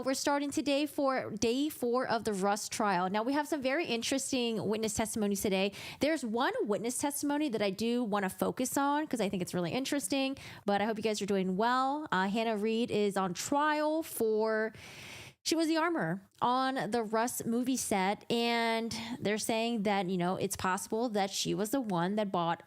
We're starting today for day 4 of the Russ trial. Now, we have some very interesting witness testimonies today. There's one witness testimony that I do want to focus on because I think it's really interesting, but I hope you guys are doing well. Hannah Reed is on trial for... She was the armor on the Russ movie set, and they're saying that, you know, it's possible that she was the one that brought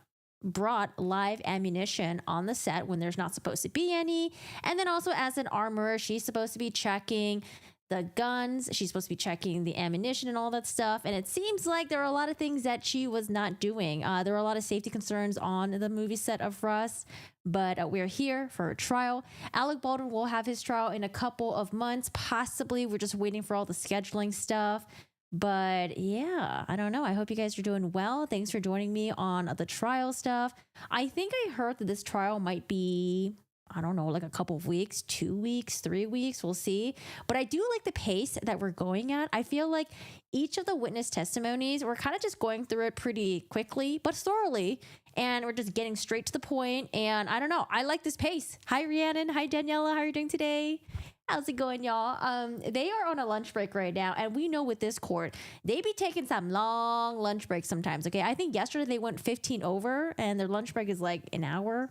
live ammunition on the set when there's not supposed to be any. And then also as an armorer, she's supposed to be checking the guns. She's supposed to be checking the ammunition and all that stuff. And it seems like there are a lot of things that she was not doing. There were a lot of safety concerns on the movie set of Russ, but we're here for a trial. Alec Baldwin will have his trial in a couple of months. Possibly we're just waiting for all the scheduling stuff. But yeah, I don't know. I hope you guys are doing well. Thanks for joining me on the trial stuff. I think I heard that this trial might be, I don't know, like a couple of weeks, 2 weeks, 3 weeks. We'll see. But I do like the pace that we're going at. I feel like each of the witness testimonies, we're kind of just going through it pretty quickly, but thoroughly. And we're just getting straight to the point. And I don't know. I like this pace. Hi, Rhiannon. Hi, Daniela. How are you doing today? How's it going, y'all? They are on a lunch break right now, and we know with this court, they be taking some long lunch breaks sometimes, okay? I think yesterday they went 15 over, and their lunch break is like an hour,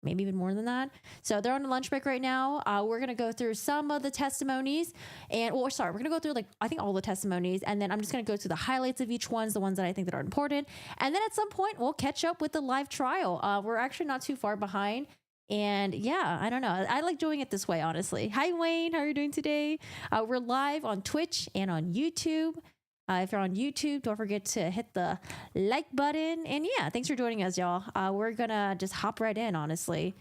maybe even more than that. So they're on a lunch break right now. We're going to go through some of the testimonies, and, we're going to go through, like, I think all the testimonies, and then I'm just going to go through the highlights of each one, the ones that I think that are important, and then at some point, we'll catch up with the live trial. We're actually not too far behind. And yeah, I don't know. I like doing it this way, honestly. Hi, Wayne. How are you doing today? We're live on Twitch and on YouTube. If you're on YouTube, don't forget to hit the like button. And yeah, thanks for joining us, y'all. We're going to just hop right in, honestly.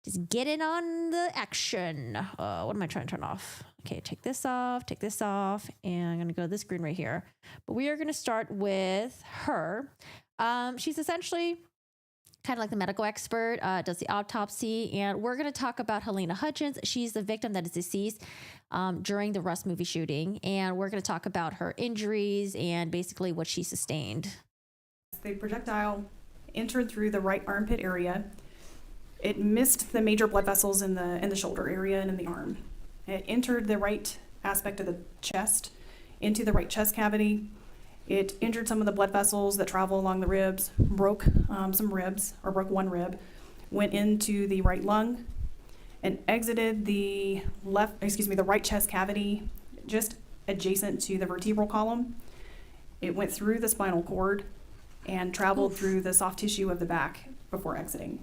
Just get in on the action. What am I trying to turn off? Okay, take this off, and I'm going to go to this screen right here. But we are going to start with her. She's essentially... kind of like the medical expert, does the autopsy, and we're going to talk about Helena Hutchins. She's the victim that is deceased during the Russ movie shooting, and we're going to talk about her injuries and basically what she sustained. The projectile entered through the right armpit area. It missed the major blood vessels in the shoulder area and in the arm. It entered the right aspect of the chest into the right chest cavity. It injured some of the blood vessels that travel along the ribs, broke some ribs, or broke one rib, went into the right lung, and exited the right chest cavity just adjacent to the vertebral column. It went through the spinal cord and traveled through the soft tissue of the back before exiting.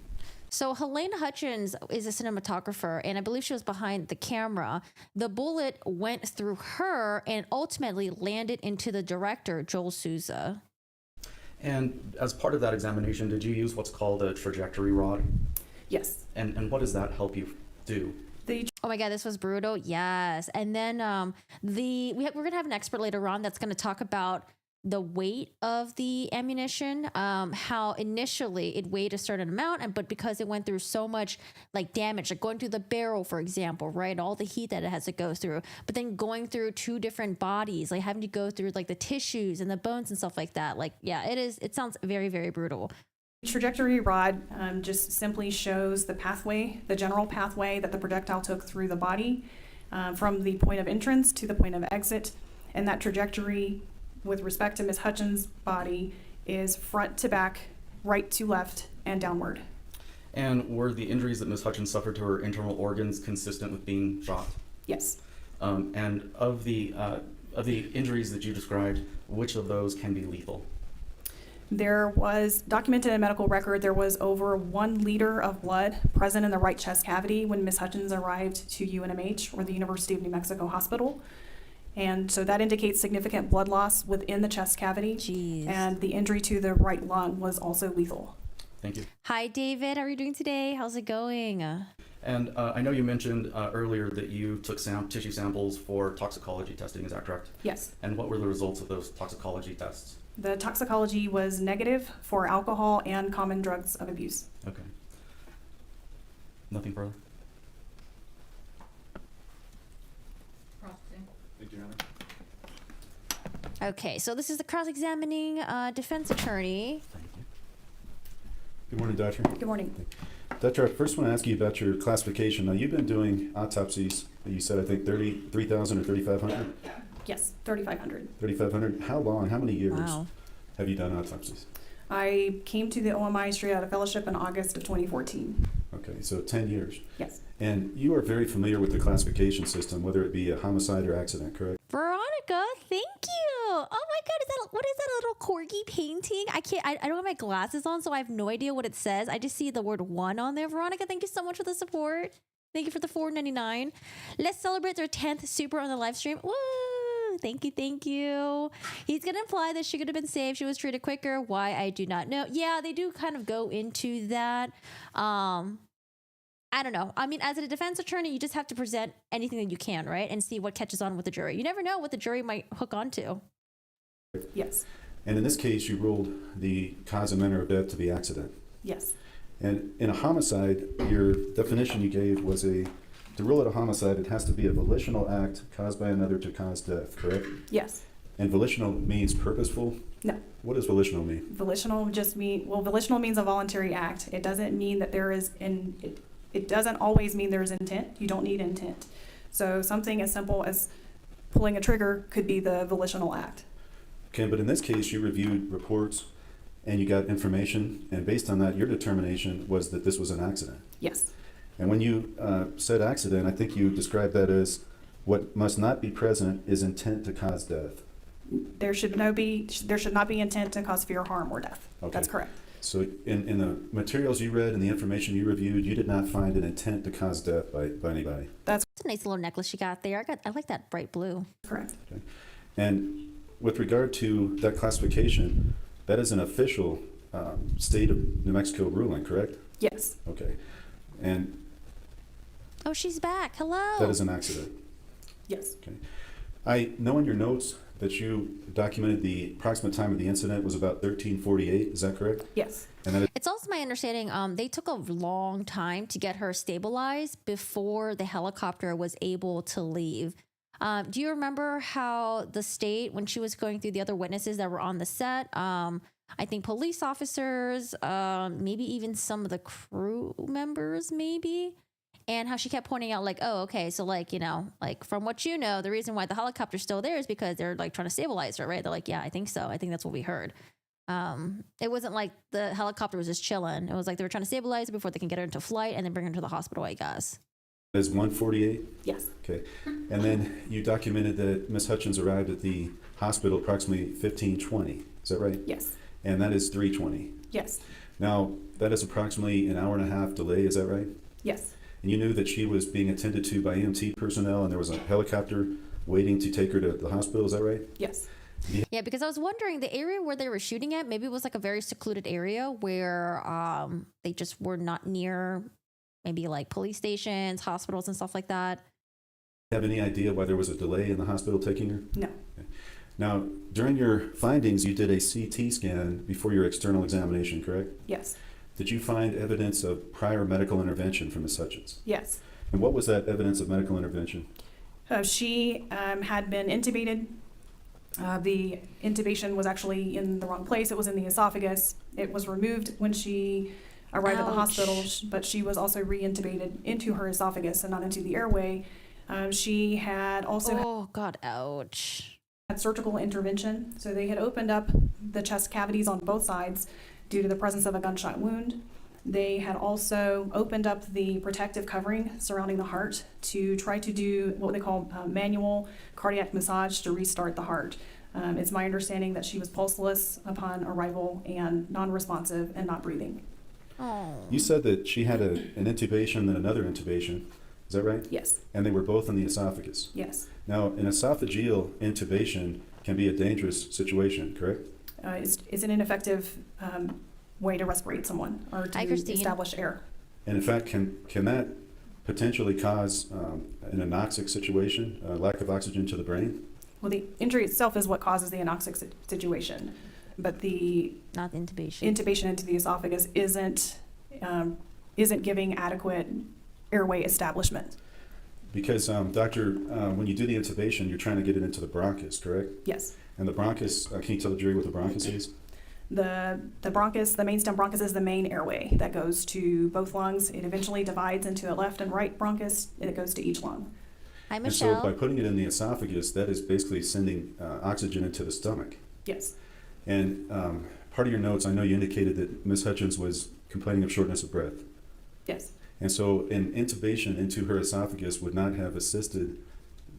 So Helena Hutchins is a cinematographer, and I believe she was behind the camera. The bullet went through her and ultimately landed into the director, Joel Souza. And as part of that examination, did you use what's called a trajectory rod? Yes. And what does that help you do? Oh my God, this was brutal. Yes. And then we're going to have an expert later on that's going to talk about the weight of the ammunition, how initially it weighed a certain amount, but because it went through so much like damage, like going through the barrel, for example, right? All the heat that it has to go through, but then going through 2 different bodies, like having to go through like the tissues and the bones and stuff like that. Like, yeah, it sounds very, very brutal. The trajectory rod just simply shows the pathway, the general pathway that the projectile took through the body from the point of entrance to the point of exit. And that trajectory with respect to Ms. Hutchins' body is front to back, right to left, and downward. And were the injuries that Ms. Hutchins suffered to her internal organs consistent with being shot? Yes. And of the injuries that you described, which of those can be lethal? There was documented in a medical record, there was over 1 liter of blood present in the right chest cavity when Ms. Hutchins arrived to UNMH, or the University of New Mexico Hospital. And so that indicates significant blood loss within the chest cavity. Jeez. And the injury to the right lung was also lethal. Thank you. Hi, David. How are you doing today? How's it going? And I know you mentioned earlier that you took tissue samples for toxicology testing. Is that correct? Yes. And what were the results of those toxicology tests? The toxicology was negative for alcohol and common drugs of abuse. Okay. Nothing further? Okay, so this is the cross-examining defense attorney. Thank you. Good morning, Doctor. Good morning. Doctor, I first want to ask you about your classification. Now, you've been doing autopsies, you said, I think, 3,000 or 3,500? Yes, 3,500. 3,500. How long, how many years Wow. have you done autopsies? I came to the OMI straight out of fellowship in August of 2014. Okay, so 10 years. Yes. And you are very familiar with the classification system, whether it be a homicide or accident, correct? Veronica, thank you. Oh my God, what is that little corgi painting? I don't have my glasses on, so I have no idea what it says. I just see the word 1 on there. Veronica, thank you so much for the support. Thank you for the $4.99. Let's celebrate their 10th super on the live stream. Woo! Thank you, thank you. He's gonna imply that she could have been saved. She was treated quicker. Why, I do not know. Yeah, they do kind of go into that. I don't know. I mean, as a defense attorney, you just have to present anything that you can, right? And see what catches on with the jury. You never know what the jury might hook onto. Yes. And in this case, you ruled the cause and manner of death to be accident. Yes. And in a homicide, your definition you gave was to rule it a homicide, it has to be a volitional act caused by another to cause death, correct? Yes. And volitional means purposeful? No. What does volitional mean? Volitional volitional means a voluntary act. It doesn't mean that there is it doesn't always mean there's intent. You don't need intent. So something as simple as pulling a trigger could be the volitional act. Okay, but in this case, you reviewed reports and you got information, and based on that, your determination was that this was an accident. Yes. And when you said accident, I think you described that as what must not be present is intent to cause death. There should not be intent to cause fear, harm, or death. Okay. That's correct. So in the materials you read and the information you reviewed, you did not find an intent to cause death by anybody. That's It's a nice little necklace you got there. I like that bright blue. correct. Okay. And with regard to that classification, that is an official state of New Mexico ruling, correct? Yes. Okay. And Oh, she's back. Hello. that is an accident. Yes. Okay. I know in your notes that you documented the approximate time of the incident was about 13:48. Is that correct? Yes. And that It's also my understanding they took a long time to get her stabilized before the helicopter was able to leave. Do you remember how the state, when she was going through the other witnesses that were on the set, I think police officers, maybe even some of the crew members, maybe, and how she kept pointing out like, oh, okay, so like, you know, like from what you know, the reason why the helicopter's still there is because they're like trying to stabilize her, right? They're like, yeah, I think so. I think that's what we heard. It wasn't like the helicopter was just chilling. It was like they were trying to stabilize her before they can get her into flight and then bring her to the hospital, I guess. is 1:48. Yes. Okay. And then you documented that Ms. Hutchins arrived at the hospital approximately 15:20. Is that right? Yes. And that is 3:20. Yes. Now, that is approximately an hour and a half delay. Is that right? Yes. And you knew that she was being attended to by EMT personnel and there was a helicopter waiting to take her to the hospital. Is that right? Yes. Yeah, because I was wondering the area where they were shooting at, maybe it was like a very secluded area where they just were not near maybe like police stations, hospitals and stuff like that. Have any idea why there was a delay in the hospital taking her? No. Now, during your findings, you did a CT scan before your external examination, correct? Yes. Did you find evidence of prior medical intervention from Ms. Hutchins? Yes. And what was that evidence of medical intervention? She had been intubated. The intubation was actually in the wrong place. It was in the esophagus. It was removed when she arrived at the Ouch. hospital, but she was also re-intubated into her esophagus and not into the airway. She had also Oh, God, ouch. had surgical intervention. So they had opened up the chest cavities on both sides due to the presence of a gunshot wound. They had also opened up the protective covering surrounding the heart to try to do what they call manual cardiac massage to restart the heart. It's my understanding that she was pulseless upon arrival and non-responsive and not breathing. Oh. You said that she had an intubation and another intubation. Is that right? Yes. And they were both in the esophagus. Yes. Now, an esophageal intubation can be a dangerous situation, correct? It's an ineffective way to respirate someone or to Hi, Christine. establish air. And in fact, can that potentially cause an anoxic situation, lack of oxygen to the brain? Well, the injury itself is what causes the anoxic situation, but the Not the intubation. intubation into the esophagus isn't giving adequate airway establishment. Because, doctor, when you do the intubation, you're trying to get it into the bronchus, correct? Yes. And the bronchus, can you tell the jury what the bronchus is? The bronchus, the main stem bronchus, is the main airway that goes to both lungs. It eventually divides into a left and right bronchus, and it goes to each lung. Hi, And so by Michelle. putting it in the esophagus, that is basically sending oxygen into the stomach. Yes, And part of your notes, I know you indicated that Ms. Hutchins was complaining of shortness of breath. yes, And so an intubation into her esophagus would not have assisted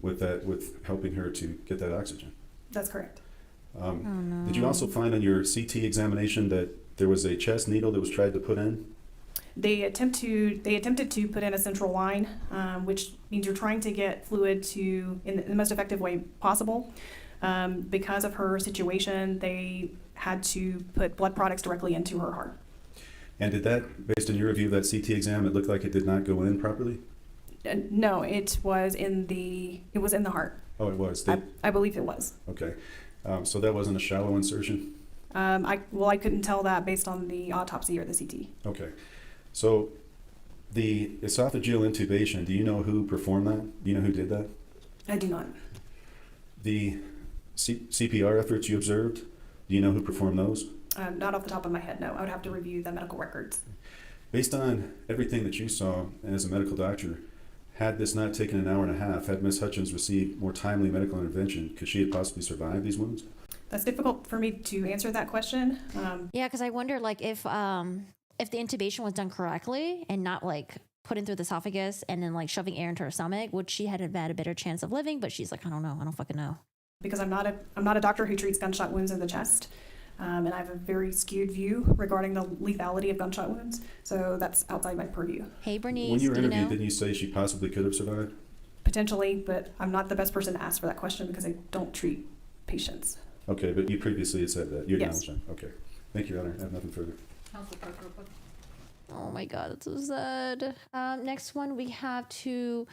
with that, with helping her to get that oxygen. that's correct. Oh, no. Did you also find on your CT examination that there was a chest needle that was tried to put in? They attempted to put in a central line, which means you're trying to get fluid to in the most effective way possible. Because of her situation, they had to put blood products directly into her heart. And did that, based on your review of that CT exam, it looked like it did not go in properly? No, it was in the heart. Oh, it was. I believe it was. Okay. So that wasn't a shallow insertion? I couldn't tell that based on the autopsy or the CT. Okay. So the esophageal intubation, do you know who performed that? Do you know who did that? I do not. The CPR efforts you observed, do you know who performed those? Not off the top of my head, no. I would have to review the medical records. Based on everything that you saw as a medical doctor, had this not taken an hour and a half, had Ms. Hutchins received more timely medical intervention, could she have possibly survived these wounds? That's difficult for me to answer that question. Yeah, because I wonder like if the intubation was done correctly and not like put in through the esophagus and then like shoving air into her stomach, would she have had a better chance of living? But she's like, I don't know. I don't fucking know. Because I'm not a doctor who treats gunshot wounds in the chest, and I have a very skewed view regarding the lethality of gunshot wounds. So that's outside my purview. Hey, Bernice, When you were do you interviewed, know? didn't you say she possibly could have survived? Potentially, but I'm not the best person to ask for that question because I don't treat patients. Okay, but you previously had said that. You Yes. acknowledged that. Okay. Thank you, Your Honor. I have nothing further. Oh my God, that's so sad. Next one we have to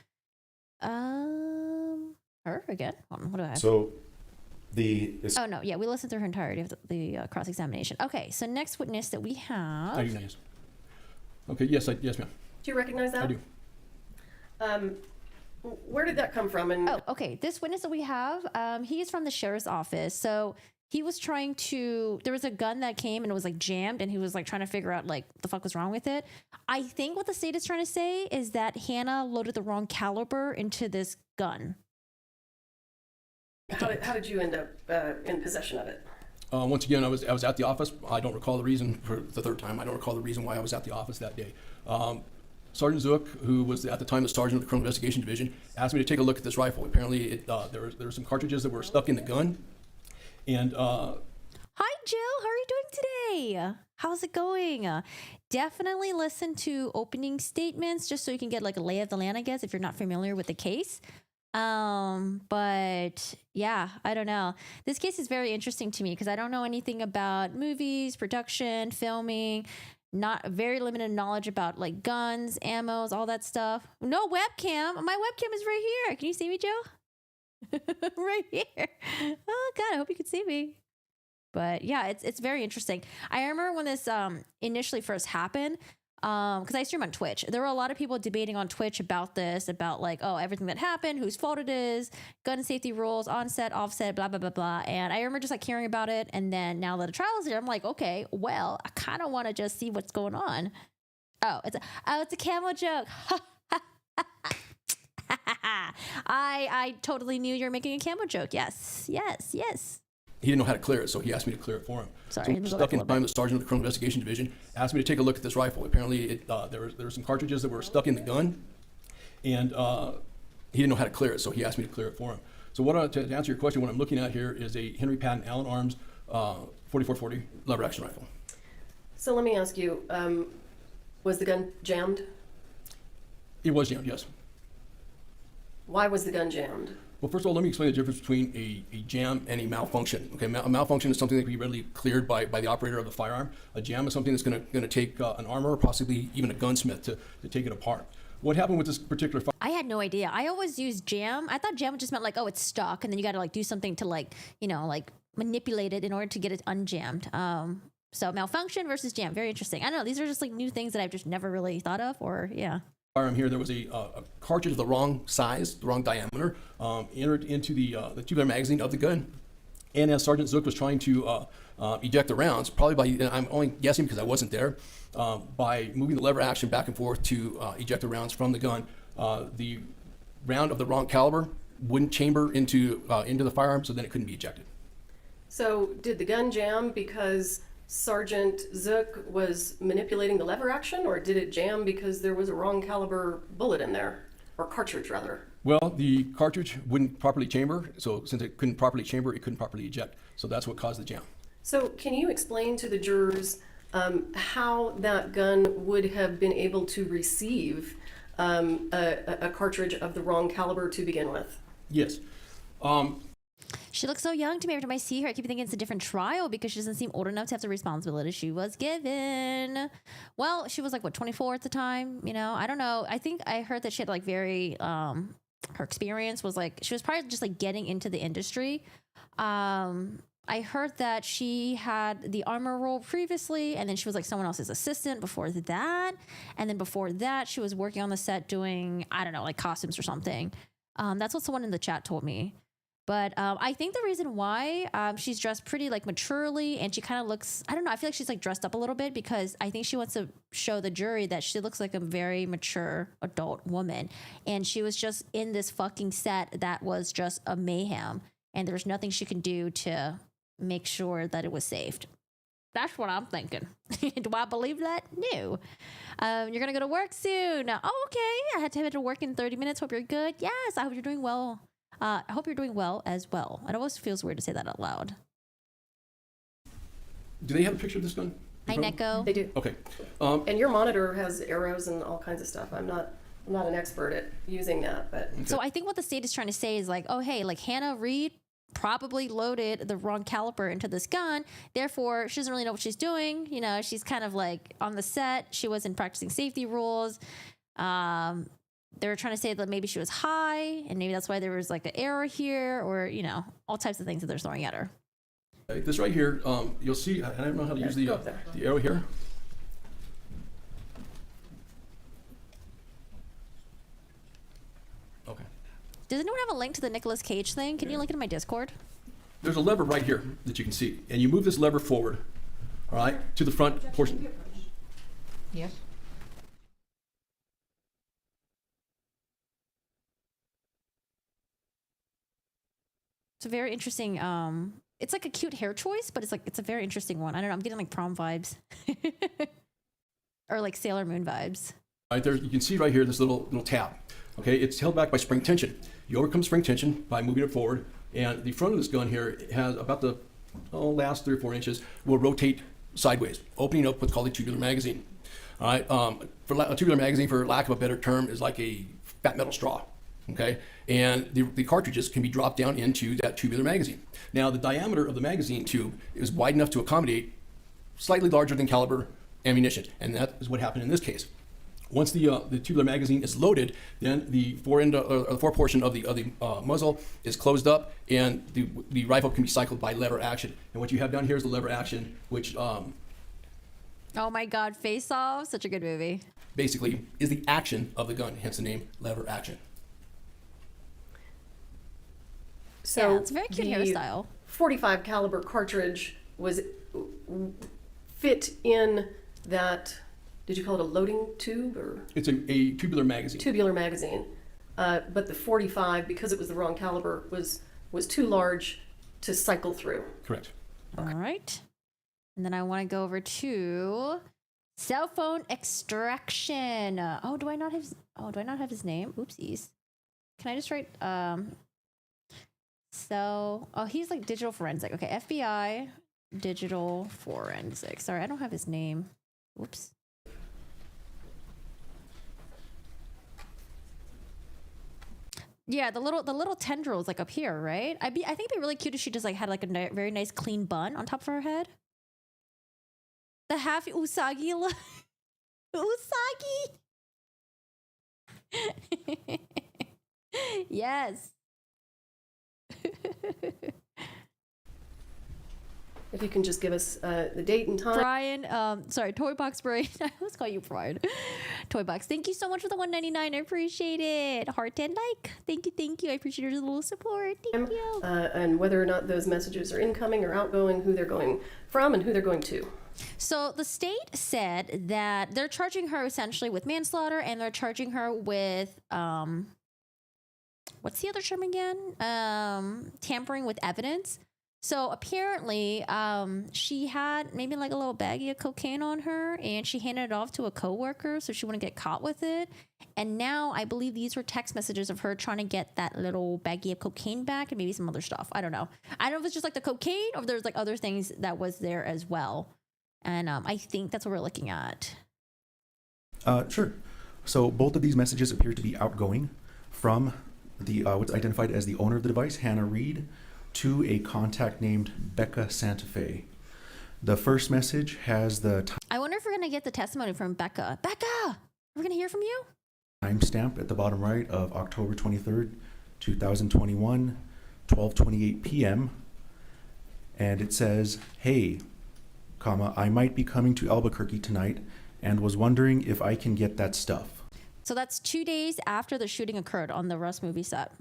her again. Hold on, what do I have? So Oh no, yeah, we listened through her entirety of the cross examination. Okay, so next witness that we have. I do, yes. Okay, yes, yes, ma'am. Do you recognize that? I do. Where did that come from? And Oh, okay. This witness that we have, he is from the sheriff's office. So he was trying to. There was a gun that came and it was like jammed, and he was like trying to figure out like the fuck was wrong with it. I think what the state is trying to say is that Hannah loaded the wrong caliber into this gun. how did you end up in possession of it? Once again, I was at the office. I don't recall the reason for the third time. I don't recall the reason why I was at the office that day. Sergeant Zook, who was at the time the sergeant of the Criminal Investigation Division, asked me to take a look at this rifle. Apparently, there were some cartridges that were stuck in the gun, and Hi, Jill. How are you doing today? How's it going? Definitely listen to opening statements just so you can get like a lay of the land, I guess, if you're not familiar with the case. But yeah, I don't know. This case is very interesting to me because I don't know anything about movies, production, filming, not very limited knowledge about like guns, ammos, all that stuff. No webcam. My webcam is right here. Can you see me, Joe? Right here. Oh God, I hope you can see me. But yeah, it's very interesting. I remember when this initially first happened, because I stream on Twitch. There were a lot of people debating on Twitch about this, about like, oh, everything that happened, whose fault it is, gun safety rules, onset, offset, blah, blah, blah, blah. And I remember just like hearing about it. And then now that the trial is here, I'm like, okay, well, I kind of want to just see what's going on. It's a camel joke. I totally knew you were making a camel joke. Yes. he didn't know how to clear it, so he asked me to clear it for him. Sorry, So let me go stuck back a in little time, the sergeant of the Criminal Investigation Division asked me to take a look at this rifle. Apparently, there were some cartridges that were stuck in the gun, and he didn't know how to clear it, so he asked me to clear it for him. So to answer your question, what I'm looking at here is a Henry Patton Allen Arms 4440 lever action rifle. So let me ask you, was the gun jammed? It was jammed, yes. Why was the gun jammed? Well, first of all, let me explain the difference between a jam and a malfunction. Okay, a malfunction is something that can be readily cleared by the operator of the firearm. A jam is something that's going to take an armor or possibly even a gunsmith to take it apart. What happened with this particular I had no idea. I always used jam. I thought jam just meant like, oh, it's stuck, and then you got to like do something to like, you know, like manipulate it in order to get it unjammed. So malfunction versus jam, very interesting. I don't know. These are just like new things that I've just never really thought of, or yeah. firearm here, there was a cartridge of the wrong size, the wrong diameter, entered into the tubular magazine of the gun. And as Sergeant Zook was trying to eject the rounds, probably by, and I'm only guessing because I wasn't there, by moving the lever action back and forth to eject the rounds from the gun, the round of the wrong caliber wouldn't chamber into the firearm, so then it couldn't be ejected. So did the gun jam because Sergeant Zook was manipulating the lever action, or did it jam because there was a wrong caliber bullet in there, or cartridge rather? Well, the cartridge wouldn't properly chamber, so since it couldn't properly chamber, it couldn't properly eject. So that's what caused the jam. So can you explain to the jurors how that gun would have been able to receive a cartridge of the wrong caliber to begin with? Yes. She looks so young to me every time I see her. I keep thinking it's a different trial because she doesn't seem old enough to have the responsibility she was given. Well, she was like, what, 24 at the time? You know, I don't know. I think I heard that she had like very, her experience was like, she was probably just like getting into the industry. I heard that she had the armor role previously, and then she was like someone else's assistant before that. And then before that, she was working on the set doing, I don't know, like costumes or something. That's what someone in the chat told me. But I think the reason why she's dressed pretty like maturely, and she kind of looks, I don't know, I feel like she's like dressed up a little bit because I think she wants to show the jury that she looks like a very mature adult woman. And she was just in this fucking set that was just a mayhem. And there was nothing she could do to make sure that it was saved. That's what I'm thinking. Do I believe that? No. You're going to go to work soon. Oh, okay. I had to head to work in 30 minutes. Hope you're good. Yes, I hope you're doing well. I hope you're doing well as well. It always feels weird to say that out loud. Do they have a picture of this gun? Hi, Neko. They do. Okay. And your monitor has arrows and all kinds of stuff. I'm not an expert at using that, but So I think what the state is trying to say is like, oh, hey, like Hannah Reed probably loaded the wrong caliber into this gun. Therefore, she doesn't really know what she's doing. You know, she's kind of like on the set. She wasn't practicing safety rules. They were trying to say that maybe she was high, and maybe that's why there was like an error here, or, you know, all types of things that they're throwing at her. This right here, you'll see, I don't know how to use the arrow here. Okay. Does anyone have a link to the Nicolas Cage thing? Can you link it in my Discord? There's a lever right here that you can see, and you move this lever forward, all right, to the front portion. Yes. It's a very interesting, it's like a cute hair choice, but it's a very interesting one. I don't know, I'm getting like prom vibes. Or like Sailor Moon vibes. Right there, you can see right here this little tab. Okay, it's held back by spring tension. You overcome spring tension by moving it forward, and the front of this gun here has about the last 3 or 4 inches will rotate sideways, opening up what's called a tubular magazine. All right, a tubular magazine, for lack of a better term, is like a fat metal straw. Okay, and the cartridges can be dropped down into that tubular magazine. Now, the diameter of the magazine tube is wide enough to accommodate slightly larger than caliber ammunition, and that is what happened in this case. Once the tubular magazine is loaded, then the fore portion of the muzzle is closed up, and the rifle can be cycled by lever action. And what you have down here is the lever action, which Oh my God, Face Off, such a good movie. basically is the action of the gun, hence the name lever action. so Yeah, it's a very cute the hairstyle. 45 caliber cartridge was fit in that. Did you call it a loading tube or It's a tubular magazine. tubular magazine? But the 45, because it was the wrong caliber, was too large to cycle through. Correct. All right. And then I want to go over to cell phone extraction. Do I not have his name? Oopsies. Can I just write he's like digital forensic. Okay, FBI digital forensic. Sorry, I don't have his name. Whoops. Yeah, the little tendrils like up here, right? I think it'd be really cute if she just like had like a very nice clean bun on top of her head. The half Usagi look. Usagi. Yes. If you can just give us the date and time. Brian, sorry, Toy Box Brian. I always call you Brian. Toy Box, thank you so much for the $1.99. I appreciate it. Heart and like. Thank you. I appreciate your little support. Thank you. And whether or not those messages are incoming or outgoing, who they're going from and who they're going to. So the state said that they're charging her essentially with manslaughter, and they're charging her with what's the other term again? Tampering with evidence. So apparently, she had maybe like a little baggie of cocaine on her, and she handed it off to a coworker so she wouldn't get caught with it. And now I believe these were text messages of her trying to get that little baggie of cocaine back, and maybe some other stuff. I don't know. I don't know if it's just like the cocaine or if there's like other things that was there as well. And I think that's what we're looking at. Sure. So both of these messages appear to be outgoing from the what's identified as the owner of the device, Hannah Reed, to a contact named Becca Santa Fe. The first message has the I wonder if we're going to get the testimony from Becca. Becca, we're going to hear from you? timestamp at the bottom right of October 23rd, 2021, 12:28 p.m. And it says, "Hey, comma, I might be coming to Albuquerque tonight and was wondering if I can get that stuff." So that's 2 days after the shooting occurred on the Rust movie set.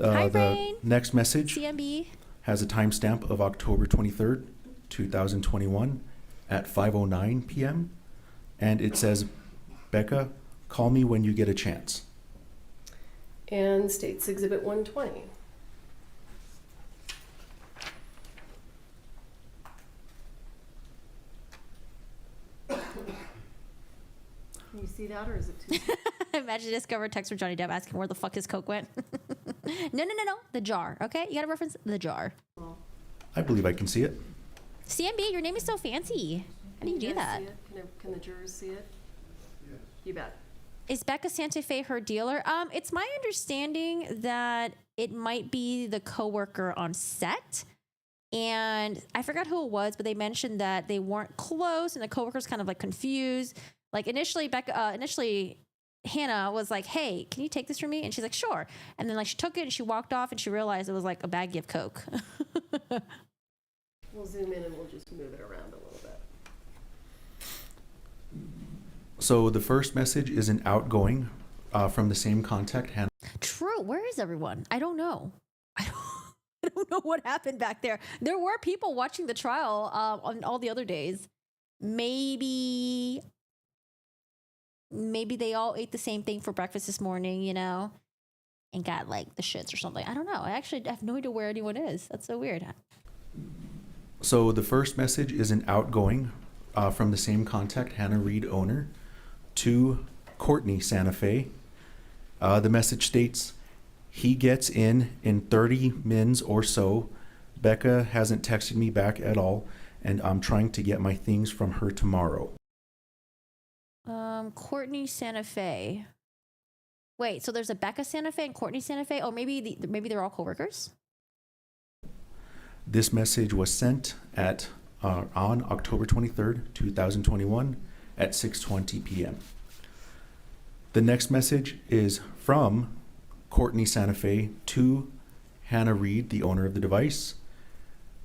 Hi, The Rain. next message CMB. has a timestamp of October 23rd, 2021 at 5:09 p.m. And it says, "Becca, call me when you get a chance." And States Exhibit 120. Can you see that, or is it too? Imagine discover text from Johnny Depp asking where the fuck his Coke went. No. The jar, okay? You got to reference the jar. I believe I can see it. CMB, your name is so fancy. How do you do guys that? see it? Can the jurors see it? You bet. Is Becca Santa Fe her dealer? It's my understanding that it might be the coworker on set. And I forgot who it was, but they mentioned that they weren't close and the coworker's kind of like confused. Like initially Hannah was like, "Hey, can you take this from me?" And she's like, "Sure." And then like she took it and she walked off and she realized it was like a baggie of Coke. We'll zoom in and we'll just move it around a little bit. So the first message is an outgoing from the same contact, Hannah. True. Where is everyone? I don't know. I don't know what happened back there. There were people watching the trial on all the other days. Maybe they all ate the same thing for breakfast this morning, you know, and got like the shits or something. I don't know. I have no idea where anyone is. That's so weird. So the first message is an outgoing from the same contact, Hannah Reed, owner, to Courtney Santa Fe. The message states, "He gets in 30 mins or so. Becca hasn't texted me back at all, and I'm trying to get my things from her tomorrow." Courtney Santa Fe. Wait, so there's a Becca Santa Fe and Courtney Santa Fe? Oh, maybe they're all coworkers? This message was sent at on October 23rd, 2021 at 6:20 p.m. The next message is from Courtney Santa Fe to Hannah Reed, the owner of the device,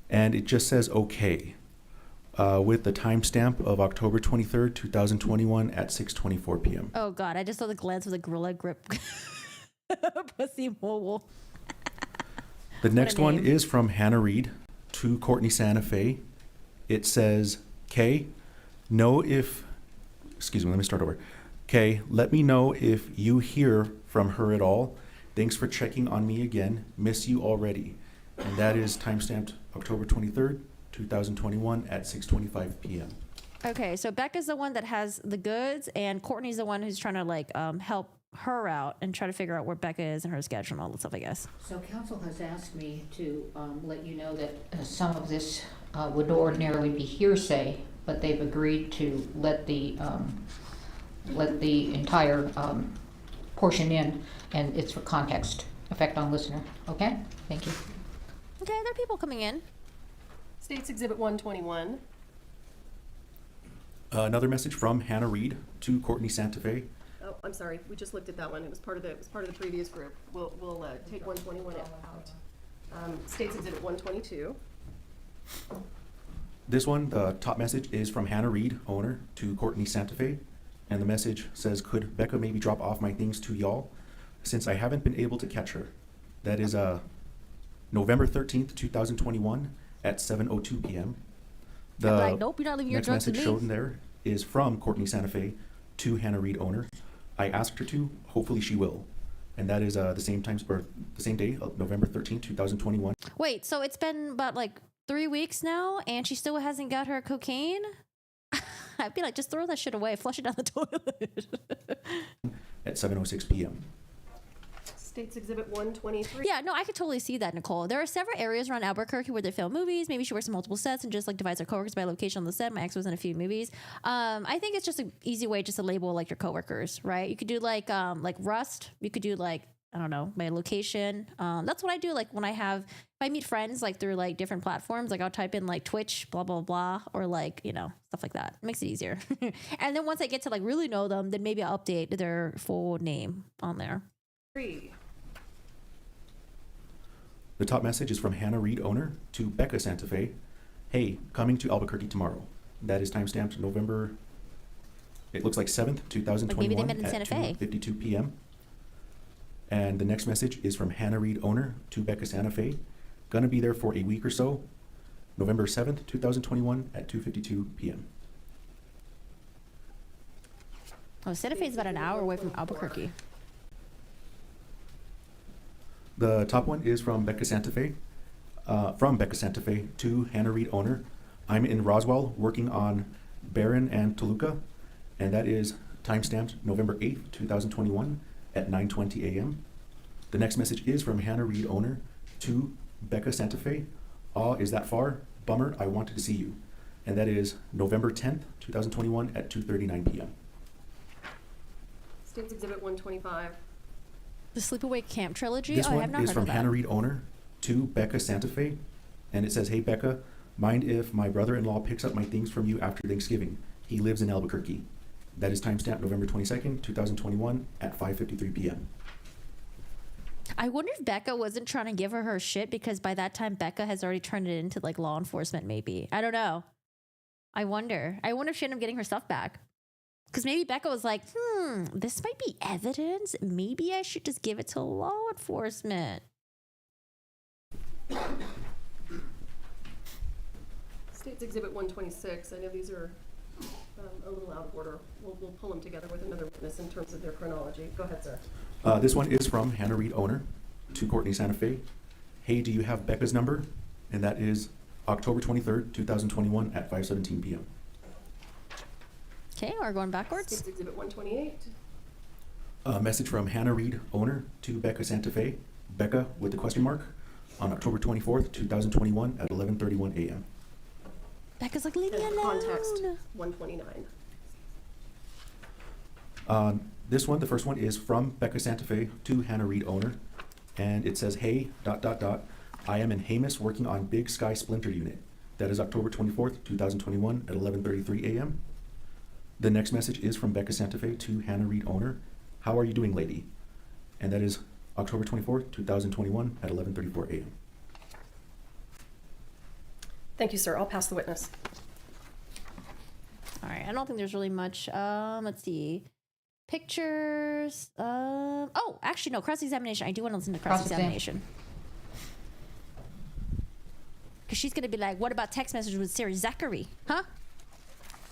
and it just says "okay" with the timestamp of October 23rd, 2021 at 6:24 p.m. Oh, God. I just saw the glance with a gorilla grip. Pussy mobile. The next one name. is from Hannah Reed to Courtney Santa Fe. It says, "Kay, Kay, let me know if you hear from her at all. Thanks for checking on me again. Miss you already." And that is timestamped October 23rd, 2021 at 6:25 p.m. Okay, so Becca's the one that has the goods, and Courtney's the one who's trying to like help her out and try to figure out where Becca is and her schedule and all that stuff, I guess. So council has asked me to let you know that some of this would ordinarily be hearsay, but they've agreed to let the entire portion in, and it's for context, effect on listener. Okay? Thank you. Okay, there are people coming in. States Exhibit 121. Another message from Hannah Reed to Courtney Santa Fe. Oh, I'm sorry. We just looked at that one. It was part of the previous group. We'll take 121 out. States Exhibit 122. This one, the top message is from Hannah Reed, owner, to Courtney Santa Fe. And the message says, could Becca maybe drop off my things to y'all since I haven't been able to catch her? That is November 13th, 2021 at 7:02 p.m. I'd be like, nope, you're not leaving your next drugs with message me. shown there is from Courtney Santa Fe to Hannah Reed, owner. I asked her to, hopefully she will. And that is the same time, or the same day, November 13th, 2021. Wait, so it's been about like 3 weeks now, and she still hasn't got her cocaine? I'd be like, just throw that shit away, flush it down the toilet. At 7:06 p.m. States Exhibit 123. Yeah, no, I could totally see that, Nicole. There are several areas around Albuquerque where they film movies. Maybe she works in multiple sets and just like divides her coworkers by location on the set. My ex was in a few movies. I think it's just an easy way just to label like your coworkers, right? You could do like Rust. You could do like, I don't know, my location. That's what I do. Like when if I meet friends like through like different platforms, like I'll type in like Twitch, blah, blah, blah, or like, stuff like that. It makes it easier. And then once I get to like really know them, then maybe I'll update their full name on there. 3. The top message is from Hannah Reed, owner, to Becca Santa Fe. Hey, coming to Albuquerque tomorrow. That is timestamped November, it looks like 7th, 2021 Like maybe they met in at Santa Fe. 2:52 p.m. And the next message is from Hannah Reed, owner, to Becca Santa Fe. Gonna be there for a week or so. November 7th, 2021 at 2:52 p.m. Oh, Santa Fe is about an hour away from Albuquerque. The top one is from Becca Santa Fe. From Becca Santa Fe to Hannah Reed, owner. I'm in Roswell working on Barron and Toluca, and that is timestamped November 8th, 2021 at 9:20 a.m. The next message is from Hannah Reed, owner, to Becca Santa Fe. Aw, is that far? Bummer, I wanted to see you. And that is November 10th, 2021 at 2:39 p.m. States Exhibit 125. The Sleepaway Camp trilogy? This I have one not is heard from of that. Hannah Reed, owner, to Becca Santa Fe. And it says, hey, Becca, mind if my brother-in-law picks up my things from you after Thanksgiving? He lives in Albuquerque. That is timestamped November 22nd, 2021 at 5:53 p.m. I wonder if Becca wasn't trying to give her shit because by that time Becca has already turned it into like law enforcement maybe. I don't know. I wonder if she ended up getting her stuff back. Because maybe Becca was like, this might be evidence. Maybe I should just give it to law enforcement. States Exhibit 126. I know these are a little out of order. We'll pull them together with another witness in terms of their chronology. Go ahead, sir. This one is from Hannah Reed, owner, to Courtney Santa Fe. Hey, do you have Becca's number? And that is October 23rd, 2021 at 5:17 p.m. Okay, we're going backwards. States Exhibit 128. A message from Hannah Reed, owner, to Becca Santa Fe. Becca, with the question mark, on October 24th, 2021 at 11:31 a.m. Becca's like, leave me And alone. context 129. This one, the first one, is from Becca Santa Fe to Hannah Reed, owner. And it says, hey, ... I am in Hamus working on Big Sky Splinter Unit. That is October 24th, 2021 at 11:33 a.m. The next message is from Becca Santa Fe to Hannah Reed, owner. How are you doing, lady? And that is October 24th, 2021 at 11:34 a.m. Thank you, sir. I'll pass the witness. All right, I don't think there's really much. Let's see. Pictures. Oh, actually, no, cross-examination. I do want to listen to cross-examination. Because she's going to be like, what about text messages with Sarah Zachary? Huh?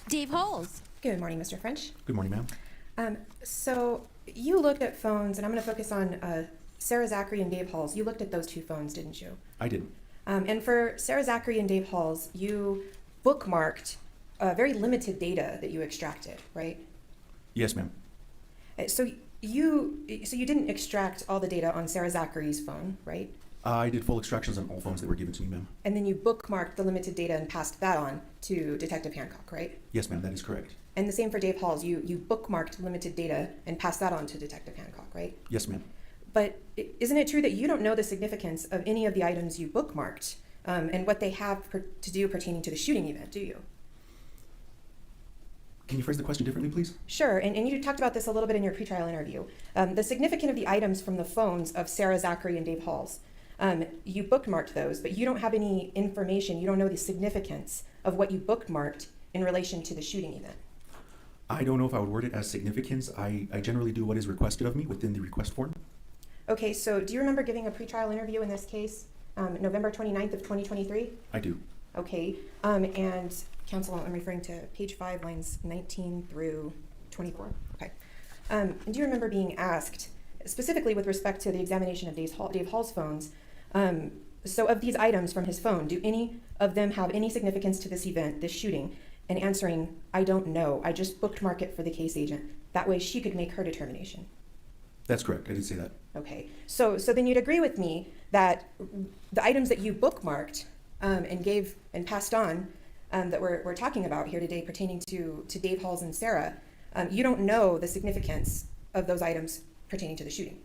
Dave Halls. Good morning, Mr. French. Good morning, ma'am. So you looked at phones, and I'm going to focus on Sarah Zachary and Dave Halls. You looked at those two phones, didn't you? I did. And for Sarah Zachary and Dave Halls, you bookmarked very limited data that you extracted, right? Yes, ma'am. So you didn't extract all the data on Sarah Zachary's phone, right? I did full extractions on all phones that were given to me, ma'am. And then you bookmarked the limited data and passed that on to Detective Hancock, right? Yes, ma'am, that is correct. And the same for Dave Halls. You bookmarked limited data and passed that on to Detective Hancock, right? Yes, ma'am. But isn't it true that you don't know the significance of any of the items you bookmarked and what they have to do pertaining to the shooting event, do you? Can you phrase the question differently, please? Sure, and you talked about this a little bit in your pretrial interview. The significance of the items from the phones of Sarah Zachary and Dave Halls. You bookmarked those, but you don't have any information. You don't know the significance of what you bookmarked in relation to the shooting event. I don't know if I would word it as significance. I generally do what is requested of me within the request form. Okay, so do you remember giving a pretrial interview in this case, November 29th of 2023? I do. Okay, and counsel, I'm referring to page 5, lines 19 through 24. Okay. And do you remember being asked, specifically with respect to the examination of Dave Hall's phones, so of these items from his phone, do any of them have any significance to this event, this shooting? And answering, I don't know. I just bookmark it for the case agent. That way she could make her determination. That's correct. I did say that. Okay, so then you'd agree with me that the items that you bookmarked and gave and passed on that we're talking about here today pertaining to Dave Halls and Sarah, you don't know the significance of those items pertaining to the shooting.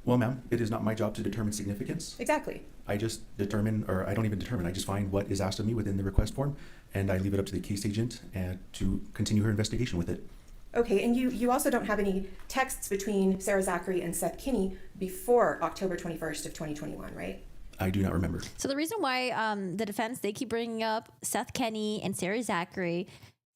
Well, ma'am, it is not my job to determine significance. Exactly. I just determine, or I don't even determine, I just find what is asked of me within the request form, and I leave it up to the case agent to continue her investigation with it. Okay, and you also don't have any texts between Sarah Zachary and Seth Kinney before October 21st of 2021, right? I do not remember. So the reason why the defense, they keep bringing up Seth Kenny and Sarah Zachary.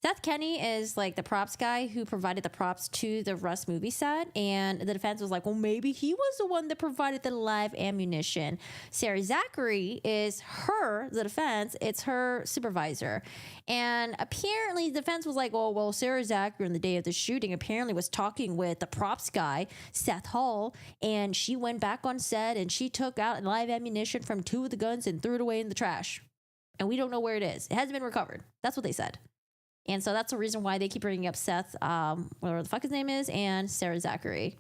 Seth Kenny is like the props guy who provided the props to the Rust movie set. And the defense was like, well, maybe he was the one that provided the live ammunition. Sarah Zachary is the defense, it's her supervisor. And apparently the defense was like, oh, well, Sarah Zachary on the day of the shooting apparently was talking with the props guy, Seth Hall, and she went back on set and she took out live ammunition from 2 of the guns and threw it away in the trash. And we don't know where it is. It hasn't been recovered. That's what they said. And so that's the reason why they keep bringing up Seth, whatever the fuck his name is, and Sarah Zachary.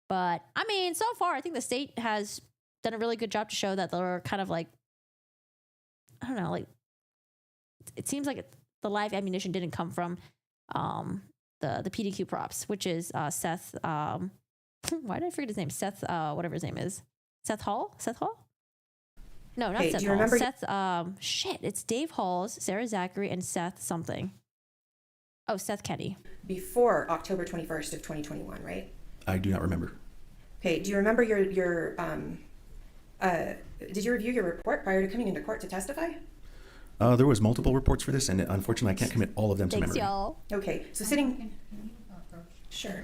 But, I mean, so far, I think the state has done a really good job to show that they're kind of like, I don't know, like, it seems like the live ammunition didn't come from the PDQ props, which is Seth, why did I forget his name? Seth, whatever his name is. Seth Hall? Seth Hall? No, not Hey, Seth do you Hall. remember- Seth, it's Dave Halls, Sarah Zachary, and Seth something. Oh, Seth Kenny. Before October 21st of 2021, right? I do not remember. Okay, do you remember your did you review your report prior to coming into court to testify? There was multiple reports for this, and unfortunately, I can't commit all of them to Thanks, memory. y'all. Okay, so sitting, sure.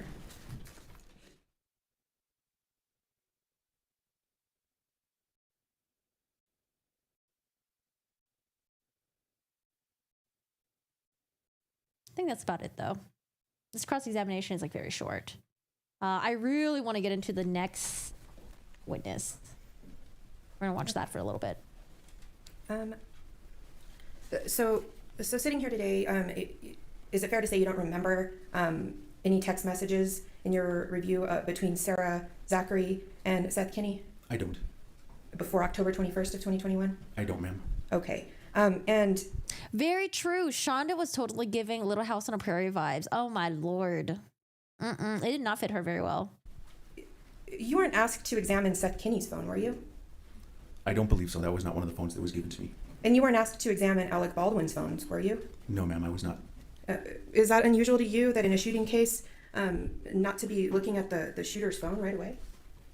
I think that's about it, though. This cross-examination is like very short. I really want to get into the next witness. We're gonna watch that for a little bit. So sitting here today, is it fair to say you don't remember any text messages in your review between Sarah Zachary and Seth Kinney I don't. before October 21st of 2021? I don't, ma'am. Okay, and Very true. Shonda was totally giving Little House on a Prairie vibes. Oh my lord. It did not fit her very well. you weren't asked to examine Seth Kinney's phone, were you? I don't believe so. That was not one of the phones that was given to me. And you weren't asked to examine Alec Baldwin's phones, were you? No, ma'am, I was not. Is that unusual to you that in a shooting case, not to be looking at the shooter's phone right away?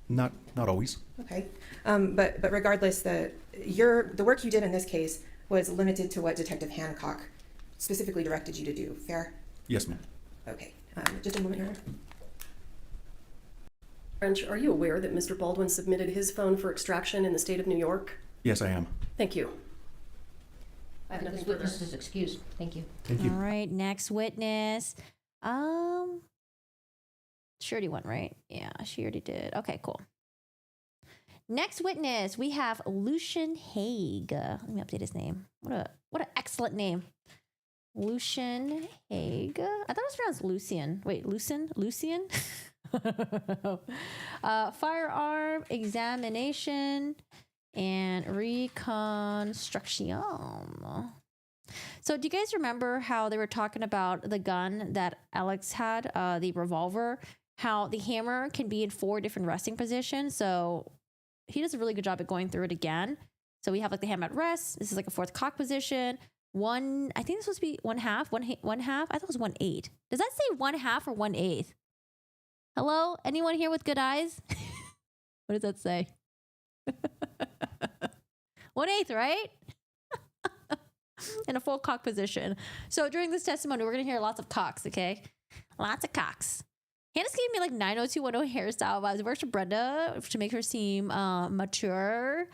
Not always. Okay, but regardless, the work you did in this case was limited to what Detective Hancock specifically directed you to do. Fair? Yes, ma'am. Okay, just a moment, Your Honor. French, are you aware that Mr. Baldwin submitted his phone for extraction in the state of New York? Yes, I am. Thank you. I have Nothing this further. witness is excused. Thank you. Thank you. All right, next witness. She already went, right? Yeah, she already did. Okay, cool. Next witness, we have Lucian Haig. Let me update his name. What an excellent name. Lucian Haig. I thought it was pronounced Lucian. Wait, Lucian? Firearm examination and reconstruction. So do you guys remember how they were talking about the gun that Alex had, the revolver, how the hammer can be in 4 different resting positions? So he does a really good job at going through it again. So we have like the hammer at rest. This is like a 4th cock position. I think this was supposed to be 1/2. I thought it was 1/8. Does that say 1/2 or 1/8? Hello? Anyone here with good eyes? What does that say? 1/8, right? In a full cock position. So during this testimony, we're going to hear lots of cocks, okay? Lots of cocks. Hannah's giving me like 90210 hairstyle vibes. It works for Brenda to make her seem mature.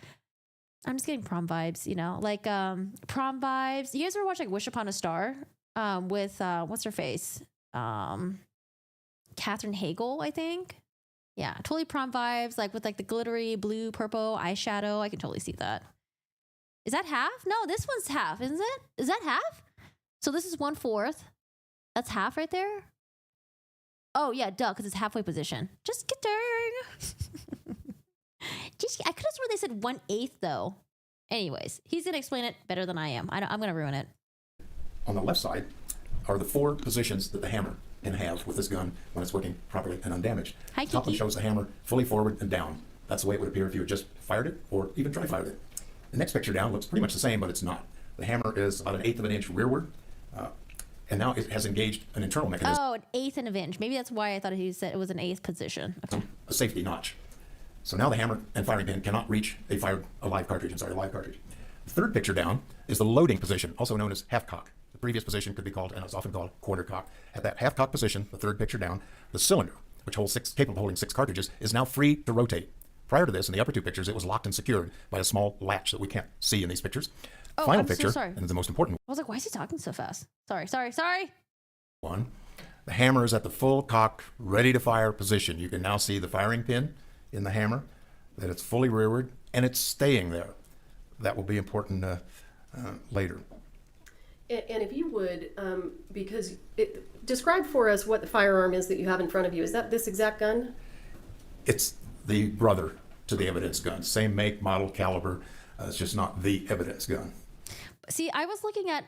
I'm just getting prom vibes, you know, like prom vibes. You guys ever watch like Wish Upon a Star with what's her face? Katherine Hagel, I think. Yeah, totally prom vibes, like with like the glittery blue, purple eyeshadow. I can totally see that. Is that half? No, this one's half, isn't it? Is that half? So this is 1/4. That's half right there. Oh yeah, duh, because it's halfway position. Just kidding. I could have sworn they said 1/8 though. Anyways, he's gonna explain it better than I am. I'm gonna ruin it. On the left side are the 4 positions that the hammer can have with this gun when it's working properly and undamaged. Hi, Top one Kiki. shows the hammer fully forward and down. That's the way it would appear if you had just fired it or even dry fired it. The next picture down looks pretty much the same, but it's not. The hammer is about 1/8 of an inch rearward, and now it has engaged an internal mechanism, Oh, 1/8 of an inch. Maybe that's why I thought he said it was an 1/8 position. Okay. a safety notch. So now the hammer and firing pin cannot reach a live cartridge. The third picture down is the loading position, also known as half cock. The previous position could be called, and it's often called, quarter cock. At that half cock position, the third picture down, the cylinder, which holds capable of holding 6 cartridges, is now free to rotate. Prior to this, in the upper 2 pictures, it was locked and secured by a small latch that we can't see in these pictures. Oh, Final I'm so picture, sorry. and the most important I was like, why is he talking so fast? Sorry. one, the hammer is at the full cock, ready to fire position. You can now see the firing pin in the hammer, that it's fully rearward, and it's staying there. That will be important later. And if you would, because describe for us what the firearm is that you have in front of you. Is that this exact gun? It's the brother to the evidence gun. Same make, model, caliber. It's just not the evidence gun. See, I was looking at,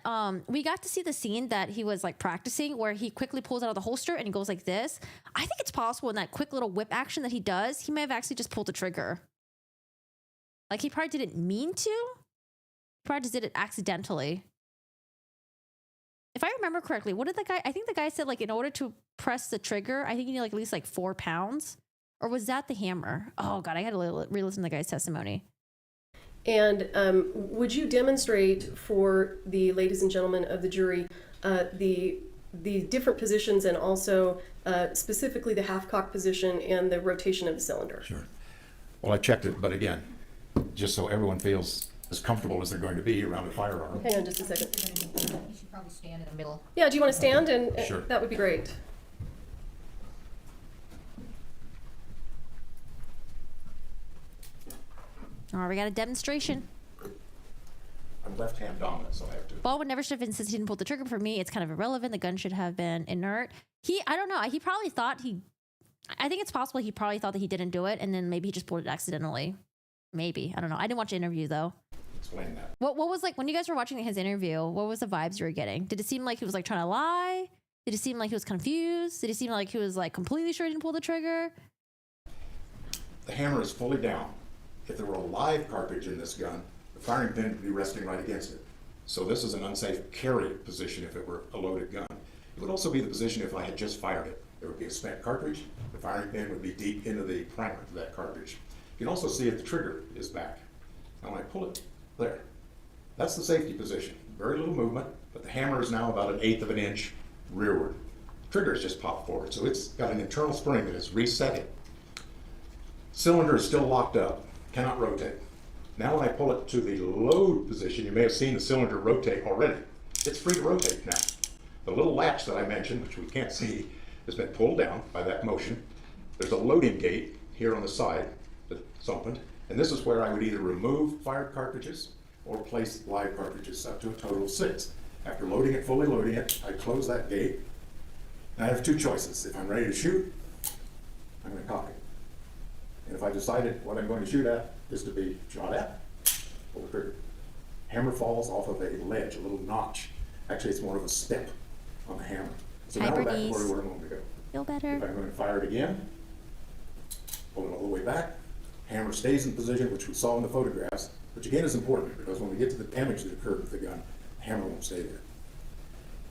we got to see the scene that he was like practicing where he quickly pulls out of the holster and he goes like this. I think it's possible in that quick little whip action that he does, he may have actually just pulled the trigger. Like he probably didn't mean to. He probably just did it accidentally. If I remember correctly, what did I think the guy said like in order to press the trigger, I think you need like at least like 4 pounds. Or was that the hammer? Oh God, I had to re-listen to the guy's testimony. And would you demonstrate for the ladies and gentlemen of the jury the different positions and also specifically the half-cock position and the rotation of the cylinder? Sure. Well, I checked it, but again, just so everyone feels as comfortable as they're going to be around a firearm. Hang on just a second. You should probably stand in the middle. Yeah, do you want to stand? And Sure. That would be great. All right, we got a demonstration. I'm left-hand dominant, so I have to. Baldwin never should have insisted he didn't pull the trigger. For me, it's kind of irrelevant. The gun should have been inert. I don't know. He probably thought I think it's possible he probably thought that he didn't do it, and then maybe he just pulled it accidentally. Maybe. I don't know. I didn't watch the interview, though. Explain that. What was like, when you guys were watching his interview, what was the vibes you were getting? Did it seem like he was like trying to lie? Did it seem like he was confused? Did it seem like he was like completely sure he didn't pull the trigger? The hammer is fully down. If there were a live cartridge in this gun, the firing pin would be resting right against it. So this is an unsafe carry position if it were a loaded gun. It would also be the position if I had just fired it. There would be a spent cartridge. The firing pin would be deep into the primer of that cartridge. You can also see if the trigger is back. Now when I pull it, there. That's the safety position. Very little movement, but the hammer is now about 1/8 of an inch rearward. The trigger is just popped forward, so it's got an internal spring that is resetting. Cylinder is still locked up, cannot rotate. Now when I pull it to the load position, you may have seen the cylinder rotate already. It's free to rotate now. The little latch that I mentioned, which we can't see, has been pulled down by that motion. There's a loading gate here on the side that's opened, and this is where I would either remove fired cartridges or place live cartridges up to a total of 6. After fully loading it, I close that gate, and I have 2 choices. If I'm ready to shoot, I'm going to cock it. And if I decided what I'm going to shoot at is to be shot at, pull the trigger. Hammer falls off of a ledge, a little notch. Actually, it's more of a step on the hammer. So now we're back to where we were a moment ago. Feel better? If I'm going to fire it again, pull it all the way back. Hammer stays in position, which we saw in the photographs, which again is important because when we get to the damage that occurred with the gun, the hammer won't stay there.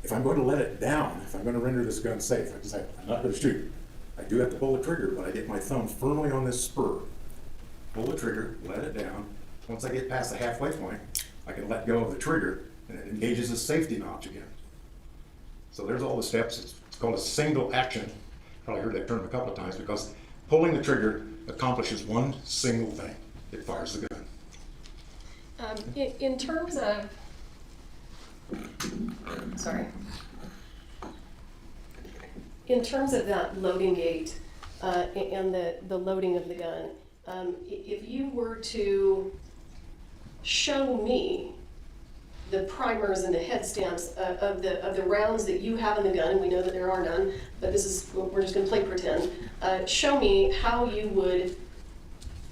If I'm going to let it down, if I'm going to render this gun safe, I decide I'm not going to shoot. I do have to pull the trigger, but I get my thumb firmly on this spur. Pull the trigger, let it down, Once I get past the halfway point, I can let go of the trigger and it engages the safety notch again. So there's all the steps. It's called a single action. Probably heard that term a couple of times because pulling the trigger accomplishes one single thing. It fires the gun. In terms of, sorry. In terms of that loading gate and the loading of the gun, if you were to show me the primers and the head stamps of the rounds that you have in the gun, we know that there are none, but this is, we're just going to play pretend. Show me how you would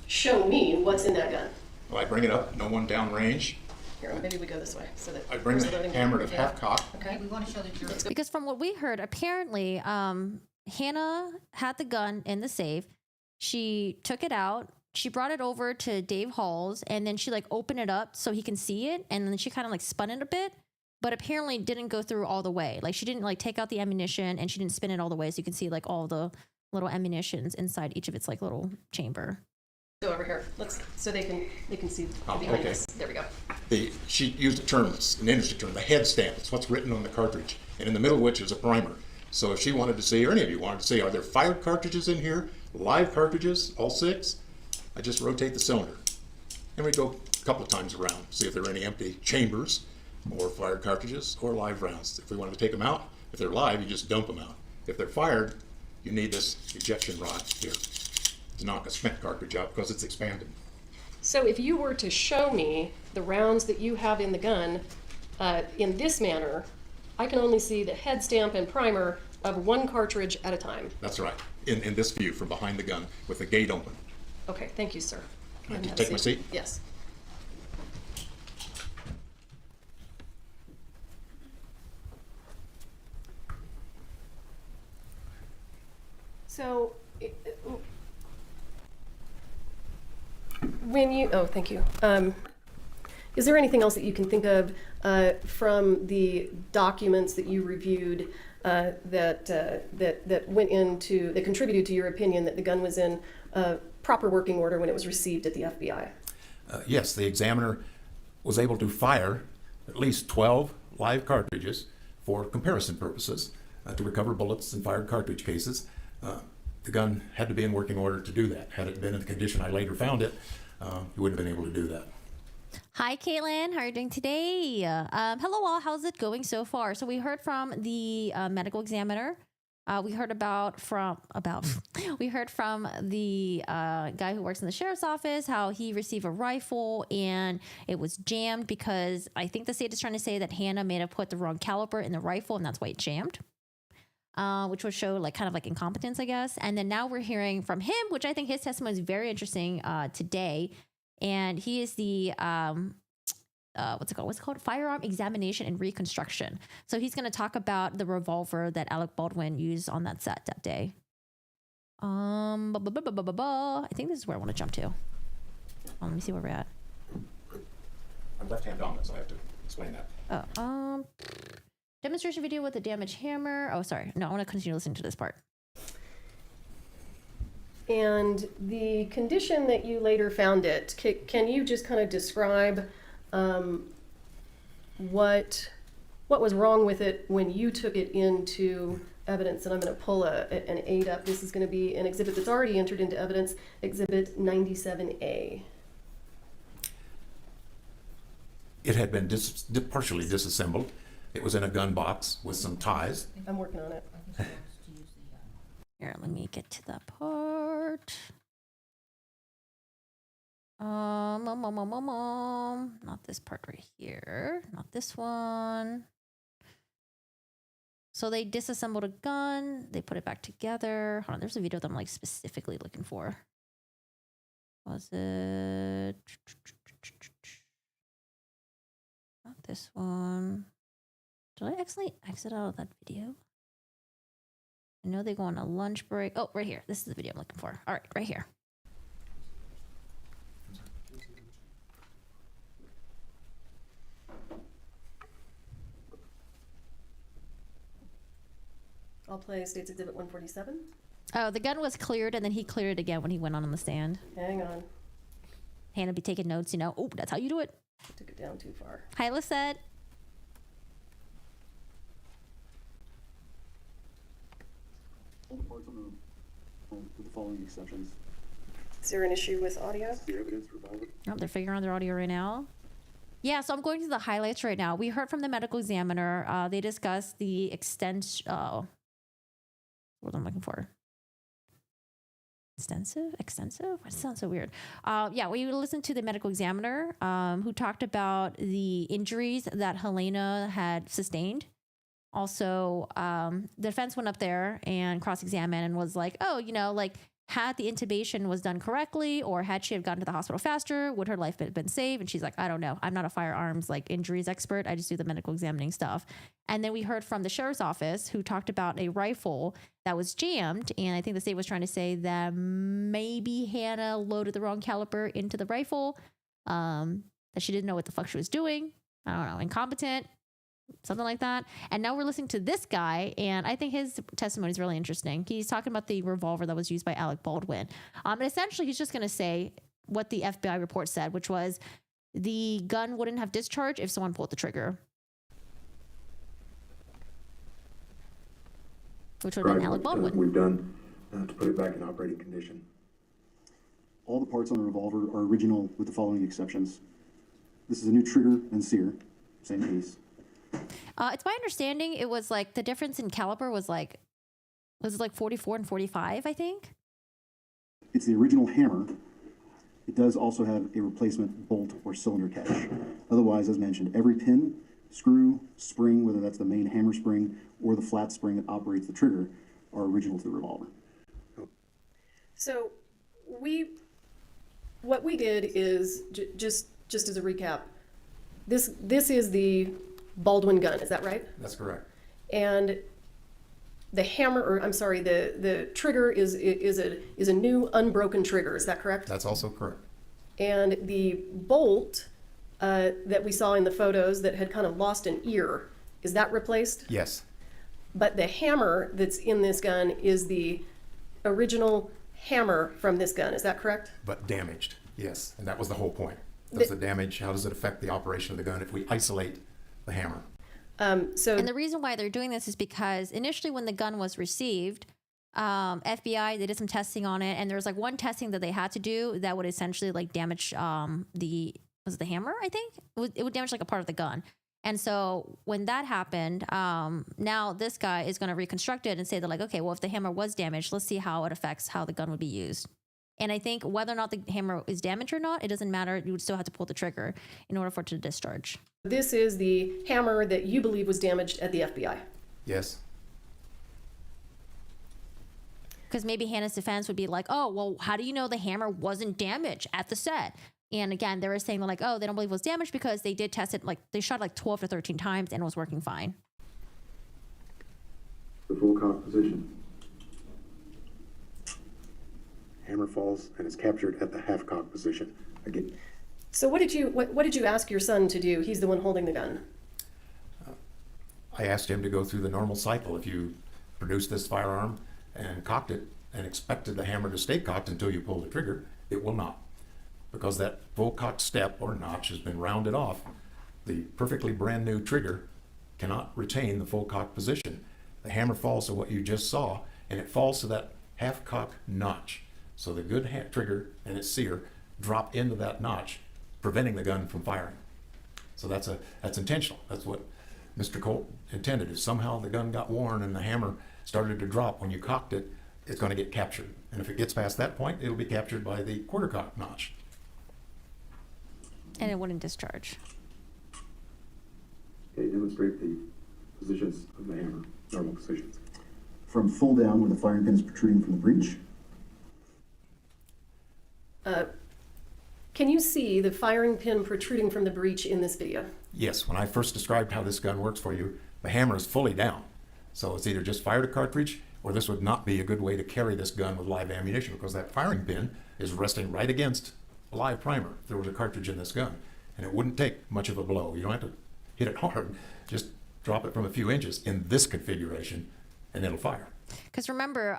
show me what's in that gun. Well, I bring it up, no one downrange. Here, maybe we go this way so that I bring the hammer to half cock. Okay. We want to show the jury. Because from what we heard, apparently, Hannah had the gun in the safe. She took it out. She brought it over to Dave Hall's, and then she like opened it up so he can see it, and then she kind of like spun it a bit, but apparently didn't go through all the way. Like she didn't like take out the ammunition, and she didn't spin it all the way, so you can see like all the little ammunitions inside each of its like little chamber. Go over here. So they can see behind okay. us. There we go. She used a term, it's an industry term, the head stamp. It's what's written on the cartridge, and in the middle of which is a primer. So if she wanted to see, or any of you wanted to see, are there fired cartridges in here? Live cartridges, all 6? I just rotate the cylinder. And we go a couple of times around, see if there are any empty chambers, or fired cartridges, or live rounds. If we wanted to take them out, if they're live, you just dump them out. If they're fired, you need this ejection rod here to knock a spent cartridge out because it's expanded. So if you were to show me the rounds that you have in the gun in this manner, I can only see the head stamp and primer of one cartridge at a time. That's right, in this view from behind the gun with the gate open. Okay, thank you, sir. Can I And just have a take my seat? Yes. So, when you, oh, thank you. Is there anything else that you can think of from the documents that you reviewed that went into, that contributed to your opinion that the gun was in proper working order when it was received at the FBI? Yes, the examiner was able to fire at least 12 live cartridges for comparison purposes to recover bullets in fired cartridge cases. The gun had to be in working order to do that. Had it been in the condition I later found it, you wouldn't have been able to do that. Hi, Caitlin. How are you doing today? Hello, all. How's it going so far? So we heard from the medical examiner. We heard we heard from the guy who works in the sheriff's office how he received a rifle and it was jammed because I think the state is trying to say that Hannah may have put the wrong caliber in the rifle and that's why it jammed. Which would show like kind of like incompetence, I guess. And then now we're hearing from him, which I think his testimony is very interesting today. And he is the what's it called? Firearm examination and reconstruction. So he's going to talk about the revolver that Alec Baldwin used on that set that day. I think this is where I want to jump to. Let me see where we're at. I'm left-hand dominant, so I have to explain that. Demonstration video with a damaged hammer. Oh, sorry. No, I want to continue listening to this part. And the condition that you later found it, can you just kind of describe what was wrong with it when you took it into evidence? And I'm going to pull an 8 up. This is going to be an exhibit that's already entered into evidence, Exhibit 97A. It had been partially disassembled. It was in a gun box with some ties. I'm working on it. Here, let me get to that part. Not this part right here. Not this one. So they disassembled a gun. They put it back together. Hold on, there's a video that I'm like specifically looking for. Was it? Not this one. Did I accidentally exit out of that video? I know they go on a lunch break. Oh, right here. This is the video I'm looking for. All right, right here. I'll play States Exhibit 147. Oh, the gun was cleared, and then he cleared it again when he went on the stand. Hang on. Hannah be taking notes, oh, that's how you do it. I took it down too far. Hi, Lisette. All the parts on with the following exceptions. Is there an issue with audio? The evidence revolver. Oh, they're figuring out their audio right now. Yeah, so I'm going through the highlights right now. We heard from the medical examiner. They discussed the extent. What am I looking for? Extensive? It sounds so weird. Yeah, we listened to the medical examiner who talked about the injuries that Helena had sustained. Also, the defense went up there and cross-examined and was like, oh, had the intubation was done correctly, or had she have gotten to the hospital faster, would her life have been saved? And she's like, I don't know. I'm not a firearms injuries expert. I just do the medical examining stuff. And then we heard from the sheriff's office who talked about a rifle that was jammed. And I think the state was trying to say that maybe Hannah loaded the wrong caliber into the rifle, that she didn't know what the fuck she was doing. I don't know, incompetent, something like that. And now we're listening to this guy, and I think his testimony is really interesting. He's talking about the revolver that was used by Alec Baldwin. And essentially, he's just going to say what the FBI report said, which was the gun wouldn't have discharged if someone pulled the trigger. Which would have been Alec Baldwin. We've done to put it back in operating condition. All the parts on the revolver are original with the following exceptions. This is a new trigger and sear, same case. It's my understanding it was the difference in caliber was 44 and 45, I think. It's the original hammer. It does also have a replacement bolt or cylinder catch. Otherwise, as mentioned, every pin, screw, spring, whether that's the main hammer spring or the flat spring that operates the trigger, are original to the revolver. So what we did is, just as a recap, this is the Baldwin gun, is that right? That's correct. And the hammer, or I'm sorry, the trigger is a new unbroken trigger, is that correct? That's also correct. And the bolt that we saw in the photos that had kind of lost an ear, is that replaced? Yes. But the hammer that's in this gun is the original hammer from this gun, is that correct? But damaged, yes. And that was the whole point. Does the damage, how does it affect the operation of the gun if we isolate the hammer? And the reason why they're doing this is because initially when the gun was received, FBI, they did some testing on it, and there was one testing that they had to do that would essentially damage was it the hammer, I think? It would damage a part of the gun. And so when that happened, now this guy is going to reconstruct it and say that okay, well, if the hammer was damaged, let's see how it affects how the gun would be used. And I think whether or not the hammer is damaged or not, it doesn't matter. You would still have to pull the trigger in order for it to discharge. This is the hammer that you believe was damaged at the FBI. Yes. Because maybe Hannah's defense would be oh, well, how do you know the hammer wasn't damaged at the set? And again, they were saying they don't believe it was damaged because they did test it, they shot 12 to 13 times and it was working fine. The full cock position. Hammer falls and is captured at the half cock position. Again. So what did you ask your son to do? He's the one holding the gun. I asked him to go through the normal cycle. If you produced this firearm and cocked it and expected the hammer to stay cocked until you pull the trigger, it will not. Because that full cocked step or notch has been rounded off, the perfectly brand new trigger cannot retain the full cocked position. The hammer falls to what you just saw, and it falls to that half cock notch. So the good trigger and its sear drop into that notch, preventing the gun from firing. So that's intentional. That's what Mr. Colt intended. If somehow the gun got worn and the hammer started to drop when you cocked it, it's going to get captured. And if it gets past that point, it'll be captured by the quarter cock notch. And it wouldn't discharge. Okay, demonstrate the positions of the hammer, normal positions. From full down where the firing pin is protruding from the breech. Can you see the firing pin protruding from the breech in this video? Yes, when I first described how this gun works for you, the hammer is fully down. So it's either just fired a cartridge, or this would not be a good way to carry this gun with live ammunition, because that firing pin is resting right against a live primer if there was a cartridge in this gun. And it wouldn't take much of a blow. You don't have to hit it hard. Just drop it from a few inches in this configuration, and it'll fire. Because remember,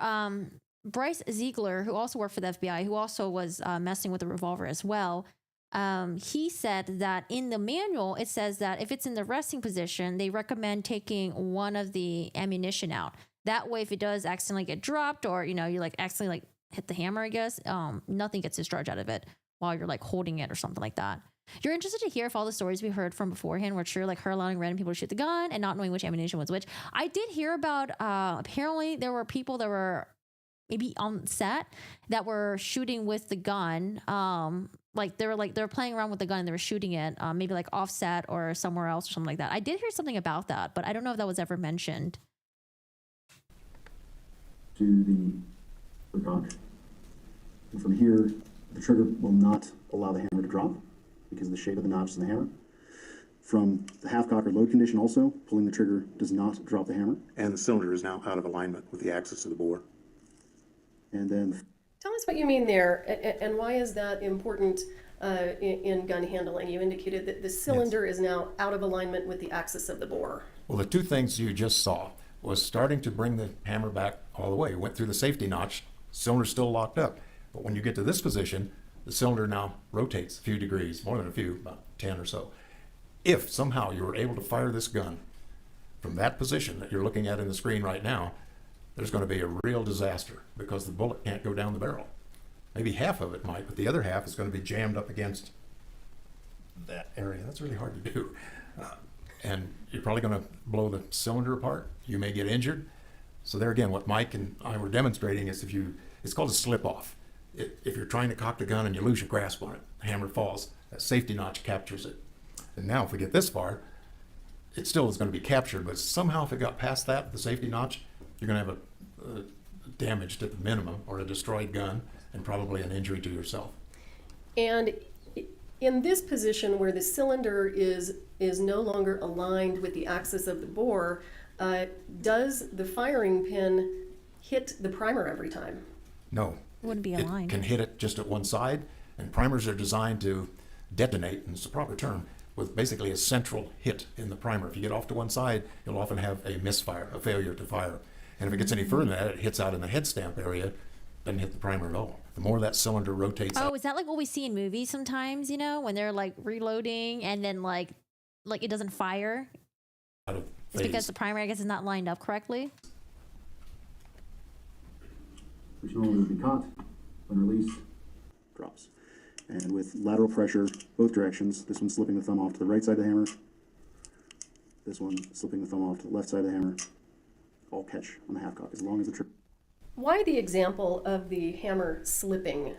Bryce Ziegler, who also worked for the FBI, who also was messing with the revolver as well, he said that in the manual, it says that if it's in the resting position, they recommend taking one of the ammunition out. That way, if it does accidentally get dropped or, you like accidentally like hit the hammer, I guess, nothing gets discharged out of it while you're like holding it or something like that. You're interested to hear if all the stories we heard from beforehand were true, like her allowing random people to shoot the gun and not knowing which ammunition was which. I did hear about, apparently there were people that were maybe on set that were shooting with the gun. They were playing around with the gun and they were shooting it, maybe like offset or somewhere else or something like that. I did hear something about that, but I don't know if that was ever mentioned. To the cock. And from here, the trigger will not allow the hammer to drop because of the shape of the notches in the hammer. From the half cock or load condition also, pulling the trigger does not drop the hammer. And the cylinder is now out of alignment with the axis of the bore. And then Tell us what you mean there, and why is that important in gun handling? You indicated that the cylinder is now out of alignment with the axis of the bore. Well, the two things you just saw was starting to bring the hammer back all the way. It went through the safety notch, cylinder's still locked up. But when you get to this position, the cylinder now rotates a few degrees, more than a few, about 10 or so. If somehow you were able to fire this gun from that position that you're looking at in the screen right now, there's going to be a real disaster because the bullet can't go down the barrel. Maybe half of it might, but the other half is going to be jammed up against that area. That's really hard to do. And you're probably going to blow the cylinder apart. You may get injured. So there again, what Mike and I were demonstrating is it's called a slip off. If you're trying to cock the gun and you lose your grasp on it, the hammer falls, that safety notch captures it. And now if we get this far, it still is going to be captured, but somehow if it got past that, the safety notch, you're going to have a damaged at the minimum or a destroyed gun and probably an injury to yourself. And in this position where the cylinder is no longer aligned with the axis of the bore, does the firing pin hit the primer every time? No. It wouldn't be It aligned. can hit it just at one side, and primers are designed to detonate, and it's the proper term, with basically a central hit in the primer. If you get off to one side, you'll often have a misfire, a failure to fire. And if it gets any further than that, it hits out in the head stamp area, doesn't hit the primer at all. The more that cylinder rotates Oh, out, is that like what we see in movies sometimes, when they're like reloading and then like it doesn't fire? out of It's because phase. the primer, I guess, is not lined up correctly. which normally would be caught when released, drops. And with lateral pressure, both directions, this one slipping the thumb off to the right side of the hammer, this one slipping the thumb off to the left side of the hammer, all catch on the half cock as long as the trigger. Why the example of the hammer slipping?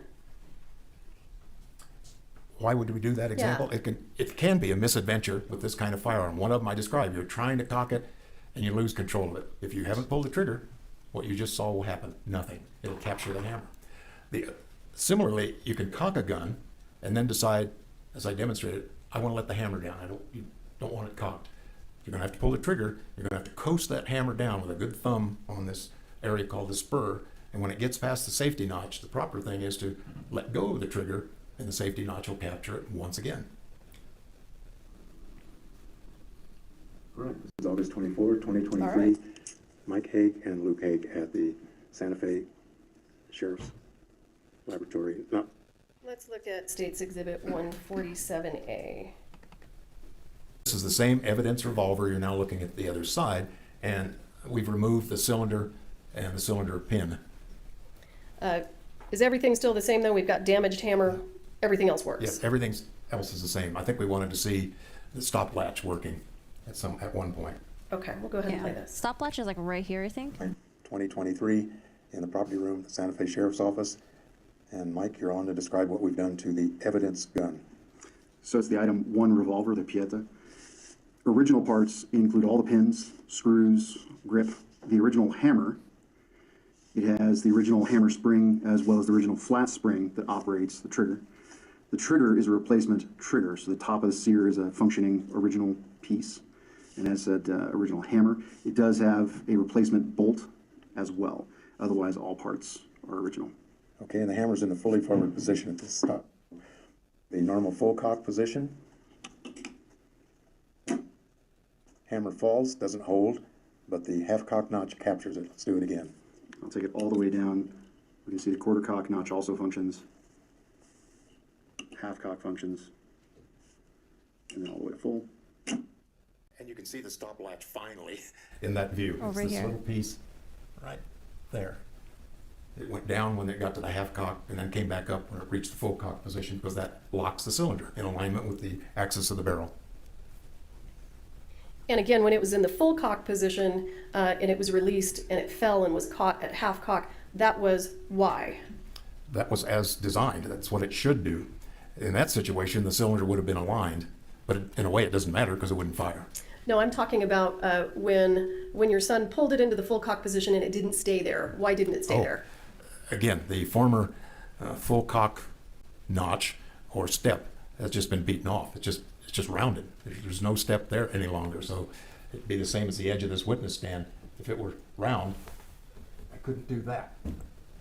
Why would we do that example? Yeah. It can be a misadventure with this kind of firearm. One of them I described. You're trying to cock it and you lose control of it. If you haven't pulled the trigger, what you just saw will happen. Nothing. It'll capture the hammer. Similarly, you can cock a gun and then decide, as I demonstrated, I want to let the hammer down. You don't want it cocked. You're going to have to pull the trigger. You're going to have to coast that hammer down with a good thumb on this area called the spur. And when it gets past the safety notch, the proper thing is to let go of the trigger and the safety notch will capture it once again. All right, this is August 24, 2023. All right. Mike Haig and Luke Haig at the Santa Fe Sheriff's Laboratory. No, Let's look at State's Exhibit 147A. This is the same evidence revolver. You're now looking at the other side, and we've removed the cylinder and the cylinder pin. Is everything still the same though? We've got damaged hammer, everything else works. Yes, everything else is the same. I think we wanted to see the stop latch working at one point. Okay, we'll go ahead and play this. Stopwatch is like right here, I think. 2023 in the property room at the Santa Fe Sheriff's Office. And Mike, you're on to describe what we've done to the evidence gun. So it's the item 1 revolver, the Pieta. Original parts include all the pins, screws, grip, the original hammer. It has the original hammer spring as well as the original flat spring that operates the trigger. The trigger is a replacement trigger, so the top of the sear is a functioning original piece. And as that original hammer, it does have a replacement bolt as well. Otherwise, all parts are original. Okay, and the hammer's in the fully forward position at this top. The normal full cock position. Hammer falls, doesn't hold, but the half cock notch captures it. Let's do it again. I'll take it all the way down. We can see the quarter cock notch also functions. half cock functions, and then all the way to full. And you can see the stop latch finally in that view. Over It's this here. little piece right there. It went down when it got to the half cock and then came back up when it reached the full cock position because that locks the cylinder in alignment with the axis of the barrel. And again, when it was in the full cock position and it was released and it fell and was caught at half cock, that was why. That was as designed. That's what it should do. In that situation, the cylinder would have been aligned, but in a way it doesn't matter because it wouldn't fire. No, I'm talking about when your son pulled it into the full cock position and it didn't stay there. Why didn't it stay there? Again, the former full cock notch or step has just been beaten off. It's just rounded. There's no step there any longer. So it'd be the same as the edge of this witness stand. If it were round, I couldn't do that.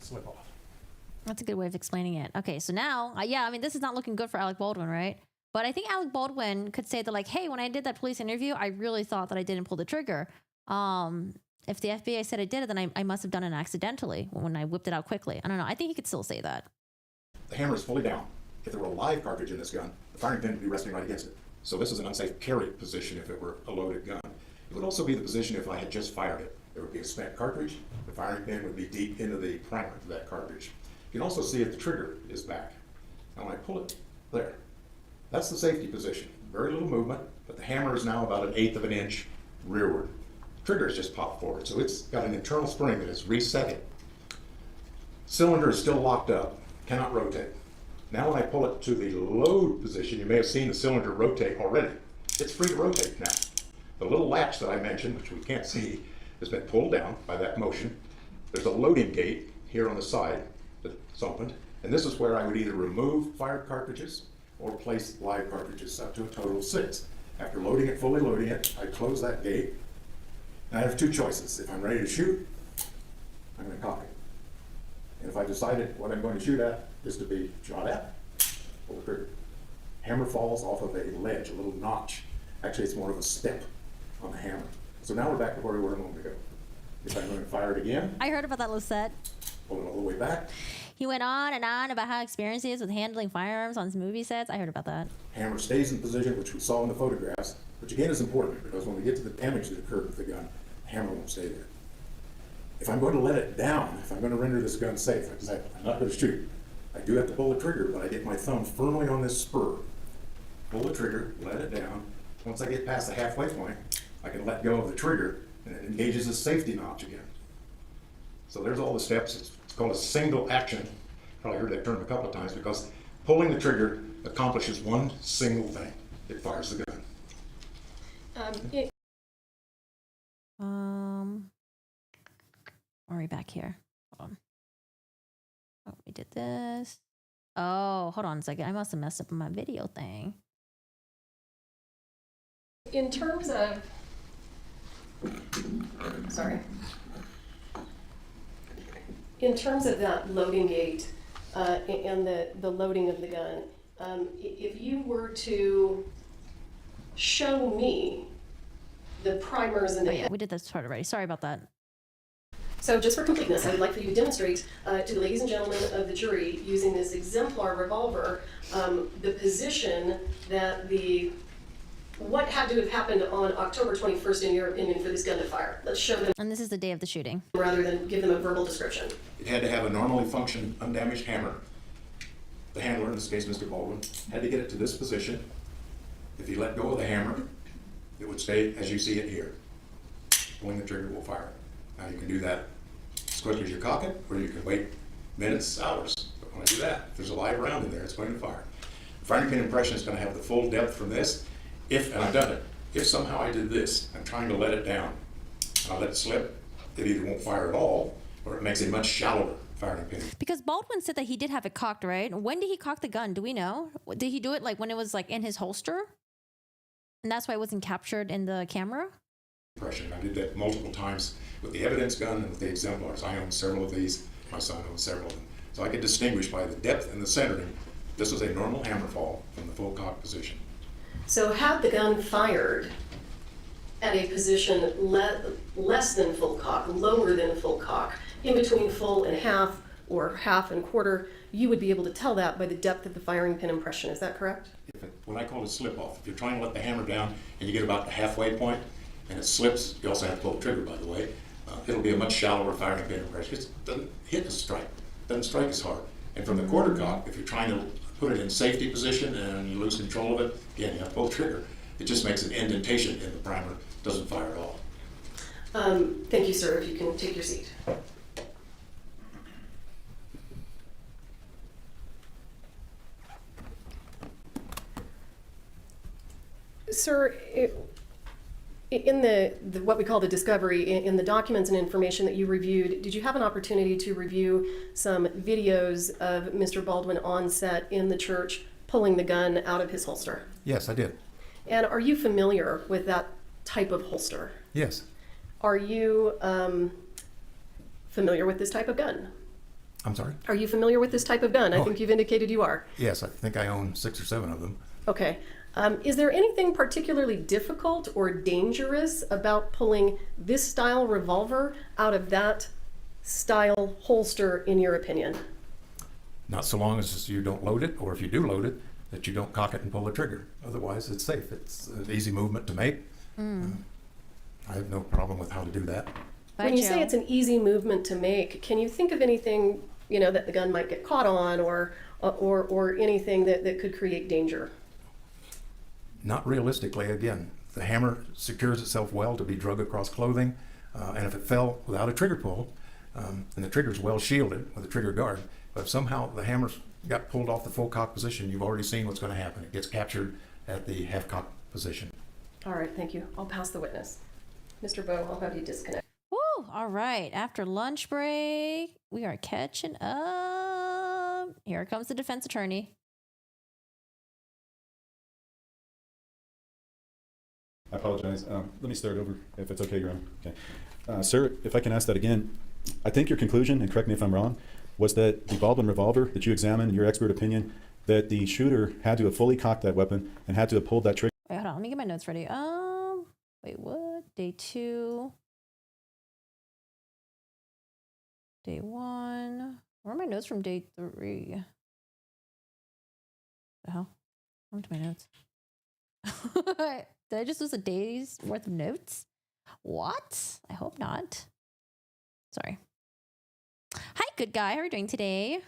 Slip off. That's a good way of explaining it. Okay, so now, yeah, I mean, this is not looking good for Alec Baldwin, right? But I think Alec Baldwin could say that, like, hey, when I did that police interview, I really thought that I didn't pull the trigger. If the FBI said I did it, then I must have done it accidentally when I whipped it out quickly. I don't know. I think he could still say that. The hammer is fully down. If there were a live cartridge in this gun, the firing pin would be resting right against it. So this is an unsafe carry position if it were a loaded gun. It would also be the position if I had just fired it. There would be a spent cartridge. The firing pin would be deep into the primer of that cartridge. You can also see if the trigger is back. Now when I pull it, there. That's the safety position. Very little movement, but the hammer is now about 1/8 of an inch rearward. The trigger has just popped forward, so it's got an internal spring that is resetting. Cylinder is still locked up, cannot rotate. Now when I pull it to the load position, you may have seen the cylinder rotate already. It's free to rotate now. The little latch that I mentioned, which we can't see, has been pulled down by that motion. There's a loading gate here on the side that's opened, and this is where I would either remove fired cartridges or place live cartridges up to a total of 6. After loading it, fully loading it, I close that gate, and I have 2 choices. If I'm ready to shoot, I'm going to cock it. And if I decided what I'm going to shoot at is to be shot at, pull the trigger. Hammer falls off of a ledge, a little notch. Actually, it's more of a step on the hammer. So now we're back to where we were a moment ago. If I'm going to fire it again, I heard about that, Lisette. pull it all the way back. He went on and on about how experienced he is with handling firearms on his movie sets. I heard about that. Hammer stays in position, which we saw in the photographs, which again is important because when we get to the damage that occurred with the gun, the hammer won't stay there. If I'm going to let it down, if I'm going to render this gun safe, like I said, I'm not going to shoot. I do have to pull the trigger, but I get my thumb firmly on this spur. Pull the trigger, let it down. Once I get past the halfway point, I can let go of the trigger, and it engages a safety notch again. So there's all the steps. It's called a single action. Probably heard that term a couple of times because pulling the trigger accomplishes one single thing. It fires the gun. Are we back here? Hold on. Oh, we did this. Oh, hold on a second. I must have messed up on my video thing. In terms of, sorry. In terms of that loading gate and the loading of the gun, if you were to show me the primers and Oh the yeah, we did this part already. Sorry about that. So just for completeness, I would like for you to demonstrate to the ladies and gentlemen of the jury, using this exemplar revolver, the position that what had to have happened on October 21st, in your opinion, for this gun to fire. Let's show them And this is the day of the shooting. rather than give them a verbal description. It had to have a normally functioning, undamaged hammer. The handler, in this case Mr. Baldwin, had to get it to this position. If he let go of the hammer, it would stay as you see it here. Pulling the trigger will fire it. Now you can do that as quickly as you cock it, or you can wait minutes, hours. But when I do that, if there's a live round in there, it's going to fire. The firing pin impression is going to have the full depth from this. And I've done it, if somehow I did this, I'm trying to let it down, and I let it slip, it either won't fire at all, or it makes a much shallower firing pin. Because Baldwin said that he did have it cocked, right? When did he cock the gun? Do we know? Did he do it like when it was like in his holster? And that's why it wasn't captured in the camera? Impression. I did that multiple times with the evidence gun and with the exemplars. I own several of these. My son owns several of them. So I could distinguish by the depth and the centering. This was a normal hammer fall from the full cock position. So had the gun fired at a position less than full cock, lower than full cock, in between full and half or half and quarter, you would be able to tell that by the depth of the firing pin impression. Is that correct? What I call a slip off. If you're trying to let the hammer down and you get about the halfway point and it slips, you also have to pull the trigger, by the way. It'll be a much shallower firing pin impression. It doesn't hit a strike, doesn't strike as hard. And from the quarter cock, if you're trying to put it in safety position and you lose control of it, again, you have to pull the trigger. It just makes an indentation in the primer, doesn't fire at all. Thank you, sir. If you can take your seat. Sir, in the what we call the discovery, in the documents and information that you reviewed, did you have an opportunity to review some videos of Mr. Baldwin on set in the church pulling the gun out of his holster? Yes, I did. And are you familiar with that type of holster? Yes. Are you familiar with this type of gun? I'm sorry? Are you familiar with this type of gun? I think you've indicated you are. Yes, I think I own 6 or 7 of them. Okay. Is there anything particularly difficult or dangerous about pulling this style revolver out of that style holster, in your opinion? Not so long as you don't load it, or if you do load it, that you don't cock it and pull the trigger. Otherwise, it's safe. It's an easy movement to make. I have no problem with how to do that. When you say it's an easy movement to make, can you think of anything, that the gun might get caught on, or anything that could create danger? Not realistically, again. The hammer secures itself well to be drug across clothing, and if it fell without a trigger pull, and the trigger's well shielded with a trigger guard, but if somehow the hammer got pulled off the full cock position, you've already seen what's going to happen. It gets captured at the half cock position. All right, thank you. I'll pass the witness. Mr. Bowe, I'll have you disconnect. Woo! All right. After lunch break, we are catching up. Here comes the defense attorney. I apologize. Let me start over, if it's okay, Your Honor. Okay. Sir, if I can ask that again, I think your conclusion, and correct me if I'm wrong, was that the Baldwin revolver that you examined, in your expert opinion, that the shooter had to have fully cocked that weapon and had to have pulled that trigger. Wait, hold on. Let me get my notes ready. Wait, what? Day 2. Day 1. Where are my notes from day 3? The hell? What happened to my notes? Did I just lose a day's worth of notes? What? I hope not. Sorry. Hi, good guy. How are you doing today?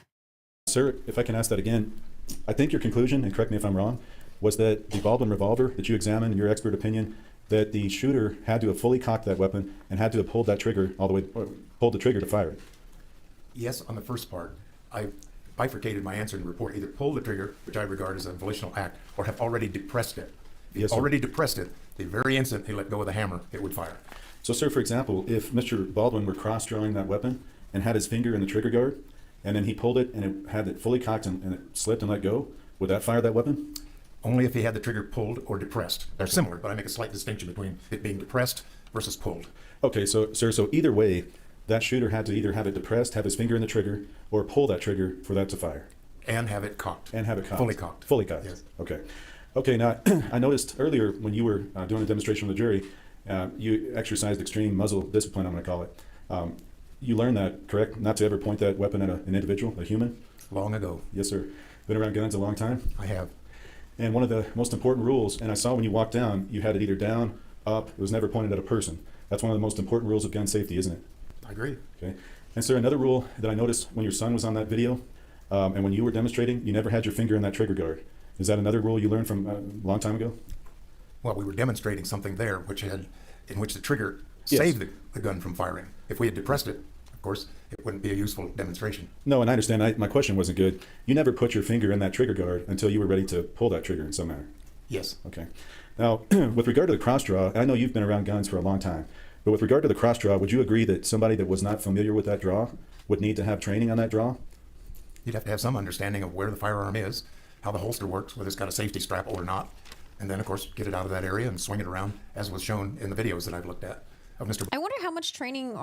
Sir, if I can ask that again, I think your conclusion, and correct me if I'm wrong, was that the Baldwin revolver that you examined, in your expert opinion, that the shooter had to have fully cocked that weapon and had to have pulled that trigger all the way, or pulled the trigger to fire it. Yes, on the first part, I bifurcated my answer in the report. Either pull the trigger, which I regard as a volitional act, or have already depressed it. If Yes, sir. already depressed it, the very instant he let go of the hammer, it would fire. So, sir, for example, if Mr. Baldwin were cross-drawing that weapon and had his finger in the trigger guard, and then he pulled it and it had it fully cocked and it slipped and let go, would that fire that weapon? Only if he had the trigger pulled or depressed. They're similar, but I make a slight distinction between it being depressed versus pulled. Okay, so, sir, so either way, that shooter had to either have it depressed, have his finger in the trigger, or pull that trigger for that to fire. And have it cocked. And have it cocked. Fully cocked. Fully cocked. Yes. Okay. Okay, now, I noticed earlier when you were doing a demonstration with the jury, you exercised extreme muzzle discipline, I'm going to call it. You learned that, correct? Not to ever point that weapon at an individual, a human? Long ago. Yes, sir. Been around guns a long time? I have. And one of the most important rules, and I saw when you walked down, you had it either down, up, it was never pointed at a person. That's one of the most important rules of gun safety, isn't it? I agree. Okay. And sir, another rule that I noticed when your son was on that video, and when you were demonstrating, you never had your finger in that trigger guard. Is that another rule you learned from a long time ago? Well, we were demonstrating something there in which the trigger Yes. saved the gun from firing. If we had depressed it, of course, it wouldn't be a useful demonstration. No, and I understand. My question wasn't good. You never put your finger in that trigger guard until you were ready to pull that trigger in some manner. Yes. Okay. Now, with regard to the cross draw, I know you've been around guns for a long time, but with regard to the cross draw, would you agree that somebody that was not familiar with that draw would need to have training on that draw? You'd have to have some understanding of where the firearm is, how the holster works, whether it's got a safety strap or not, and then, of course, get it out of that area and swing it around, as was shown in the videos that I've looked at of Mr. I wonder how much training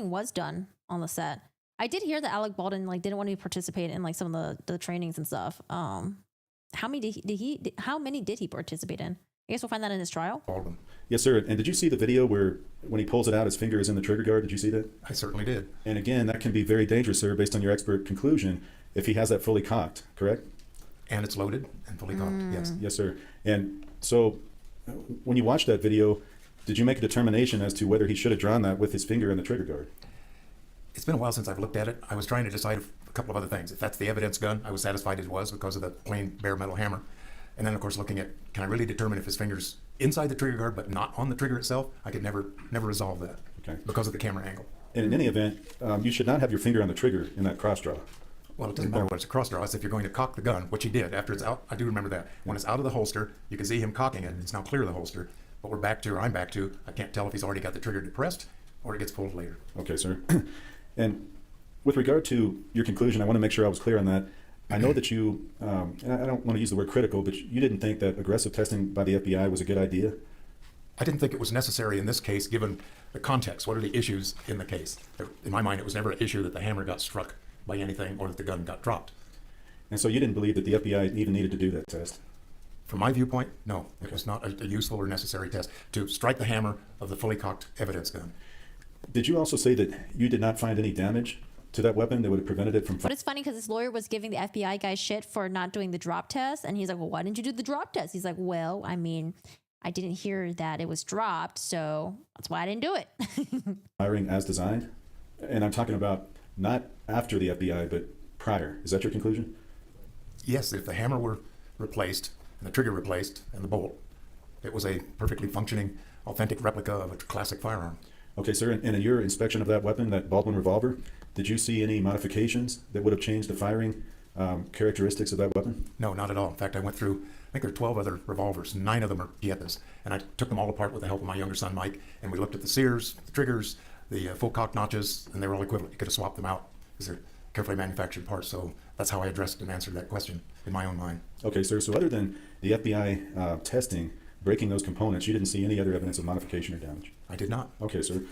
was done on the set. I did hear that Alec Baldwin didn't want to participate in some of the trainings and stuff. How many did he participate in? I guess we'll find that in this trial. Baldwin. Yes, sir. And did you see the video where when he pulls it out, his finger is in the trigger guard? Did you see that? I certainly did. And again, that can be very dangerous, sir, based on your expert conclusion, if he has that fully cocked, correct? And it's loaded and fully cocked, yes. Yes, sir. And so when you watched that video, did you make a determination as to whether he should have drawn that with his finger in the trigger guard? It's been a while since I've looked at it. I was trying to decide a couple of other things. If that's the evidence gun, I was satisfied it was because of the plain bare metal hammer. And then, of course, looking at, can I really determine if his finger's inside the trigger guard but not on the trigger itself? I could never resolve that. Okay. Because of the camera angle. And in any event, you should not have your finger on the trigger in that cross draw. Well, it doesn't matter what it's a cross draw. It's if you're going to cock the gun, which he did after it's out. I do remember that. When it's out of the holster, you can see him cocking it. It's now clear of the holster. But we're back to, or I'm back to, I can't tell if he's already got the trigger depressed or it gets pulled later. Okay, sir. And with regard to your conclusion, I want to make sure I was clear on that. I know that you, and I don't want to use the word critical, but you didn't think that aggressive testing by the FBI was a good idea? I didn't think it was necessary in this case, given the context. What are the issues in the case? In my mind, it was never an issue that the hammer got struck by anything or that the gun got dropped. And so you didn't believe that the FBI even needed to do that test? From my viewpoint, no. It was not a useful or necessary test to strike the hammer of the fully cocked evidence gun. Did you also say that you did not find any damage to that weapon that would have prevented it from... But it's funny because this lawyer was giving the FBI guy shit for not doing the drop test. And he's like, well, why didn't you do the drop test? He's like, well, I mean, I didn't hear that it was dropped, so that's why I didn't do it. Firing as designed? And I'm talking about not after the FBI, but prior. Is that your conclusion? Yes, if the hammer were replaced and the trigger replaced and the bolt, it was a perfectly functioning, authentic replica of a classic firearm. Okay, sir, and in your inspection of that weapon, that Baldwin revolver, did you see any modifications that would have changed the firing characteristics of that weapon? No, not at all. In fact, I went through, I think there are 12 other revolvers. 9 of them are Gutierrez. And I took them all apart with the help of my younger son, Mike, and we looked at the sears, the triggers, the full cock notches, and they were all equivalent. You could have swapped them out because they're carefully manufactured parts. So that's how I addressed and answered that question in my own mind. Okay, sir, so other than the FBI testing, breaking those components, you didn't see any other evidence of modification or damage? I did not. Okay, sir.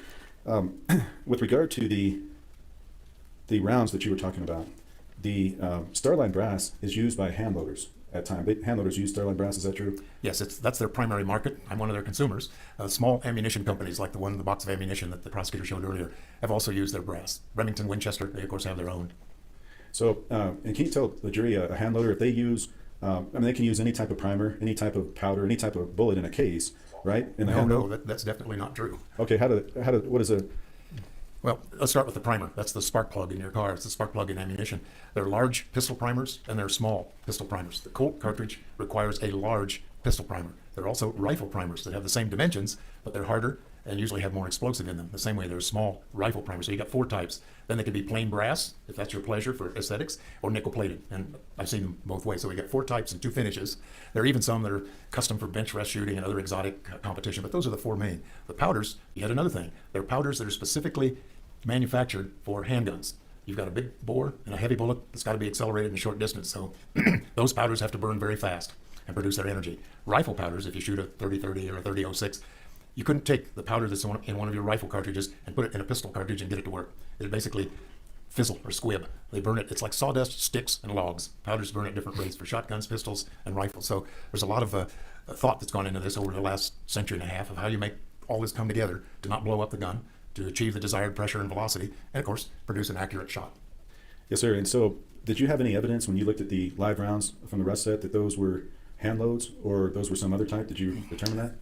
With regard to the rounds that you were talking about, the Starline brass is used by hand loaders at times. Hand loaders use Starline brass, is that true? Yes, that's their primary market. I'm one of their consumers. Small ammunition companies like the one in the box of ammunition that the prosecutor showed earlier have also used their brass. Remington, Winchester, they of course have their own. So, and can you tell the jury a hand loader, if they use, I mean, they can use any type of primer, any type of powder, any type of bullet in a case, right? In the hand No, loader? that's definitely not true. Okay, what is a... Well, let's start with the primer. That's the spark plug in your car. It's the spark plug in ammunition. There are large pistol primers and there are small pistol primers. The Colt cartridge requires a large pistol primer. There are also rifle primers that have the same dimensions, but they're harder and usually have more explosive in them. The same way there's small rifle primers. So you got 4 types. Then they can be plain brass, if that's your pleasure for aesthetics, or nickel plated. And I've seen them both ways. So we got 4 types and 2 finishes. There are even some that are custom for bench rest shooting and other exotic competition, but those are the 4 main. The powders, yet another thing. They're powders that are specifically manufactured for handguns. You've got a big bore and a heavy bullet that's got to be accelerated in a short distance. So those powders have to burn very fast and produce their energy. Rifle powders, if you shoot a 30-30 or a 30-06, you couldn't take the powder that's in one of your rifle cartridges and put it in a pistol cartridge and get it to work. It'd basically fizzle or squib. They burn it. It's like sawdust, sticks, and logs. Powders burn at different rates for shotguns, pistols, and rifles. So there's a lot of thought that's gone into this over the last century and a half of how you make all this come together to not blow up the gun, to achieve the desired pressure and velocity, and of course, produce an accurate shot. Yes, sir. And so, did you have any evidence when you looked at the live rounds from the rust set that those were hand loads or those were some other type? Did you determine that?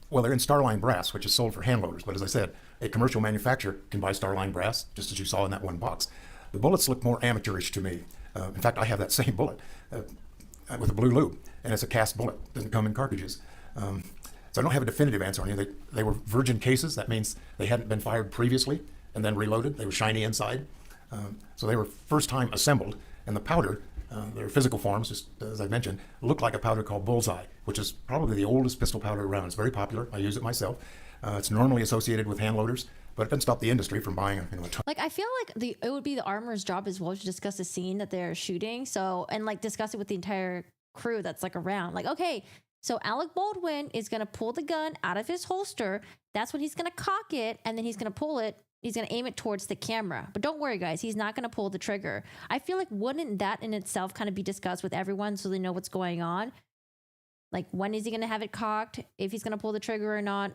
Well, they're in Starline brass, which is sold for hand loaders. But as I said, a commercial manufacturer can buy Starline brass, just as you saw in that one box. The bullets look more amateurish to me. In fact, I have that same bullet with a blue lube, and it's a cast bullet. It doesn't come in cartridges. So I don't have a definitive answer on you. They were virgin cases. That means they hadn't been fired previously and then reloaded. They were shiny inside. So they were first time assembled. And the powder, their physical forms, just as I mentioned, look like a powder called Bullseye, which is probably the oldest pistol powder around. It's very popular. I use it myself. It's normally associated with hand loaders, but it doesn't stop the industry from buying a ton. Like, I feel like it would be the armorer's job as well to discuss the scene that they're shooting. So, and like discuss it with the entire crew that's like around. Like, okay, so Alec Baldwin is going to pull the gun out of his holster. That's when he's going to cock it, and then he's going to pull it. He's going to aim it towards the camera. But don't worry, guys. He's not going to pull the trigger. I feel like wouldn't that in itself kind of be discussed with everyone so they know what's going on? Like, when is he going to have it cocked? If he's going to pull the trigger or not?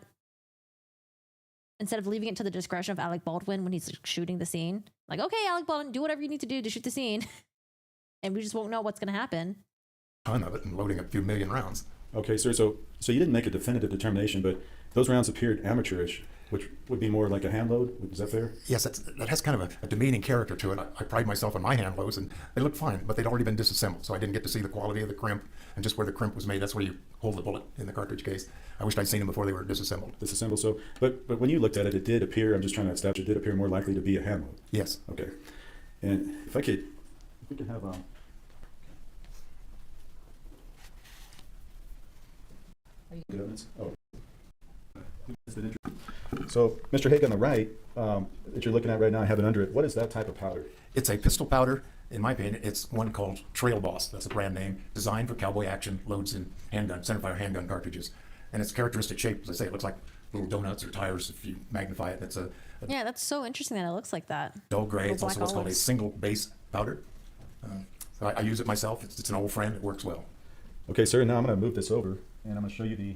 Instead of leaving it to the discretion of Alec Baldwin when he's shooting the scene. Like, okay, Alec Baldwin, do whatever you need to do to shoot the scene. And we just won't know what's going to happen. Ton of it and loading a few million rounds. Okay, sir, so you didn't make a definitive determination, but those rounds appeared amateurish, which would be more like a hand load. Is that fair? Yes, that has kind of a demeaning character to it. I pride myself on my hand loads, and they look fine, but they'd already been disassembled, so I didn't get to see the quality of the crimp and just where the crimp was made. That's where you hold the bullet in the cartridge case. I wished I'd seen them before they were disassembled. Disassembled, so, but when you looked at it, it did appear, I'm just trying to establish, it did appear more likely to be a hand load. Yes. Okay. And if we could have, good evidence? Oh. So, Mr. Haig, on the right, that you're looking at right now, I have it under it. What is that type of powder? It's a pistol powder. In my opinion, it's one called Trail Boss. That's a brand name, designed for cowboy action, loads in handgun, centerfire handgun cartridges. And its characteristic shape, as I say, it looks like little donuts or tires if you magnify it. It's a Yeah, that's so interesting that it looks like that. dull gray. Little It's also black what's called a olives. single base powder. So I use it myself. It's an old friend. It works well. Okay, sir, now I'm going to move this over, and I'm going to show you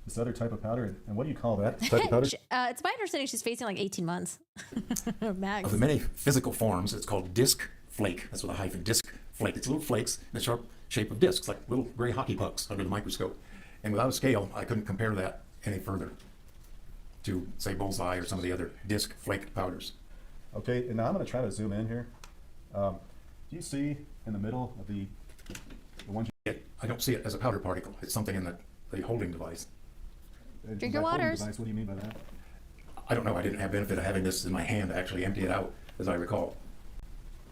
this other type of powder. And what do you call that type of powder? It's my understanding she's facing like 18 months. Max. Of the many physical forms, it's called disc flake. That's with a hyphen, disc flake. It's little flakes in the sharp shape of discs, like little gray hockey pucks under the microscope. And without a scale, I couldn't compare that any further to, say, Bullseye or some of the other disc flake powders. Okay, and now I'm going to try to zoom in here. Do you see in the middle of the ones I don't see it as a powder particle. It's something in the holding device. Drink your waters. Device, what do you mean by that? I don't know. I didn't have benefit of having this in my hand to actually empty it out, as I recall.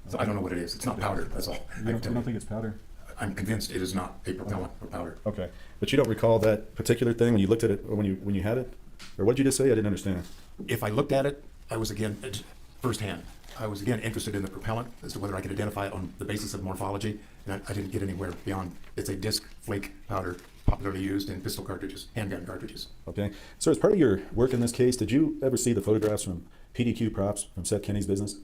So I don't know what it is. It's not powder. That's all. You don't think it's powder? I'm convinced it is not a propellant or powder. Okay, but you don't recall that particular thing when you looked at it, or when you had it? Or what did you just say? I didn't understand. If I looked at it, I was again, firsthand, I was again interested in the propellant as to whether I could identify it on the basis of morphology, and I didn't get anywhere beyond it's a disc flake powder popularly used in pistol cartridges, handgun cartridges. Okay, so as part of your work in this case, did you ever see the photographs from PDQ Props from Seth Kenny's business?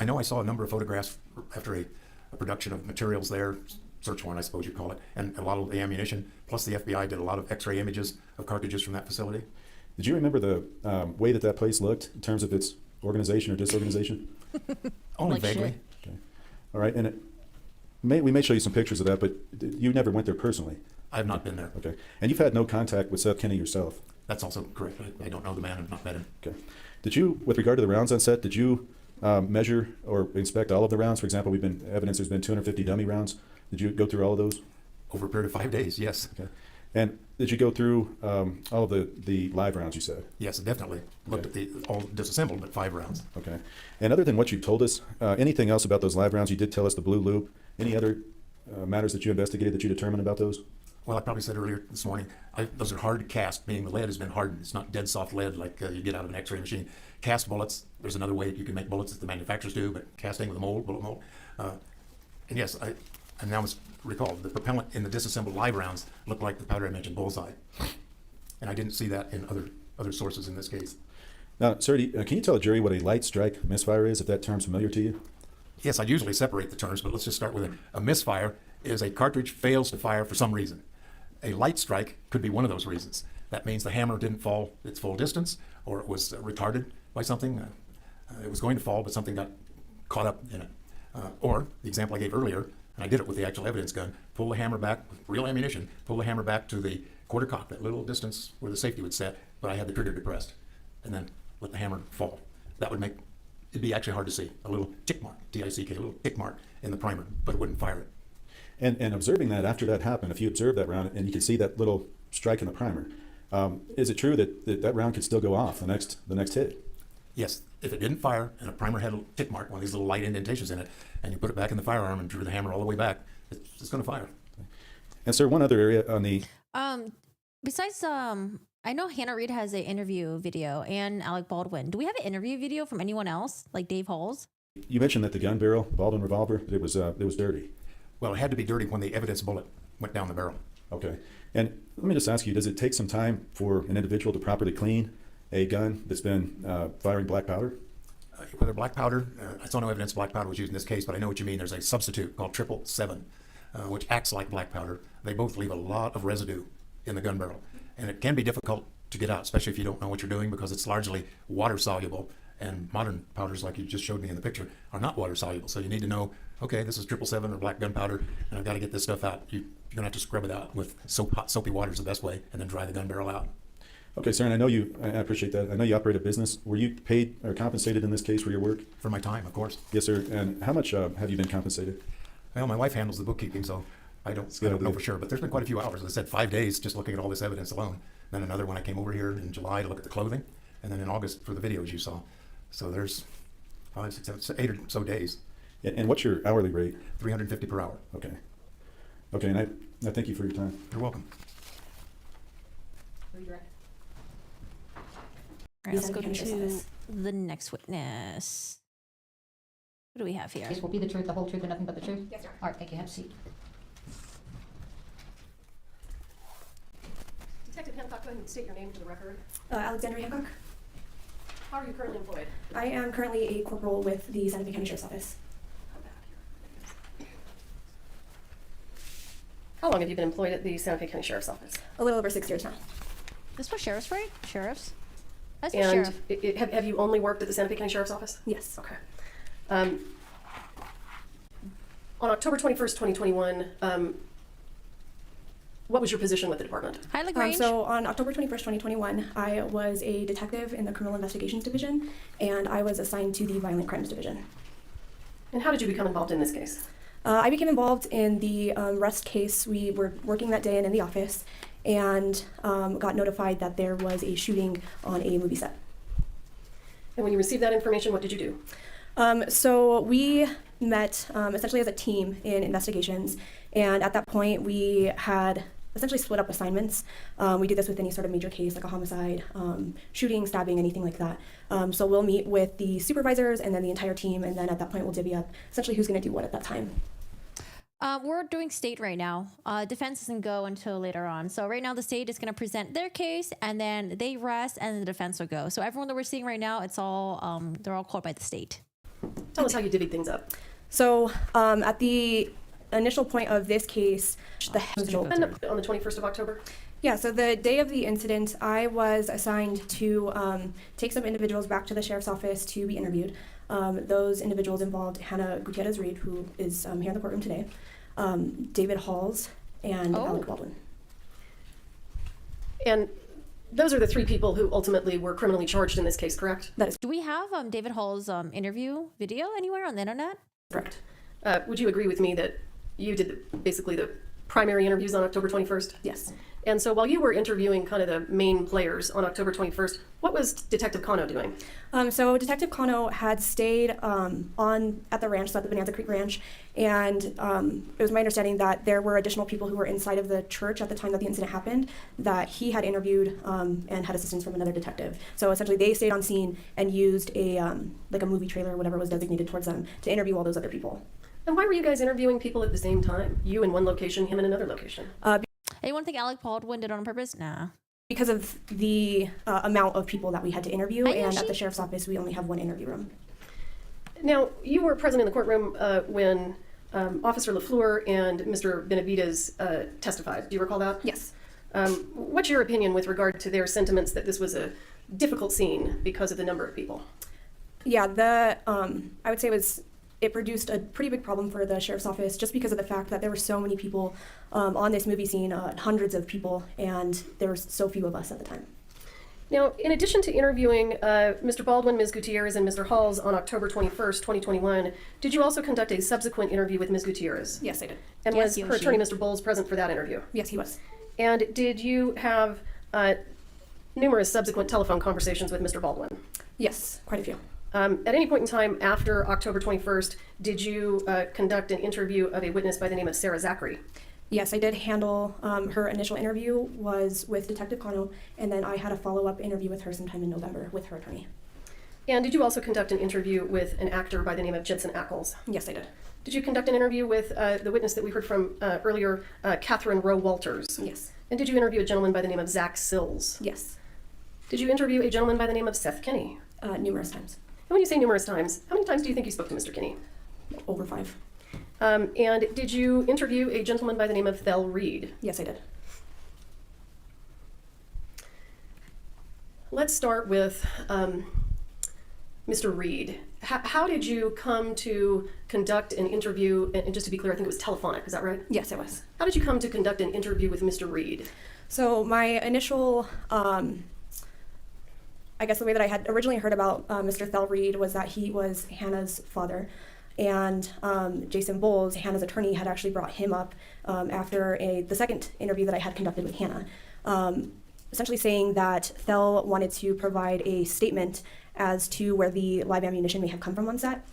I know I saw a number of photographs after a production of materials there, search warrant I suppose you'd call it, and a lot of the ammunition, plus the FBI did a lot of x-ray images of cartridges from that facility. Did you remember the way that place looked in terms of its organization or disorganization? Only Like vaguely. shit. Okay. All right, and we may show you some pictures of that, but you never went there personally. I have not been there. Okay, and you've had no contact with Seth Kenny yourself. That's also correct. I don't know the man and not met him. Okay. Did you, with regard to the rounds on set, did you measure or inspect all of the rounds? For example, there's been 250 dummy rounds. Did you go through all of those? Over a period of 5 days, yes. Okay. And did you go through all of the live rounds, you said? Yes, definitely. Looked at all disassembled, but 5 rounds. Okay. And other than what you told us, anything else about those live rounds? You did tell us the blue loop. Any other matters that you investigated that you determined about those? Well, I probably said earlier this morning, those are hard to cast, meaning the lead has been hardened. It's not dead soft lead like you get out of an x-ray machine. Cast bullets, there's another way you can make bullets that the manufacturers do, but casting with a mold, bullet mold. And yes, I now must recall, the propellant in the disassembled live rounds looked like the powder I mentioned, Bullseye. And I didn't see that in other sources in this case. Now, sir, can you tell a jury what a light strike misfire is, if that term's familiar to you? Yes, I'd usually separate the terms, but let's just start with a misfire is a cartridge fails to fire for some reason. A light strike could be one of those reasons. That means the hammer didn't fall its full distance, or it was retarded by something. It was going to fall, but something got caught up in it. Or the example I gave earlier, and I did it with the actual evidence gun, pull the hammer back with real ammunition, pull the hammer back to the quarter cock, that little distance where the safety would set, but I had the trigger depressed, and then let the hammer fall. That would make it'd be actually hard to see, a little tick mark, T-I-C-K, a little tick mark in the primer, but it wouldn't fire it. And observing that after that happened, if you observe that round and you can see that little strike in the primer, is it true that round could still go off the next hit? Yes, if it didn't fire and a primer had a tick mark, one of these little light indentations in it, and you put it back in the firearm and drew the hammer all the way back, it's going to fire. And sir, one other area on the Besides, I know Hannah Reid has an interview video and Alec Baldwin. Do we have an interview video from anyone else, like Dave Halls? You mentioned that the gun barrel, the Baldwin revolver, it was dirty. Well, it had to be dirty when the evidence bullet went down the barrel. Okay. And let me just ask you, does it take some time for an individual to properly clean a gun that's been firing black powder? Whether black powder, I saw no evidence black powder was used in this case, but I know what you mean. There's a substitute called 777 which acts like black powder. They both leave a lot of residue in the gun barrel. And it can be difficult to get out, especially if you don't know what you're doing, because it's largely water soluble. And modern powders, like you just showed me in the picture, are not water soluble. So you need to know, okay, this is 777 or black gunpowder, and I've got to get this stuff out. You're going to have to scrub it out with hot soapy water is the best way, and then dry the gun barrel out. Okay, sir, and I appreciate that. I know you operate a business. Were you paid or compensated in this case for your work? For my time, of course. Yes, sir. And how much have you been compensated? Well, my wife handles the bookkeeping, so I don't know for sure. But there's been quite a few hours. As I said, 5 days just looking at all this evidence alone. Then another when I came over here in July to look at the clothing, and then in August for the videos you saw. So there's 5, 6, 7, 8 or so days. And what's your hourly rate? $350 per hour. Okay. Okay, and I thank you for your time. You're welcome. All right, let's go to the next witness. What do we have here? This will be the truth, the whole truth, and nothing but the truth? Yes, sir. All right, thank you. Have a seat. Detective Hancock, go ahead and state your name for the record. Alexandria Hancock. How are you currently employed? I am currently a corporal with the Santa Fe County Sheriff's Office. How long have you been employed at the Santa Fe County Sheriff's Office? A little over 6 years now. This was sheriff's, right? Sheriff's? That's the And sheriff. have you only worked at the Santa Fe County Sheriff's Office? Yes. Okay. On October 21st, 2021, what was your position with the department? Hi, LaGrange. So on October 21st, 2021, I was a detective in the Criminal Investigations Division, and I was assigned to the Violent Crimes Division. And how did you become involved in this case? I became involved in the Rust case. We were working that day and in the office, and got notified that there was a shooting on a movie set. And when you received that information, what did you do? So we met essentially as a team in investigations, and at that point we had essentially split up assignments. We do this with any sort of major case like a homicide, shooting, stabbing, anything like that. So we'll meet with the supervisors and then the entire team, and then at that point we'll divvy up essentially who's going to do what at that time. We're doing state right now. Defense doesn't go until later on. So right now the state is going to present their case, and then they rest, and then the defense will go. So everyone that we're seeing right now, it's all they're all called by the state. Tell us how you divvied things up. So at the initial point of this case, the And on the 21st of October? Yeah, so the day of the incident, I was assigned to take some individuals back to the sheriff's office to be interviewed. Those individuals involved Hannah Gutierrez Reed, who is here in the courtroom today, David Halls, and Alec Baldwin. And those are the 3 people who ultimately were criminally charged in this case, correct? That is Do we have David Hall's interview video anywhere on the internet? correct. Would you agree with me that you did basically the primary interviews on October 21st? yes. And so while you were interviewing kind of the main players on October 21st, what was Detective Cano doing? So Detective Cano had stayed at the ranch, so at the Bonanza Creek Ranch, and it was my understanding that there were additional people who were inside of the church at the time that the incident happened that he had interviewed and had assistance from another detective. So essentially they stayed on scene and used a like a movie trailer or whatever was designated towards them to interview all those other people. And why were you guys interviewing people at the same time? You in one location, him in another location? Anyone think Alec Baldwin did it on purpose? Nah. Because of the amount of people that we had to interview, Hi, and Yoshi. at the sheriff's office we only have one interview room. Now, you were present in the courtroom when Officer LaFleur and Mr. Benavides testified. Do you recall that? Yes. What's your opinion with regard to their sentiments that this was a difficult scene because of the number of people? Yeah, I would say it produced a pretty big problem for the sheriff's office just because of the fact that there were so many people on this movie scene, hundreds of people, and there were so few of us at the time. Now, in addition to interviewing Mr. Baldwin, Ms. Gutierrez, and Mr. Halls on October 21st, 2021, did you also conduct a subsequent interview with Ms. Gutierrez? Yes, I did. And Yes, was her Yoshi. attorney, Mr. Bowles, present for that interview? Yes, he was. And did you have numerous subsequent telephone conversations with Mr. Baldwin? Yes, quite a few. At any point in time after October 21st, did you conduct an interview of a witness by the name of Sarah Zachary? Yes, I did handle her initial interview was with Detective Cano, and then I had a follow-up interview with her sometime in November with her attorney. And did you also conduct an interview with an actor by the name of Jensen Ackles? Yes, I did. Did you conduct an interview with the witness that we heard from earlier, Catherine Rowe Walters? Yes. And did you interview a gentleman by the name of Zach Sills? Yes. Did you interview a gentleman by the name of Seth Kinney? Numerous times. And when you say numerous times, how many times do you think you spoke to Mr. Kinney? Over 5. And did you interview a gentleman by the name of Thel Reed? Yes, I did. Let's start with Mr. Reed. How did you come to conduct an interview? And just to be clear, I think it was telephonic, is that right? Yes, it was. How did you come to conduct an interview with Mr. Reed? So my initial, I guess the way that I had originally heard about Mr. Thel Reed was that he was Hannah's father. And Jason Bowles, Hannah's attorney, had actually brought him up after the second interview that I had conducted with Hannah, essentially saying that Thel wanted to provide a statement as to where the live ammunition may have come from on set.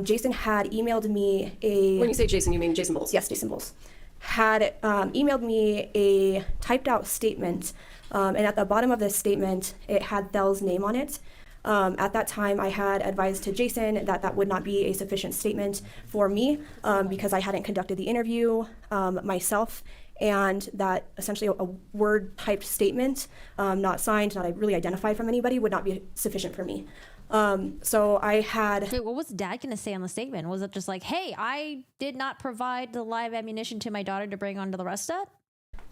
Jason had emailed me a... When you say Jason, you mean Jason Bowles? Yes, Jason Bowles. Had emailed me a typed out statement, and at the bottom of this statement, it had Thel's name on it. At that time, I had advised to Jason that that would not be a sufficient statement for me because I hadn't conducted the interview myself, and that essentially a word typed statement, not signed, not really identified from anybody, would not be sufficient for me. So I had... Wait, what was Dad going to say on the statement? Was it just like, hey, I did not provide the live ammunition to my daughter to bring onto the rest set?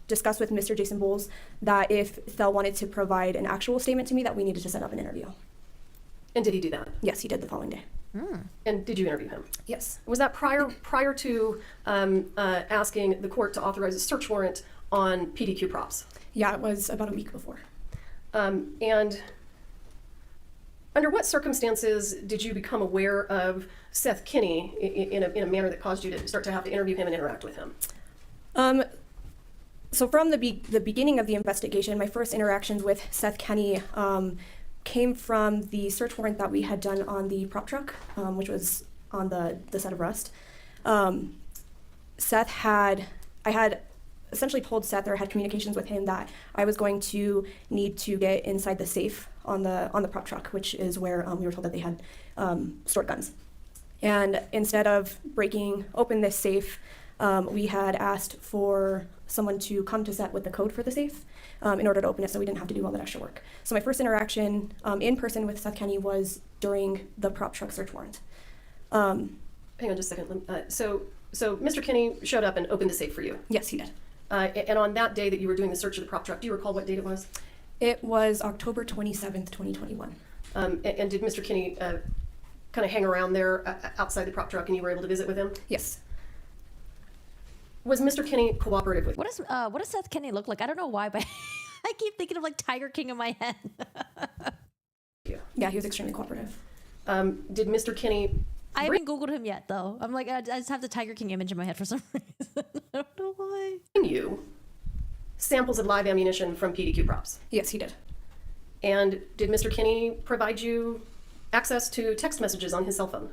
Discussed with Mr. Jason Bowles that if Thel wanted to provide an actual statement to me, that we needed to set up an interview. And did he do that? Yes, he did the following day. And did you interview him? Yes. Was that prior to asking the court to authorize a search warrant on PDQ props? Yeah, it was about a week before. And under what circumstances did you become aware of Seth Kinney in a manner that caused you to start to have to interview him and interact with him? So from the beginning of the investigation, my first interactions with Seth Kinney came from the search warrant that we had done on the prop truck, which was on the set of Rust. I had essentially told Seth, or had communications with him, that I was going to need to get inside the safe on the prop truck, which is where we were told that they had stored guns. And instead of breaking open this safe, we had asked for someone to come to set with the code for the safe in order to open it, so we didn't have to do all that extra work. So my first interaction in person with Seth Kinney was during the prop truck search warrant. Hang on just a second. So Mr. Kinney showed up and opened the safe for you? Yes, he did. And on that day that you were doing the search of the prop truck, do you recall what date it was? It was October 27th, 2021. And did Mr. Kinney kind of hang around there outside the prop truck and you were able to visit with him? Yes. Was Mr. Kinney cooperative with you? What does Seth Kinney look like? I don't know why, but I keep thinking of like Tiger King in my head. Yeah, he was extremely cooperative. Did Mr. Kinney... I haven't Googled him yet, though. I'm like, I just have the Tiger King image in my head for some reason. I don't know why. you samples of live ammunition from PDQ props? Yes, he did. And did Mr. Kinney provide you access to text messages on his cell phone?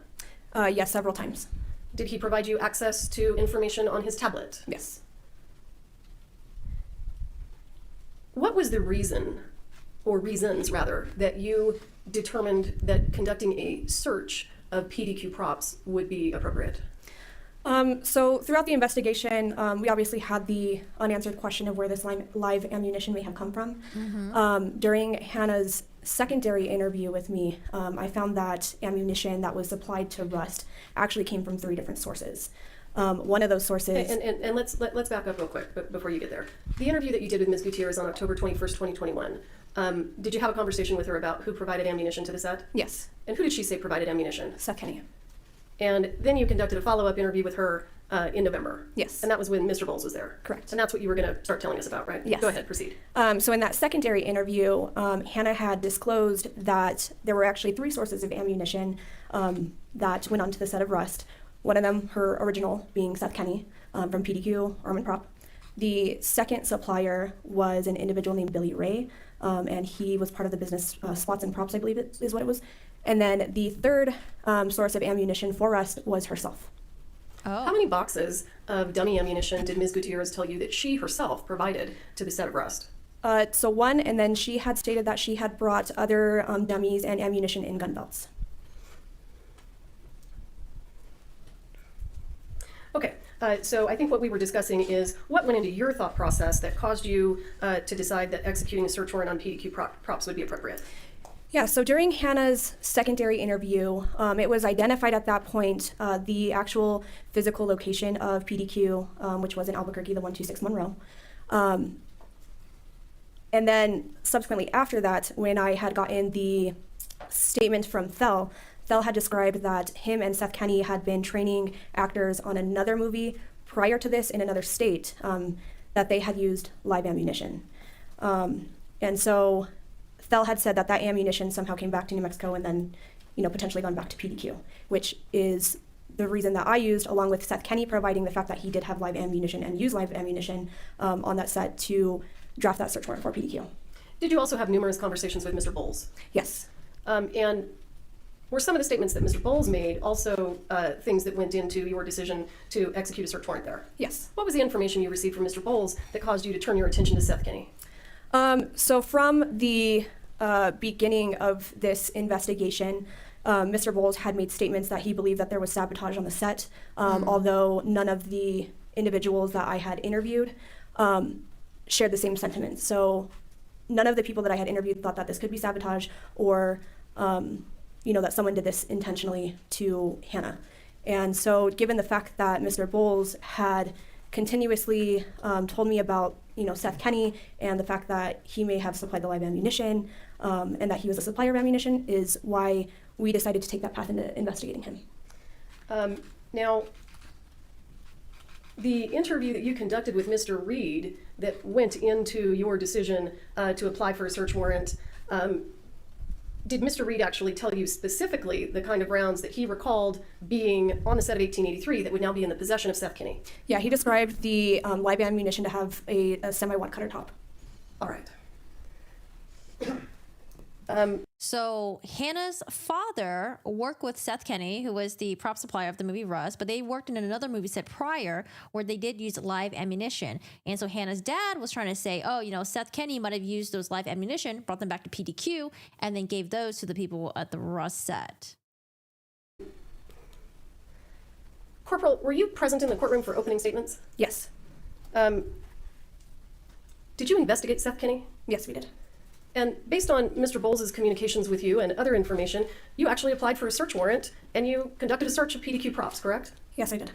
Yes, several times. Did he provide you access to information on his tablet? Yes. What was the reason, or reasons rather, that you determined that conducting a search of PDQ props would be appropriate? So throughout the investigation, we obviously had the unanswered question of where this live ammunition may have come from. Mm-hmm. During Hannah's secondary interview with me, I found that ammunition that was supplied to Rust actually came from 3 different sources. One of those sources... And let's back up real quick before you get there. The interview that you did with Ms. Gutierrez on October 21st, 2021, did you have a conversation with her about who provided ammunition to the set? Yes. And who did she say provided ammunition? Seth Kinney. And then you conducted a follow-up interview with her in November. Yes. And that was when Mr. Bowles was there. Correct. And that's what you were going to start telling us about, right? Yes. Go ahead, proceed. So in that secondary interview, Hannah had disclosed that there were actually 3 sources of ammunition that went onto the set of Rust. One of them, her original, being Seth Kinney from PDQ Arm and Prop. The second supplier was an individual named Billy Ray, and he was part of the business Spots and Props, I believe it is what it was. And then the third source of ammunition for Rust was herself. Oh. How many boxes of dummy ammunition did Ms. Gutierrez tell you that she herself provided to the set of Rust? So 1, and then she had stated that she had brought other dummies and ammunition in gun belts. Okay, so I think what we were discussing is what went into your thought process that caused you to decide that executing a search warrant on PDQ props would be appropriate. Yeah, so during Hannah's secondary interview, it was identified at that point the actual physical location of PDQ, which was in Albuquerque, the 126 Monroe. And then subsequently after that, when I had gotten the statement from Thel had described that him and Seth Kenny had been training actors on another movie prior to this in another state, that they had used live ammunition. And so Thel had said that ammunition somehow came back to New Mexico and then, potentially gone back to PDQ, which is the reason that I used, along with Seth Kenny providing the fact that he did have live ammunition and use live ammunition on that set to draft that search warrant for PDQ. Did you also have numerous conversations with Mr. Bowles? Yes. And were some of the statements that Mr. Bowles made also things that went into your decision to execute a search warrant there? Yes. What was the information you received from Mr. Bowles that caused you to turn your attention to Seth Kenny? So from the beginning of this investigation, Mr. Bowles had made statements that he believed that there was sabotage on the set, although none of the individuals that I had interviewed shared the same sentiments. So none of the people that I had interviewed thought that this could be sabotage or, that someone did this intentionally to Hannah. And so given the fact that Mr. Bowles had continuously told me about, Seth Kenny and the fact that he may have supplied the live ammunition and that he was a supplier of ammunition is why we decided to take that path into investigating him. Now, the interview that you conducted with Mr. Reed that went into your decision to apply for a search warrant, did Mr. Reed actually tell you specifically the kind of rounds that he recalled being on the set of 1883 that would now be in the possession of Seth Kenny? Yeah, he described the live ammunition to have a semi-wad cutter top. All right. So Hannah's father worked with Seth Kenny, who was the prop supplier of the movie Rust, but they worked in another movie set prior where they did use live ammunition. And so Hannah's dad was trying to say, Seth Kenny might have used those live ammunition, brought them back to PDQ, and then gave those to the people at the Rust set. Corporal, were you present in the courtroom for opening statements? Yes. Did you investigate Seth Kenny? Yes, we did. And based on Mr. Bowles' communications with you and other information, you actually applied for a search warrant and you conducted a search of PDQ props, correct? Yes, I did.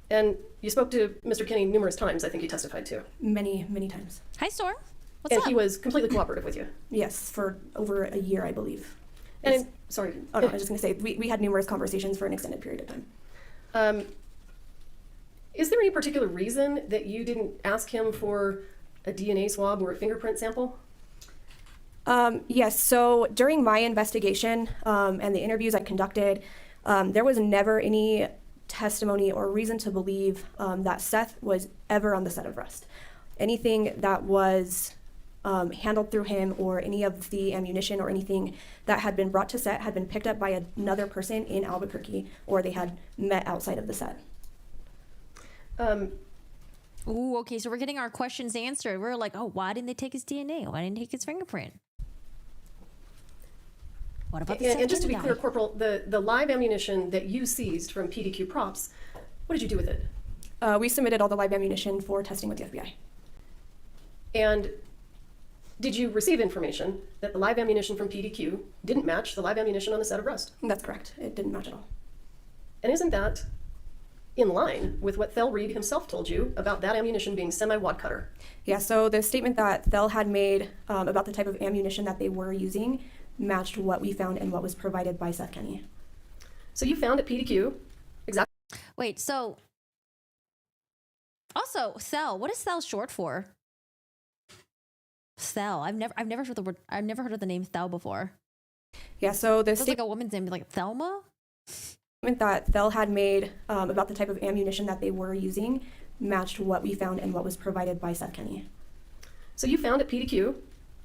And you spoke to Mr. Kenny numerous times, I think you testified to. Many, many times. Hi, Storm. What's and up? he was completely cooperative with you. Yes, for over a year, I believe. And sorry. Oh, no, I was just going to say, we had numerous conversations for an extended period of time. Is there any particular reason that you didn't ask him for a DNA swab or a fingerprint sample? Yes, so during my investigation and the interviews I conducted, there was never any testimony or reason to believe that Seth was ever on the set of Rust. Anything that was handled through him or any of the ammunition or anything that had been brought to set had been picked up by another person in Albuquerque or they had met outside of the set. Ooh, okay, so we're getting our questions answered. We're like, why didn't they take his DNA? Why didn't they take his fingerprint? What about the and just to be guy? clear, Corporal, the live ammunition that you seized from PDQ props, what did you do with it? We submitted all the live ammunition for testing with the FBI. And did you receive information that the live ammunition from PDQ didn't match the live ammunition on the set of Rust? That's correct. It didn't match at all. And isn't that in line with what Thel Reed himself told you about that ammunition being semi-wad cutter? Yeah, so the statement that Thel had made about the type of ammunition that they were using matched what we found and what was provided by Seth Kenny. So you found at PDQ exactly. Wait, so also Thel, what is Thel short for? Thel. I've never heard the word. I've never heard of the name Thel before. Yeah, so the It's like a woman's name, like Thelma. Statement that Thel had made about the type of ammunition that they were using matched what we found and what was provided by Seth Kenny. So you found at PDQ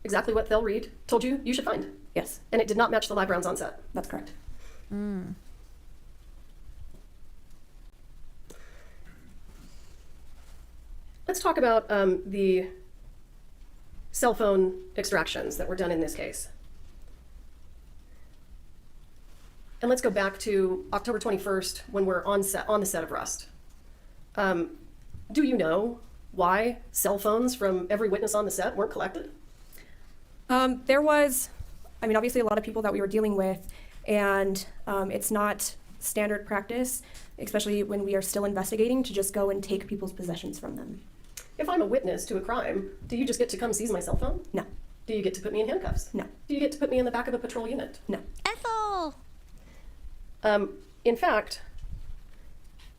exactly what Thel Reed told you you should find? Yes. And it did not match the live rounds on set? That's correct. Let's talk about the cell phone extractions that were done in this case. And let's go back to October 21st when we're on the set of Rust. Do you know why cell phones from every witness on the set weren't collected? There was, I mean, obviously a lot of people that we were dealing with, and it's not standard practice, especially when we are still investigating, to just go and take people's possessions from them. If I'm a witness to a crime, do you just get to come seize my cell phone? No. Do you get to put me in handcuffs? No. Do you get to put me in the back of a patrol unit? No. Ethel. In fact,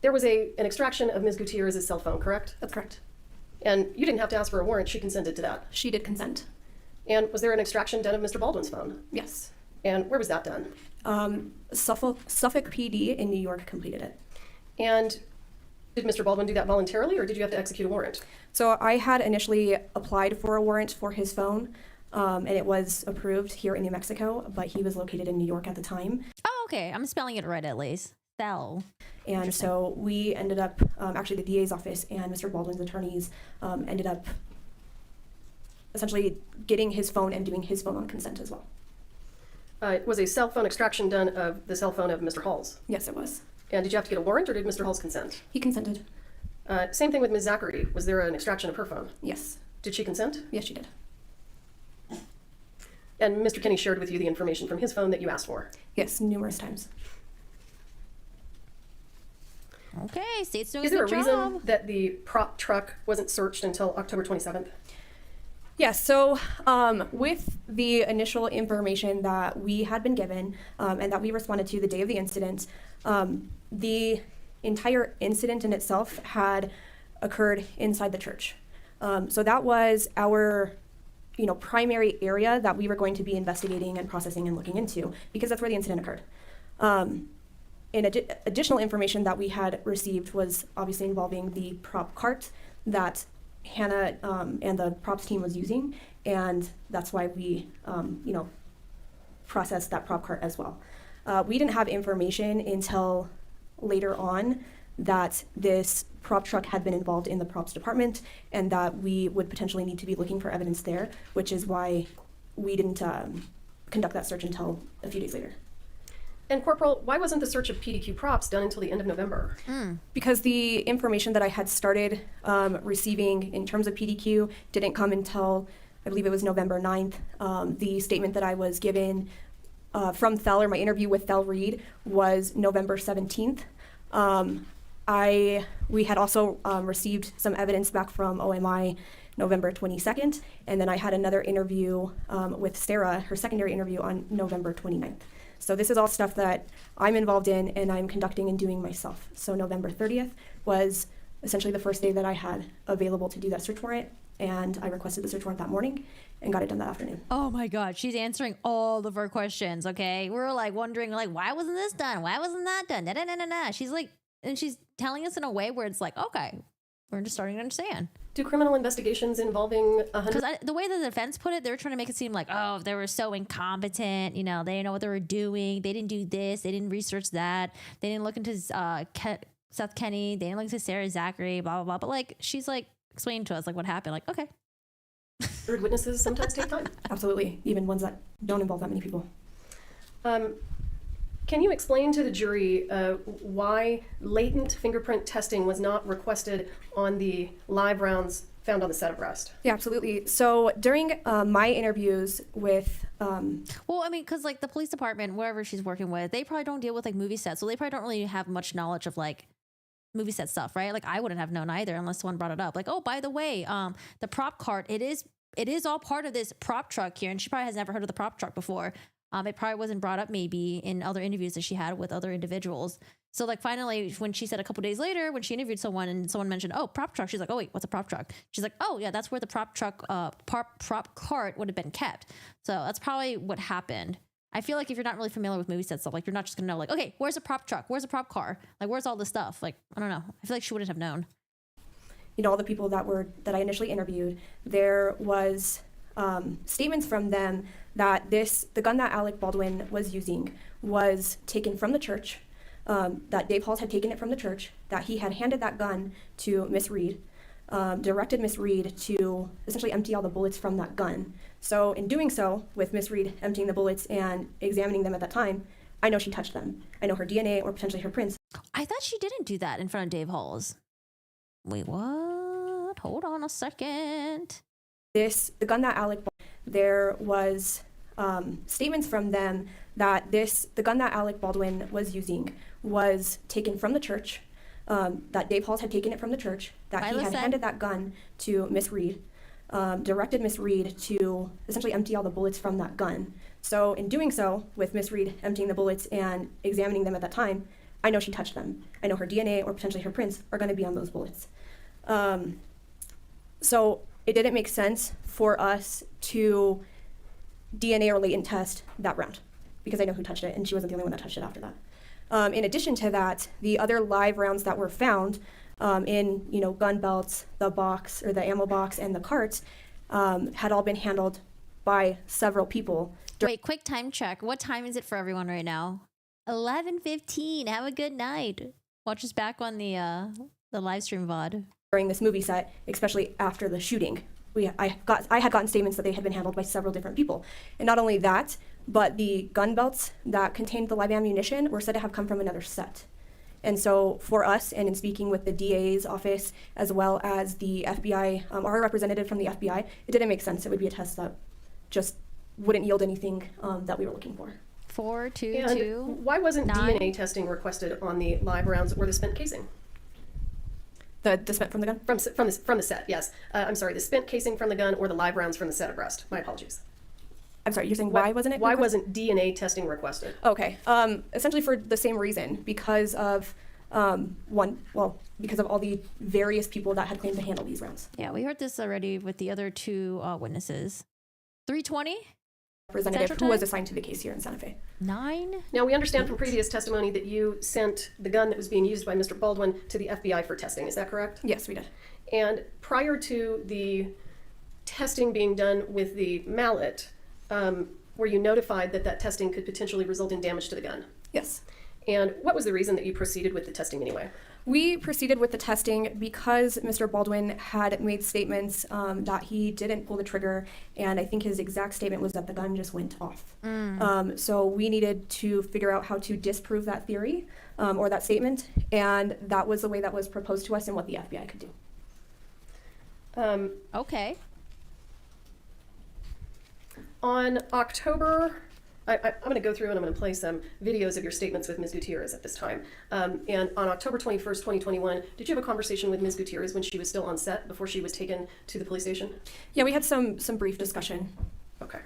there was an extraction of Ms. Gutierrez's cell phone, correct? That's correct. And you didn't have to ask for a warrant, she consented to that. She did consent. And was there an extraction done of Mr. Baldwin's phone? Yes. And where was that done? Suffolk PD in New York completed it. And did Mr. Baldwin do that voluntarily, or did you have to execute a warrant? So I had initially applied for a warrant for his phone, and it was approved here in New Mexico, but he was located in New York at the time. Oh, okay. I'm spelling it right at least. Thel. And so we ended up, actually the DA's office and Mr. Baldwin's attorneys ended up essentially getting his phone and doing his phone on consent as well. Was a cell phone extraction done of the cell phone of Mr. Halls? Yes, it was. And did you have to get a warrant, or did Mr. Halls consent? He consented. Same thing with Ms. Zachary. Was there an extraction of her phone? Yes. Did she consent? Yes, she did. And Mr. Kenny shared with you the information from his phone that you asked for? Yes, numerous times. Okay, state's doing Is a there a good reason job. that the prop truck wasn't searched until October 27th? Yes, so with the initial information that we had been given and that we responded to the day of the incident, the entire incident in itself had occurred inside the church. So that was our primary area that we were going to be investigating and processing and looking into, because that's where the incident occurred. Additional information that we had received was obviously involving the prop cart that Hannah and the props team was using, and that's why we processed that prop cart as well. We didn't have information until later on that this prop truck had been involved in the props department and that we would potentially need to be looking for evidence there, which is why we didn't conduct that search until a few days later. And Corporal, why wasn't the search of PDQ props done until the end of November? Because the information that I had started receiving in terms of PDQ didn't come until, I believe it was November 9th. The statement that I was given from Thel, or my interview with Thel Reed, was November 17th. We had also received some evidence back from OMI November 22nd, and then I had another interview with Sarah, her secondary interview, on November 29th. So this is all stuff that I'm involved in and I'm conducting and doing myself. So November 30th was essentially the first day that I had available to do that search warrant, and I requested the search warrant that morning and got it done that afternoon. Oh my God, she's answering all of our questions. Okay, we're like wondering, like, why wasn't this done? Why wasn't that done? Da, da, da, da, da. She's like, and she's telling us in a way where it's like, okay, we're just starting to understand. Do criminal investigations involving 100... Because the way the defense put it, they were trying to make it seem like, oh, they were so incompetent. They didn't know what they were doing. They didn't do this. They didn't research that. They didn't look into Seth Kenny. They didn't look into Sarah Zachary, blah, blah, blah. But like, she's like explaining to us like what happened. Like, okay. Third witnesses sometimes take time. Absolutely, even ones that don't involve that many people. Can you explain to the jury why latent fingerprint testing was not requested on the live rounds found on the set of arrest? Yeah, absolutely. So during my interviews with... Well, I mean, because like the police department, wherever she's working with, they probably don't deal with like movie sets. So they probably don't really have much knowledge of like movie set stuff, right? Like I wouldn't have known either unless someone brought it up. Like, oh, by the way, the prop cart, it is all part of this prop truck here. And she probably has never heard of the prop truck before. It probably wasn't brought up maybe in other interviews that she had with other individuals. So like finally, when she said a couple days later, when she interviewed someone and someone mentioned, oh, prop truck, she's like, oh wait, what's a prop truck? She's like, oh yeah, that's where the prop truck, prop cart would have been kept. So that's probably what happened. I feel like if you're not really familiar with movie set stuff, like you're not just gonna know like, okay, where's a prop truck? Where's a prop car? Like where's all this stuff? Like, I don't know. I feel like she wouldn't have known. All the people that I initially interviewed, there was statements from them that the gun that Alec Baldwin was using was taken from the church, that Dave Halls had taken it from the church, that he had handed that gun to Miss Reed, directed Miss Reed to essentially empty all the bullets from that gun. So in doing so, with Miss Reed emptying the bullets and examining them at that time, I know she touched them. I know her DNA or potentially her prints. I thought she didn't do that in front of Dave Halls. Wait, what? Hold on a second. The gun that Alec, there was statements from them that the gun that Alec Baldwin was using was taken from the church, that Dave Halls had taken it from the church, that he had handed that gun to Miss Reed, directed Miss Reed to essentially empty all the bullets from that gun. So in doing so, with Miss Reed emptying the bullets and examining them at that time, I know she touched them. I know her DNA or potentially her prints are going to be on those bullets. So it didn't make sense for us to DNA or latent test that round because I know who touched it, and she wasn't the only one that touched it after that. In addition to that, the other live rounds that were found in gun belts, the box or the ammo box, and the carts had all been handled by several people. Wait, quick time check. What time is it for everyone right now? 11:15. Have a good night. Watch us back on the live stream VOD. During this movie set, especially after the shooting, I had gotten statements that they had been handled by several different people, and not only that, but the gun belts that contained the live ammunition were said to have come from another set. And so for us, and in speaking with the DA's office as well as the FBI, our representative from the FBI, it didn't make sense. It would be a test that just wouldn't yield anything that we were looking for. 4, 2, And 2. why wasn't 9? DNA testing requested on the live rounds or the spent casing? The spent from the gun? From the set, yes. I'm sorry, the spent casing from the gun or the live rounds from the set abreast. My apologies. I'm sorry, you're saying why wasn't it? Why requested? wasn't DNA testing requested? Okay, essentially for the same reason, because of because of all the various people that had claimed to handle these rounds. Yeah, we heard this already with the other 2 witnesses. 3:20? Representative Central who was time? assigned to the case here in Santa Fe. 9? Now, we understand from previous testimony that you sent the gun that was being used by Mr. Baldwin to the FBI for testing. Is that correct? Yes, we did. And prior to the testing being done with the mallet, were you notified that that testing could potentially result in damage to the gun? Yes. And what was the reason that you proceeded with the testing anyway? We proceeded with the testing because Mr. Baldwin had made statements that he didn't pull the trigger, and I think his exact statement was that the gun just went off. So we needed to figure out how to disprove that theory or that statement, and that was the way that was proposed to us and what the FBI could do. Okay. On October, I'm going to go through and I'm going to play some videos of your statements with Ms. Gutierrez at this time. And on October 21st, 2021, did you have a conversation with Ms. Gutierrez when she was still on set before she was taken to the police station? Yeah, we had some brief discussion. Okay.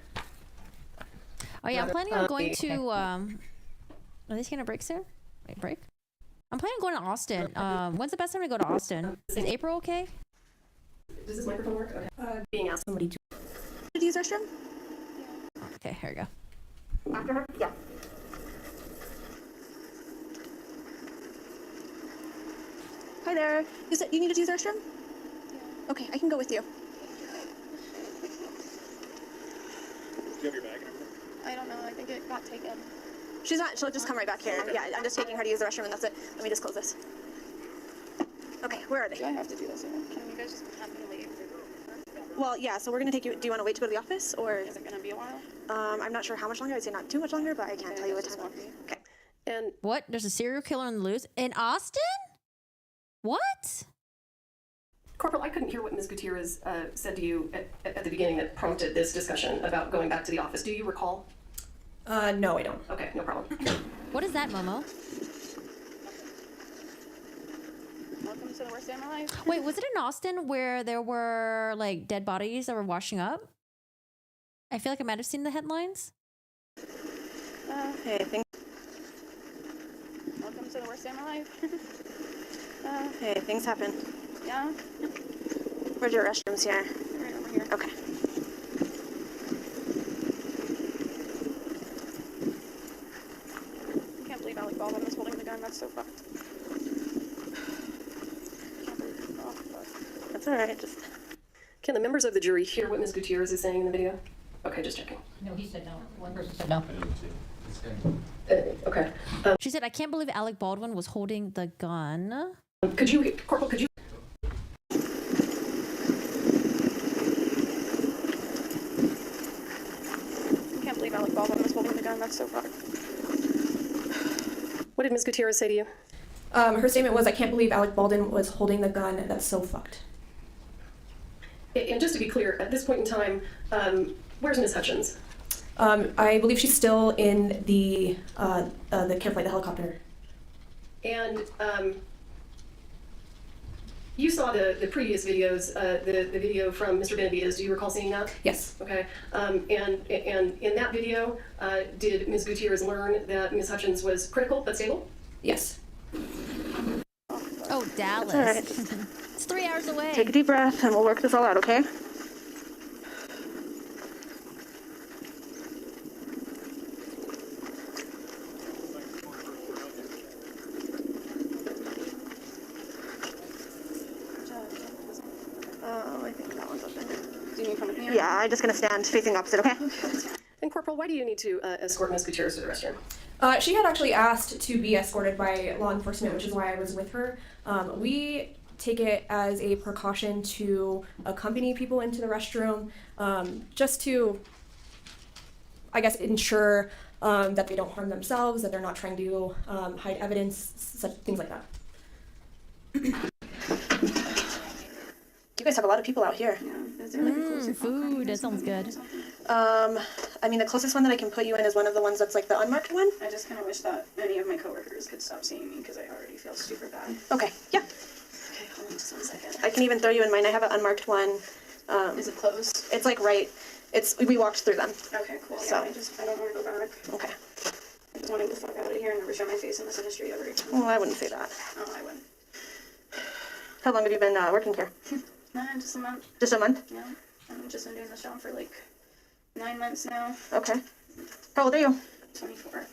Oh yeah, I'm planning on going to. Are they going to break soon? Wait, break? I'm planning on going to Austin. When's the best time to go to Austin? Is April okay? Does this microphone work? Okay. Being asked Somebody to use restroom? Okay, here we go. After her? Yeah. Hi there. You need to use the restroom? Yeah. Okay, I can go with you. Do you have your bag and everything? I don't know. I think it got taken. She's not. She'll just come right back here. Yeah, I'm just taking her to use the restroom, and that's it. Let me just close this. Okay, where are they? Do I have to do this? Can you guys just have me leave? Well, yeah. So we're gonna take you. Do you want to wait to go to the office, or Is it gonna be a while? I'm not sure how much longer. I'd say not too much longer, but I can't tell you what time. Okay. And What? There's a serial killer on the loose in Austin? What? Corporal, I couldn't hear what Ms. Gutierrez said to you at the beginning that prompted this discussion about going back to the office. Do you recall? No, I don't. Okay, no problem. What is that, Momo? Welcome to the worst day of my life. Wait, was it in Austin where there were like dead bodies that were washing up? I feel like I might have seen the headlines. Hey, Welcome to the worst day of my life. hey, things happen. Yeah? Where's your restrooms here? Right over here. Okay. I can't believe Alec Baldwin was holding the gun. That's so fucked. Can't believe. Oh, fuck. That's all right. Just. Can the members of the jury hear what Ms. Gutierrez is saying in the video? Okay, just checking. No, he said no. One person said no. Okay. She said, I can't believe Alec Baldwin was holding the gun. Corporal, could you? I can't believe Alec Baldwin was holding the gun. That's so fucked. What did Ms. Gutierrez say to you? Her statement was, I can't believe Alec Baldwin was holding the gun. That's so fucked. And just to be clear, at this point in time, where's Ms. Hutchins? I believe she's still in the care flight, the helicopter. And you saw the previous videos, the video from Mr. Benavides. Do you recall seeing that? Yes. Okay. And in that video, did Ms. Gutierrez learn that Ms. Hutchins was critical but stable? Yes. Oh, Dallas. All right. It's 3 hours away. Take a deep breath and we'll work this all out, okay? Oh, I think that one's open. Do you need to come with me? Yeah, I'm just gonna stand facing opposite, okay? And Corporal, why do you need to escort Ms. Gutierrez to the restroom? She had actually asked to be escorted by law enforcement, which is why I was with her. We take it as a precaution to accompany people into the restroom, just to, I guess, ensure that they don't harm themselves, that they're not trying to hide evidence, such things like that. You guys have a lot of people out here. Yeah. Is there like a closer Food. That sounds good. I mean, the closest one that I can put you in is one of the ones that's like the unmarked one. I just kind of wish that any of my coworkers could stop seeing me because I already feel super bad. Okay, yeah. Okay, hold on just 1 second. I can even throw you in mine. I have an unmarked one. Is it closed? It's like right. We walked through them. Okay, cool. So- Yeah, I don't want to go back. Okay. I just want to get the fuck out of here and never show my face in this industry ever again. Well, I wouldn't say that. Oh, I wouldn't. How long have you been working here? Nah, just a month. Just a month? Yeah. I've just been doing this job for like 9 months now. Okay. How old are you? 24.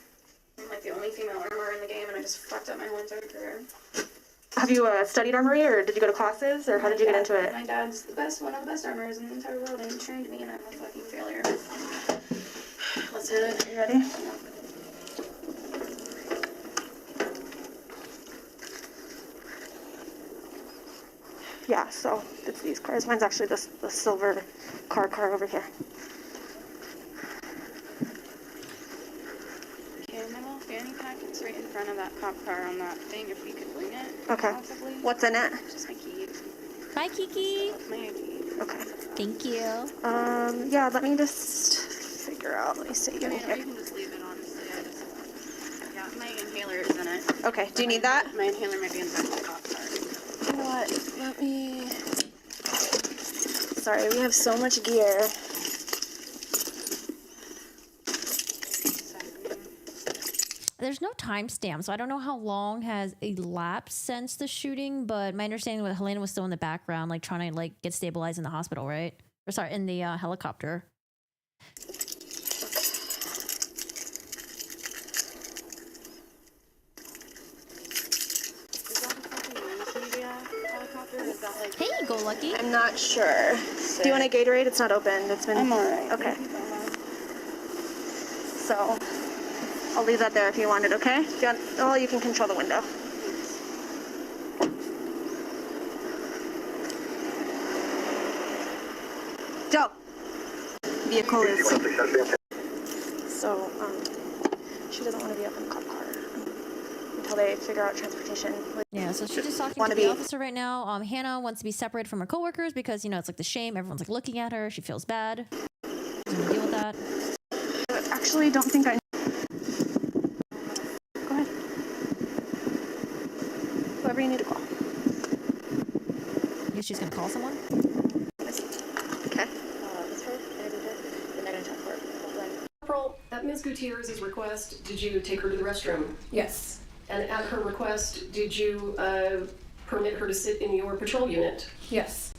I'm like the only female armorer in the game, and I just fucked up my whole entire career. Have you studied armory, or did you go to classes, or how did you get into it? My dad's one of the best armorers in the entire world, and he trained me, and I'm a fucking failure. Let's hit it. You ready? Yeah, so it's these cars. Mine's actually the silver car over here. Okay, my little fanny pack is right in front of that cop car on that thing, if we could bring it. Okay. Possibly. What's in it? Just my keys. Bye, Kiki. My ID. Okay. Thank you. Yeah, let me just figure out. Let me see. I Give me mean, here. you can just leave it, honestly. Yeah, my inhaler is in it. Okay, do you need that? My inhaler might be in the back of the cop car. You know what? Let me... Sorry, we have so much gear. There's no timestamp, so I don't know how long has elapsed since the shooting, but my understanding was Helena was still in the background, like trying to like get stabilized in the hospital, right? Or sorry, in the helicopter. Hey, go lucky. I'm not sure. Do you want a Gatorade? It's not open. It's been... I'm alright. Okay. So, I'll leave that there if you want it, okay? Do you want... Oh, you can control the window. Joe! Vehicle is... So, she doesn't want to be up in the cop car until they figure out transportation. Yeah, so she's just talking Wanna to the be- officer right now. Hannah wants to be separated from her coworkers because, you know, it's like the shame. Everyone's like looking at her. She feels bad. Doesn't wanna deal with that. I actually don't think I... Go ahead. Whoever you need to call. I guess she's going to call someone. Okay. Corporal, at Ms. Gutierrez's request, did you take her to the restroom? Yes. And at her request, did you permit her to sit in your patrol unit? Yes.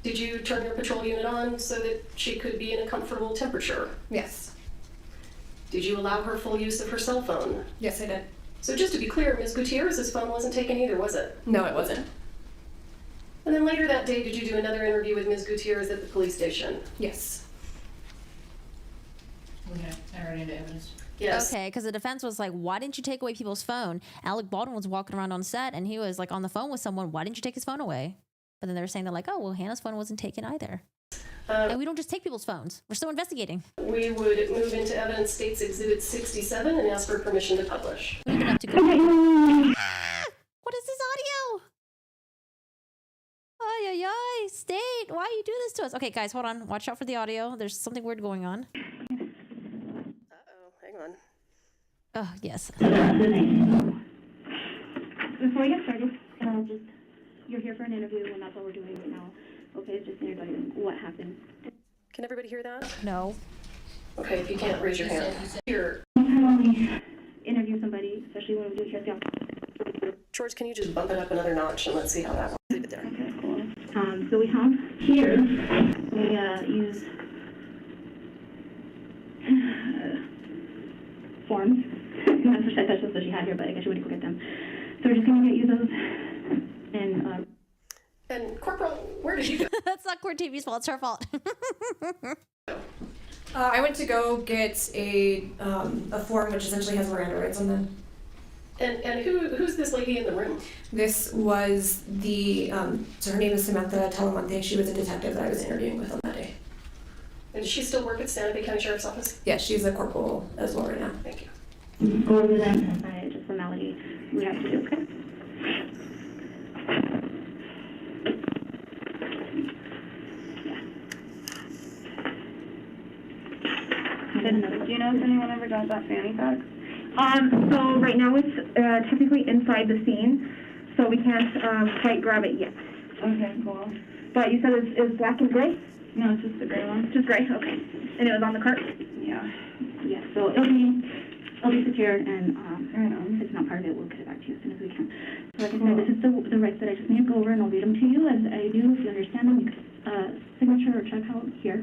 Did you turn your patrol unit on so that she could be in a comfortable temperature? Yes. Did you allow her full use of her cell phone? Yes, I did. So just to be clear, Ms. Gutierrez's phone wasn't taken either, was it? No, it wasn't. And then later that day, did you do another interview with Ms. Gutierrez at the police station? Yes. Okay, enter it into evidence. Yes. Okay, because the defense was like, why didn't you take away people's phone? Alec Baldwin was walking around on set and he was like on the phone with someone. Why didn't you take his phone away? But then they were saying, they're like, oh, well, Hannah's phone wasn't taken either. And we don't just take people's phones. We're still investigating. We would move into evidence states exhibit 67 and ask for permission to publish. What have you been up to? What is this audio? Ay, ay, ay, state, why you do this to us? Okay, guys, hold on. Watch out for the audio. There's something weird going on. Oh, yes. Before we get started, you're here for an interview, and that's what we're doing right now. Okay, just introducing what happened. Can everybody hear that? No. Okay, if you can't, raise your hand. Here. Anytime when we interview somebody, especially when we do it here at the office. George, can you just bump it up another notch and let's see how that works? Leave it there. Okay, cool. So we have here, we use forms. And that's what she had here, but I guess you wouldn't go get them. So we're just going to get you those. And Corporal, where did you go? That's not Court TV's fault. It's her fault. I went to go get a form which essentially has Miranda rights on them. And who's this lady in the room? This was the, so her name is Samantha Talamonte. She was a detective that I was interviewing with on that day. And does she still work at Santa Fe County Sheriff's Office? Yeah, she's a corporal as well right now. Thank you. Go over them, and just formality we have to do, okay? Do you know if anyone ever got that fanny pack? So right now it's technically inside the scene, so we can't quite grab it yet. Okay, cool. But you said it was black and gray? No, it's just the gray one. Just gray, okay. And it was on the cart? Yeah. Yeah, so it'll be secured, and if it's not part of it, we'll get it back to you as soon as we can. So like I said, this is the rights that I just need to go over, and I'll read them to you as I do. If you understand them, you can signature or check out here.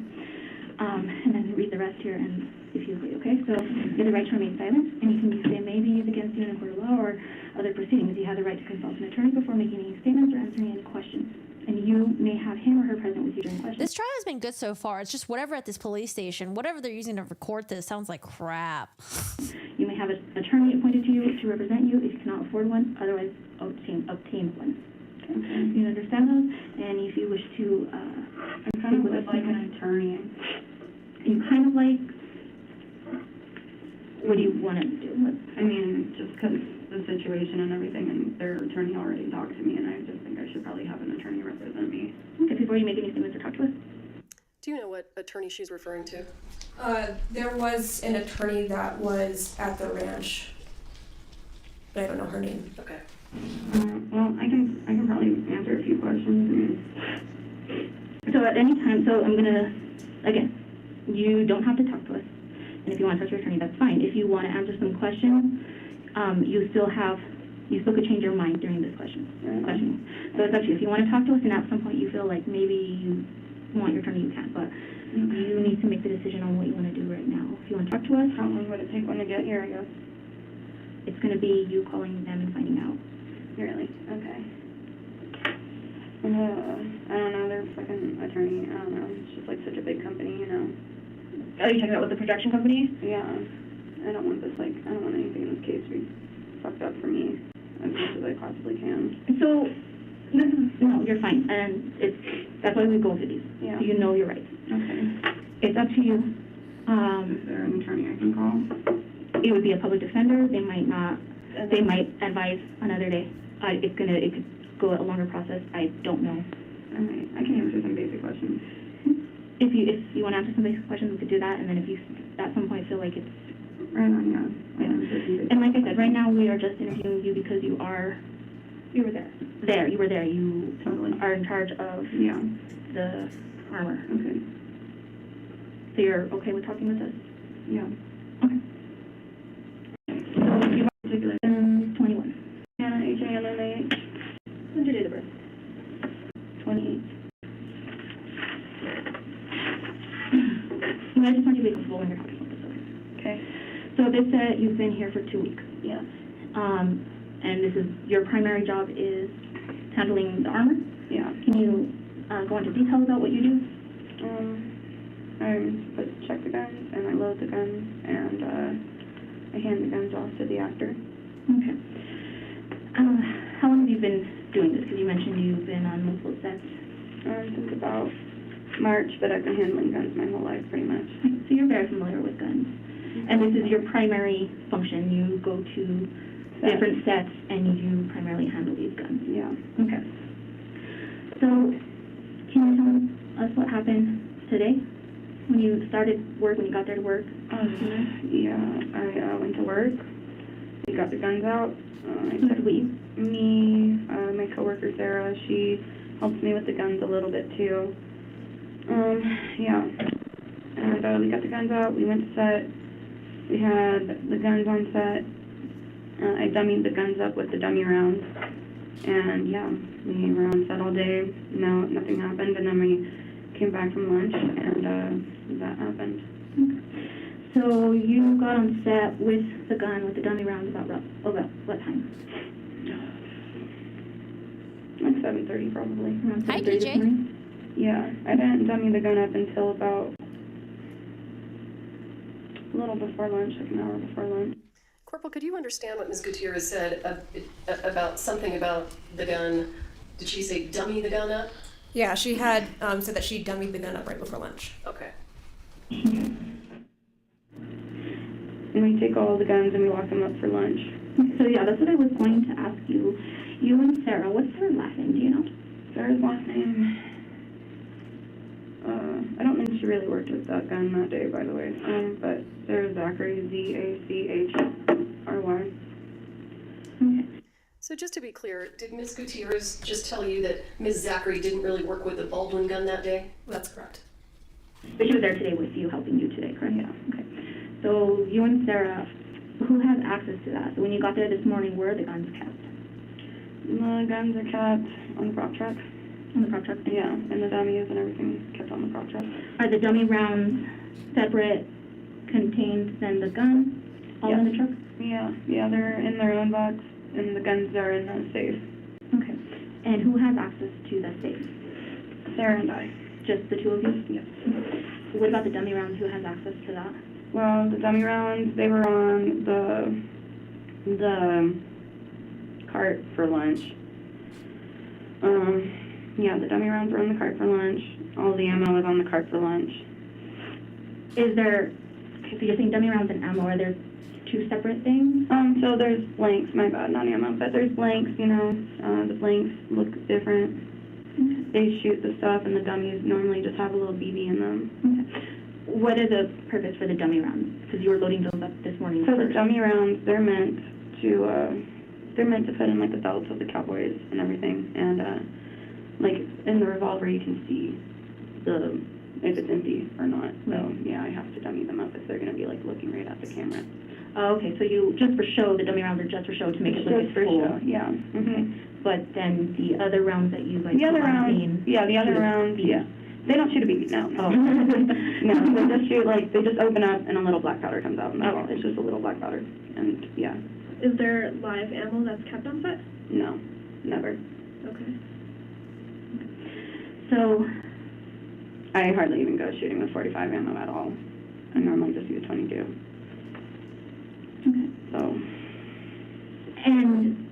And then read the rest here, and if you agree, okay? So you have the right to remain silent. Anything you say may be used against you in a court of law or other proceedings. You have the right to consult an attorney before making any statements or answering any questions. And you may have him or her present with you during questions. This trial has been good so far. It's just whatever at this police station, whatever they're using to record this sounds like crap. You may have an attorney appointed to you to represent you if you cannot afford one, otherwise obtain one. Okay. You understand those? And if you wish to I kind of would like an attorney. You kind of like, what do you want to do? I mean, just because the situation and everything, and their attorney already talked to me, and I just think I should probably have an attorney represent me. Okay, before you make any statements or talk to us. Do you know what attorney she's referring to? There was an attorney that was at the ranch, but I don't know her name. Okay. Well, I can probably answer a few questions. So at any time, so I'm gonna, again, you don't have to talk to us. And if you want to talk to your attorney, that's fine. If you want to answer some questions, you still could change your mind during this questioning. So it's up to you. If you want to talk to us and at some point you feel like maybe you want your attorney, you can, but you need to make the decision on what you want to do right now. If you want to talk to us. How long would it take when to get here, I guess? It's going to be you calling them and finding out. Really? Okay. I don't know, their fucking attorney, I don't know, it's just like such a big company, you know. Are you talking about with the production company? Yeah. I don't want anything in this case to be fucked up for me as much as I possibly can. So, no, you're fine, and that's why we go through these, Yeah. so you know your rights. Okay. It's up to you. Is there an attorney I can call? It would be a public defender. They might advise another day. It could go a longer process. I don't know. Alright, I can answer some basic questions. If you want to answer some basic questions, we could do that, and then if you at some point feel like it's Right on, yeah. And like I said, right now we are just interviewing you because you were there. You were there. You totally are in charge of the armor. Okay. So you're okay with talking with us? Yeah. Okay. So you're particular 21. Hannah, HANNA. When's your date of birth? 28. I just want you to be comfortable when you're talking about this. Okay. So this said you've been here for 2 weeks. Yes. And this is your primary job is handling the armor. Yeah. Can you go into detail about what you do? I check the guns and I load the guns and I hand the guns off to the actor. Okay. How long have you been doing this? Because you mentioned you've been on multiple sets. Since about March, but I've been handling guns my whole life pretty much. So you're very familiar with guns. And this is your primary function. You go to different sets and you primarily handle these guns. Yeah. Okay. So can you tell us what happened today when you started work, when you got there to work? Yeah, I went to work. we got the guns out. Who did we? Me, my coworker Sarah, she helped me with the guns a little bit too. Yeah. And we got the guns out, we went to set, we had the guns on set. I dummied the guns up with the dummy rounds. And yeah, we were on set all day, no, nothing happened, and then we came back from lunch and that happened. Okay. So you got on set with the gun, with the dummy rounds about what time? Like 7:30 probably. Around 7:30 Hi, this DJ. morning? Yeah, I didn't dummy the gun up until about a little before lunch, like an hour before lunch. Corporal, could you understand what Ms. Gutierrez said about something about the gun? Did she say dummy the gun up? Yeah, she had said that she dummied the gun up right before lunch. Okay. And we take all the guns and we lock them up for lunch. So yeah, that's what I was going to ask you. You and Sarah, what's Sarah's last name, do you know? Sarah's last name, I don't think she really worked with that gun that day, by the way. But Sarah Zachary, Z-A-C-H-R-Y. Okay. So just to be clear, did Ms. Gutierrez just tell you that Ms. Zachary didn't really work with the Baldwin gun that day? That's correct. But she was there today with you, helping you today, correct? Yeah. Okay. So you and Sarah, who has access to that? So when you got there this morning, where are the guns kept? The guns are kept on the prop truck. On the prop truck? Yeah, and the dummies and everything kept on the prop truck. Are the dummy rounds separate, contained than the gun? All in the truck? Yeah, they're in their own box, and the guns are in the safe. Okay. And who has access to the safe? Sarah and I. Just the two of you? Yes. What about the dummy rounds? Who has access to that? Well, the dummy rounds, they were on the cart for lunch. Yeah, the dummy rounds were on the cart for lunch. All the ammo was on the cart for lunch. Is there, okay, so you're saying dummy rounds and ammo, are there two separate things? So there's blanks, my bad, not ammo, but there's blanks, you know, the blanks look different. Okay. They shoot the stuff and the dummies normally just have a little BB in them. Okay. What is the purpose for the dummy rounds? Because you were loading those up this morning. So the dummy rounds, they're meant to put in like the belts of the cowboys and everything, and like in the revolver you can see if it's empty or not. So yeah, I have to dummy them up if they're gonna be like looking right at the camera. Oh, okay, so you just for show, the dummy rounds are just for show to make it look for show. Yeah. Mm-hmm. Okay. But then the other rounds that you like the other rounds, yeah. They don't shoot a BB, no. Oh. No, they just shoot, like, they just open up and a little black powder comes out. Oh. It's just a little black powder, and yeah. Is there live ammo that's kept on set? No, never. Okay. So, I hardly even go shooting with 45 ammo at all. I normally just use 22. Okay. So. And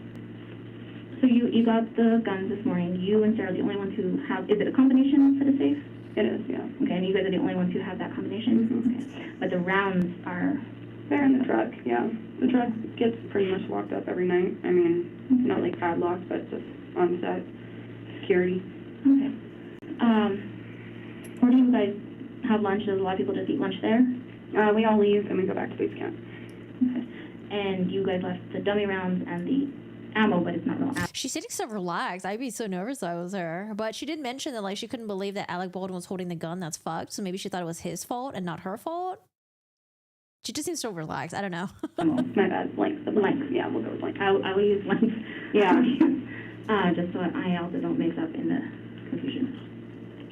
so you got the guns this morning. You and Sarah are the only ones who have, is it a combination for the safe? It is, yeah. Okay, and you guys are the only ones who have that combination? Mm-hmm. Okay. But the rounds are? They're in the truck, yeah. The truck gets pretty much locked up every night. I mean, not like padlocked, but just on set security. Okay. Where do you guys have lunch? Does a lot of people just eat lunch there? We all leave and we go back to base camp. Okay. And you guys left the dummy rounds and the ammo, but it's not real ammo. She's sitting so relaxed. I'd be so nervous if I was her. But she did mention that like she couldn't believe that Alec Baldwin was holding the gun. That's fucked. So maybe she thought it was his fault and not her fault. She just seems so relaxed. I don't know. My bad. Blanks. The blanks. Yeah, we'll go with blanks. I will use blanks. Yeah. Just so I also don't mix up in the confusion.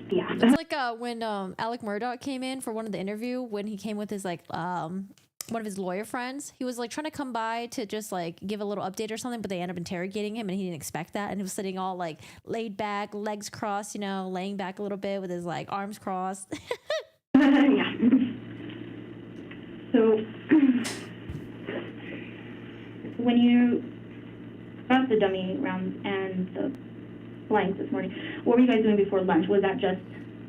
Yeah. It's like when Alec Murdoch came in for one of the interview, when he came with his like one of his lawyer friends. He was like trying to come by to just like give a little update or something, but they ended up interrogating him and he didn't expect that. And he was sitting all like laid back, legs crossed, you know, laying back a little bit with his like arms crossed. Yeah. So when you got the dummy rounds and the blanks this morning, what were you guys doing before lunch? Was that just,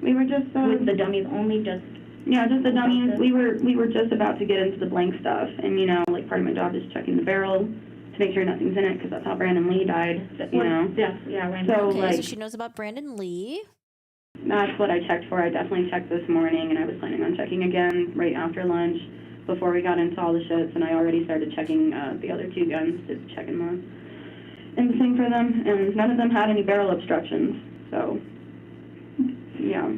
we were just with the dummies only, just? Yeah, just the dummies. We were just about to get into the blank stuff, and you know, like part of my job is checking the barrel to make sure nothing's in it, because that's how Brandon Lee died. You know. Yeah. So okay, like, so she knows about Brandon Lee. That's what I checked for. I definitely checked this morning, and I was planning on checking again right after lunch. before we got into all the shits, and I already started checking the other two guns to check them and sing for them, and none of them had any barrel obstructions. So, yeah.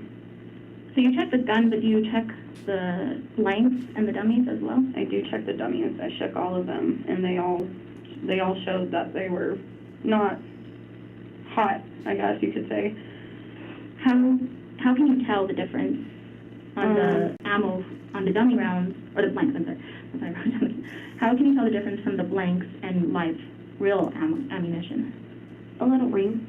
So you check the gun, but do you check the blanks and the dummies as well? I do check the dummies. I check all of them, and they all showed that they were not hot, I guess you could say. How can you tell the difference on the ammo, on the dummy rounds, or the blanks, I'm sorry, how can you tell the difference from the blanks and live, real ammunition? A little ring.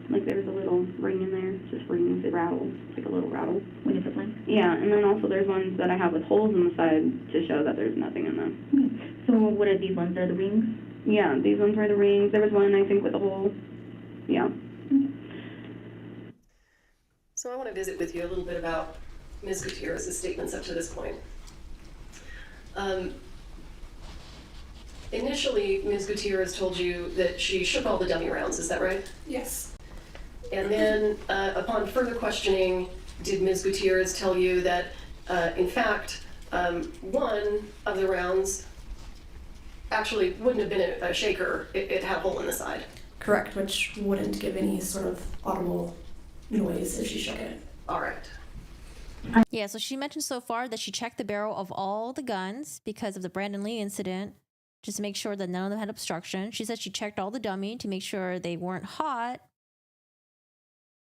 Like there's a little ring in there, it just rings, it rattles, it's like a little rattle when it's a blank. Yeah, and then also there's ones that I have with holes in the side to show that there's nothing in them. Okay. So what are these ones? They're the rings? Yeah, these ones were the rings. There was one, I think, with a hole. Yeah. Okay. So I want to visit with you a little bit about Ms. Gutierrez's statements up to this point. Initially, Ms. Gutierrez told you that she shook all the dummy rounds, is that right? Yes. And then, upon further questioning, did Ms. Gutierrez tell you that, in fact, one of the rounds actually wouldn't have been a shaker, it had a hole in the side? Correct, which wouldn't give any sort of audible noise if she shook it. All right. Yeah, so she mentioned so far that she checked the barrel of all the guns because of the Brandon Lee incident, just to make sure that none of them had obstruction. She said she checked all the dummy to make sure they weren't hot.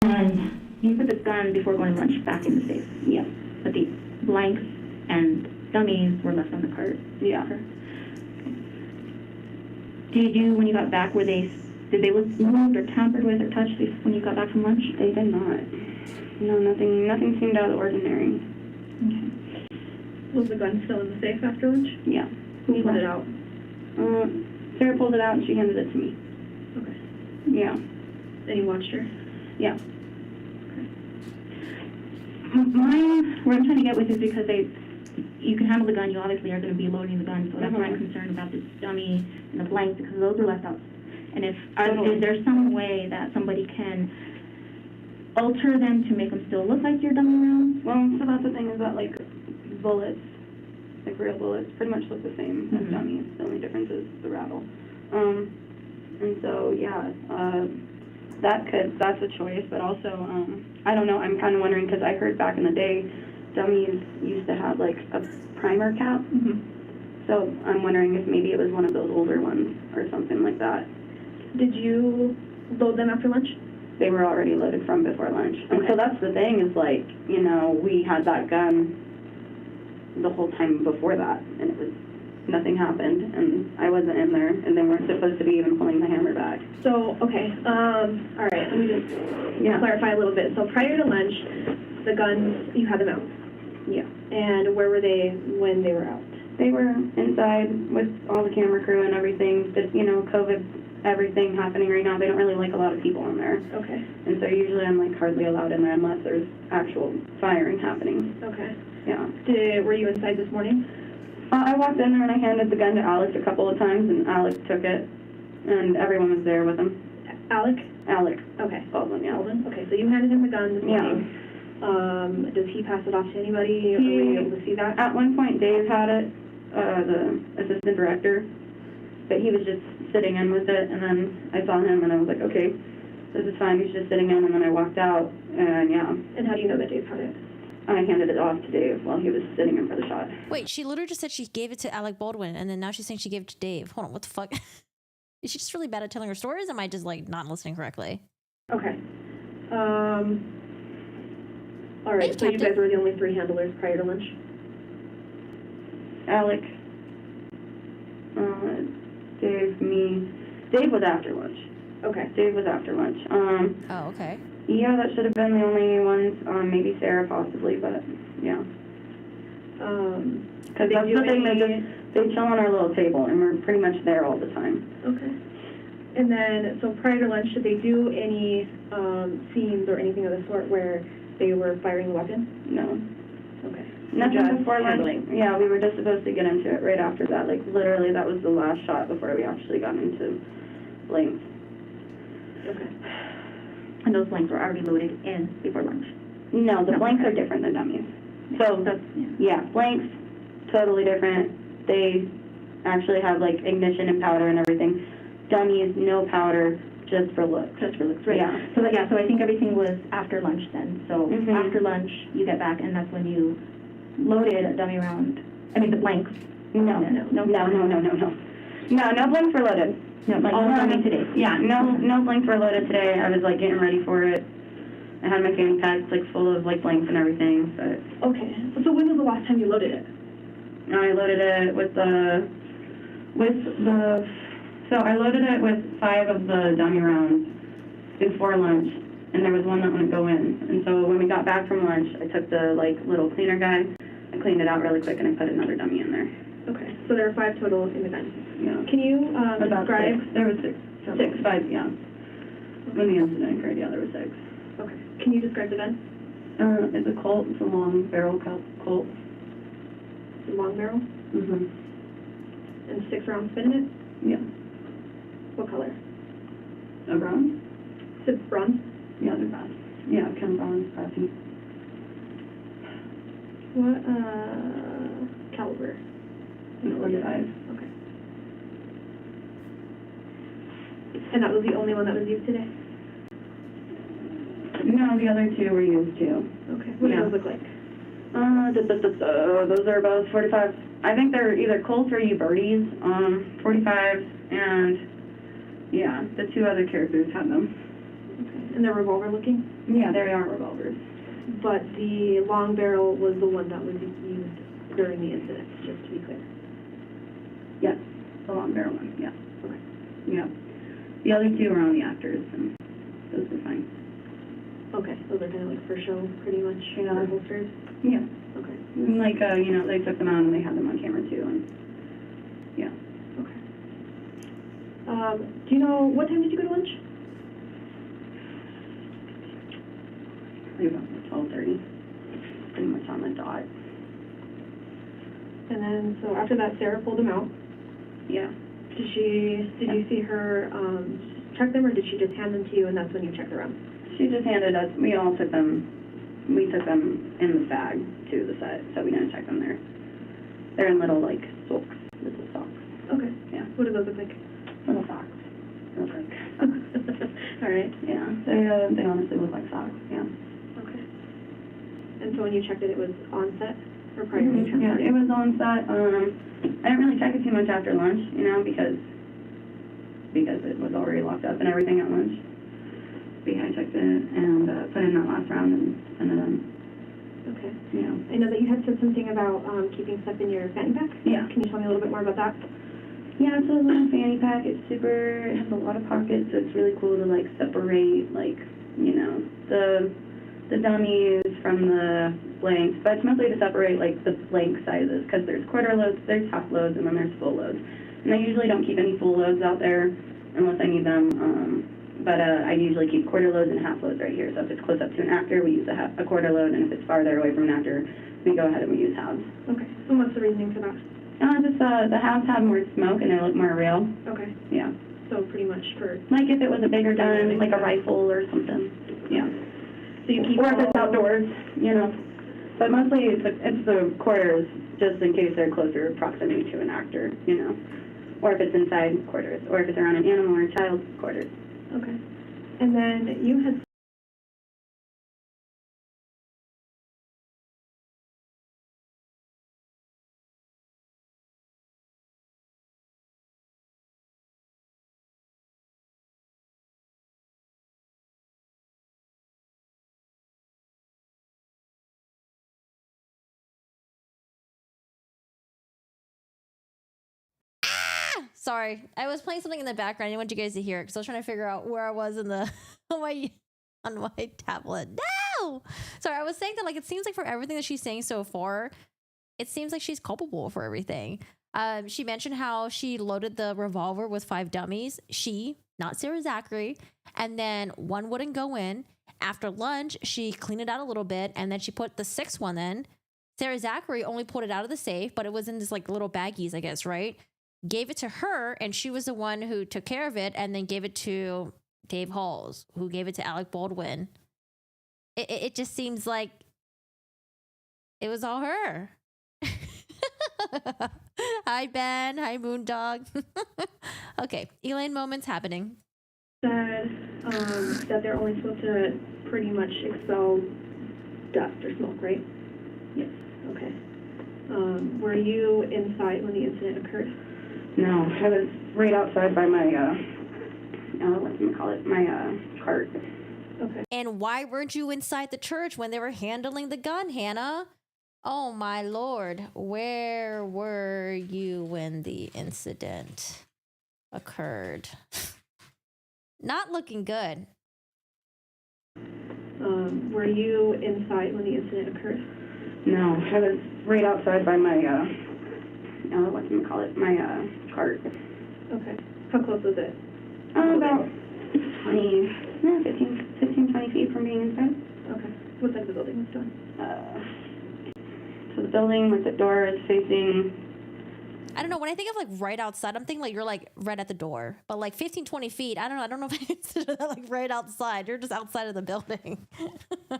And you put the gun before going to lunch back in the safe? Yeah. But the blanks and dummies were left on the cart? Yeah. Did you, when you got back, did they look moved or tampered with or touched when you got back from lunch? They did not. No, nothing seemed out of the ordinary. Okay. Was the gun still in the safe after lunch? Yeah. Who pulled it out? Sarah pulled it out and she handed it to me. Okay. Yeah. And you watched her? Yeah. Where I'm trying to get with is because you can handle the gun, you obviously are going to be loading the gun, so that's why I'm concerned about this dummy and the blanks, because those are left out. And is there some way that somebody can alter them to make them still look like your dummy rounds? Well, so that's the thing, is that like bullets, like real bullets, pretty much look the same as dummies. The only difference is the rattle. And so, yeah, that's a choice, but also, I don't know, I'm kind of wondering, because I heard back in the day, dummies used to have like a primer cap. So I'm wondering if maybe it was one of those older ones or something like that. Did you load them after lunch? They were already loaded from before lunch. And so that's the thing, is like, you know, we had that gun the whole time before that, and it was, nothing happened, and I wasn't in there, and they weren't supposed to be even pulling the hammer back. So, okay, all right, let me just clarify a little bit. So prior to lunch, the guns, you had them out? Yeah. And where were they when they were out? They were inside with all the camera crew and everything, but, you know, COVID, everything happening right now, they don't really like a lot of people in there. Okay. And so usually I'm like hardly allowed in there unless there's actual firing happening. Okay. Yeah. Were you inside this morning? I walked in there and I handed the gun to Alex a couple of times, and Alex took it, and everyone was there with him. Alec? Alex. Okay. Baldwin, yeah. Baldwin? Okay, so you handed him the gun this morning. Yeah. Does he pass it off to anybody? Were you able to see that? At one point, Dave had it, the assistant director, but he was just sitting in with it, and then I saw him, and I was like, okay, this is fine, he's just sitting in, and then I walked out, and yeah. And how do you know that Dave had it? I handed it off to Dave while he was sitting in for the shot. Wait, she literally just said she gave it to Alec Baldwin, and then now she's saying she gave it to Dave. Hold on, what the fuck? Is she just really bad at telling her stories? Am I just like not listening correctly? Okay. All right, so you guys were the only three handlers prior to lunch? Alec, Dave, me. Dave was after lunch. Okay. Dave was after lunch. Oh, okay. Yeah, that should have been the only ones. Maybe Sarah possibly, but yeah. Because that's the thing, they chill on our little table, and we're pretty much there all the time. Okay. And then, so prior to lunch, did they do any scenes or anything of the sort where they were firing the weapon? No. Okay. Nothing before lunch. Yeah, we were just supposed to get into it right after that. Like, literally, that was the last shot before we actually got into blanks. Okay. And those blanks were already loaded in before lunch? No, the blanks are different than dummies. So, yeah, blanks, totally different. They actually have like ignition and powder and everything. Dummies, no powder, just for looks. Just for looks, right? Yeah. So I think everything was after lunch then. So after lunch, you get back, and that's when you loaded a dummy round. I mean the blanks. No blanks were loaded. No, like all dummy today. Yeah, no blanks were loaded today. I was like getting ready for it. I had my fanny packs like full of like blanks and everything. But Okay. So when was the last time you loaded it? I loaded it with the. So I loaded it with 5 of the dummy rounds before lunch, and there was one that wouldn't go in. And so when we got back from lunch, I took the like little cleaner guy, I cleaned it out really quick, and I put another dummy in there. Okay. So there are 5 total in the gun. Yeah. Can you About describe? 6. There was 6. 5, yeah. When the incident occurred, yeah, there were 6. Okay. Can you describe the gun? It's a Colt. It's a long barrel Colt. It's a long barrel Mhm. and 6 rounds fit in it. Yeah. What color? A bronze? It's bronze. Yeah, they're brass. Yeah, kind of bronze, brassy. What caliber? 45. Okay. And that was the only one that was used today? No, the other 2 were used too. Okay. What do Yeah. those look like? Those are both 45. I think they're either Colts or Uberties, 45s, and yeah, the 2 other characters have them. Okay. And they're revolver looking? Yeah, they are revolvers. But the long barrel was the one that was used during the incident, just to be clear. Yes, the long barrel one, yeah. Okay. Yeah. The other 2 were on the actors, and those were fine. Okay. Those are kind of like for show, pretty much. Yeah. For holsters. Yeah. Okay. Like, they took them out and they had them on camera too, and yeah. Okay. Do you know, what time did you go to lunch? Maybe about 12:30. Pretty much on the dot. And then, so after that, Sarah pulled them out. Yeah. Did you see her check them, or did she just hand them to you and that's when you checked the round? She just handed us, we took them in the bag to the set, so we didn't check them there. They're in little, like, little socks. Okay. Yeah. What do those look like? Little socks. Real quick. All right. Yeah, they honestly look like socks, yeah. Okay. And so when you checked it, it was on set or prior to transfer? Yeah, it was on set. I didn't really check it too much after lunch, because it was already locked up and everything at lunch. But yeah, I checked it and put in that last round and sent it in. Okay. Yeah. I know that you had said something about keeping stuff in your fanny pack. Yeah. Can you tell me a little bit more about that? Yeah, it's a little fanny pack. It has a lot of pockets, so it's really cool to like separate the dummies from the blanks. But it's mostly to separate like the blank sizes, because there's quarter loads, there's half loads, and then there's full loads. And I usually don't keep any full loads out there unless I need them. But I usually keep quarter loads and half loads right here. So if it's close up to an actor, we use a quarter load, and if it's farther away from an actor, we go ahead and we use halves. Okay. And what's the reasoning for that? Just the halves have more smoke and they look more real. Okay. Yeah. So pretty much for... Like if it was a bigger gun, like a rifle or something. Yeah. So you keep... Or if it's outdoors, But mostly it's the quarters, just in case they're closer proximity to an actor, Or if it's inside quarters, or if it's around an animal or a child's quarters. Okay. And then you had... Sorry, I was playing something in the background. I didn't want you guys to hear it because I was trying to figure out where I was in the on my tablet. No, sorry. I was saying that it seems like for everything that she's saying so far, it seems like she's culpable for everything. She mentioned how she loaded the revolver with 5 dummies. She, not Sarah Zachary, and then one wouldn't go in. After lunch, she cleaned it out a little bit, and then she put the 6th one in. Sarah Zachary only pulled it out of the safe, but it was in this little baggies, I guess, right? Gave it to her, and she was the one who took care of it, and then gave it to Dave Halls, who gave it to Alec Baldwin. It just seems like it was all her. Hi, Ben. Hi, Moondog. Okay, Elaine moments happening. Said that they're only supposed to pretty much expel dust or smoke, right? Yes. Okay. Were you inside when the incident occurred? No, I was right outside by my, my cart. Okay. And why weren't you inside the church when they were handling the gun, Hannah? Oh my lord, where were you when the incident occurred? Not looking good. Were you inside when the incident occurred? No, I was right outside by my, my cart. Okay. How close was it? About 15, 20 feet from being inside. Okay. What side of the building was done? So the building, like the door is facing. I don't know. When I think of like right outside, I'm thinking like you're like right at the door. But like 15, 20 feet, I don't know. I don't know if I consider that like right outside. You're just outside of the building. I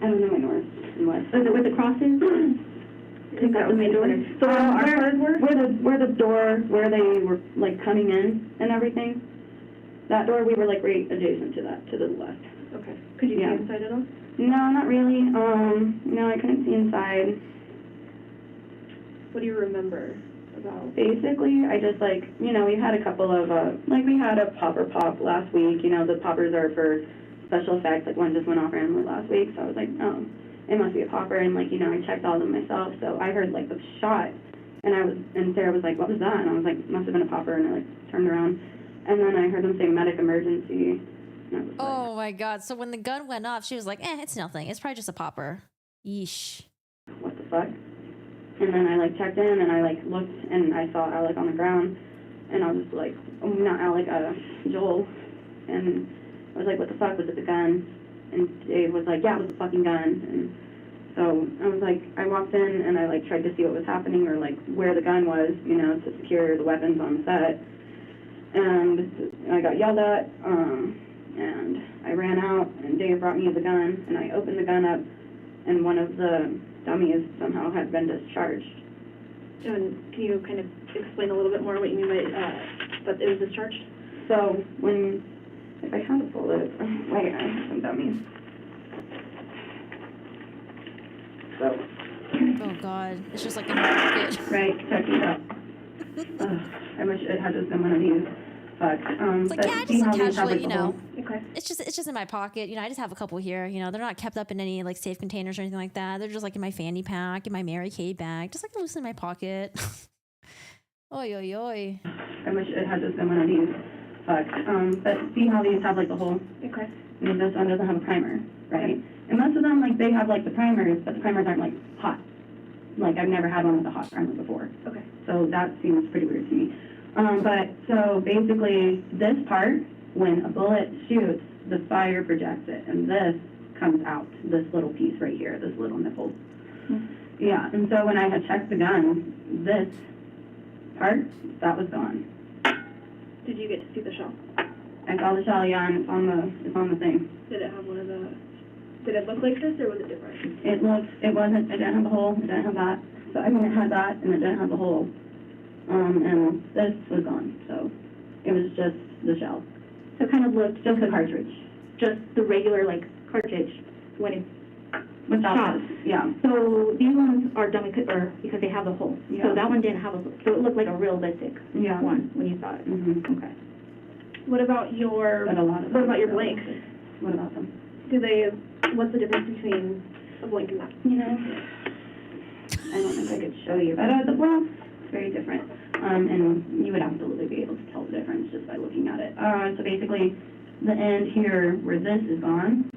don't know my north and west. Is it where the cross is? Is that the main door? So where the door, where they were like coming in and everything, that door, we were like right adjacent to that, to the left. Okay. Could you see inside at all? No, not really. No, I couldn't see inside. What do you remember about? Basically, I just like, we had a couple of, we had a popper pop last week. The poppers are for special effects. Like one just went off randomly last week, so I was like, oh, it must be a popper. And I checked all of them myself. So I heard like the shot, and Sarah was like, what was that? And I was like, must have been a popper. And I like turned around, and then I heard them say medic emergency. And I was Oh my god. So when the gun went off, she was like, it's nothing. It's probably just a popper. Yeesh. What the fuck? And then I like checked in and I like looked and I saw Alec on the ground and I was like, not Alec, Joel. And I was like, what the fuck, was it the gun? And Dave was like, yeah, it was the fucking gun. And so I was like, I walked in and I like tried to see what was happening or like where the gun was, to secure the weapons on the set. And I got yelled at, and I ran out and Dave brought me the gun and I opened the gun up and one of the dummies somehow had been discharged. And can you kind of explain a little bit more what you mean by that it was discharged? So if I had a bullet, wait, I have some dummies. So. Oh god, it's just like in my pocket. Right, check it out. I wish it had just been one of these. Fuck. It's like, yeah, I just like casually, Okay. It's just in my pocket. I just have a couple here. They're not kept up in any like safe containers or anything like that. They're just like in my fanny pack, in my Mary Kay bag, just like loose in my pocket. Oy, oy, oy. I wish it had just been one of these. Fuck. But see how these have like the hole? Okay. And this one doesn't have a primer, right? And most of them, like, they have like the primers, but the primers aren't like hot. Like, I've never had one with a hot primer before. Okay. So that seems pretty weird to me. But so basically, this part, when a bullet shoots, the fire projects it, and this comes out, this little piece right here, this little nipple. Mm-hmm. Yeah, and so when I had checked the gun, this part, that was gone. Did you get to see the shell? I saw the shell, yeah, and it's on the thing. Did it have did it look like this, or was it different? It didn't have the hole, it didn't have that. So, I mean, it had that, and it didn't have the hole. And this was gone, so it was just the shell. So it kind of looked just the cartridge. Just the regular, like, cartridge when it's Without shot. this, yeah. So these ones are done because they have the hole. Yeah. So that one didn't have so it looked like a realistic one when you saw it. Mm-hmm. Okay. What about your What about your blanks? What about them? What's the difference between a blank and that? I don't know if I could show you, but the blank is very different. And you would absolutely be able to tell the difference just by looking at it. So basically, the end here where this is gone.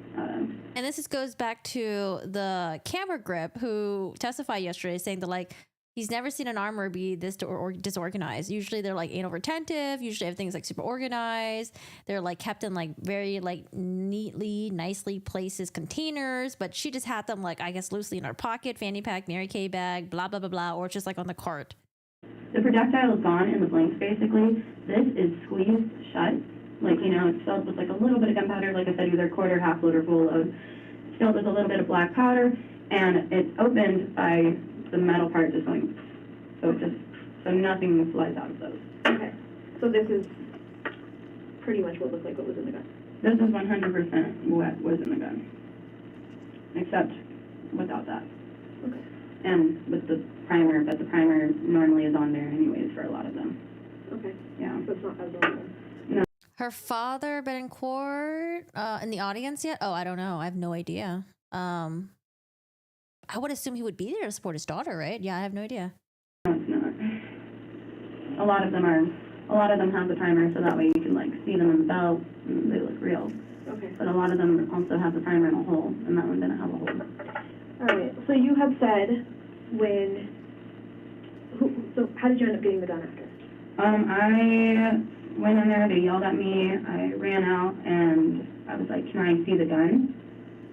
And this goes back to the camera grip who testified yesterday saying that like he's never seen an armor be this disorganized. Usually they're like anal retentive. Usually everything's like super organized. They're like kept in like very like neatly, nicely places containers. But she just had them like I guess loosely in her pocket, fanny pack, Mary Kay bag, blah blah blah blah, or just like on the cart. The projectile is gone in the blanks basically. This is squeezed shut. Like, it's filled with like a little bit of gunpowder, like I said, either quarter, half load, or full load. It's filled with a little bit of black powder, and it's opened by the metal part just going, so nothing flies out of those. Okay, so this is pretty much what looked like what was in the gun. This is 100% what was in the gun, except without that. Okay. And with the primer, but the primer normally is on there anyways for a lot of them. Okay. Yeah. So it's not abnormal. No. Her father been in court in the audience yet? Oh, I don't know. I have no idea. I would assume he would be there to support his daughter, right? Yeah, I have no idea. No, it's not. A lot of them have the primer, so that way you can like see them in the belt and they look real. Okay. But a lot of them also have the primer in a hole, and that one didn't have a hole. All right. So you had said so how did you end up getting the gun after? I went in there, they yelled at me, I ran out, and I was like, can I see the gun?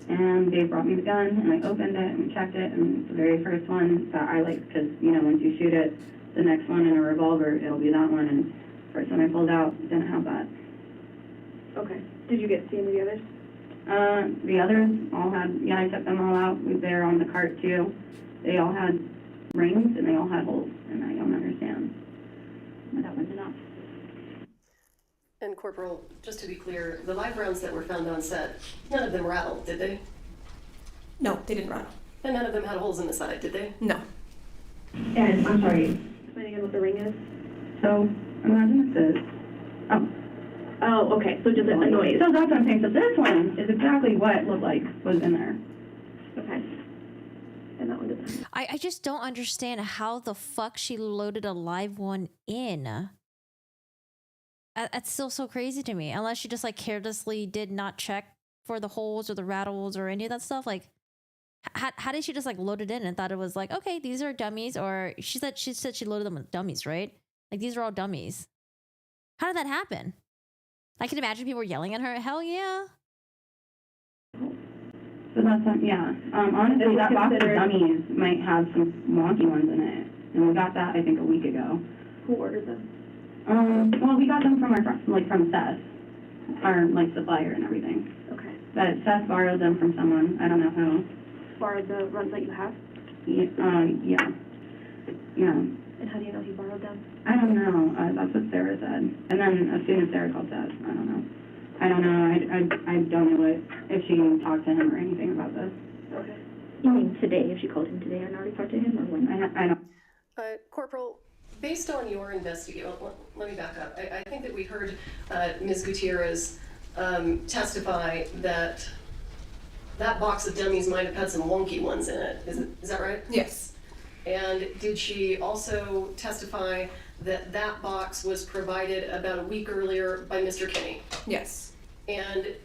And they brought me the gun, and I opened it and checked it, and it's the very first one that I like, because, you know, once you shoot it, the next one in a revolver, it'll be that one, and the first one I pulled out didn't have that. Okay. Did you get to see any of the others? The others all had, yeah, I took them all out. They're on the cart too. They all had rings and they all had holes, and I don't understand. But that one's enough. And Corporal, just to be clear, the live rounds that were found on set, none of them rattled, did they? No, they didn't rattle. And none of them had holes in the side, did they? No. And I'm sorry. Explain again what the ring is. So imagine this. Oh, okay. So just a noise. So that's what I'm saying. So this one is exactly what it looked like was in there. Okay. And that one didn't. I just don't understand how the fuck she loaded a live one in. That's still so crazy to me. Unless she just like carelessly did not check for the holes or the rattles or any of that stuff. Like, how did she just like load it in and thought it was like, okay, these are dummies? Or she said she loaded them with dummies, right? Like these are all dummies. How did that happen? I can imagine people were yelling at her. Hell yeah. So that's yeah. Honestly, that box of dummies might have some wonky ones in it, and we got that I think a week ago. Who ordered them? Well, we got them from from Seth, our like supplier and everything. Okay. But Seth borrowed them from someone. I don't know who. Borrowed the runs that you have? Yeah. Yeah. And how do you know he borrowed them? I don't know. That's what Sarah said. And then as soon as Sarah called Seth, I don't know. I don't know if she talked to him or anything about this. Okay. You mean today, if she called him today and already talked to him, or when? I don't. Corporal, based on your investigation, let me back up. I think that we heard Ms. Gutierrez testify that that box of dummies might have had some wonky ones in it. Is that right? Yes. And did she also testify that that box was provided about a week earlier by Mr. Kinney? Yes. And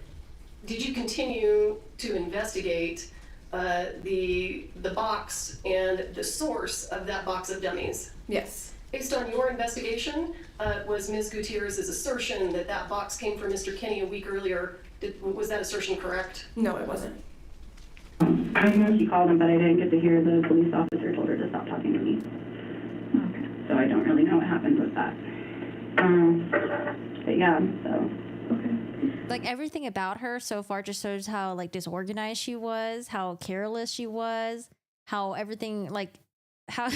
did you continue to investigate the box and the source of that box of dummies? Yes. Based on your investigation, was Ms. Gutierrez's assertion that that box came from Mr. Kinney a week earlier, was that assertion correct? No, it wasn't. I know she called him, but I didn't get to hear the police officer told her to stop talking to me. Okay. So I don't really know what happened with that. But yeah, so. Okay. Like everything about her so far just shows how like disorganized she was, how careless she was, how everything like how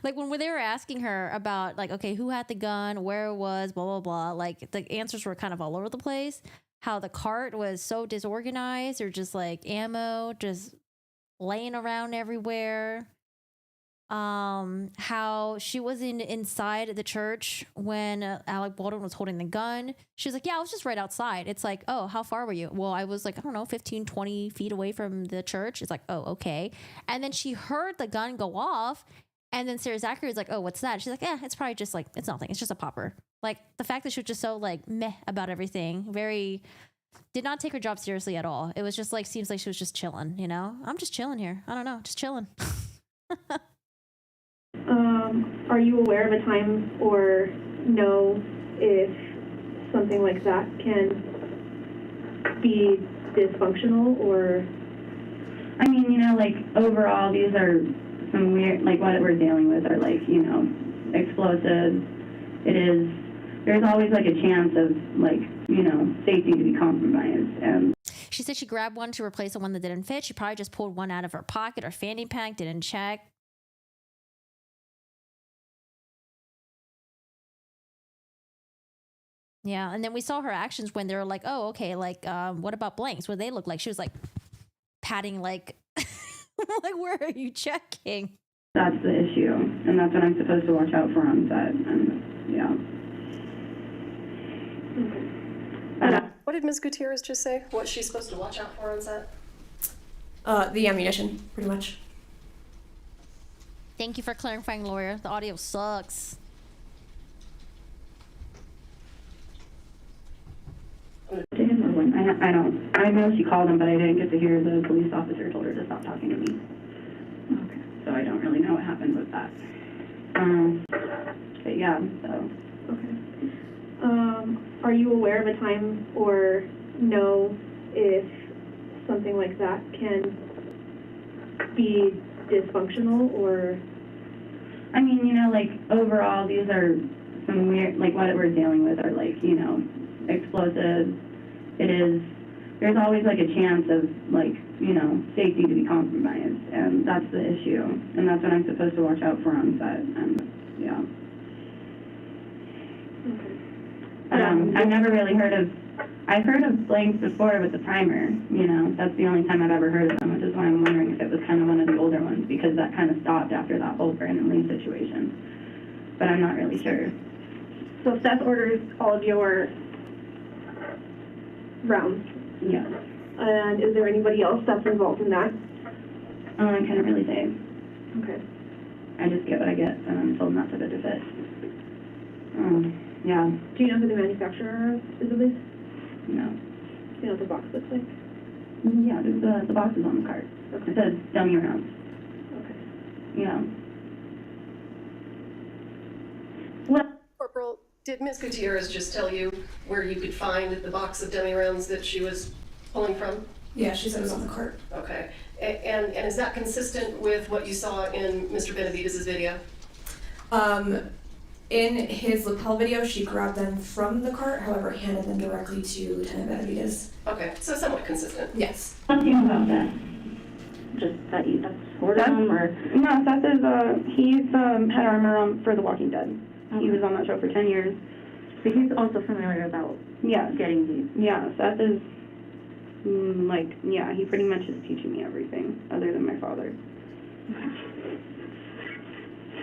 like when they were asking her about like, okay, who had the gun, where it was, blah blah blah, like the answers were kind of all over the place. How the cart was so disorganized, or just like ammo just laying around everywhere. How she was inside the church when Alec Baldwin was holding the gun. She was like, yeah, I was just right outside. It's like, oh, how far were you? Well, I was like, I don't know, 15, 20 feet away from the church. It's like, oh, okay. And then she heard the gun go off. And then Sarah Zachary was like, oh, what's that? She's like, yeah, it's probably just like, it's nothing. It's just a popper. Like the fact that she was just so like meh about everything, did not take her job seriously at all. It was just like, seems like she was just chilling, you know? I'm just chilling here. I don't know, just chilling. Are you aware of a time or know if something like that can be dysfunctional or? I mean, you know, like overall, these are some weird, like what we're dealing with are like, you know, explosives. There's always like a chance of like, you know, safety to be compromised. And She said she grabbed one to replace the one that didn't fit. She probably just pulled one out of her pocket or fanny pack, didn't check. Yeah, and then we saw her actions when they were like, oh, okay, like, what about blanks? What do they look like? She was like patting like, like, where are you checking? That's the issue, and that's what I'm supposed to watch out for on set, and yeah. What did Ms. Gutierrez just say? What she's supposed to watch out for on set? The ammunition, pretty much. Thank you for clarifying, lawyer. The audio sucks. To him or when? I don't. I know she called him, but I didn't get to hear the police officer told her to stop talking to me. Okay. So I don't really know what happened with that. But yeah, so. Okay. Are you aware of a time or know if something like that can be dysfunctional or? I mean, you know, like overall, these are some weird, like what we're dealing with are like, you know, explosives. There's always like a chance of like, you know, safety to be compromised, and that's the issue, and that's what I'm supposed to watch out for on set, and yeah. Okay. I've never really I've heard of blanks before with the primer, you know, that's the only time I've ever heard of them, which is why I'm wondering if it was kind of one of the older ones, because that kind of stopped after that whole Brandon Lee situation, but I'm not really sure. So Seth orders all of your rounds. Yeah. And is there anybody else that's involved in that? I couldn't really say. Okay. I just get what I get, and I'm told not to bitch it. Yeah. Do you know who the manufacturer is of these? No. Do you know what the box looks like? Yeah, the box is on the cart. Okay. It says dummy rounds. Okay. Yeah. Well, Corporal, did Ms. Gutierrez just tell you where you could find the box of dummy rounds that she was pulling from? Yeah, she said it was on the cart. Okay. And is that consistent with what you saw in Mr. Benavidez's video? In his lapel video, she grabbed them from the cart, however, handed them directly to Lieutenant Benavidez. Okay, so somewhat consistent. Yes. what do you know about that? Just that you ordered them, or? No, Seth is, he's head armor for The Walking Dead. He was on that show for 10 years. But he's also familiar about getting these. Yeah, Seth is, he pretty much is teaching me everything, other than my father.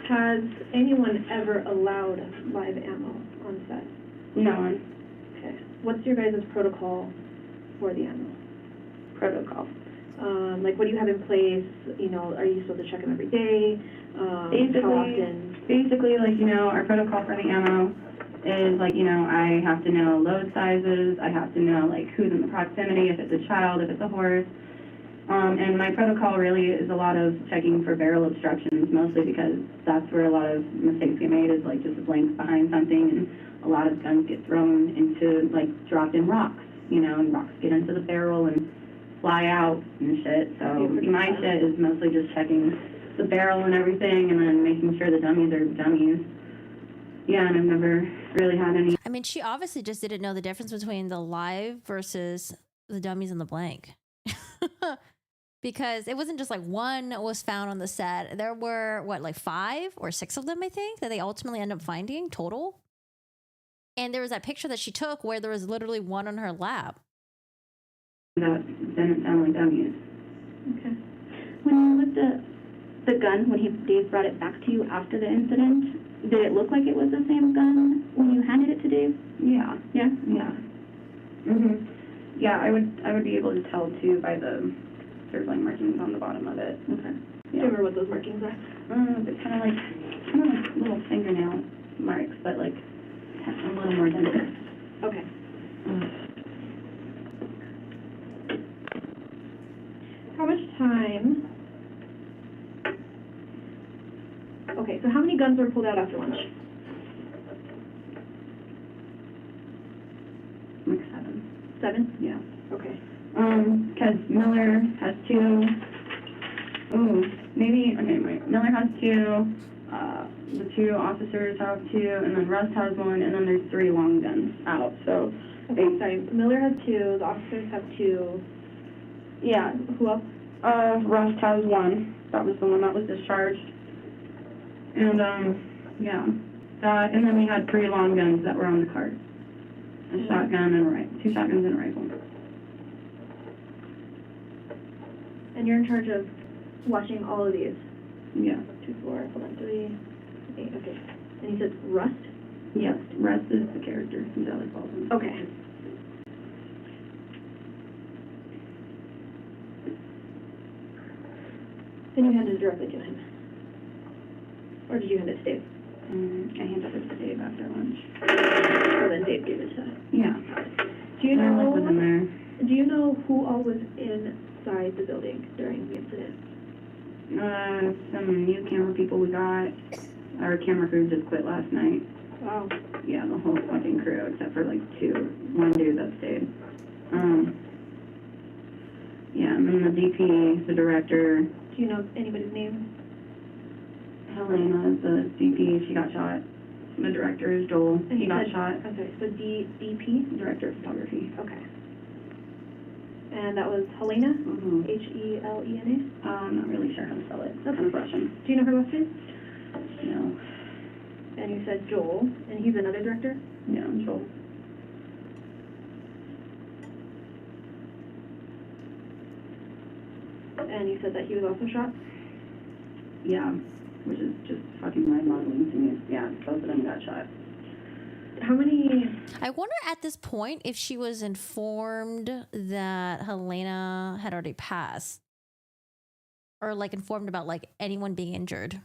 Has anyone ever allowed live ammo on set? No one. Okay. What's your guys' protocol for the ammo? Protocol. Like, what do you have in place? You know, are you supposed to check them every day? How often? Basically, like, you know, our protocol for the ammo is, like, you know, I have to know load sizes, I have to know, like, who's in the proximity, if it's a child, if it's a horse. And my protocol really is a lot of checking for barrel obstructions, mostly because that's where a lot of mistakes get made, is, like, just a blank behind something, and a lot of guns get thrown into, like, dropped in rocks, you know, and rocks get into the barrel and fly out and shit. So my shit is mostly just checking the barrel and everything, and then making sure the dummies are dummies. Yeah, and I've never really had any. I mean, she obviously just didn't know the difference between the live versus the dummies and the blank. Because it wasn't just like one was found on the set. There were, like 5 or 6 of them, I think, that they ultimately ended up finding total. And there was that picture that she took where there was literally one on her lap. That didn't sound like dummies. Okay. When you looked at the gun, when Dave brought it back to you after the incident, did it look like it was the same gun when you handed it to Dave? Yeah. Yeah? Yeah. Mhm. Yeah, I would be able to tell too by the circling markings on the bottom of it. Okay. Yeah. Do you remember what those markings are? It's kind of like little fingernail marks, but like a little more than this. Okay. How much time? Okay, so how many guns were pulled out after lunch? Like 7. 7? Yeah. Okay. Because Miller has 2. Miller has 2. The 2 officers have 2, and then Rust has 1, and then there's 3 long guns out. So, Okay, sorry. Miller has 2. The officers have 2. Yeah. Who else? Rust has one. That was the one that was discharged. And, yeah. That, and then we had 3 long guns that were on the cart. A shotgun and a 2 shotguns and a rifle. And you're in charge of watching all of these? Yeah. 2, 4, hold on, 3, 8, okay. And you said Rust? Yes, Rust is the character. He's Alec Baldwin. Okay. And you handed it directly to him? Or did you hand it to Dave? I handed it to Dave after lunch. So then Dave gave it to us? Yeah. Do you know? Alec was in there. Do you know who all was inside the building during the incident? Some new camera people we got. Our camera crew just quit last night. Wow. Yeah, the whole fucking crew except for like 2. One dude that stayed. Yeah, and then the DP, the director. Do you know anybody's name? Helena is the DP. She got shot. The director is Joel. And He you got said- shot. Okay, so DP? Director of photography. Okay. And that was Helena? Mm-hmm. Helena? I'm not really sure how to spell it. That's kind of Russian. Do you know her last name? No. And you said Joel, and he's another director? Yeah, Joel. And you said that he was also shot? Yeah, which is just fucking mind-boggling to me. Yeah, both of them got shot. How many? I wonder at this point if she was informed that Helena had already passed, or like informed about like anyone being injured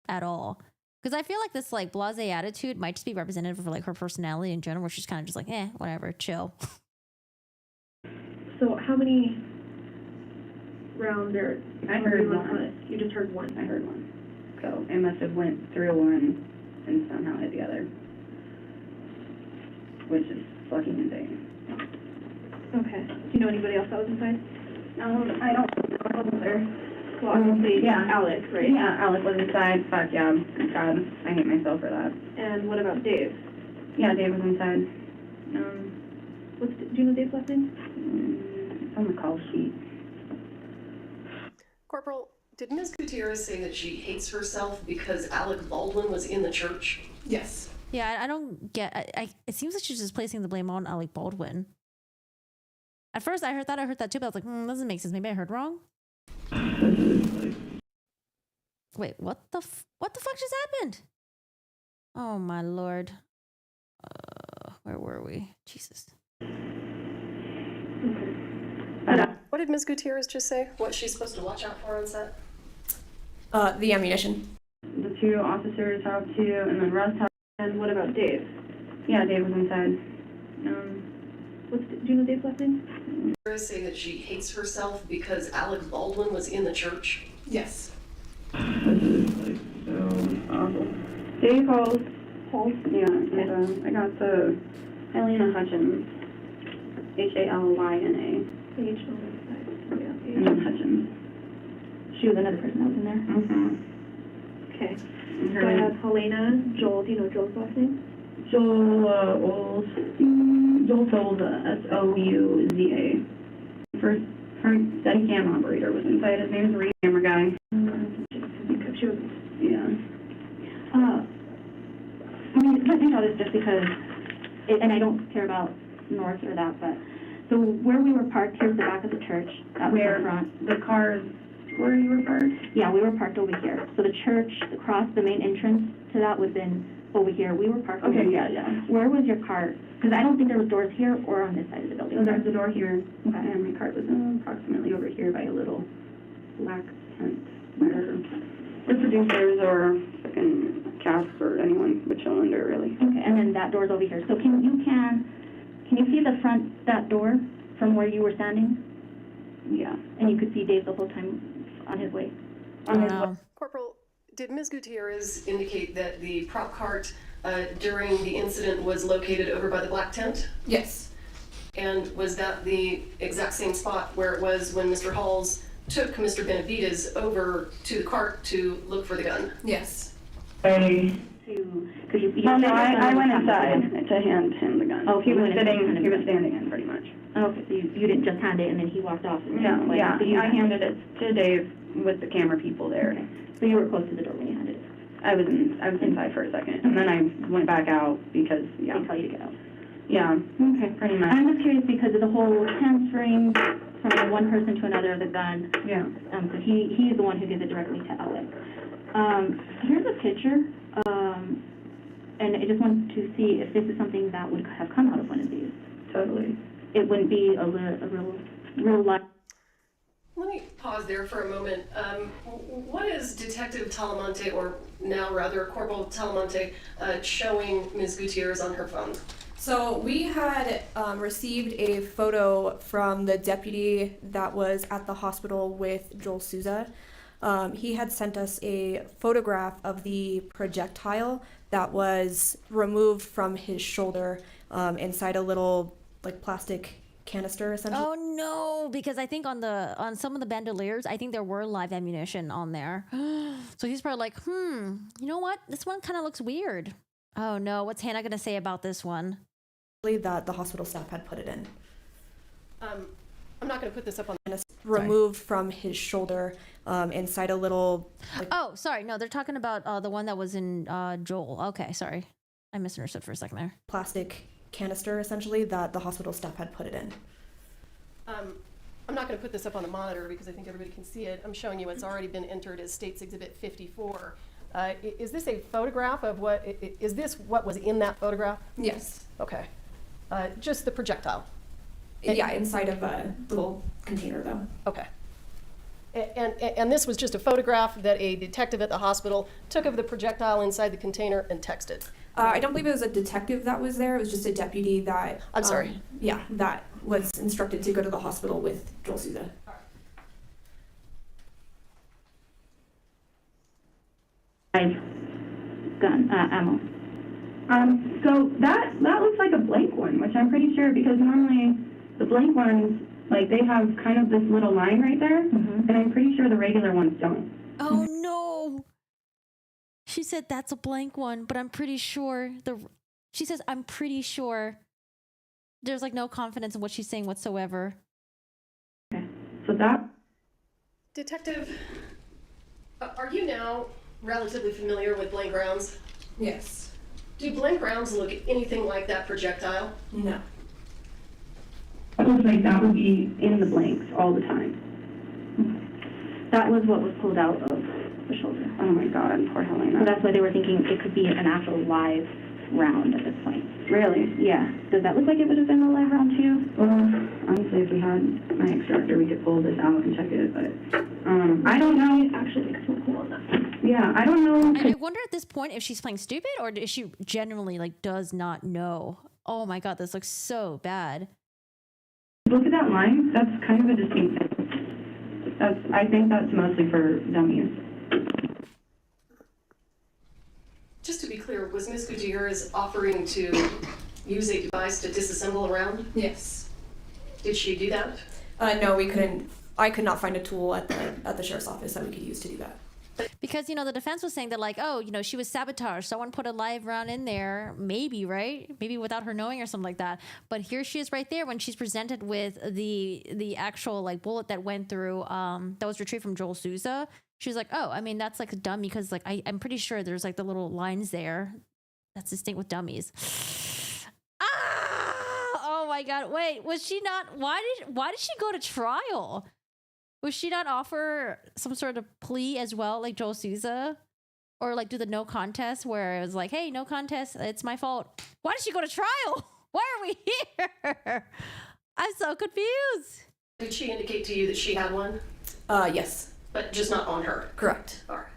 at all. Because I feel like this like blasé attitude might just be representative of like her personality in general, where she's kind of just like, whatever, chill. So how many rounds are? I heard one. You just heard one. I heard one. So it must have went through one and somehow hit the other, which is fucking insane. Okay. Do you know anybody else that was inside? I don't know. I wasn't there. Well, obviously, yeah, Alec, right? Yeah, Alec was inside. Fuck yeah. God, I hate myself for that. And what about Dave? Yeah, Dave was inside. Do you know Dave's last name? It's on the call sheet. Corporal, did Ms. Gutierrez say that she hates herself because Alec Baldwin was in the church? Yes. Yeah, I don't get. It seems like she's just placing the blame on Alec Baldwin. At first, I heard that too, but I was like, doesn't make sense. Maybe I heard wrong. Wait, what the fuck just happened? Oh my lord. Where were we? Jesus. What did Ms. Gutierrez just say? What she's supposed to watch out for on set? The ammunition. The 2 officers have 2, and then Russ has. And what about Dave? Yeah, Dave was inside. Do you know Dave's last name? Gutierrez say that she hates herself because Alec Baldwin was in the church? Yes. This is like so awful. Dave calls. Yeah, and I got the Helena Hutchins. Halyna. And then Hutchins. She was another person that was in there? Mm-hmm. Okay. So I have Helena, Joel. Do you know Joel's last name? Joel Souza, Souza. First, her steady cam operator was inside. His name is Reed, camera guy. She was. Yeah. I mean, I think all this just because, and I don't care about north or that, but, so where we were parked, here's the back of the church. That was the front. The cars, where you were parked? Yeah, we were parked over here. So the church across the main entrance to that would have been over here. We were parked over here. Okay, yeah. Where was your car? Because I don't think there was doors here or on this side of the building. So there's the door here, Okay. and my cart was approximately over here by a little black tent where the producers or fucking cast or anyone would chill under, really. Okay, and then that door's over here. So can you see the front, that door from where you were standing? Yeah. And you could see Dave the whole time on his way. On his way. Corporal, did Ms. Gutierrez indicate that the prop cart during the incident was located over by the black tent? Yes. And was that the exact same spot where it was when Mr. Halls took Mr. Benavides over to the cart to look for the gun? Yes. I went inside to hand him the gun. Oh, he was standing in pretty much. Okay, so you didn't just hand it and then he walked off? And No, went yeah, to you I guys? handed it to Dave with the camera people there. Okay. So you were close to the door when you handed it? I was inside for a second, and then I went back out because, yeah. They tell you to get out? Yeah, Okay. pretty much. I'm just curious because of the whole transferring from one person to another of the gun. Yeah. So he's the one who gives it directly to Alec. Here's a picture, and I just wanted to see if this is something that would have come out of one of these. Totally. It wouldn't be a real life. Let me pause there for a moment. What is Detective Talamonte, or now rather Corporal Talamonte, showing Ms. Gutierrez on her phone? So we had received a photo from the deputy that was at the hospital with Joel Souza. He had sent us a photograph of the projectile that was removed from his shoulder inside a little like plastic canister essentially. Oh no, because I think on some of the bandoliers, I think there were live ammunition on there. So he's probably like, you know what? This one kind of looks weird. Oh no, what's Hannah gonna say about this one? That the hospital staff had put it in. I'm not going to put this up on the Removed from his shoulder inside a little. Like, Oh, sorry. No, they're talking about the one that was in Joel. Okay, sorry. I misunderstood for a second there. plastic canister essentially that the hospital staff had put it in. I'm not going to put this up on the monitor because I think everybody can see it. I'm showing you it's already been entered as State's Exhibit 54. Is this a photograph of what, is this what was in that photograph? Yes. Okay. Just the projectile? Yeah, inside of a little container though. Okay. And this was just a photograph that a detective at the hospital took of the projectile inside the container and texted? I don't believe it was a detective that was there. It was just a deputy that. I'm sorry. Yeah, that was instructed to go to the hospital with Joel Souza. Gun ammo. So that looks like a blank one, which I'm pretty sure, because normally the blank ones, like, they have kind of this little line right there, and I'm pretty sure the regular ones don't. Oh no. She said that's a blank one, but I'm pretty sure she says I'm pretty sure. There's like no confidence in what she's saying whatsoever. Okay. So that. Detective, are you now relatively familiar with blank rounds? Yes. Do blank rounds look anything like that projectile? No. It looks like that would be in the blanks all the time. That was what was pulled out of the shoulder. Oh my God, poor Helena. So that's why they were thinking it could be an actual live round at this point. Really? Yeah. Does that look like it would have been a live round too? Well, honestly, if we had my extractor, we could pull this out and check it, but I don't know. It actually looks so cool on that. Yeah, I don't know. I wonder at this point if she's playing stupid or if she genuinely like does not know. Oh my God, this looks so bad. Look at that line. That's kind of a distinct thing. I think that's mostly for dummies. Just to be clear, was Ms. Gutierrez offering to use a device to disassemble a round? Yes. Did she do that? No, we couldn't. I could not find a tool at the sheriff's office that we could use to do that. Because, the defense was saying that like, oh, she was sabotaged. Someone put a live round in there, maybe, right? Maybe without her knowing or something like that. But here she is right there when she's presented with the actual like bullet that went through, that was retrieved from Joel Souza. She was like, oh, I mean, that's like a dummy because like I'm pretty sure there's like the little lines there. That's distinct with dummies. Oh my God. Wait, was she not, why did she go to trial? Was she not offer some sort of plea as well, like Joel Souza? Or like do the no contest where it was like, hey, no contest, it's my fault. Why did she go to trial? Why are we here? I'm so confused. Did she indicate to you that she had one? Yes. But just not on her? Correct. All right.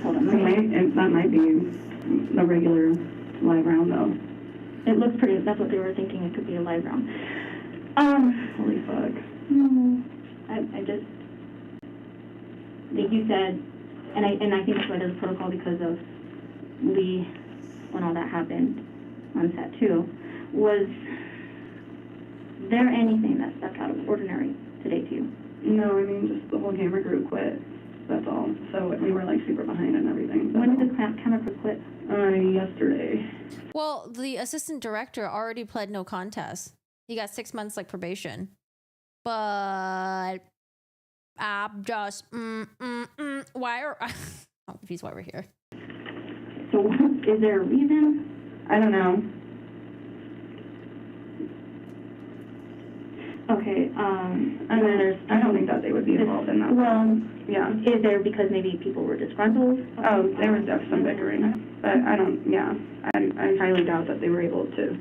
Hold on. That might be a regular live round, though. It looks pretty, that's what they were thinking, it could be a live round. Holy fuck. I just think you said, and I think that's why there's a protocol because of Lee, when all that happened on set too. Was there anything that stuck out of the ordinary today to you? No, I mean, just the whole camera crew quit. That's all. So we were like super behind and everything. When did the camera crew quit? Yesterday. Well, the assistant director already pled no contest. He got 6 months like probation. But I'm just why are I'm confused why we're here. So is there a reason? I don't know. Okay, And then I don't think that they would be involved in that. Well, Yeah. is there because maybe people were disgruntled? Oh, there was definitely some bickering, but I highly doubt that they were able to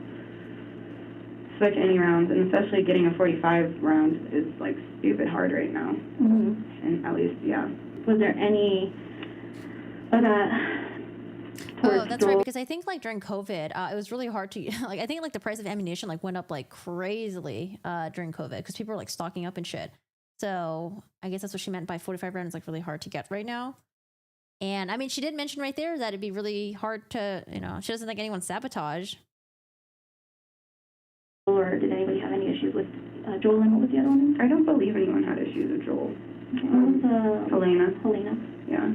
switch any rounds, and especially getting a 45 round is like stupid hard right now. Mm-hmm. And at least, yeah. Was there any of that? Oh, that's right. Because I think like during COVID, it was really hard to like. I think like the price of ammunition like went up like crazily during COVID because people were like stocking up and shit. So I guess that's what she meant by 45 rounds. Like really hard to get right now. And I mean, she did mention right there that it'd be really hard to, she doesn't think anyone sabotage. Or did anybody have any issues with Joel, and what was the other one? I don't believe anyone had issues with Joel. What was Helena. Yeah.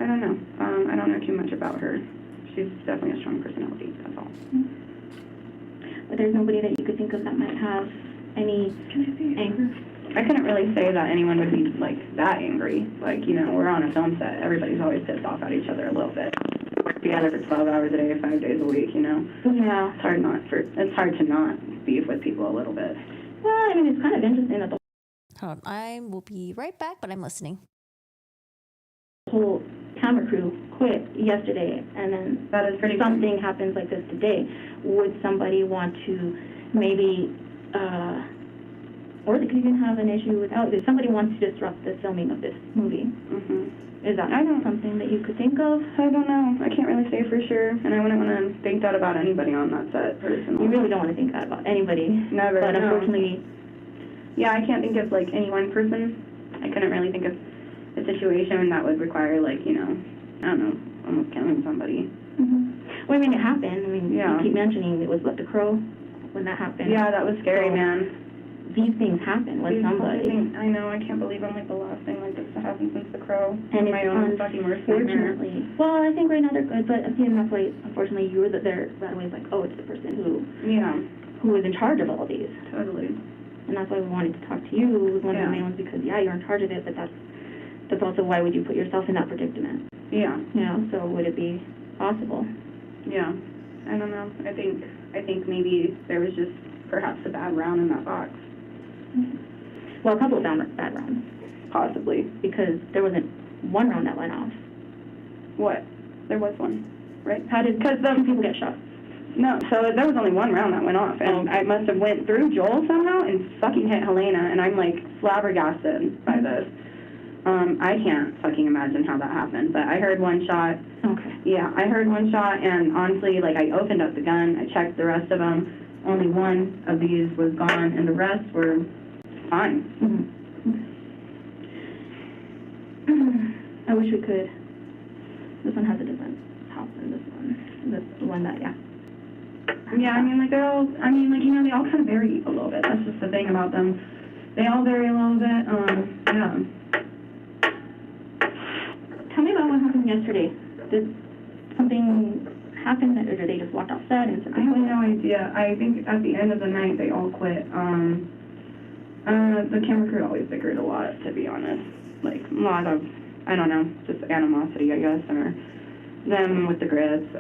I don't know. I don't know too much about her. She's definitely a strong personality, that's all. But there's nobody that you could think of that might have any anger? I couldn't really say that anyone would be, like, that angry. Like, we're on a film set. Everybody's always pissed off at each other a little bit. We're together for 12 hours a day, 5 days a week, Yeah. It's hard to not beef with people a little bit. Well, I mean, it's kind of interesting that the Hold on, I will be right back, but I'm listening. whole camera crew quit yesterday, and then That is pretty something happens like this today. Would somebody want to maybe, or they could even have an issue with, if somebody wants to disrupt the filming of this movie, is that something that you could think of? I don't know. I can't really say for sure, and I wouldn't want to think that about anybody on that set, personally. You really don't want to think that about anybody. Never, But no. unfortunately, Yeah, I can't think of, like, any one person. I couldn't really think of a situation that would require, like, I don't know, almost killing somebody. Well, I mean, it happened. I mean, Yeah. you keep mentioning it was Let the Crow when that happened. Yeah, that was scary, So, man. These things happen with somebody. I know, I can't believe I'm, like, the last thing like this to happen since The Crow. And my own fucking worst nightmare. unfortunately, well, I think right now they're good, but again, that's why, unfortunately, you were there right away, like, oh, it's the person who was in charge of all these. Totally. And that's why we wanted to talk to you, was one of the main ones, because, yeah, you're in charge of it, but that's also why would you put yourself in that predicament? Yeah. So would it be possible? Yeah. I don't know. I think maybe there was just perhaps a bad round in that box. Well, a couple of bad rounds. Possibly. Because there wasn't one round that went off. What? There was one, right? Because two people get shot. No, so there was only one round that went off, and I must have went through Joel somehow and fucking hit Helena, and I'm, like, flabbergasted by this. I can't fucking imagine how that happened, but I heard one shot. Okay. Yeah, I heard one shot, and honestly, like, I opened up the gun, I checked the rest of them, only one of these was gone, and the rest were fine. I wish we could. This one has a different top than this one. The one that, yeah. Yeah, I mean, like, they all kind of vary a little bit. That's just the thing about them. They all vary a little bit, yeah. Tell me about what happened yesterday. Did something happen, or did they just walk off set and said I have no idea. I think at the end of the night, they all quit. The camera crew always bickered a lot, to be honest. Like, a lot of, I don't know, just animosity, I guess, or them with the grids,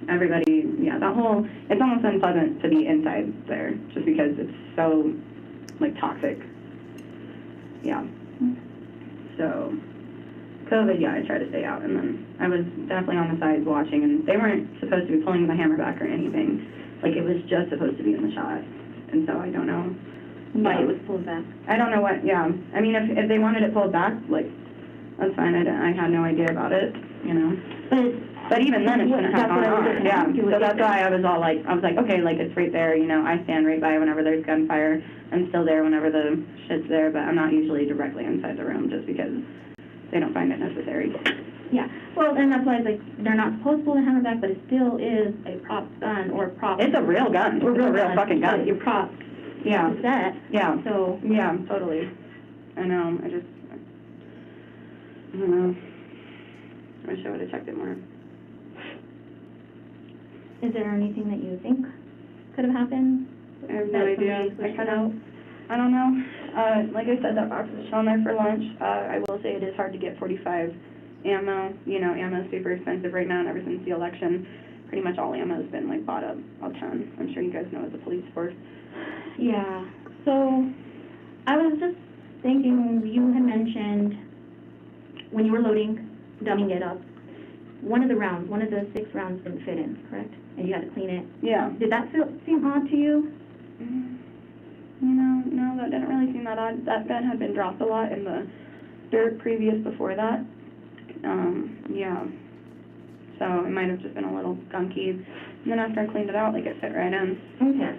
everybody, yeah, it's almost unpleasant to be inside there, just because it's so, like, toxic. Yeah. So, COVID, yeah, I tried to stay out, and then I was definitely on the sides watching, and they weren't supposed to be pulling the hammer back or anything. Like, it was just supposed to be in the shot, and so I don't know why it was pulled back. I don't know what, yeah. I mean, if they wanted it pulled back, like, that's fine. I had no idea about it, But even then, it shouldn't have gone on. Yeah, so that's why I was like, okay, like, it's right there, I stand right by whenever there's gunfire. I'm still there whenever the shit's there, but I'm not usually directly inside the room just because they don't find it necessary. Yeah, well, and that's why it's like, they're not supposed to pull the hammer back, but it still is a prop gun or prop. It's a real gun. It's a real fucking gun. But your prop Yeah. set. Yeah. So. Yeah, totally. I know, I don't know. I wish I would have checked it more. Is there anything that you think could have happened? I have no That idea. somebody pushed it out? I don't know. Like I said, that box was shown there for lunch. I will say it is hard to get .45 ammo. You know, ammo is super expensive right now, and ever since the election, pretty much all ammo has been like bought up a ton. I'm sure you guys know as a police force. Yeah. So I was just thinking, you had mentioned when you were loading, dumbing it up, one of the 6 rounds didn't fit in, correct? And you had to clean it. Yeah. Did that seem odd to you? You know, no, that didn't really seem that odd. That gun had been dropped a lot in the dirt previous before that. Yeah. So it might have just been a little gunky. And then after I cleaned it out, like, it fit right in. Okay.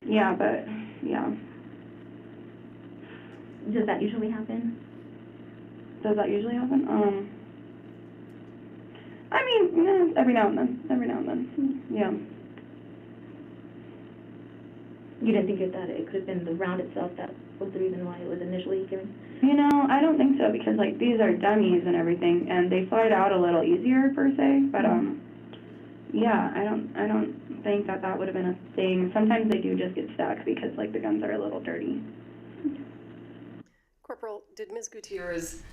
Yeah, but, yeah. Does that usually happen? Does that usually happen? I mean, every now and then. Yeah. You didn't think that it could have been the round itself that was the reason why it was initially given? You know, I don't think so, because, like, these are dummies and everything, and they slide out a little easier, per se, but, yeah, I don't think that would have been a thing. Sometimes they do just get stuck because, like, the guns are a little dirty. Corporal, did Ms. Gutierrez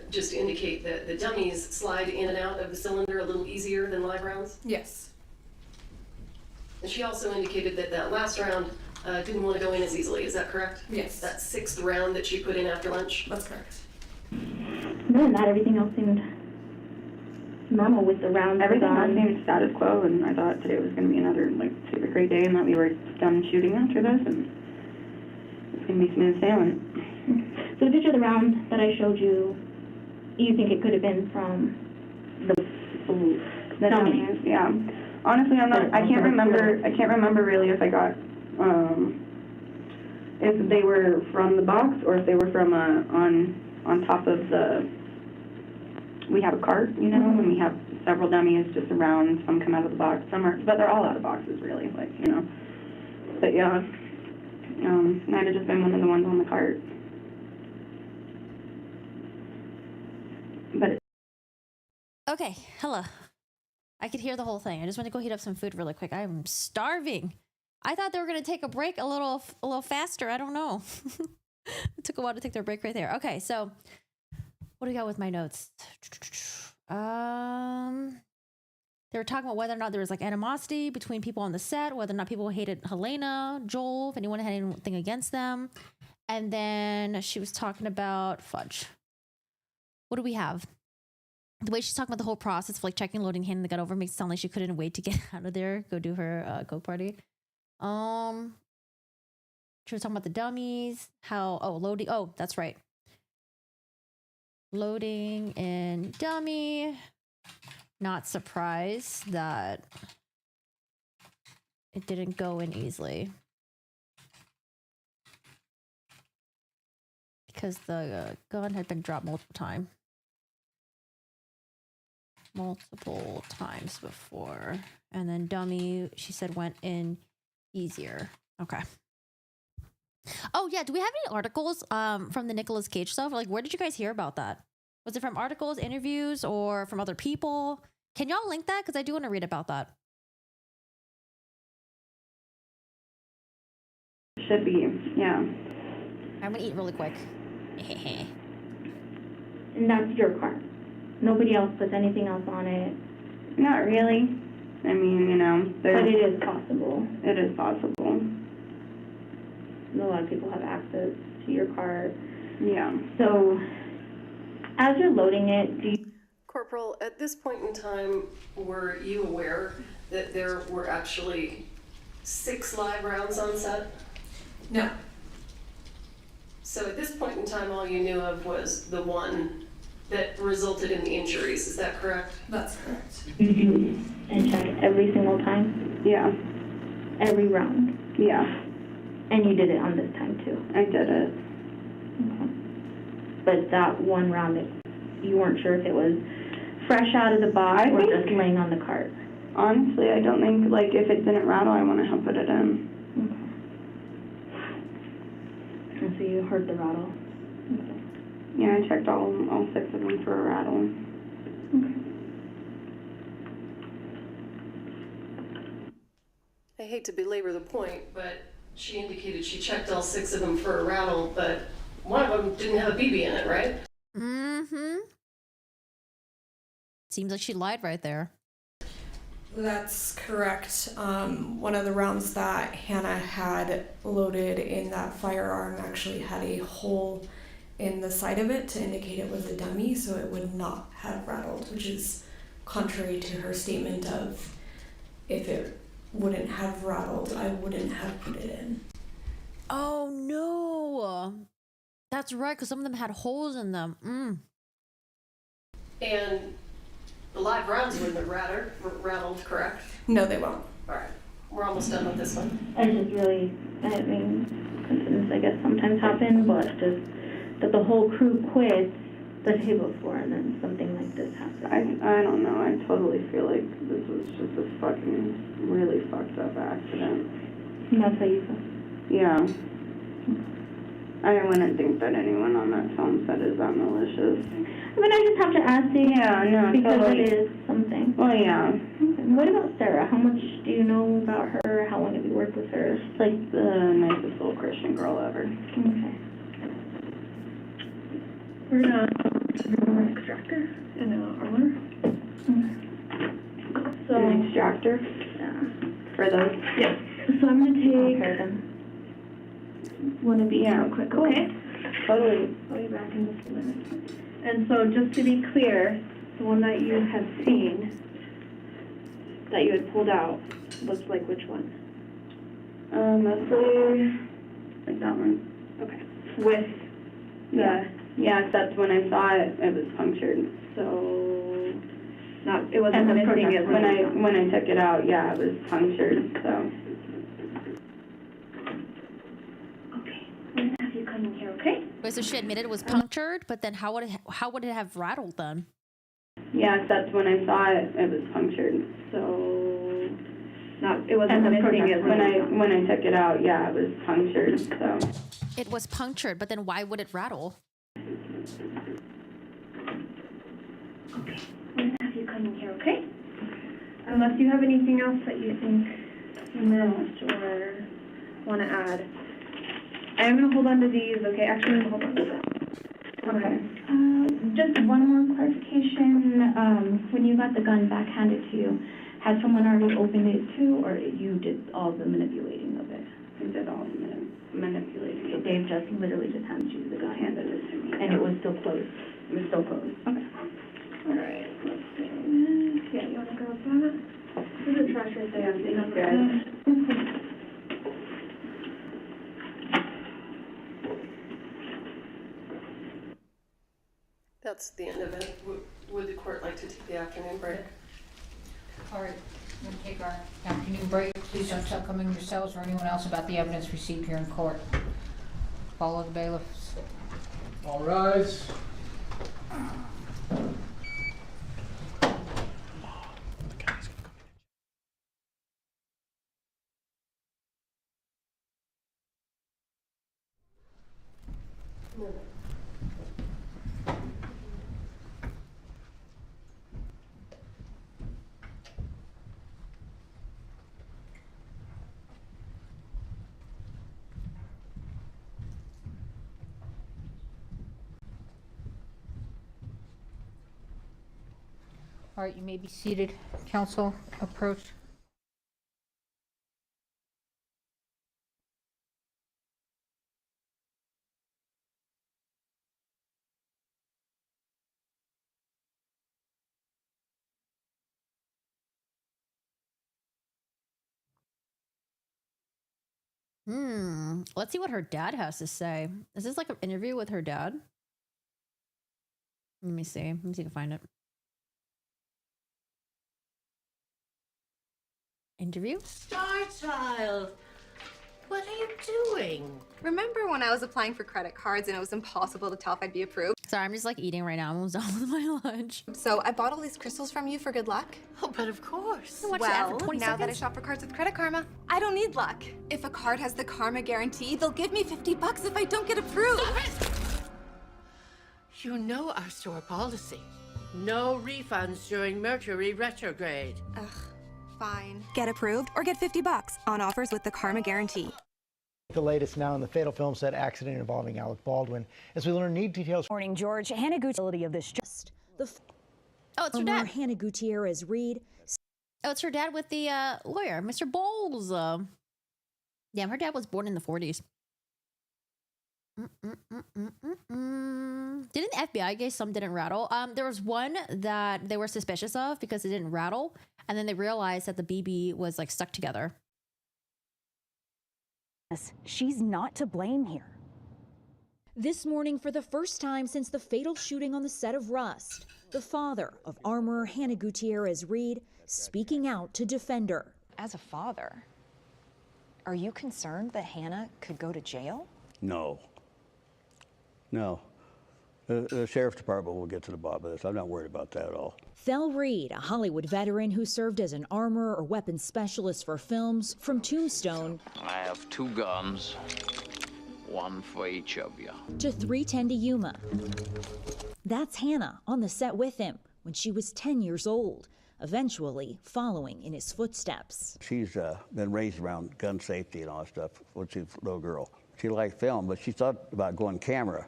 just indicate that the dummies slide in and out of the cylinder a little easier than live rounds? Yes. And she also indicated that that last round didn't want to go in as easily, is that correct? Yes. That 6th round that she put in after lunch? That's correct. Other than that, everything else seemed normal with the rounds. Everything else seemed status quo, and I thought today was going to be another, like, super great day, and that we were done shooting after this, and it's going to be smooth sailing. So the picture of the round that I showed you, you think it could have been from the dummies? Yeah. Honestly, I can't remember really if I got, if they were from the box or if they were from, on top of we have a cart, you know, and we have several dummies just around. Some come out of the box, but they're all out of boxes, really, like, you know. But yeah, might have just been one of the ones on the cart. But Okay, hello. I could hear the whole thing. I just want to go heat up some food really quick. I'm starving. I thought they were going to take a break a little faster. I don't know. It took a while to take their break right there. Okay, so what do we got with my notes? They were talking about whether or not there was like animosity between people on the set, whether or not people hated Helena, Joel, if anyone had anything against them. And then she was talking about fudge. What do we have? The way she's talking about the whole process of like checking, loading, handing the gun over makes it sound like she couldn't wait to get out of there, go do her Coke party. She was talking about the dummies, loading. Oh, that's right. Loading in dummy. Not surprised that it didn't go in easily. Because the gun had been dropped multiple times before. And then dummy, she said, went in easier. Okay. Oh yeah, do we have any articles from the Nicolas Cage stuff? Like, where did you guys hear about that? Was it from articles, interviews, or from other people? Can y'all link that? Because I do want to read about that. should be, yeah. I'm gonna eat really quick. And that's your car. Nobody else puts anything else on it. Not really. I mean, you know, But it is possible. It is possible. A lot of people have access to your car. Yeah. So, as you're loading it, do you... Corporal, at this point in time, were you aware that there were actually 6 live rounds on set? No. So at this point in time, all you knew of was the one that resulted in the injuries, is that correct? That's correct. And check every single time? Yeah. Every round? Yeah. And you did it on this time too? I did it. Okay. But that one round, you weren't sure if it was fresh out of the box or just laying on the cart? Honestly, I don't think, like, if it didn't rattle, I wouldn't have put it in. Okay. And so you heard the rattle? Okay. Yeah, I checked all 6 of them for a rattle. I hate to belabor the point, but she indicated she checked all 6 of them for a rattle, but one of them didn't have a BB in it, right? Mm-hmm. Seems like she lied right there. That's correct. One of the rounds that Hannah had loaded in that firearm actually had a hole in the side of it to indicate it was a dummy, so it would not have rattled, which is contrary to her statement of if it wouldn't have rattled, I wouldn't have put it in. Oh no. That's right, because some of them had holes in them. And the live rounds wouldn't have rattled, correct? No, they won't. All right, we're almost done with this one. I just really, I mean, coincidence, I guess, sometimes happen, but just that the whole crew quits the day before and then something like this happens. I don't know. I totally feel like this was just a fucking really fucked up accident. And that's how you feel? Yeah. I wouldn't think that anyone on that film set is that malicious. I mean, I just have to ask you. Yeah, no, because totally. it is something. Well, yeah. Okay. What about Sarah? How much do you know about her? How long have you worked with her? She's like the nicest little Christian girl ever. Okay. We're an extractor and an armor. So, An extractor? yeah. For those? Yeah. So I'm going to take one of these real quick, okay? Totally. I'll be back in just a minute. And so just to be clear, the one that you have seen, that you had pulled out, looks like which one? Mostly like that one. Okay. With the... Yeah, that's when I saw it, it was punctured. So Not, it wasn't and missing it. when I took it out, yeah, it was punctured. So Okay. We're gonna have you come in here, okay? Wait, so she admitted it was punctured, but then how would it have rattled then? yeah, that's when I saw it, it was punctured. So Not, it wasn't missing it. when I took it out, yeah, it was punctured. So It was punctured, but then why would it rattle? Okay. We're gonna have you come in here, okay? Unless you have anything else that you think you missed or want to add. I'm gonna hold on to these, okay? Actually, I'm gonna hold on to them. Okay. Just one more clarification. When you got the gun backhanded to you, had someone already opened it too, or you did all the manipulating of it? I did all the manipulating. So Dave just literally just handed you the gun. Handed it to me. And it was still closed? It was still closed. Okay. All right, let's do this. Yeah, you wanna grab that? There's a trash right there. Yeah, That's the end of it. Would the court like to take the afternoon break? All right, we're gonna take our afternoon break. Please don't tell coming yourselves or anyone else about the evidence received here in court. Follow the bailiffs. All rise. All right, you may be seated. Counsel, approach. Let's see what her dad has to say. Is this like an interview with her dad? Let me see. Let me see if I can find it. Interview? Star Child, what are you doing? Remember when I was applying for credit cards and it was impossible to tell if I'd be approved? Sorry, I'm just like eating right now. I'm almost done with my lunch. So I bought all these crystals from you for good luck. Oh, but of course. Watch the ad for Well, 20 now that I seconds. shop for cards with Credit Karma, I don't need luck. If a card has the Karma guarantee, they'll give me $50 if I don't get approved. You know our store policy. No refunds during Mercury retrograde. Ugh, fine. Get approved or get $50 on offers with the Karma Guarantee. The latest now in the fatal film set accident involving Alec Baldwin. As we learn new details. Morning, George. Hannah Gutierrez of this just it's her dad. Hannah Gutierrez Reed. Oh, it's her dad with the lawyer, Mr. Bowles. Damn, her dad was born in the 40s. Didn't the FBI guess some didn't rattle? There was one that they were suspicious of because it didn't rattle, and then they realized that the BB was like stuck together. She's not to blame here. This morning, for the first time since the fatal shooting on the set of Rust, the father of armorer Hannah Gutierrez Reed speaking out to defend her. As a father, are you concerned that Hannah could go to jail? No. No. The sheriff's department will get to the bottom of this. I'm not worried about that at all. Thel Reed, a Hollywood veteran who served as an armorer or weapons specialist for films, from Tombstone I have 2 guns, one for each of you. to 310 to Yuma. That's Hannah on the set with him when she was 10 years old, eventually following in his footsteps. She's been raised around gun safety and all that stuff when she was a little girl. She liked film, but she thought about going camera.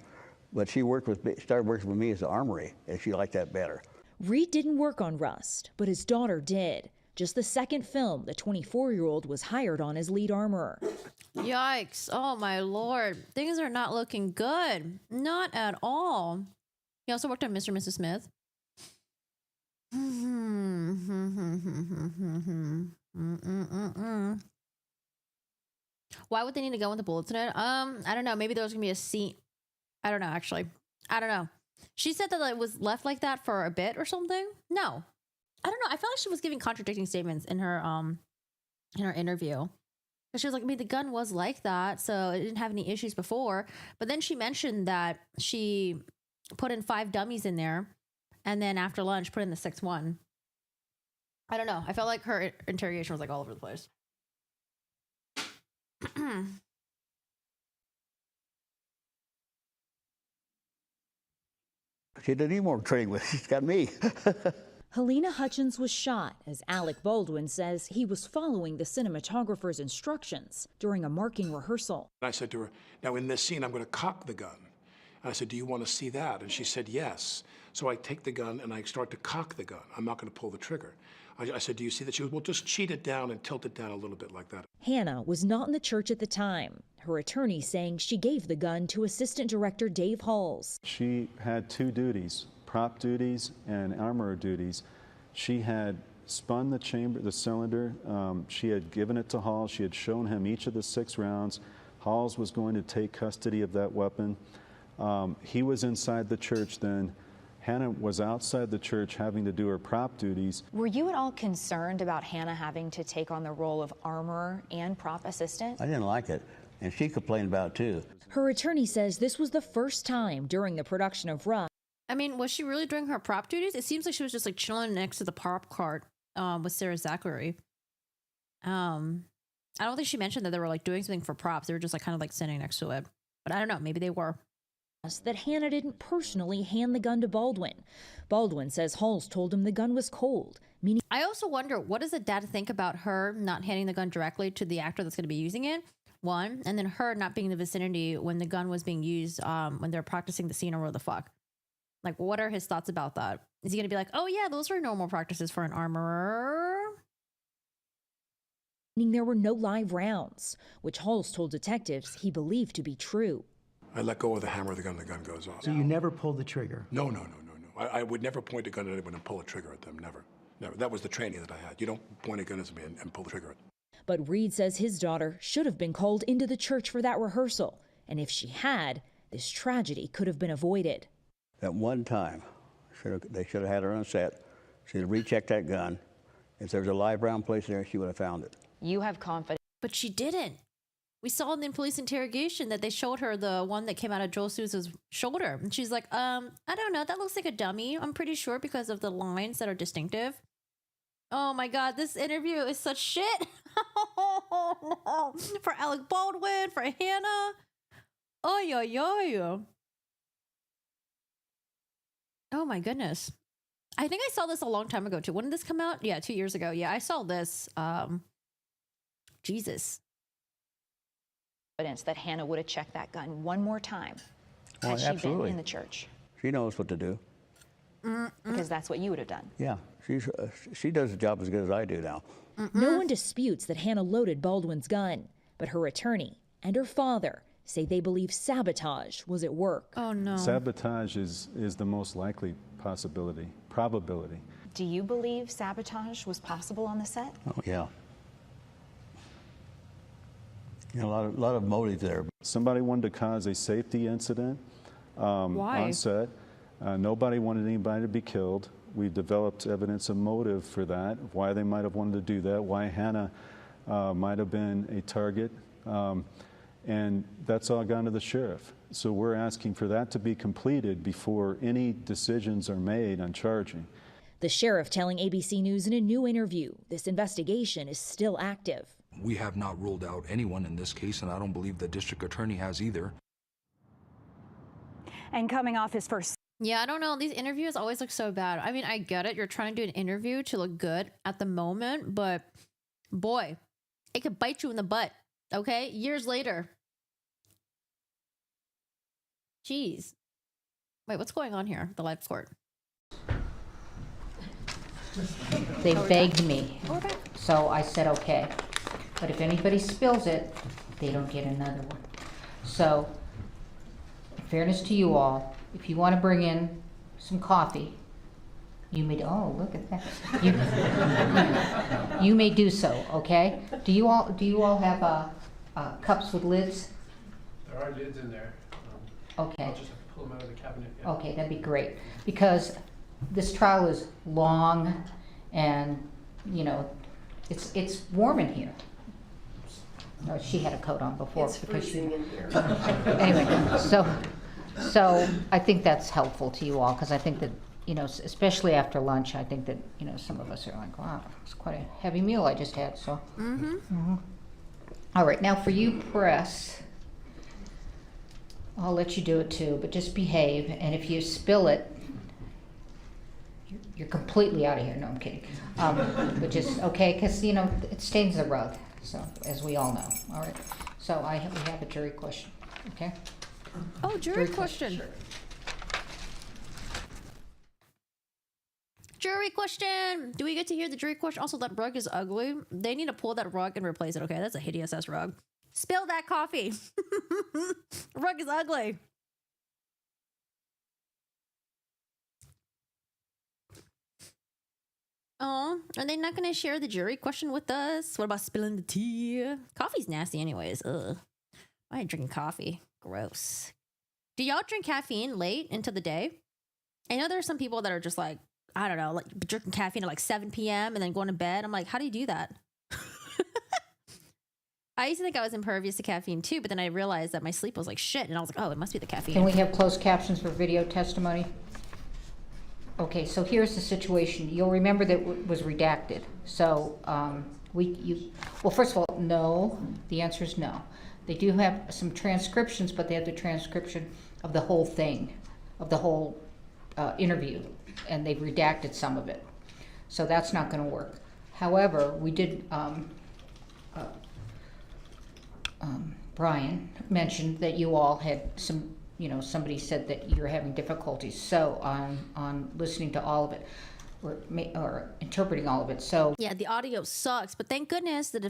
But she started working with me as an armory, and she liked that better. Reed didn't work on Rust, but his daughter did. Just the second film, the 24-year-old was hired on as lead armorer. Yikes. Oh, my Lord. Things are not looking good. Not at all. He also worked on Mr. and Mrs. Smith. Why would they need to go with the bullets in it? I don't know. Maybe there was going to be a scene. I don't know, actually. I don't know. She said that it was left like that for a bit or something. No. I don't know. I felt like she was giving contradicting statements in her interview. She was like, I mean, the gun was like that, so it didn't have any issues before. But then she mentioned that she put in 5 dummies in there, and then after lunch put in the 6th one. I don't know. I felt like her interrogation was like all over the place. She didn't need more training with. She's got me. Helena Hutchins was shot as Alec Baldwin says he was following the cinematographer's instructions during a marking rehearsal. I said to her, now in this scene, I'm going to cock the gun. And I said, do you want to see that? And she said, yes. So I take the gun and I start to cock the gun. I'm not going to pull the trigger. I said, do you see that? She goes, well, just cheat it down and tilt it down a little bit like that. Hannah was not in the church at the time. Her attorney saying she gave the gun to Assistant Director Dave Halls. She had 2 duties, prop duties and armorer duties. She had spun the cylinder. She had given it to Halls. She had shown him each of the 6 rounds. Halls was going to take custody of that weapon. He was inside the church then. Hannah was outside the church having to do her prop duties. Were you at all concerned about Hannah having to take on the role of armorer and prop assistant? I didn't like it, and she complained about it too. Her attorney says this was the first time during the production of Rust. I mean, was she really doing her prop duties? It seems like she was just like chilling next to the prop cart with Sarah Zachary. I don't think she mentioned that they were like doing something for props. They were just like kind of like sitting next to it. But I don't know. Maybe they were. That Hannah didn't personally hand the gun to Baldwin. Baldwin says Halls told him the gun was cold, meaning... I also wonder, what does the dad think about her not handing the gun directly to the actor that's going to be using it? One, and then her not being in the vicinity when the gun was being used when they're practicing the scene or what the fuck. Like, what are his thoughts about that? Is he going to be like, oh yeah, those are normal practices for an armorer? Meaning there were no live rounds, which Halls told detectives he believed to be true. I let go of the hammer of the gun goes off. So you never pulled the trigger? No. I would never point a gun at anyone and pull a trigger at them, never. That was the training that I had. You don't point a gun at me and pull the trigger at them. But Reed says his daughter should have been called into the church for that rehearsal. And if she had, this tragedy could have been avoided. At one time, they should have had her on set. She would have rechecked that gun. If there was a live round placed there, she would have found it. You have confidence. But she didn't. We saw in the police interrogation that they showed her the one that came out of Joel Souza's shoulder. And she's like, I don't know. That looks like a dummy. I'm pretty sure because of the lines that are distinctive. Oh my God, this interview is such shit. Oh no. For Alec Baldwin, for Hannah. Oh, yeah. Oh my goodness. I think I saw this a long time ago too. When did this come out? Yeah, 2 years ago. Yeah, I saw this. Jesus. Evidence that Hannah would have checked that gun one more time Well, had she absolutely. been in the church. She knows what to do. Because that's what you would have done. Yeah, she does the job as good as I do now. No one disputes that Hannah loaded Baldwin's gun, but her attorney and her father say they believe sabotage was at work. Oh no. Sabotage is the most likely probability. Do you believe sabotage was possible on the set? Oh, yeah. A lot of motive there. Somebody wanted to cause a safety incident Why? on set. Nobody wanted anybody to be killed. We've developed evidence of motive for that, why they might have wanted to do that, why Hannah might have been a target. And that's all gone to the sheriff. So we're asking for that to be completed before any decisions are made on charging. The sheriff telling ABC News in a new interview this investigation is still active. We have not ruled out anyone in this case, and I don't believe the district attorney has either. And coming off his first. Yeah, I don't know. These interviews always look so bad. I mean, I get it. You're trying to do an interview to look good at the moment, but boy, it could bite you in the butt, okay? Years later. Jeez. Wait, what's going on here? The live court. They Oh, we're begged back. me, Oh, we're back. so I said okay. But if anybody spills it, they don't get another one. So, in fairness to you all, if you want to bring in some coffee, you may. Oh, look at that! You may do so. Okay? Do you all have cups with lids? There are lids in there. Okay. I'll just have to pull them out of the cabinet. Yeah. Okay, that'd be great, because this trial is long, and, you know, it's warm in here. No, she had a coat on before. It's because freezing in here. Anyway, so I think that's helpful to you all, because I think that, you know, especially after lunch, I think that, you know, some of us are like, wow, it's quite a heavy meal I just had, so. All right, now for you, press. I'll let you do it too, but just behave, and if you spill it, you're completely out of here. No, I'm kidding. But just, okay, because, you know, it stains the rug, so, as we all know. All right, so we have a jury question, okay? Oh, jury question. Sure. Jury question. Do we get to hear the jury question? Also, that rug is ugly. They need to pull that rug and replace it, okay? That's a hideous ass rug. Spill that coffee. Rug is ugly. Oh, are they not going to share the jury question with us? What about spilling the tea? Coffee's nasty anyways. Ugh. I ain't drinking coffee. Gross. Do y'all drink caffeine late into the day? I know there are some people that are just like, I don't know, like drinking caffeine at like 7 p.m. and then going to bed. I'm like, how do you do that? I used to think I was impervious to caffeine too, but then I realized that my sleep was like shit, and I was like, oh, it must be the caffeine. Can we have closed captions for video testimony? Okay, so here's the situation. You'll remember that it was redacted. So well, first of all, no. The answer is no. They do have some transcriptions, but they have the transcription of the whole thing, of the whole interview, and they've redacted some of it. So that's not going to work. However, we did. Brian mentioned that you all had some, you know, somebody said that you're having difficulties. So on listening to all of it, or interpreting all of it. So yeah, the audio sucks, but thank goodness the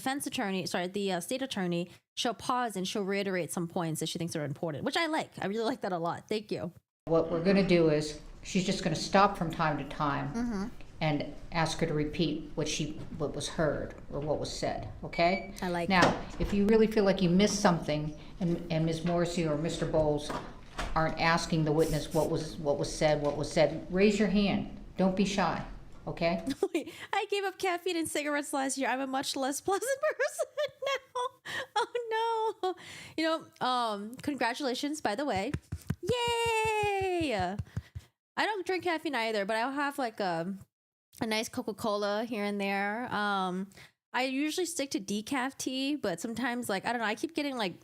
state attorney, she'll pause and she'll reiterate some points that she thinks are important, which I like. I really like that a lot. Thank you. What we're going to do is she's just going to stop from time to time and ask her to repeat what was heard or what was said. Okay? I like Now, if you really feel like you missed something, and Ms. Morrissey or Mr. Bowles aren't asking the witness what was said, raise your hand. Don't be shy. Okay? I gave up caffeine and cigarettes last year. I'm a much less pleasant person now. Oh no. You know, congratulations, by the way. Yay! I don't drink caffeine either, but I'll have like a nice Coca-Cola here and there. I usually stick to decaf tea, but sometimes, like, I don't know, I keep getting like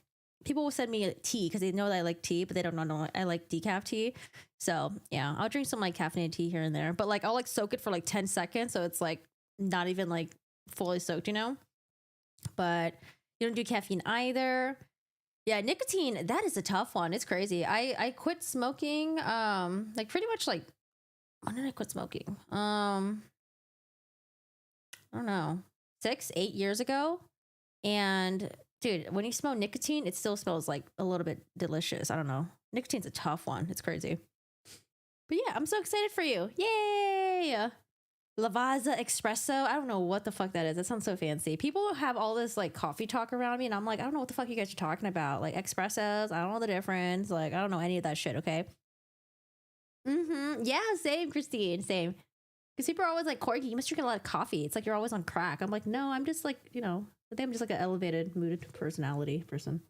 people will send me tea because they know that I like tea, but they don't know I like decaf tea. So yeah, I'll drink some like caffeinated tea here and there, but like I'll like soak it for like 10 seconds. So it's like not even like fully soaked, you know? But you don't do caffeine either. Yeah, nicotine, that is a tough one. It's crazy. I quit smoking, like pretty much like, when did I quit smoking? I don't know, 6-8 years ago. And dude, when you smell nicotine, it still smells like a little bit delicious. I don't know. Nicotine's a tough one. It's crazy. But yeah, I'm so excited for you. Yay! Lavazza Espresso. I don't know what the fuck that is. That sounds so fancy. People have all this like coffee talk around me, and I'm like, I don't know what the fuck you guys are talking about. Like espressos, I don't know the difference. Like, I don't know any of that shit, okay? Yeah, same, Christine. Same. Because people are always like, Corky, you must drink a lot of coffee. It's like you're always on crack. I'm like, no, I'm just like, you know, I think I'm just like an elevated, mooded personality person.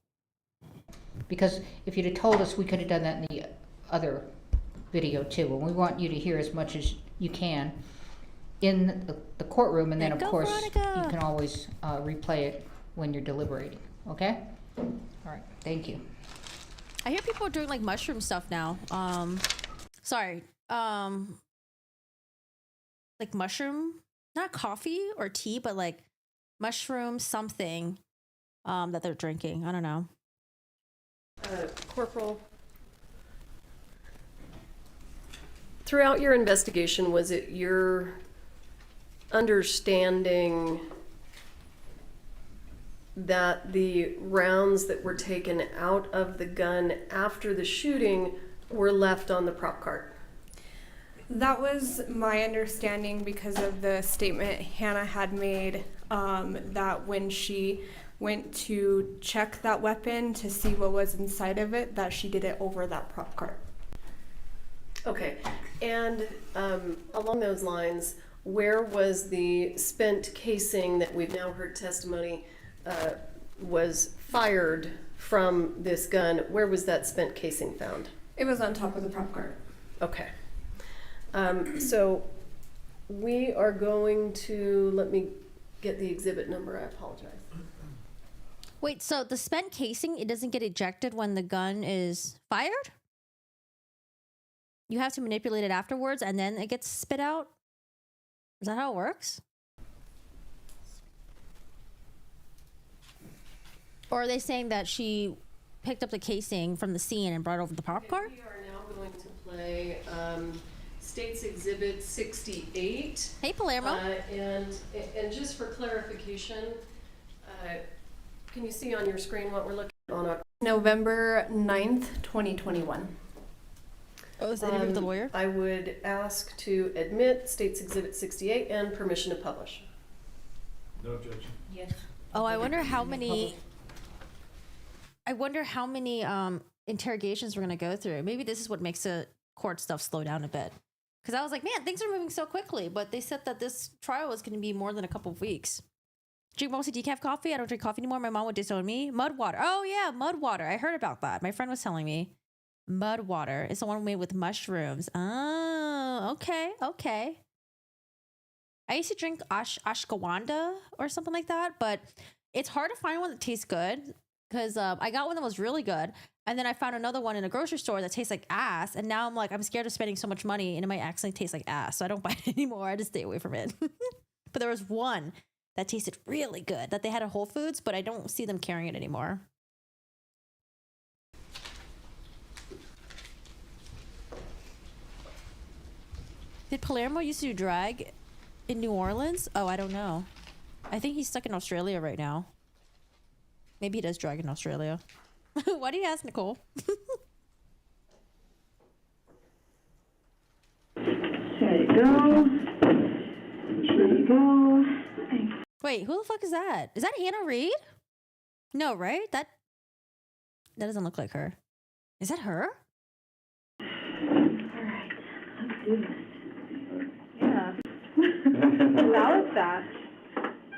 Because if you'd have told us, we could have done that in the other video too. And we want you to hear as much as you can in the courtroom, and then of course Veronica. you can always replay it when you're deliberating. Okay? All right. Thank you. I hear people are doing like mushroom stuff now. Like mushroom, not coffee or tea, but like mushroom something that they're drinking. I don't know. Corporal, throughout your investigation, was it your understanding that the rounds that were taken out of the gun after the shooting were left on the prop cart? That was my understanding because of the statement Hannah had made, that when she went to check that weapon to see what was inside of it, that she did it over that prop cart. Okay, and along those lines, where was the spent casing that we've now heard testimony was fired from this gun? Where was that spent casing found? It was on top of the prop cart. Okay. So we are going to, let me get the exhibit number, I apologize. Wait, so the spent casing, it doesn't get ejected when the gun is fired? You have to manipulate it afterwards and then it gets spit out? Is that how it works? Or are they saying that she picked up the casing from the scene and brought it over the prop cart? We are now going to play State's Exhibit 68. Hey, Palermo. And just for clarification, can you see on your screen what we're looking on? November 9th, 2021. Oh, is that interview with the lawyer? I would ask to admit State's Exhibit 68 and permission to publish. No objection. Yes. Oh, I wonder how many interrogations we're going to go through. Maybe this is what makes the court stuff slow down a bit. Because I was like, man, things are moving so quickly. But they said that this trial is going to be more than a couple of weeks. Drink mostly decaf coffee. I don't drink coffee anymore. My mom would disown me. Mud water. Oh, yeah, mud water. I heard about that. My friend was telling me. Mud water. It's the one made with mushrooms. Oh, okay, okay. I used to drink ashwagandha or something like that. But it's hard to find one that tastes good. Because I got one that was really good. And then I found another one in a grocery store that tastes like ass. And now I'm like, I'm scared of spending so much money and it might accidentally taste like ass. So I don't buy it anymore. I just stay away from it. But there was one that tasted really good that they had at Whole Foods, but I don't see them carrying it anymore. Did Palermo used to do drag in New Orleans? Oh, I don't know. I think he's stuck in Australia right now. Maybe he does drag in Australia. Why do you ask, Nicole? There you go. There you go. Wait, who the fuck is that? Is that Hannah Reid? No, right? That doesn't look like her. Is that her? Alright, let's do this. Yeah. Where's Alex at?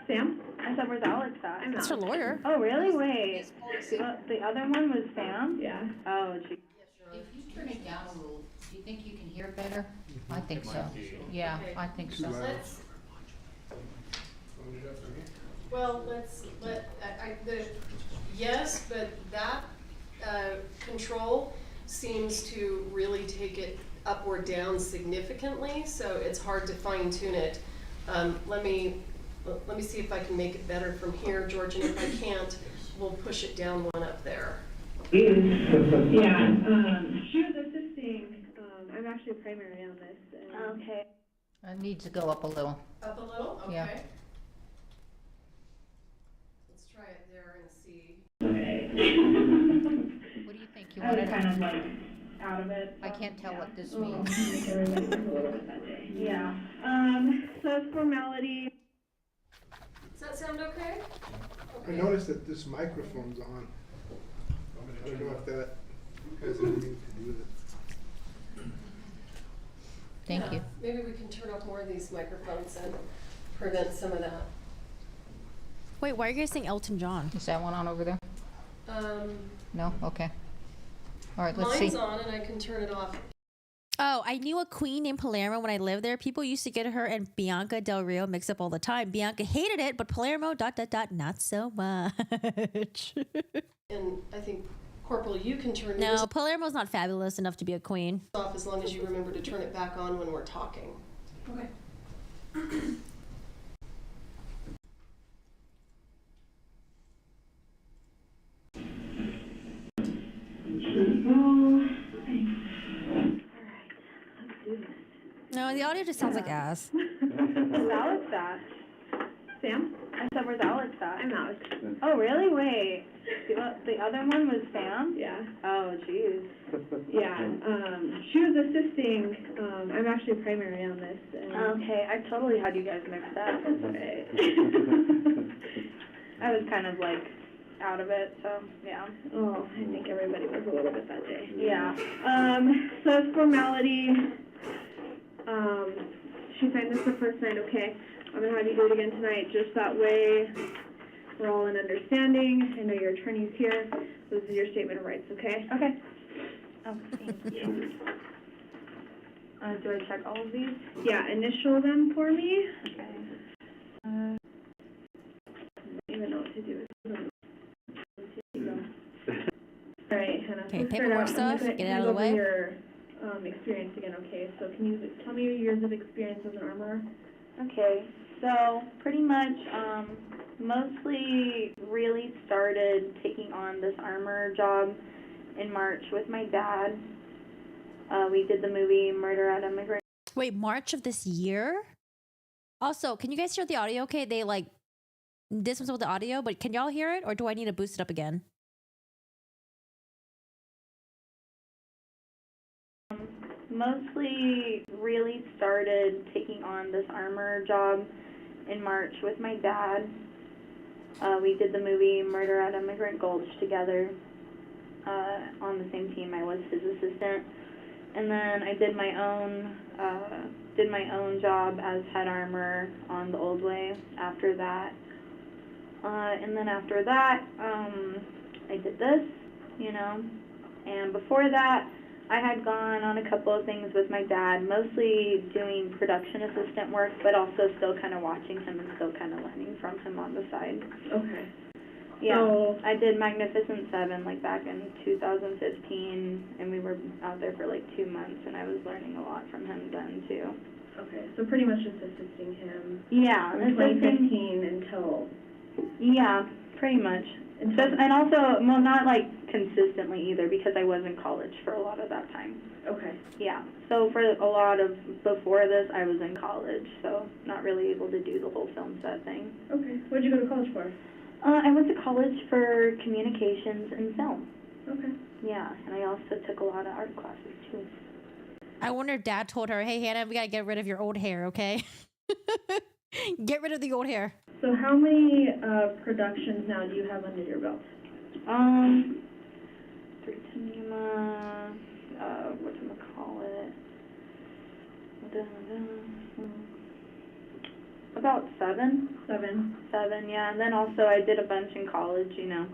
Sam? I said, where's Alex at? That's her lawyer. Oh, really? Wait. The other one was Sam? Yeah. Oh, she. If you turn it down a little, do you think you can hear better? I think so. Yeah, I think so. yes, but that control seems to really take it up or down significantly, so it's hard to fine tune it. Let me see if I can make it better from here, George, and if I can't, we'll push it down one up there. Yeah, she was assisting. I'm actually primary on this. Okay. It needs to go up a little. Up a little? Okay. Yeah. Let's try it there and see. Okay. What do you think? You I want was to kind of like out of it. I can't tell what this Oh, means. everybody was a little bit that day. Yeah. So it's formality. Does that sound okay? I noticed that this microphone's on. I don't know if that has anything to do with it. Thank you. Maybe we can turn off more of these microphones and prevent some of that. Wait, why are you guys saying Elton John? Is that one on over there? No? Okay. All right, let's see. Mine's on and I can turn it off. Oh, I knew a queen named Palermo when I lived there. People used to get her and Bianca Del Rio mixed up all the time. Bianca hated it, but Palermo, ... not so much. And I think, Corporal, you can turn No, yours Palermo's not fabulous enough to be a queen. off as long as you remember to turn it back on when we're talking. Okay. No, the audio just sounds like ass. Where's Alex at? Sam? I said, where's Alex at? I'm Alex. Oh, really? Wait. The other one was Sam? Yeah. Oh, jeez. Yeah. She was assisting. I'm actually primary on this. Okay, I totally had you guys mixed up. Okay. I was kind of like out of it, so yeah. Oh, I think everybody was a little bit that day. Yeah. So it's formality. She signed this the first night, okay? I'm gonna have you do it again tonight, just that way we're all in understanding. I know your attorney's here. This is your statement of rights, okay? Okay. Oh, thank you. Do I check all of these? Yeah, initial them for me. Okay. I don't even know what to do. All right, Hannah. Okay, let's start paperwork out. I'm stuff, gonna get it out of go the over way. your experience again, okay? So can you tell me your years of experience as an armorer? Okay, so pretty much mostly really started taking on this armor job in March with my dad. We did the movie Murder at Immigrant. Wait, March of this year? Also, can you guys hear the audio okay? They like, this was with the audio, but can y'all hear it? Or do I need to boost it up again? Mostly really started taking on this armor job in March with my dad. We did the movie Murder at Immigrant Gulch together. On the same team, I was his assistant. And then I did my own job as head armor on the Old Way after that. And then after that, I did this, you know. And before that, I had gone on a couple of things with my dad, mostly doing production assistant work, but also still kind of watching him and still kind of learning from him on the side. Okay. Yeah, So, I did Magnificent Seven like back in 2015, and we were out there for like 2 months, and I was learning a lot from him then too. okay, so pretty much just assisting him. Yeah, From 2015 until. Yeah, pretty much. And also, well, not like consistently either, because I was in college for a lot of that time. Okay. Yeah, so for a lot of before this, I was in college, so not really able to do the whole film set thing. Okay. What did you go to college for? I went to college for communications and film. Okay. Yeah, and I also took a lot of art classes too. I wonder if Dad told her, hey, Hannah, we gotta get rid of your old hair, okay? Get rid of the old hair. So how many productions now do you have under your belt? 3 Cinema, whatchamacallit, about 7. 7, yeah, and then also I did a bunch in college, you know.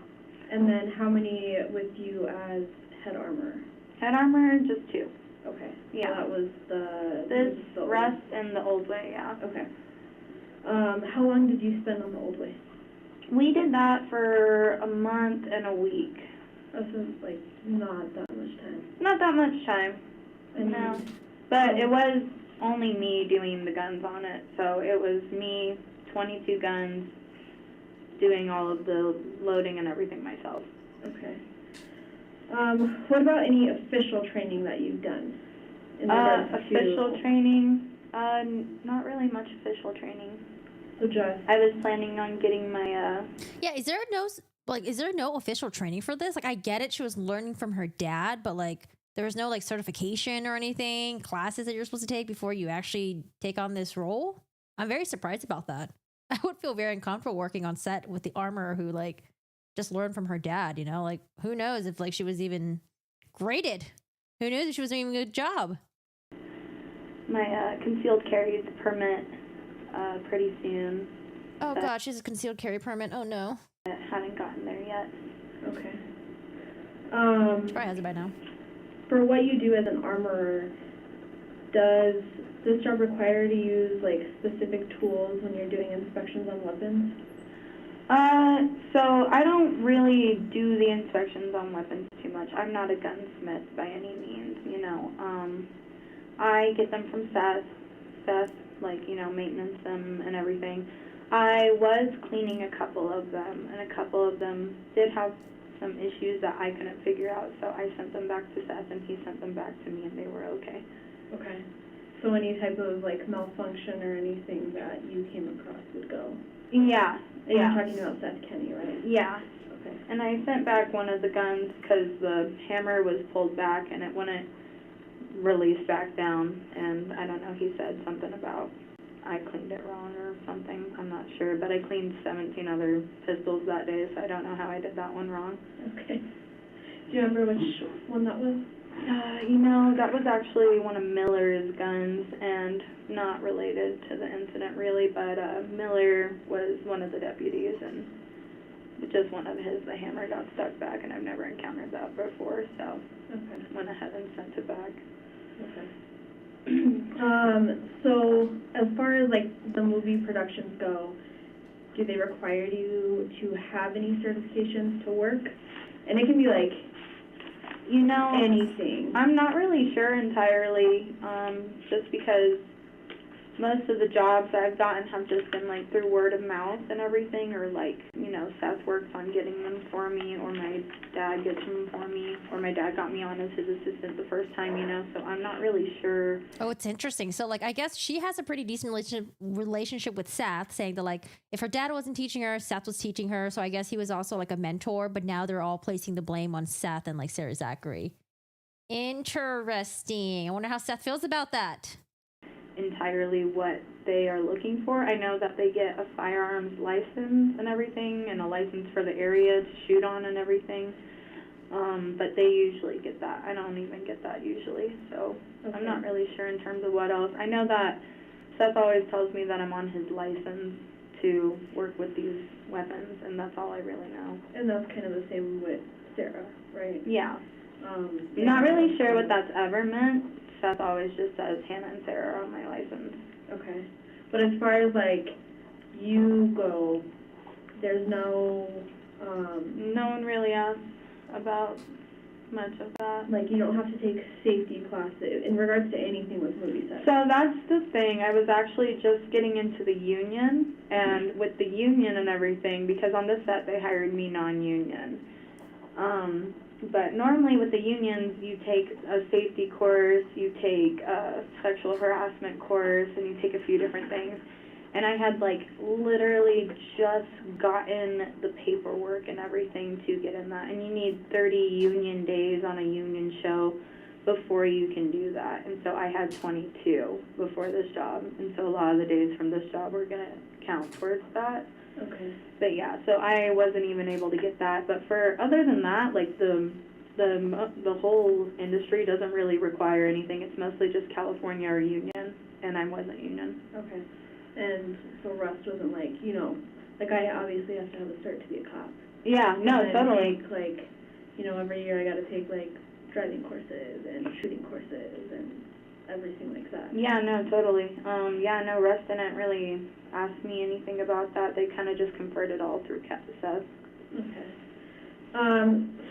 And then how many with you as head armor? Head armor, just 2. Okay. Yeah. So that was This, the old- Rust, and the Old Way, yeah. Okay. How long did you spend on the Old Way? We did that for a month and a week. Oh, so it's like not that much time. Not that much time. And No. But it was only me doing the guns on it. So it was me, 22 guns, doing all of the loading and everything myself. Okay. What about any official training that you've done? In regards to- Official training? Not really much official training. So just... I was planning on getting my, Yeah, is there no official training for this? Like, I get it, she was learning from her dad, but like, there was no like certification or anything, classes that you're supposed to take before you actually take on this role? I'm very surprised about that. I would feel very uncomfortable working on set with the armorer who like just learned from her dad, you know? Like, who knows if like she was even graded? Who knows if she was doing a good job? my concealed carry permit pretty soon. Oh God, she has a concealed carry permit. Oh no. I haven't gotten there yet. Okay. She probably has it by now. For what you do as an armorer, does this job require you to use like specific tools when you're doing inspections on weapons? So I don't really do the inspections on weapons too much. I'm not a gunsmith by any means, you know. I get them from Seth, like, you know, maintenance them and everything. I was cleaning a couple of them, and a couple of them did have some issues that I couldn't figure out, so I sent them back to Seth, and he sent them back to me, and they were okay. Okay. So any type of like malfunction or anything that you came across would go? Yeah. And you're talking about Seth Kenny, right? Yeah. Okay. And I sent back one of the guns because the hammer was pulled back and it wouldn't release back down, and I don't know, he said something about I cleaned it wrong or something, I'm not sure, but I cleaned 17 other pistols that day, so I don't know how I did that one wrong. Okay. Do you remember which one that was? You know, that was actually one of Miller's guns, and not related to the incident really, but Miller was one of the deputies, and just one of his, the hammer got stuck back, and I've never encountered that before, so went ahead and sent it back. Okay. So as far as like the movie productions go, do they require you to have any certifications to work? And it can be like, you know, anything. I'm not really sure entirely, just because most of the jobs I've gotten have just been like through word of mouth and everything, or like, you know, Seth works on getting them for me, or my dad gets them for me, or my dad got me on as his assistant the first time, you know, so I'm not really sure. Oh, it's interesting. So like, I guess she has a pretty decent relationship with Seth, saying that like, if her dad wasn't teaching her, Seth was teaching her. So I guess he was also like a mentor, but now they're all placing the blame on Seth and like Sarah Zachary. Interesting. I wonder how Seth feels about that. Entirely what they are looking for. I know that they get a firearms license and everything, and a license for the area to shoot on and everything, but they usually get that. I don't even get that usually, so I'm not really sure in terms of what else. I know that Seth always tells me that I'm on his license to work with these weapons, and that's all I really know. And that's kind of the same with Sarah, right? Yeah. Not really sure what that's ever meant. Seth always just says Hannah and Sarah are on my license. Okay. But as far as like you go, there's no no one really asks about much of that. Like you don't have to take safety classes in regards to anything with movie sets. So that's the thing. I was actually just getting into the union, and with the union and everything, because on this set they hired me non-union. But normally with the unions, you take a safety course, you take a sexual harassment course, and you take a few different things. And I had like literally just gotten the paperwork and everything to get in that. And you need 30 union days on a union show before you can do that. And so I had 22 before this job. And so a lot of the days from this job were going to count towards that. Okay. But yeah, so I wasn't even able to get that. But for other than that, like the whole industry doesn't really require anything. It's mostly just California or union, and I wasn't union. Okay. And so Rust wasn't like, you know, like I obviously have to have a cert to be a cop. Yeah, no, and totally. Take, like, you know, every year I got to take like driving courses and shooting courses and everything like that. Yeah, no, totally. Yeah, no, Rust didn't really ask me anything about that. They kind of just conferred it all through Seth. Okay.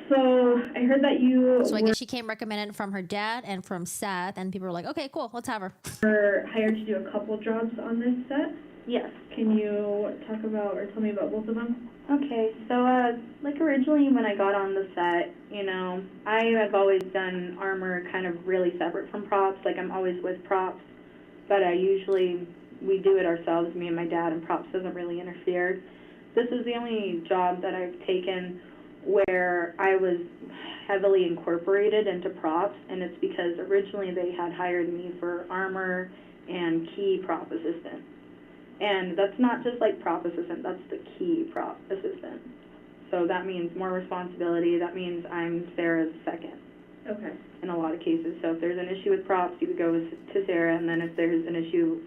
So I heard that you So I guess she came recommended from her dad and from Seth, and people were like, okay, cool, let's have her. were hired to do a couple jobs on this set. Yes. Can you talk about or tell me about both of them? Okay, so like originally when I got on the set, you know, I have always done armor kind of really separate from props. Like I'm always with props, but we do it ourselves, me and my dad, and props doesn't really interfere. This is the only job that I've taken where I was heavily incorporated into props, and it's because originally they had hired me for armor and key prop assistant. And that's not just like prop assistant, that's the key prop assistant. So that means more responsibility. That means I'm Sarah's second. Okay. In a lot of cases. So if there's an issue with props, you would go to Sarah, and then if there's an issue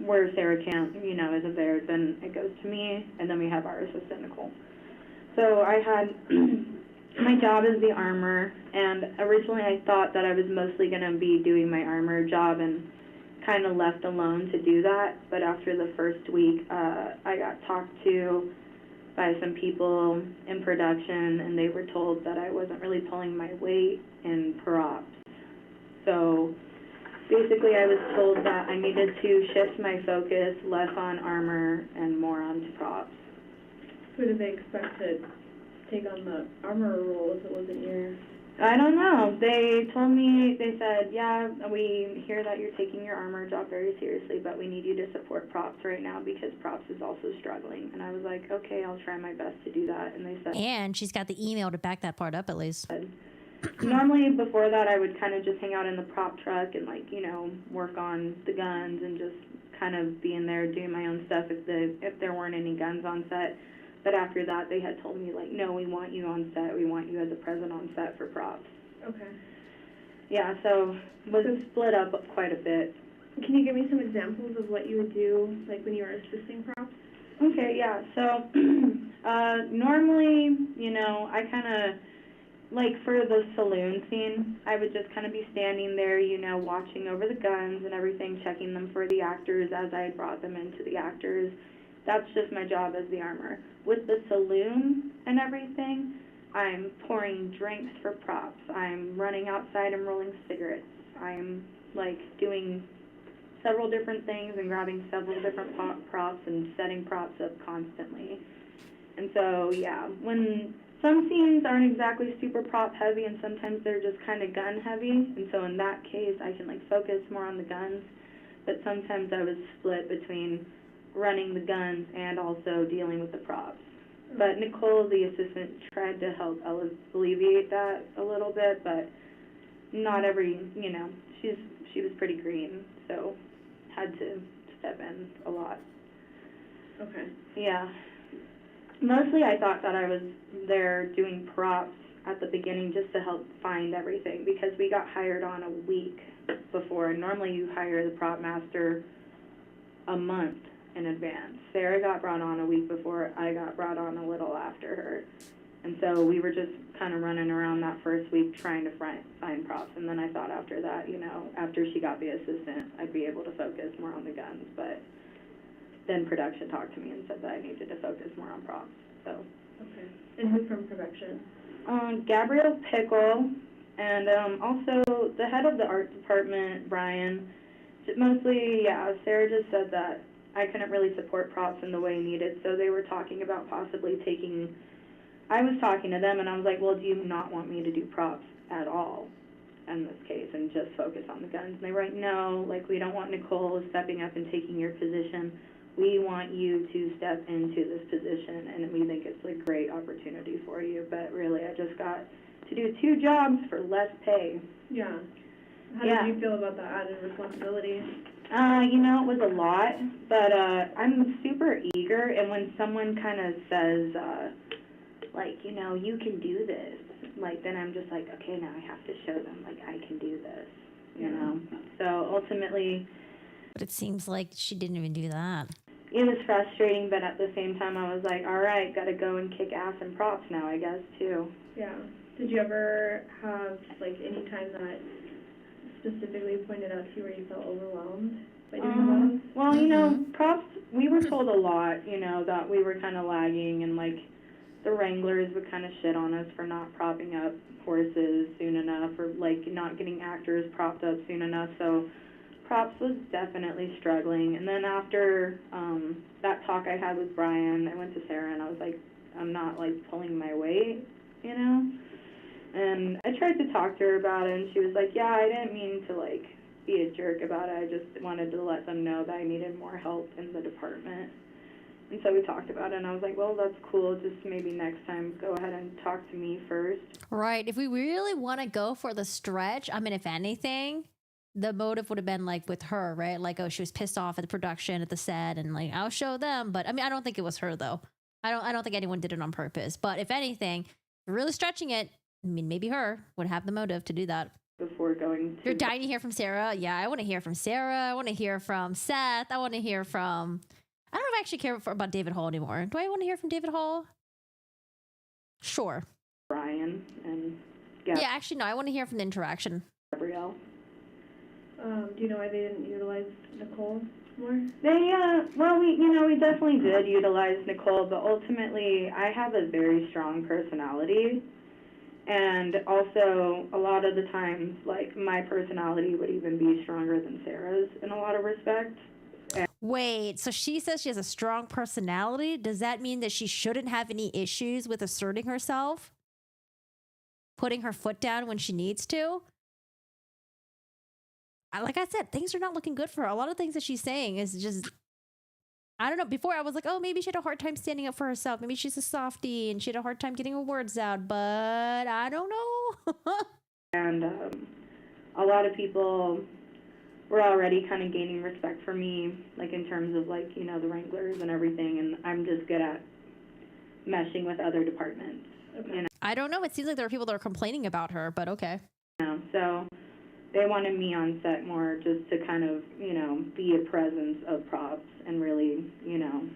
where Sarah isn't there, then it goes to me, and then we have our assistant, Nicole. So I had, my job is the armor, and originally I thought that I was mostly going to be doing my armor job and kind of left alone to do that, but after the first week, I got talked to by some people in production, and they were told that I wasn't really pulling my weight in props. So basically I was told that I needed to shift my focus less on armor and more onto props. Who did they expect to take on the armor role if it wasn't your? I don't know. They told me, they said, yeah, we hear that you're taking your armor job very seriously, but we need you to support props right now because props is also struggling. And I was like, okay, I'll try my best to do that. And they said, And she's got the email to back that part up, at least. Normally before that I would kind of just hang out in the prop truck and work on the guns and just kind of be in there doing my own stuff if there weren't any guns on set. But after that, they had told me, no, we want you on set. We want you as a present on set for props. Okay. Yeah, so was split up quite a bit. Can you give me some examples of what you would do, when you were assisting props? Okay, yeah. So normally, I kind of, for the saloon scene, I would just kind of be standing there, watching over the guns and everything, checking them for the actors as I brought them into the actors. That's just my job as the armor. With the saloon and everything, I'm pouring drinks for props. I'm running outside and rolling cigarettes. I'm doing several different things and grabbing several different props and setting props up constantly. And so, yeah, when some scenes aren't exactly super prop heavy and sometimes they're just kind of gun heavy, and so in that case I can focus more on the guns, but sometimes I was split between running the guns and also dealing with the props. But Nicole, the assistant, tried to help alleviate that a little bit, but not every, she was pretty green, so had to step in a lot. Okay. Yeah. Mostly I thought that I was there doing props at the beginning just to help find everything because we got hired on a week before, and normally you hire the prop master a month in advance. Sarah got brought on a week before, I got brought on a little after her. And so we were just kind of running around that first week trying to find props. And then I thought after that, after she got the assistant, I'd be able to focus more on the guns. But then production talked to me and said that I needed to focus more on props. So. Okay. And who from production? Gabrielle Pickle, and also the head of the art department, Brian. Mostly, yeah, Sarah just said that I couldn't really support props in the way needed, so they were talking about possibly I was talking to them and I was like, well, do you not want me to do props at all in this case and just focus on the guns? And they were like, no, we don't want Nicole stepping up and taking your position. We want you to step into this position, and we think it's a great opportunity for you. But really, I just got to do 2 jobs for less pay. Yeah. How did you feel about that added responsibility? It was a lot, but I'm super eager, and when someone kind of says, you can do this, then I'm just okay, now I have to show them, I can do this, So ultimately... But it seems like she didn't even do that. It was frustrating, but at the same time I was like, all right, got to go and kick ass in props now, I guess, too. Yeah. Did you ever have, any time that specifically pointed out to you where you felt overwhelmed? by doing Well, you know, props, we were told a lot, you know, that we were kind of lagging, and like the wranglers would kind of shit on us for not propping up horses soon enough, or like not getting actors propped up soon enough. So props was definitely struggling. And then after that talk I had with Brian, I went to Sarah and I was like, I'm not like pulling my weight, you know? And I tried to talk to her about it, and she was like, yeah, I didn't mean to like be a jerk about it. I just wanted to let them know that I needed more help in the department. And so we talked about it, and I was like, well, that's cool. Just maybe next time go ahead and talk to me first. Right. If we really want to go for the stretch, I mean, if anything, the motive would have been like with her, right? Like, oh, she was pissed off at the production, at the set, and like, I'll show them. But I mean, I don't think it was her though. I don't think anyone did it on purpose. But if anything, really stretching it, I mean, maybe her would have the motive to do that. Before going to... You're dying to hear from Sarah? Yeah, I want to hear from Sarah. I want to hear from Seth. I want to hear from... I don't know if I actually care about David Hall anymore. Do I want to hear from David Hall? Sure. Brian and... Yeah, actually, no. I want to hear from the interaction. Gabrielle. Do you know why they didn't utilize Nicole more? They, well, we definitely did utilize Nicole, but ultimately, I have a very strong personality. And also, a lot of the times, like, my personality would even be stronger than Sarah's in a lot of respects. Wait, so she says she has a strong personality? Does that mean that she shouldn't have any issues with asserting herself? Putting her foot down when she needs to? Like I said, things are not looking good for her. A lot of things that she's saying is just... I don't know. Before I was like, oh, maybe she had a hard time standing up for herself. Maybe she's a softie and she had a hard time getting her words out, but I don't know. And a lot of people were already kind of gaining respect for me, like in terms of like, you know, the wranglers and everything. And I'm just good at meshing with other departments. Okay. You know? I don't know. It seems like there are people that are complaining about her, but okay. You know, so they wanted me on set more just to kind of, you know, be a presence of props and really, you know,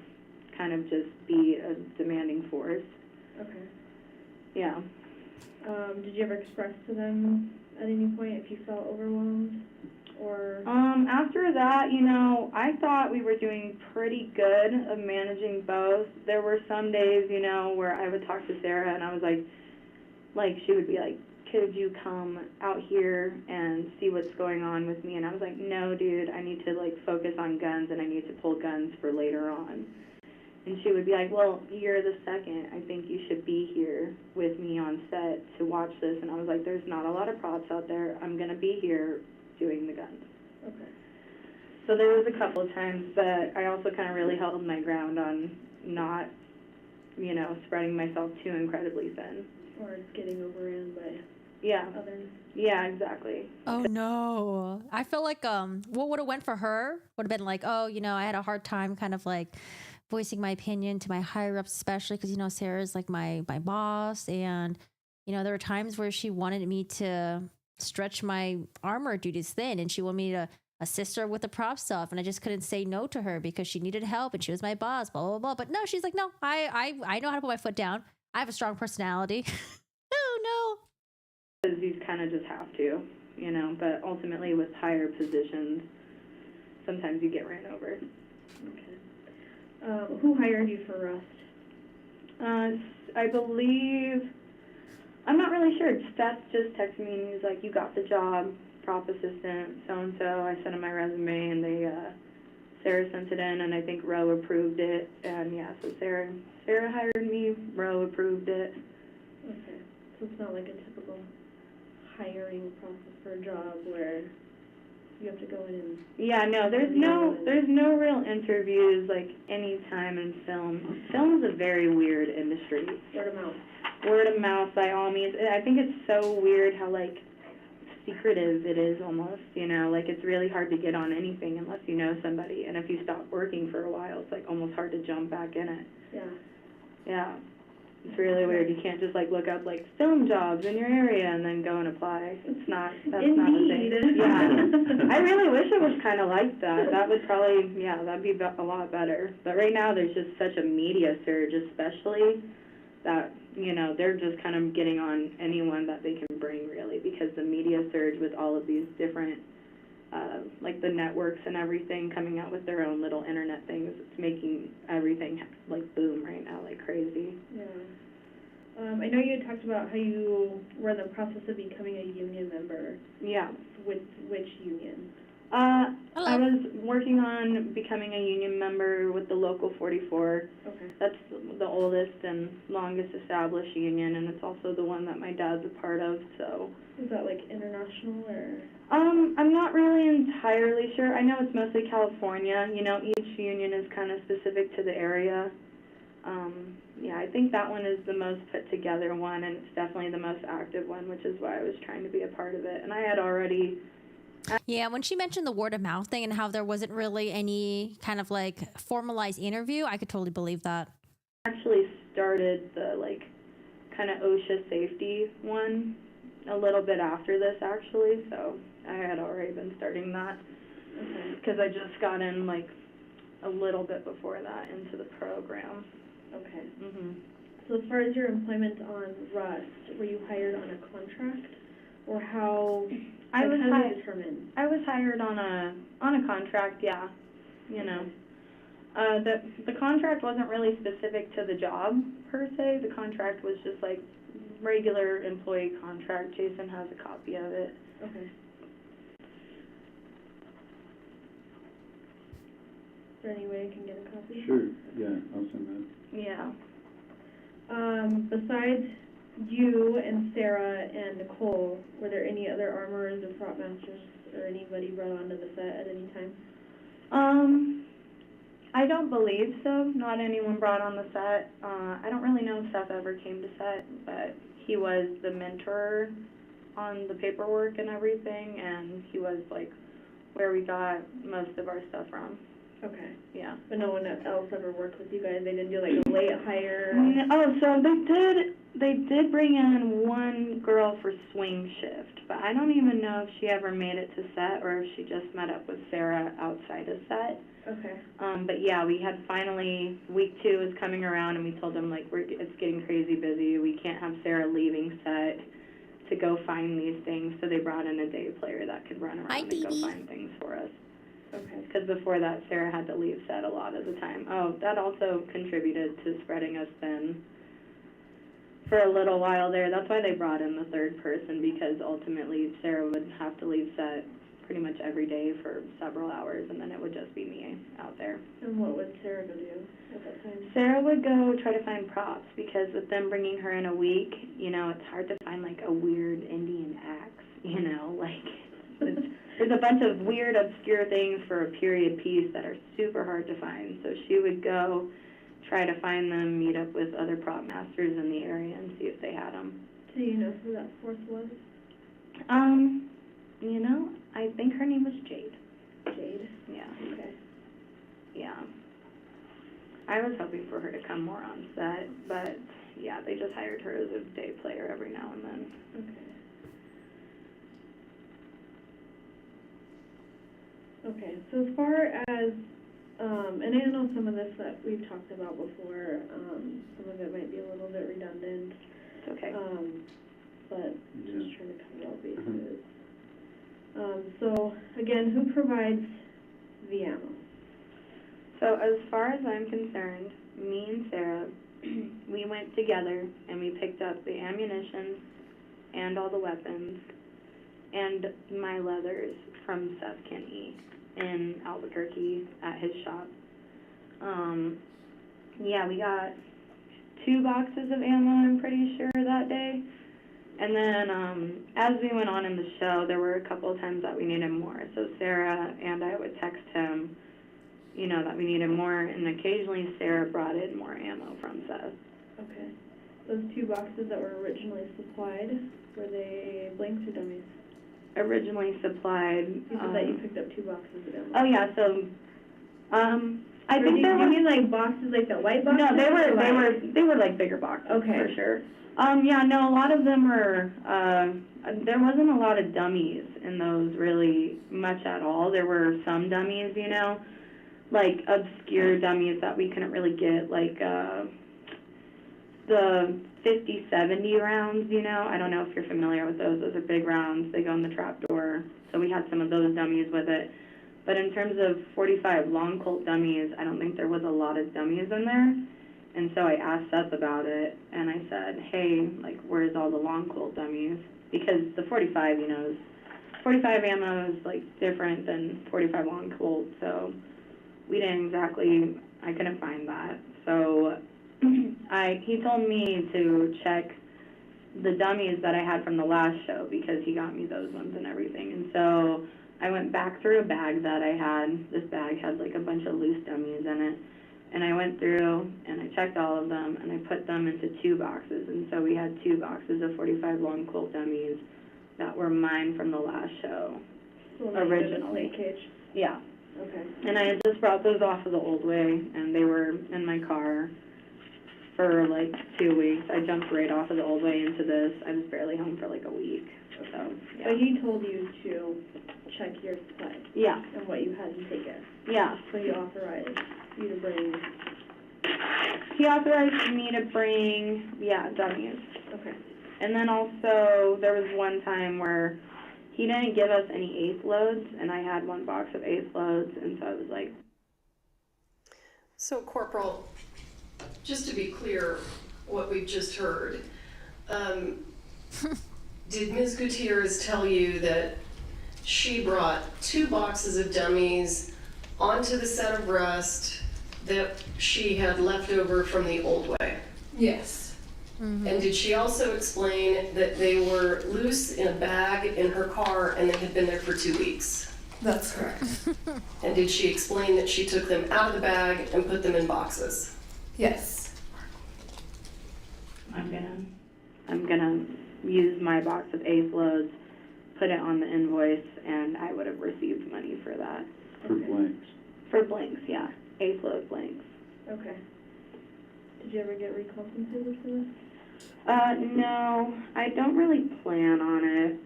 kind of just be a demanding force. Okay. Yeah. Did you ever express to them at any point if you felt overwhelmed? Or after that, you know, I thought we were doing pretty good of managing both. There were some days, you know, where I would talk to Sarah and I was like she would be like, could you come out here and see what's going on with me? And I was like, no, dude, I need to like focus on guns and I need to pull guns for later on. And she would be like, well, you're the second. I think you should be here with me on set to watch this. And I was like, there's not a lot of props out there. I'm going to be here doing the guns. Okay. So there was a couple of times, but I also kind of really held my ground on not, you know, spreading myself too incredibly thin. Or getting overran by others. Yeah, exactly. Oh no. I feel like what would have went for her would have been like, oh, you know, I had a hard time kind of like voicing my opinion to my higher ups, especially because, you know, Sarah's like my boss, and you know, there were times where she wanted me to stretch my armor duties thin, and she wanted me to assist her with the prop stuff, and I just couldn't say no to her because she needed help and she was my boss, blah blah blah. But no, she's like, no, I know how to put my foot down. I have a strong personality. Oh no. Because you kind of just have to, you know, but ultimately with higher positions, sometimes you get ran over. Okay. Who hired you for Rust? I believe, I'm not really sure. Seth just texted me and he was like, you got the job, prop assistant, so-and-so. I sent him my resume and Sarah sent it in, and I think Roe approved it. And yeah, so Sarah hired me, Roe approved it. Okay. So it's not like a typical hiring process for a job where you have to go in and... Yeah, no, there's no real interviews like any time in film. Film's a very weird industry. Word of mouth. Word of mouth by all means. I think it's so weird how like secretive it is almost, you know, like it's really hard to get on anything unless you know somebody, and if you stop working for a while, it's like almost hard to jump back in it. Yeah. Yeah. It's really weird. You can't just like look up like film jobs in your area and then go and apply. That's not a thing. Yeah. I really wish it was kind of like that. That would probably, that'd be a lot better. But right now there's just such a media surge, especially that, you know, they're just kind of getting on anyone that they can bring really, because the media surge with all of these different like the networks and everything coming out with their own little internet things. It's making everything like boom right now, like crazy. Yeah. I know you had talked about how you were in the process of becoming a union member. Yeah. With which union? I was working on becoming a union member with the Local 44. Okay. That's the oldest and longest established union, and it's also the one that my dad's a part of, so. Is that like international or? I'm not really entirely sure. I know it's mostly California. You know, each union is kind of specific to the area. Yeah, I think that one is the most put together one, and it's definitely the most active one, which is why I was trying to be a part of it. And I had already... Yeah, when she mentioned the word of mouth thing and how there wasn't really any kind of like formalized interview, I could totally believe that. Actually started the like kind of OSHA safety one a little bit after this, actually, so I had already been starting that because I just got in like a little bit before that into the program. Okay. Mhm. So as far as your employment on Rust, were you hired on a contract, or how? I was how did it determine? I was hired on a contract, yeah. You know, the contract wasn't really specific to the job per se. The contract was just like regular employee contract. Jason has a copy of it. Okay. Is there any way I can get a copy? Sure, yeah, I'll send that. Yeah. Besides you and Sarah and Nicole, were there any other armorers or prop masters or anybody brought onto the set at any time? I don't believe so. Not anyone brought on the set. I don't really know if Seth ever came to set, but he was the mentor on the paperwork and everything, and he was like where we got most of our stuff from. Okay. Yeah. But no one else ever worked with you guys? They didn't do like a late hire? Oh, so they did bring in one girl for swing shift, but I don't even know if she ever made it to set or if she just met up with Sarah outside of set. Okay. But yeah, we had finally, week 2 is coming around, and we told them like it's getting crazy busy. We can't have Sarah leaving set to go find these things, so they brought in a day player that could run around and go find things for us. Okay. Because before that, Sarah had to leave set a lot of the time. Oh, that also contributed to spreading us thin for a little while there. That's why they brought in the third person, because ultimately Sarah would have to leave set pretty much every day for several hours, and then it would just be me out there. And what would Sarah go do at that time? Sarah would go try to find props, because with them bringing her in a week, you know, it's hard to find like a weird Indian axe, you know, like there's a bunch of weird, obscure things for a period piece that are super hard to find. So she would go try to find them, meet up with other prop masters in the area and see if they had them. Do you know who that fourth was? You know, I think her name was Jade. Jade? Yeah. Okay. Yeah. I was hoping for her to come more on set, but yeah, they just hired her as a day player every now and then. Okay. Okay, so as far as, and I know some of this that we've talked about before, some of it might be a little bit redundant. It's okay. But just trying to cover all bases. So again, who provides the ammo? So as far as I'm concerned, me and Sarah, we went together and we picked up the ammunition and all the weapons and my leathers from Seth Kinney in Albuquerque at his shop. Yeah, we got 2 boxes of ammo, I'm pretty sure, that day. And then as we went on in the show, there were a couple of times that we needed more. So Sarah and I would text him, you know, that we needed more, and occasionally Sarah brought in more ammo from Seth. Okay. Those 2 boxes that were originally supplied, were they blanks or dummies? Originally supplied. You said that you picked up 2 boxes of ammo. Oh yeah, so I think there were. You mean like boxes, like the white boxes? No, they were like bigger boxes. Okay. For sure. Yeah, no, a lot of them were. There wasn't a lot of dummies in those really much at all. There were some dummies, you know, like obscure dummies that we couldn't really get, like the 50-70 rounds, you know. I don't know if you're familiar with those. Those are big rounds. They go in the trapdoor. So we had some of those dummies with it. But in terms of 45 long Colt dummies, I don't think there was a lot of dummies in there. And so I asked Seth about it, and I said, hey, like, where's all the long Colt dummies? Because the 45, you know, 45 ammo is, like, different than 45 long Colt, so we didn't exactly, I couldn't find that. So he told me to check the dummies that I had from the last show because he got me those ones and everything. And so I went back through a bag that I had. This bag had like a bunch of loose dummies in it. And I went through and I checked all of them and I put them into 2 boxes. And so we had 2 boxes of 45 long Colt dummies that were mine from the last show originally. Cage. Yeah. Okay. And I had just brought those off of the old way, and they were in my car for like 2 weeks. I jumped right off of the old way into this. I was barely home for like a week. So, yeah. But he told you to check your supply. Yeah. And what you had to take it. Yeah. So he authorized you to bring. He authorized me to bring, dummies. Okay. And then also, there was one time where he didn't give us any 1/8 loads, and I had 1 box of 1/8 loads, and so I was like... So, Corporal, just to be clear, what we've just heard, did Ms. Gutierrez tell you that she brought 2 boxes of dummies onto the set of Rust that she had left over from the old way? Yes. Mm-hmm. And did she also explain that they were loose in a bag in her car and they had been there for 2 weeks? That's correct. And did she explain that she took them out of the bag and put them in boxes? Yes. I'm gonna use my box of 1/8 loads, put it on the invoice, and I would have received money for that. For blanks. For blanks, yeah. 1/8 load blanks. Okay. Did you ever get recompensated for this? No, I don't really plan on it,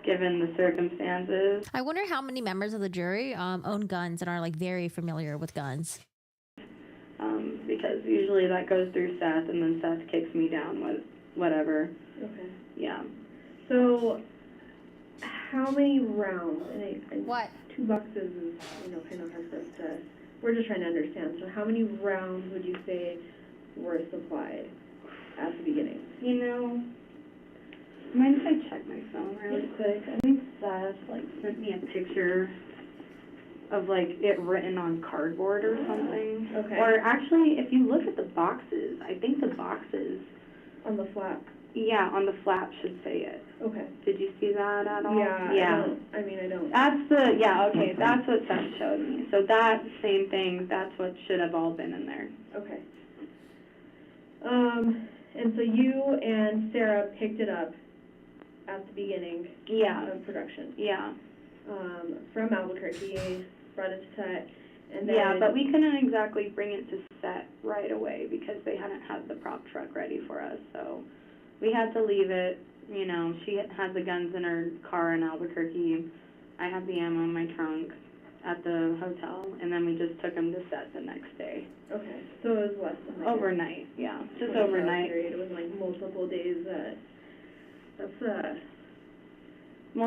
given the circumstances. I wonder how many members of the jury own guns and are like very familiar with guns. Because usually that goes through Seth, and then Seth kicks me down with whatever. Okay. Yeah. So, how many rounds? And what? 2 boxes is, kind of hard for us to. We're just trying to understand. So, how many rounds would you say were supplied at the beginning? Mind if I check my phone really quick? I think Seth sent me a picture of it written on cardboard or something. Okay. Or actually, if you look at the boxes, I think the boxes on the flap. Yeah, on the flap should say it. Okay. Did you see that at all? Yeah. Yeah. I don't. That's okay, that's what Seth showed me. So that same thing, that's what should have all been in there. Okay. And so you and Sarah picked it up at the beginning of production. Yeah. From Albuquerque, brought it to set, and then... Yeah, but we couldn't exactly bring it to set right away because they hadn't had the prop truck ready for us, so we had to leave it. She had the guns in her car in Albuquerque. I had the ammo in my trunk at the hotel, and then we just took them to set the next day. Okay, so it was less than overnight, just overnight. Period. It was multiple days. That's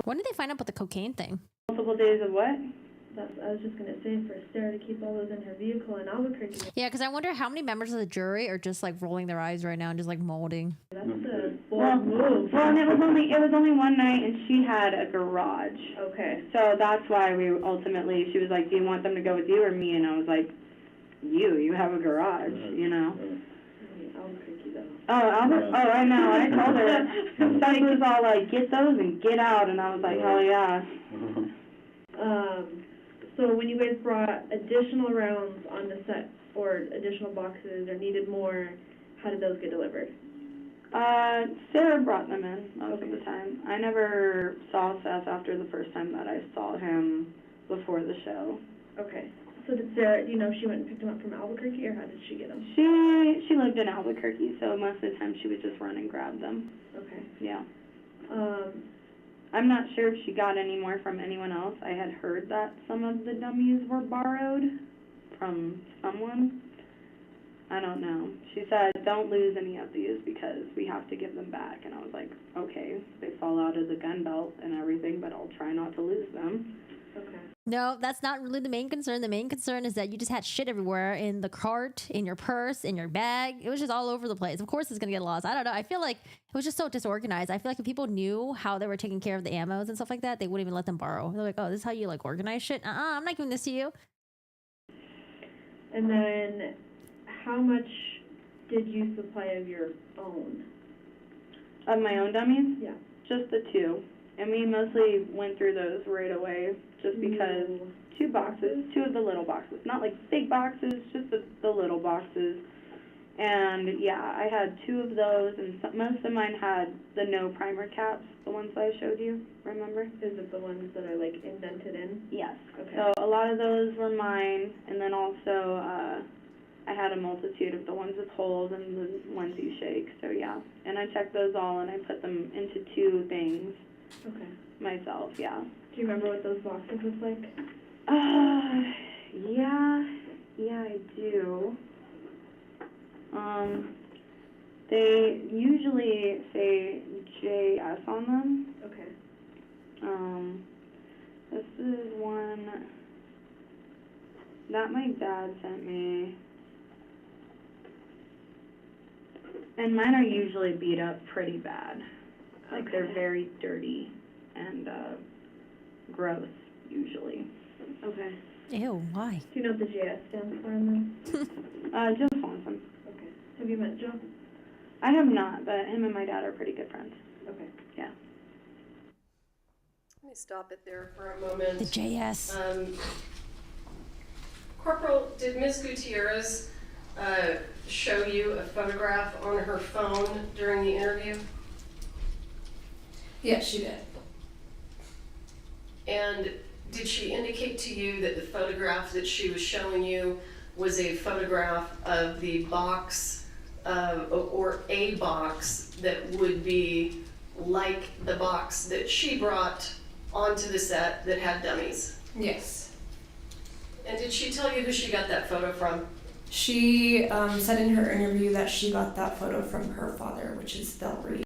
When did they find out about the cocaine thing? Multiple days of what? I was just gonna say, for Sarah to keep all those in her vehicle in Albuquerque. Yeah, because I wonder how many members of the jury are just rolling their eyes right now and just molding. That's a bold move. Well, and it was only one night, and she had a garage. Okay. So that's why she was like, "Do you want them to go with you or me?" And I was like, "You have a garage, Albuquerque though. Oh, I know. I told her. Seth was all like, "Get those and get out," and I was like, "Hell yeah." So when you guys brought additional rounds on the set, or additional boxes, or needed more, how did those get delivered? Sarah brought them in most of the time. I never saw Seth after the first time that I saw him before the show. Okay. So did Sarah, do you know if she went and picked them up from Albuquerque, or how did she get them? She lived in Albuquerque, so most of the time she would just run and grab them. Okay. Yeah. I'm not sure if she got any more from anyone else. I had heard that some of the dummies were borrowed from someone. I don't know. She said, don't lose any of these because we have to give them back. And I was like, okay, they fall out of the gun belt and everything, but I'll try not to lose them. Okay. No, that's not really the main concern. The main concern is that you just had shit everywhere in the cart, in your purse, in your bag. It was just all over the place. Of course it's going to get lost. I don't know. I feel like it was just so disorganized. I feel like if people knew how they were taking care of the ammos and stuff like that, they wouldn't even let them borrow. They're like, oh, this is how you like organize shit? I'm not giving this to you. And then how much did you supply of your own? Of my own dummies? Yeah. Just the 2. And we mostly went through those right away just because 2 boxes, 2 of the little boxes. Not like big boxes, just the little boxes. And yeah, I had 2 of those, and most of mine had the no primer caps, the ones that I showed you, remember? Is it the ones that are like indented in? Yes. Okay. So a lot of those were mine, and then also I had a multitude of the ones with holes and the ones you shake. So yeah, and I checked those all, and I put them into 2 things. Okay. Myself, yeah. Do you remember what those boxes look like? Yeah, I do. They usually say JS on them. Okay. This is one that my dad sent me. And mine are usually beat up pretty bad. Like they're very dirty and gross, usually. Okay. Ew, why? Do you know what the JS stands for in them? Joe Swanson. Okay. Have you met Joe? I have not, but him and my dad are pretty good friends. Okay. Yeah. Let me stop it there for a moment. The JS. Corporal, did Ms. Gutierrez show you a photograph on her phone during the interview? Yes, she did. And did she indicate to you that the photograph that she was showing you was a photograph of the box or a box that would be like the box that she brought onto the set that had dummies? Yes. And did she tell you who she got that photo from? She said in her interview that she got that photo from her father, which is Bill Reed.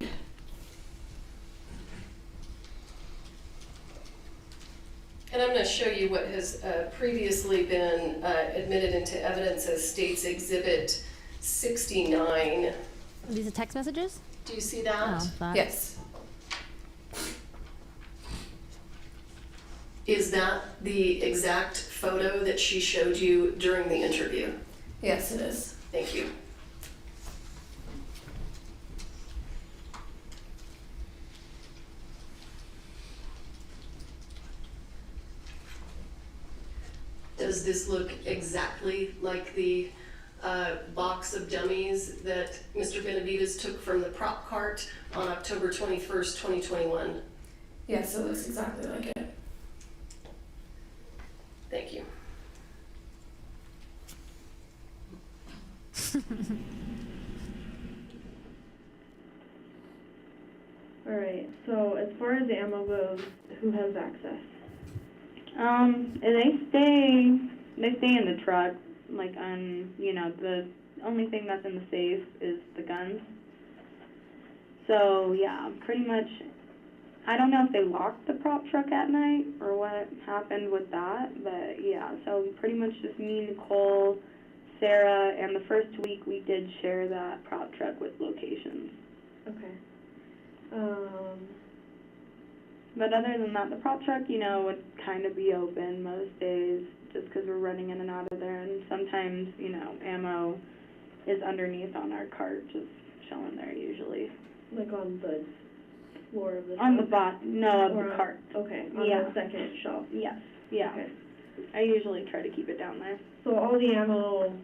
And I'm going to show you what has previously been admitted into evidence as State's Exhibit 69. These are text messages? Do you see that? Oh, yes. Is that the exact photo that she showed you during the interview? Yes, it is. Thank you. Does this look exactly like the box of dummies that Mr. Benavides took from the prop cart on October 21st, 2021? Yes, it looks exactly like it. Thank you. All right. So as far as the ammo goes, who has access? They stay in the truck, like the only thing that's in the safe is the guns. So yeah, pretty much, I don't know if they locked the prop truck at night or what happened with that, but yeah, so pretty much just me, Nicole, Sarah, and the first week we did share that prop truck with locations. Okay. But other than that, the prop truck, would kind of be open most days just because we're running in and out of there. And sometimes, ammo is underneath on our cart, just chilling there usually. Like on the floor of the On the truck? of the cart. Okay, on Yeah. the second shelf. Yes, yeah. Okay. I usually try to keep it down there. So all the ammo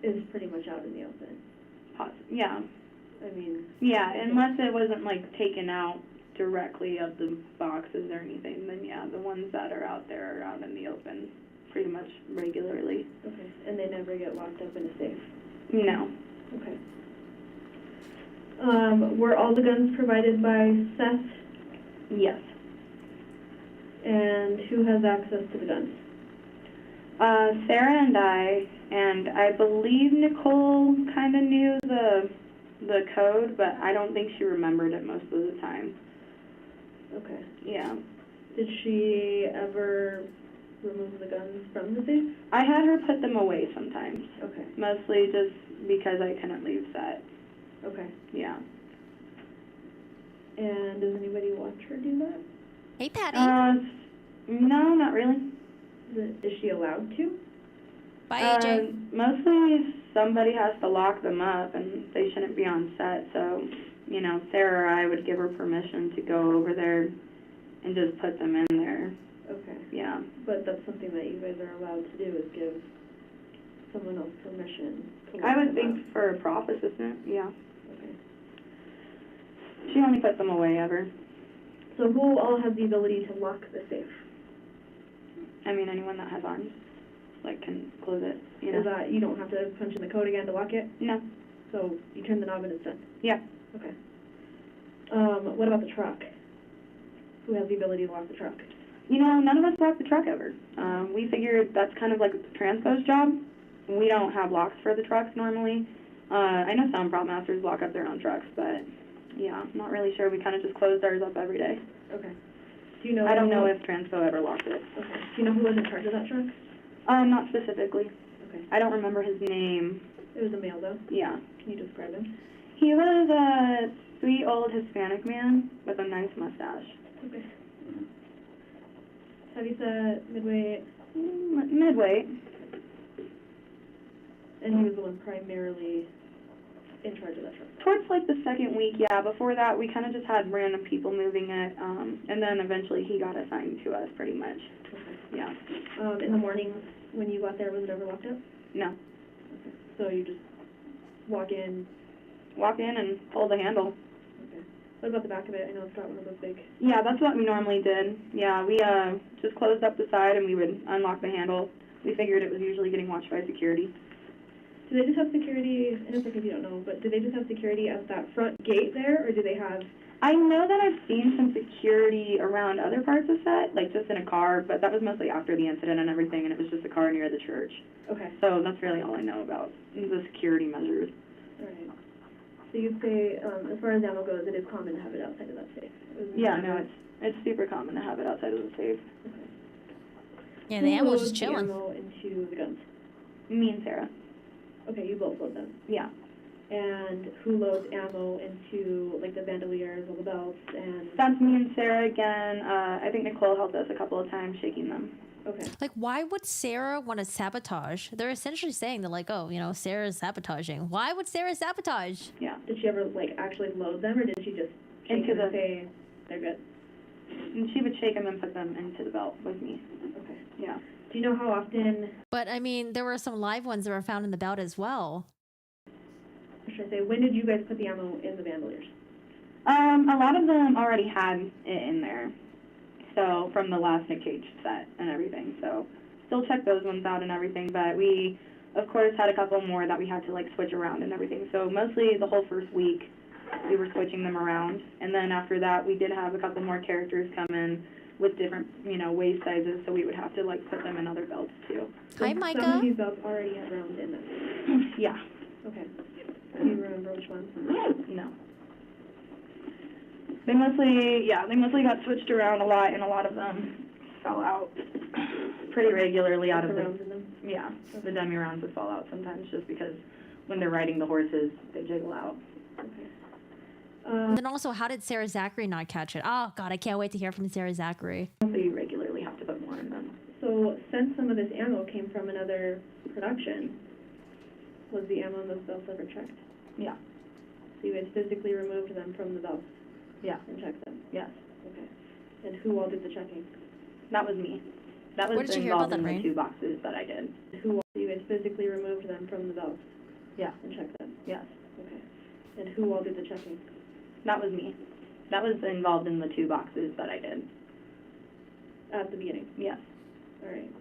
is pretty much out in the open? Yeah. I mean... Yeah, unless it wasn't, taken out directly of the boxes or anything, then yeah, the ones that are out there are out in the open pretty much regularly. Okay, and they never get locked up in a safe? No. Okay. Were all the guns provided by Seth? Yes. And who has access to the guns? Sarah and I, and I believe Nicole kind of knew the code, but I don't think she remembered it most of the time. Okay. Yeah. Did she ever remove the guns from the safe? I had her put them away sometimes. Okay. Mostly just because I couldn't leave set. Okay. Yeah. And does anybody watch her do that? Hey, Patty. No, not really. Is she allowed to? Bye, AJ. Mostly somebody has to lock them up, and they shouldn't be on set. So, you know, Sarah or I would give her permission to go over there and just put them in there. Okay. Yeah. But that's something that you guys are allowed to do, is give someone else permission to lock I would them think up. for a prop assistant, yeah. Okay. She only puts them away ever. So who all has the ability to lock the safe? I mean, anyone that has arms, like, can close it, you know. Is that you don't have to punch in the code again to lock it? No. So you turn the knob and it's done? Yeah. Okay. What about the truck? Who has the ability to lock the truck? You know, none of us lock the truck ever. We figured that's kind of like the transpo's job. We don't have locks for the trucks normally. I know some prop masters lock up their own trucks, but yeah, I'm not really sure. We kind of just closed ours up every day. Okay. Do you know? I don't know if transpo ever locked it. Okay. Do you know who was in charge of that truck? Not specifically. Okay. I don't remember his name. It was a male though. Yeah. Can you describe him? He was a sweet old Hispanic man with a nice mustache. Okay. Heavy set, midweight? Midweight. And he was the one primarily in charge of that truck? Towards like the second week, yeah. Before that, we kind of just had random people moving it, and then eventually he got assigned to us pretty much. Okay. Yeah. In the mornings when you got there, was it ever locked up? No. Okay. So you just walk in and pull the handle. Okay. What about the back of it? I know it's got one of those big... Yeah, that's what we normally did. Yeah, we just closed up the side and we would unlock the handle. We figured it was usually getting watched by security. Do they just have security, and it's like if you don't know, but do they just have security at that front gate there, or do they have... I know that I've seen some security around other parts of set, like just in a car, but that was mostly after the incident and everything, and it was just a car near the church. Okay. So that's really all I know about the security measures. All right. So you'd say, as far as ammo goes, it is common to have it outside of that safe? Yeah, no, it's super common to have it outside of the safe. Okay. Yeah, the ammo was just Who loads chilling. the ammo into the guns? Me and Sarah. Okay, you both load them. Yeah. And who loads ammo into, like, the bandoliers or the belts and... That's me and Sarah again. I think Nicole helped us a couple of times shaking them. Okay. Like, why would Sarah want to sabotage? They're essentially saying they're like, oh, you know, Sarah's sabotaging. Why would Sarah sabotage? Yeah. Did she ever, like, actually load them, or did she just shake them and say, they're good? And she would shake them and put them into the belt with me. Okay. Yeah. Do you know how often... But, I mean, there were some live ones that were found in the belt as well. Or should I say, when did you guys put the ammo in the bandoliers? A lot of them already had it in there. So, from the last Nick Cage set and everything. So, still check those ones out and everything. But we, of course, had a couple more that we had to, like, switch around and everything. So, mostly the whole first week, we were switching them around. And then after that, we did have a couple more characters come in with different, you know, waist sizes. So, we would have to, like, put them in other belts, too. So Hi, Micah. Some of these belts already have rounds in them. Yeah. Okay. Do you remember which ones? No. They mostly got switched around a lot, and a lot of them fell out pretty regularly out of the rounds in them? Yeah, the dummy rounds would fall out sometimes just because when they're riding the horses, they jiggle out. Okay. And then also, how did Sarah Zachary not catch it? Oh, God, I can't wait to hear from Sarah Zachary. So you regularly have to put more in them. So since some of this ammo came from another production, was the ammo in those belts ever checked? Yeah. So you had physically removed them from the belts? Yeah. And checked them? Yes. Okay. And who all did the checking? That was me. That was Where did you hear about involved that, in Rain? the 2 boxes that I did. Who all, you guys physically removed them from the belts? Yeah. And checked them? Yes. Okay. And who all did the checking? That was me. That was involved in the 2 boxes that I did. At the beginning? Yes. All right.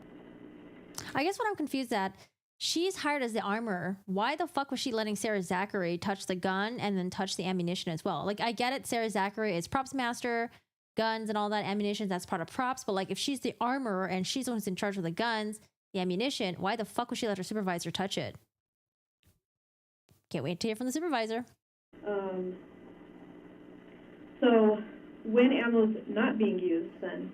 I guess what I'm confused at, she's hired as the armorer. Why the fuck was she letting Sarah Zachary touch the gun and then touch the ammunition as well? Like, I get it, Sarah Zachary is props master, guns and all that, ammunition, that's part of props. But, like, if she's the armorer and she's the one who's in charge of the guns, the ammunition, why the fuck would she let her supervisor touch it? Can't wait to hear from the supervisor. So when ammo's not being used, then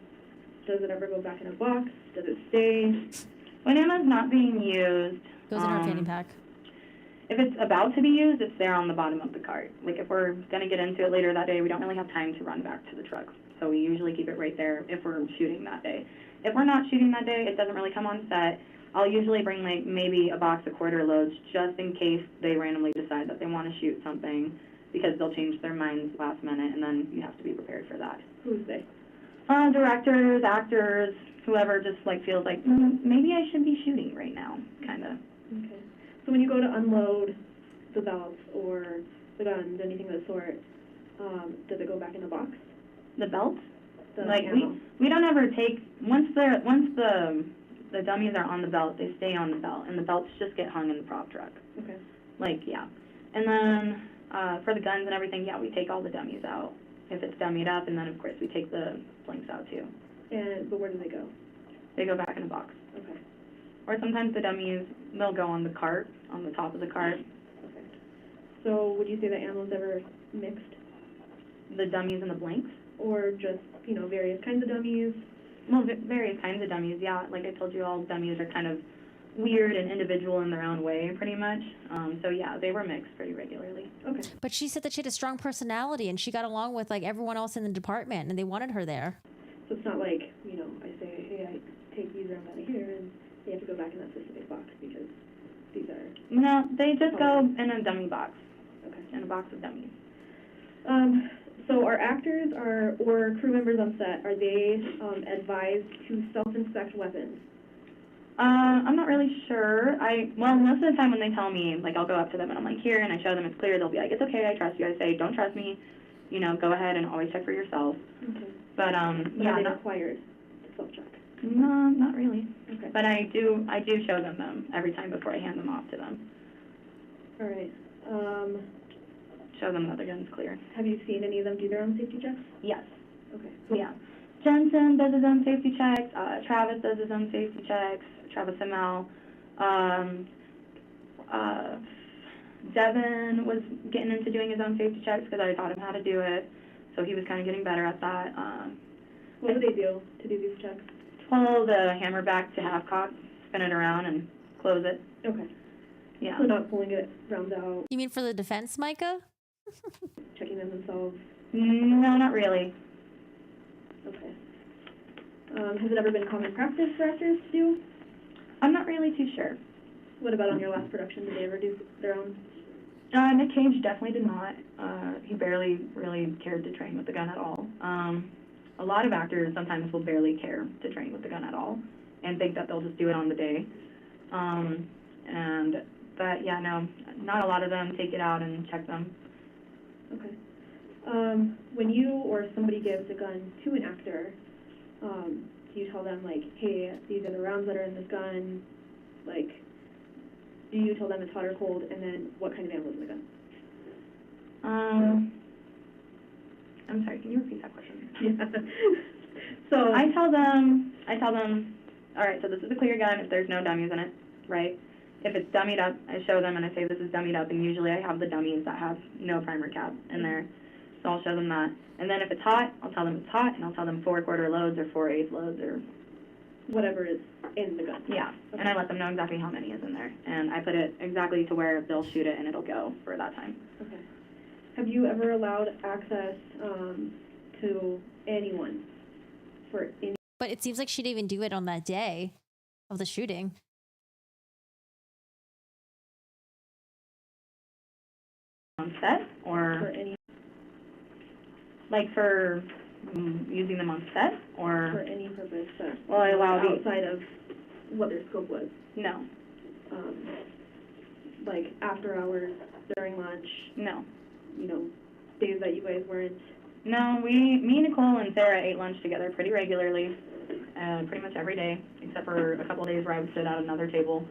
does it ever go back in a box? Does it stay? When ammo's not being used, Goes in her fanny pack. if it's about to be used, it's there on the bottom of the cart. Like if we're going to get into it later that day, we don't really have time to run back to the truck. So we usually keep it right there if we're shooting that day. If we're not shooting that day, it doesn't really come on set. I'll usually bring like maybe a box of quarter loads just in case they randomly decide that they want to shoot something, because they'll change their minds last minute, and then you have to be prepared for that. Who's they? Directors, actors, whoever just like feels like maybe I should be shooting right now, kind of. Okay. So when you go to unload the belts or the guns, anything of the sort, does it go back in the box? The belts? The Like ammo? we don't ever take once the dummies are on the belt, they stay on the belt, and the belts just get hung in the prop truck. Okay. Like yeah, and then for the guns and everything, yeah, we take all the dummies out if it's dummied up, and then of course we take the blinks out too. But where do they go? They go back in a box. Okay. Or sometimes the dummies, they'll go on the cart, on the top of the cart. Okay. So would you say that ammo's ever mixed? The dummies and the blinks? Or just, various kinds of dummies? Well, various kinds of dummies, yeah. Like I told you, all dummies are kind of weird and individual in their own way, pretty much. So yeah, they were mixed pretty regularly. Okay. But she said that she had a strong personality and she got along with like everyone else in the department and they wanted her there. So it's not like, I say, hey, I take these around out of here and they have to go back in that specific box because these are... No, they just go in a dummy box. Okay. In a box of dummies. So are actors or crew members on set, are they advised to self-inspect weapons? I'm not really sure. Most of the time when they tell me, like I'll go up to them and I'm like, here, and I show them it's clear, they'll be like, it's okay, I trust you. I say, don't trust me, go ahead and always check for yourself. Okay. But, yeah. Are they required to self-check? No, not really. Okay. But I do show them every time before I hand them off to them. All right. Show them that the gun's clear. Have you seen any of them do their own safety checks? Yes. Okay. Yeah. Jensen does his own safety checks. Travis does his own safety checks. Travis Hamel. Devin was getting into doing his own safety checks because I taught him how to do it. So he was kind of getting better at that. What do they do to do these checks? Pull the hammer back to half cock, spin it around, and close it. Okay. Yeah. So not pulling it round out, You mean for the defense, Micah? checking them themselves? No, not really. Okay. Has it ever been common practice for actors to do? I'm not really too sure. What about on your last production? Did they ever do their own? Nick Cage definitely did not. He barely really cared to train with the gun at all. A lot of actors sometimes will barely care to train with the gun at all and think that they'll just do it on the day. But yeah, no, not a lot of them take it out and check them. Okay. When you or somebody gives a gun to an actor, do you tell them, like, hey, these are the rounds that are in this gun? Like, do you tell them it's hot or cold, and then what kind of ammo is in the gun? I'm sorry, can you repeat that question? Yeah. So I tell them, all right, so this is a clear gun if there's no dummies in it, right? If it's dummied up, I show them and I say this is dummied up, and usually I have the dummies that have no primer cap in there. So I'll show them that. And then if it's hot, I'll tell them it's hot, and I'll tell them 4 quarter loads or 4/8 loads or whatever is in the gun. Yeah, Okay. and I let them know exactly how many is in there. And I put it exactly to where they'll shoot it and it'll go for that time. Okay. Have you ever allowed access to anyone for any? But it seems like she didn't even do it on that day of the shooting. On set or For any? Like for using them on set or For any purpose, well, I allow the outside of what their scope was. No. Like after hours, during lunch. No. Days that you guys weren't. No, me, Nicole, and Sarah ate lunch together pretty regularly, pretty much every day, except for a couple of days where I would sit at another table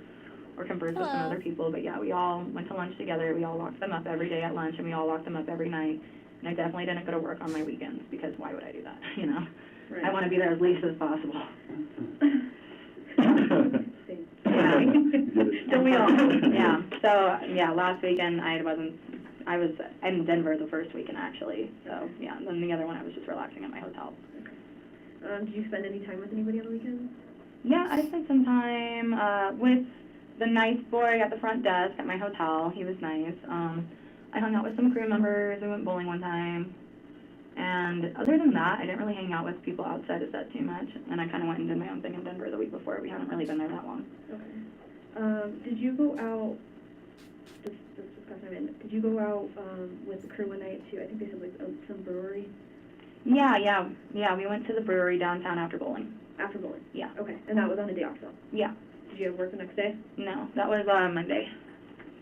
or converse with some other people. But yeah, we all went to lunch together. We all locked them up every day at lunch, and we all locked them up every night. And I definitely didn't go to work on my weekends because why would I do that? Right. I want to be there as least as possible. Same. we all, yeah. So, yeah, last weekend I was in Denver the first weekend actually. So, yeah, and then the other one I was just relaxing at my hotel. Did you spend any time with anybody on the weekend? Yeah, I spent some time with the nice boy at the front desk at my hotel. He was nice. I hung out with some crew members. We went bowling one time. And other than that, I didn't really hang out with people outside of set too much. And I kind of went and did my own thing in Denver the week before. We haven't really been there that long. Okay. Did you go out, did you go out with the crew one night to, I think they said like some brewery? Yeah, we went to the brewery downtown after bowling. After bowling? Yeah. Okay, and that was on a day off though? Yeah. Did you have work the next day? No, that was Monday.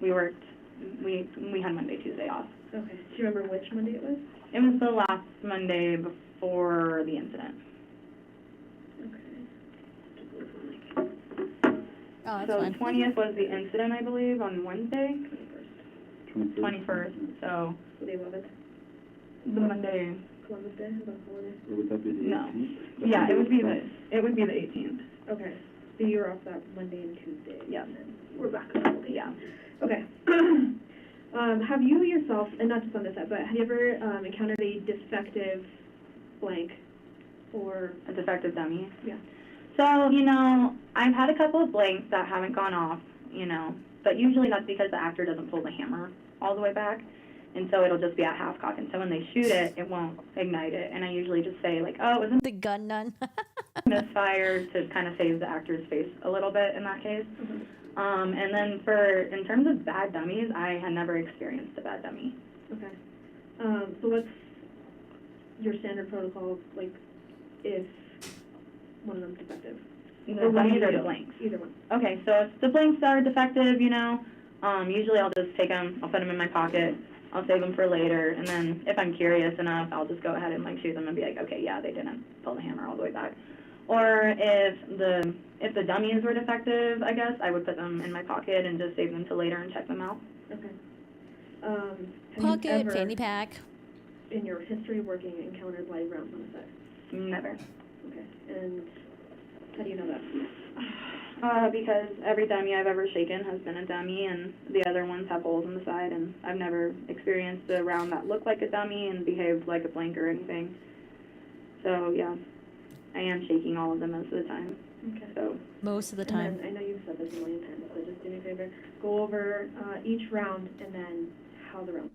We had Monday, Tuesday off. Okay. Do you remember which Monday it was? It was the last Monday before the incident. Oh, that's So fine. 20th was the incident, I believe, on Wednesday. 21st. So The 11th? the Monday. Columbus Day? Is that a holiday? Or would that be the No. 18th? Yeah, it would be the 18th. Okay. So you were off that Monday and Tuesday? Yeah. And then we're back on holiday. Yeah. Okay. Have you yourself, and not just on this set, but have you ever encountered a defective blank or A defective dummy. yeah? So, I've had a couple of blanks that haven't gone off, but usually that's because the actor doesn't pull the hammer all the way back. And so it'll just be at half cock. And so when they shoot it, it won't ignite it. And I usually just say, like, oh, it was The gun none. misfire to kind of save the actor's face a little bit in that case. And then in terms of bad dummies, I had never experienced a bad dummy. Okay. So what's your standard protocol, like, if one of them's defective? The Or what do dummies you or do? the blanks? Either one. Okay, so if the blanks are defective, usually I'll just take them, I'll put them in my pocket, I'll save them for later, and then if I'm curious enough, I'll just go ahead and shoot them and be like, okay, yeah, they didn't pull the hammer all the way back. Or if the dummies were defective, I guess, I would put them in my pocket and just save them till later and check them out. Okay. Have you Pocket, ever, fanny pack. in your history of working, encountered live rounds on the set? Never. Okay. And how do you know that? Because every dummy I've ever shaken has been a dummy, and the other ones have holes in the side, and I've never experienced a round that looked like a dummy and behaved like a blank or anything. So, yeah, I am shaking all of them most of the time. Okay. So Most of the time. And then, I know you've said this a million times, but just do me a favor. Go over each round and then how the round.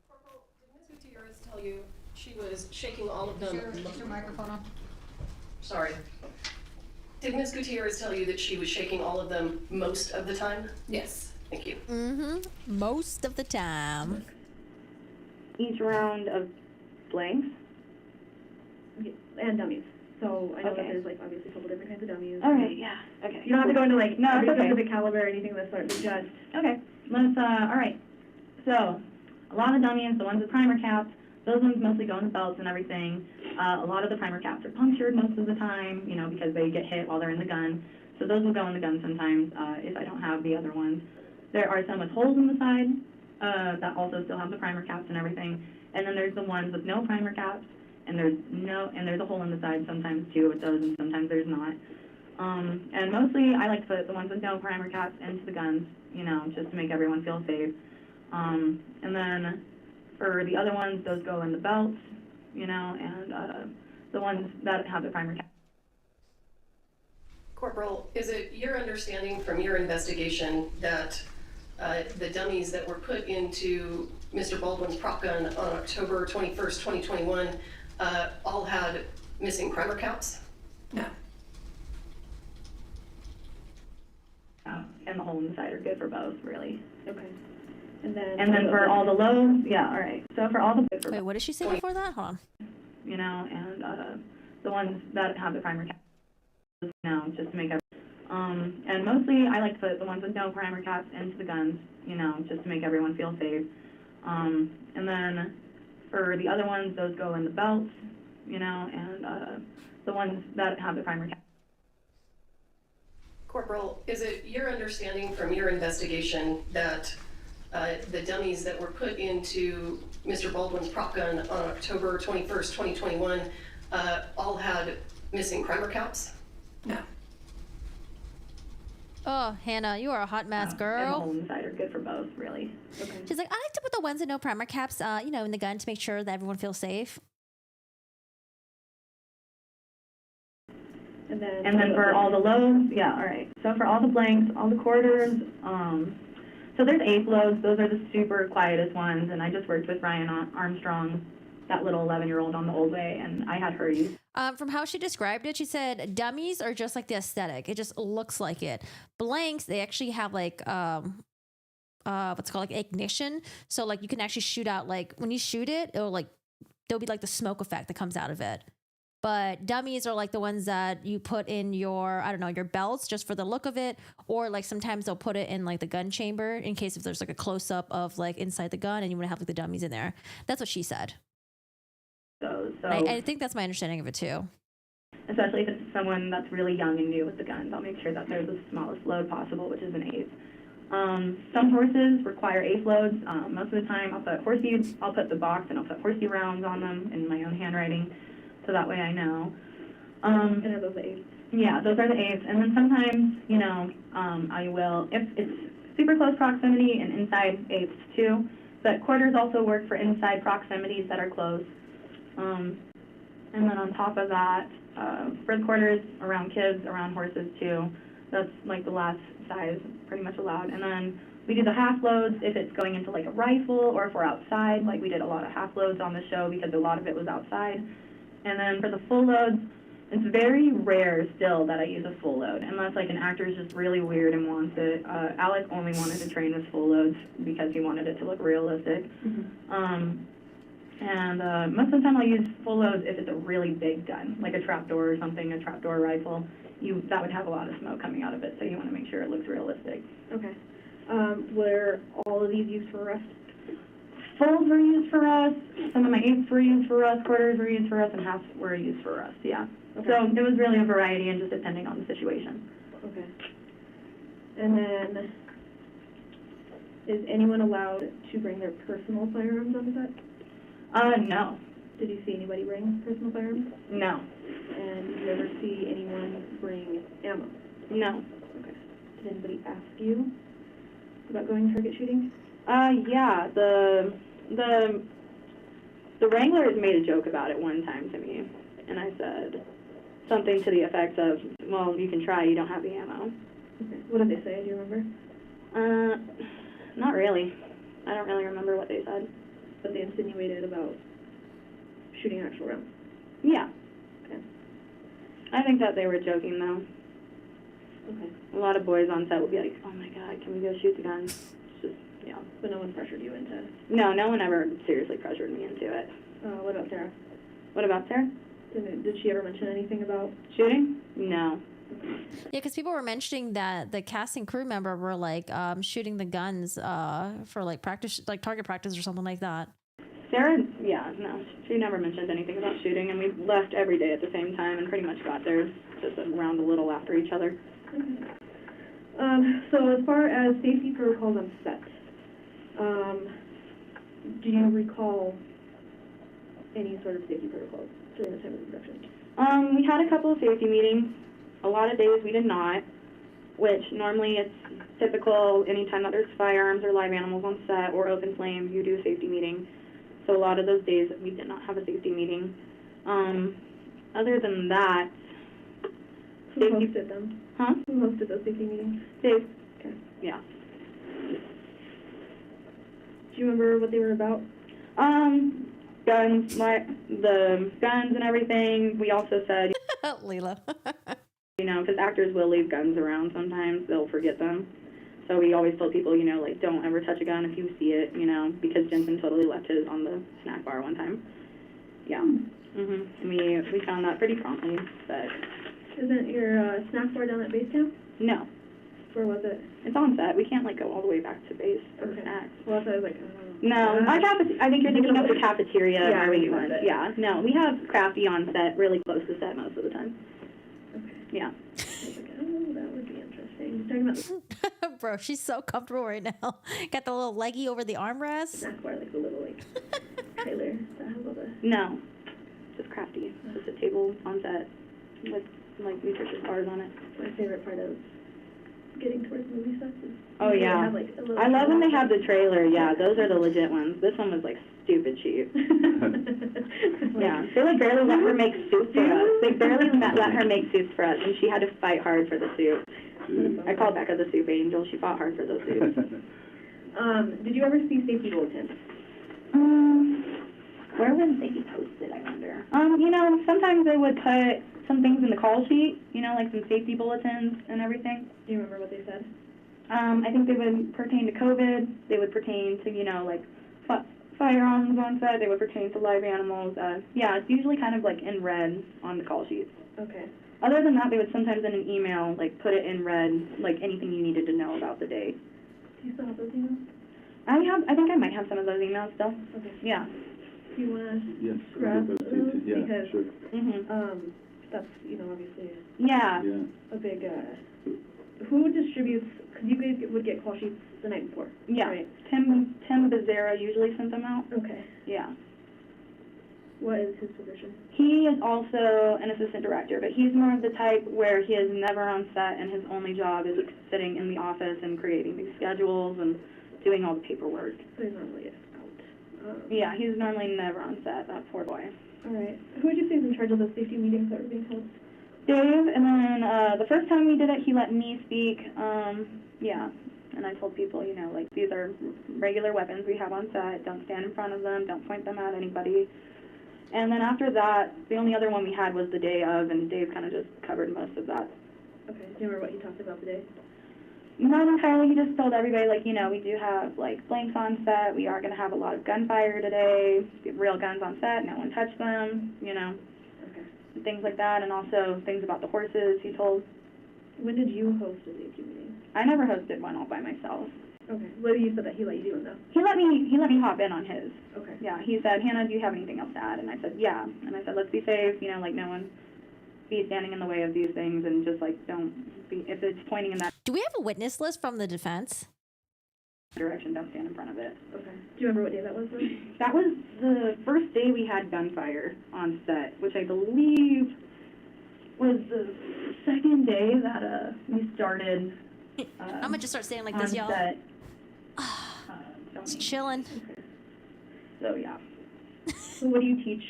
Corporal, did Ms. Gutierrez tell you she was shaking all of them? Is your microphone on? Sorry. Did Ms. Gutierrez tell you that she was shaking all of them most of the time? Yes. Thank you. Mm-hmm. Most of the time. each round of blanks? And dummies. So I know that Okay. there's like obviously a couple different kinds of dummies. All right, yeah, okay. You don't have to go into like No, every it's okay. specific caliber or anything of that sort, but just Okay, let's, all right. So, a lot of dummies, the ones with primer caps, those ones mostly go in the belts and everything. A lot of the primer caps are punctured most of the time, you know, because they get hit while they're in the gun. So those will go in the gun sometimes if I don't have the other ones. There are some with holes in the side that also still have the primer caps and everything. And then there's the ones with no primer caps, and there's a hole in the side sometimes too with those, and sometimes there's not. And mostly I like to put the ones with no primer caps into the guns, you know, just to make everyone feel safe. And then for the other ones, those go in the belts, you know, and the ones that have the primer caps. Corporal, is it your understanding from your investigation that the dummies that were put into Mr. Baldwin's prop gun on October 21st, 2021, all had missing primer caps? No. And the hole in the side are good for both, really. okay. And then for all the lows, yeah, all right. So for all the Wait, what did she say before that? Hold on. you know, and the ones that have the primer caps, you know, just to make everyone. And mostly I like to put the ones with no primer caps into the guns, you know, just to make everyone feel safe. And then for the other ones, those go in the belts, you know, and the ones that have the primer caps. Corporal, is it your understanding from your investigation that the dummies that were put into Mr. Baldwin's prop gun on October 21st, 2021, all had missing primer caps? No. Oh, Hannah, you are a hot mess, And girl. the hole inside are good for both, really. Okay. She's like, I like to put the ones with no primer caps, in the gun to make sure that everyone feels safe. And then for all the loads, yeah, all right. So for all the blanks, all the quarters, so there's 8 loads. Those are the super quietest ones. And I just worked with Ryan Armstrong, that little 11-year-old on the old way, and I had her use. From how she described it, she said dummies are just like the aesthetic. It just looks like it. Blanks, they actually have like what's called like ignition. So like you can actually shoot out, like when you shoot it, there'll be like the smoke effect that comes out of it. But dummies are like the ones that you put in your, I don't know, your belts just for the look of it. Or like sometimes they'll put it in like the gun chamber in case if there's like a close up of like inside the gun and you want to have like the dummies in there. That's what she said. So I think that's my understanding of it too. Especially if it's someone that's really young and new with the guns, I'll make sure that they're the smallest load possible, which is an 8. Some horses require 8 loads. Most of the time I'll put the box and I'll put horsey rounds on them in my own handwriting, so that way I know. And are those the 8s? Yeah, those are the 8s. And then sometimes, I will, if it's super close proximity and inside 8s too, but quarters also work for inside proximities that are close. And then on top of that, for the quarters, around kids, around horses too, that's like the last size pretty much allowed. And then we do the half loads if it's going into like a rifle, or if we're outside, like we did a lot of half loads on the show because a lot of it was outside. And then for the full loads, it's very rare still that I use a full load, unless like an actor is just really weird and wants it. Alec only wanted to train with full loads because he wanted it to look realistic. And most of the time I'll use full loads if it's a really big gun, like a trapdoor or something, a trapdoor rifle. That would have a lot of smoke coming out of it, so you want to make sure it looks realistic. Okay. Were all of these used for rust? Fulls were used for us, some of my 8s were used for us, quarters were used for us, and halves were used for us, yeah. Okay. So it was really a variety and just depending on the situation. Okay. And then, is anyone allowed to bring their personal firearms on the set? No. Did you see anybody bring personal firearms? No. And did you ever see anyone bring ammo? No. Okay. Did anybody ask you about going target shooting? Yeah, the Wranglers made a joke about it one time to me, and I said something to the effect of, well, you can try, you don't have the ammo. Okay. What did they say? Do you remember? Not really. I don't really remember what they said. But they insinuated about shooting actual rounds? Yeah. Okay. I think that they were joking, though. Okay. A lot of boys on set would be like, oh my god, can we go shoot the gun? It's just, yeah. But no one pressured you into? No one ever seriously pressured me into it. What about Sarah? What about Sarah? Did she ever mention anything about shooting? No. Yeah, because people were mentioning that the cast and crew member were like shooting the guns for like practice, like target practice or something like that. Sarah, yeah, no, she never mentioned anything about shooting, and we left every day at the same time and pretty much got there just around a little after each other. Okay. So as far as safety protocols on set, do you recall any sort of safety protocols during the time of the production? We had a couple of safety meetings. A lot of days we did not, which normally it's typical anytime that there's firearms or live animals on set or open flame, you do a safety meeting. So a lot of those days we did not have a safety meeting. Other than that, who hosted them? Huh? Who hosted those safety meetings? Dave. Okay. Yeah. Do you remember what they were about? Guns, the guns and everything. We also said, Leela. Because actors will leave guns around sometimes. They'll forget them. So we always told people, like, don't ever touch a gun if you see it, because Jensen totally left his on the snack bar one time. Yeah. And we found that pretty promptly, but... Isn't your snack bar down at base camp? No. Where was it? It's on set. We can't, go all the way back to base for snacks. Well, that's what I was like, No, I think you're thinking of the cafeteria. Yeah, I really one. Yeah, no, we have Crafty on set, really close to set most of the time. Okay. Yeah. I was like, oh, that would be interesting. Talking about Bro, she's so comfortable right now. Got the little leggy over the armrest. Snack bar, like the little, trailer that has all the... No, just Crafty. Just a table on set with, nutritious bars on it. My favorite part of getting towards movie sets? Oh Do they yeah. have, like, a little I love when they have the trailer? trailer. Yeah, those are the legit ones. This one was like stupid cheap. Yeah, they would barely let her make soup for us. They barely let her make soups for us, and she had to fight hard for the soup. I called Becca the soup angel. She fought hard for those soups. Did you ever see safety bulletins? Where would they be posted, I wonder? You know, sometimes they would put some things in the call sheet, you know, like some safety bulletins and everything. Do you remember what they said? I think they would pertain to COVID. They would pertain to, you know, like firearms on set. They would pertain to live animals. Yeah, it's usually kind of like in red on the call sheets. Okay. Other than that, they would sometimes in an email, like, put it in red, like anything you needed to know about the day. Do you still have those emails? I think I might have some of those emails still. Okay. Yeah. Do you want Yes, to grab those? yeah, Because, sure. that's, you know, obviously Yeah. a big, who distributes, because you guys would get call sheets the night before. Yeah. Right? Tim Becerra usually sent them out. Okay. Yeah. What is his position? He is also an assistant director, but he's more of the type where he is never on set and his only job is sitting in the office and creating these schedules and doing all the paperwork. So he's normally out. Yeah, he's normally never on set, that poor boy. All right. Who would you say is in charge of those safety meetings that were being held? Dave, and then the first time we did it, he let me speak. Yeah, and I told people, you know, like, these are regular weapons we have on set. Don't stand in front of them. Don't point them at anybody. And then after that, the only other one we had was the day of, and Dave kind of just covered most of that. Okay. Do you remember what he talked about today? Not entirely. He just told everybody, like, you know, we do have, like, blanks on set. We are going to have a lot of gunfire today. Real guns on set. No one touch them, you know. Okay. Things like that, and also things about the horses, he told. When did you host a safety meeting? I never hosted one all by myself. Okay. What you said that he let you do it, though? He let me hop in on his. Okay. Yeah, he said, Hannah, do you have anything else to add? And I said, yeah. And I said, let's be safe, you know, like, no one be standing in the way of these things, and just, like, don't be, if it's pointing in that Do we have a witness list from the defense? direction, don't stand in front of it. Okay. Do you remember what day that was, though? That was the first day we had gunfire on set, which I believe was the second day that we started. I'm gonna just start saying like on this, y'all. set. Just chilling. So yeah. So what do you teach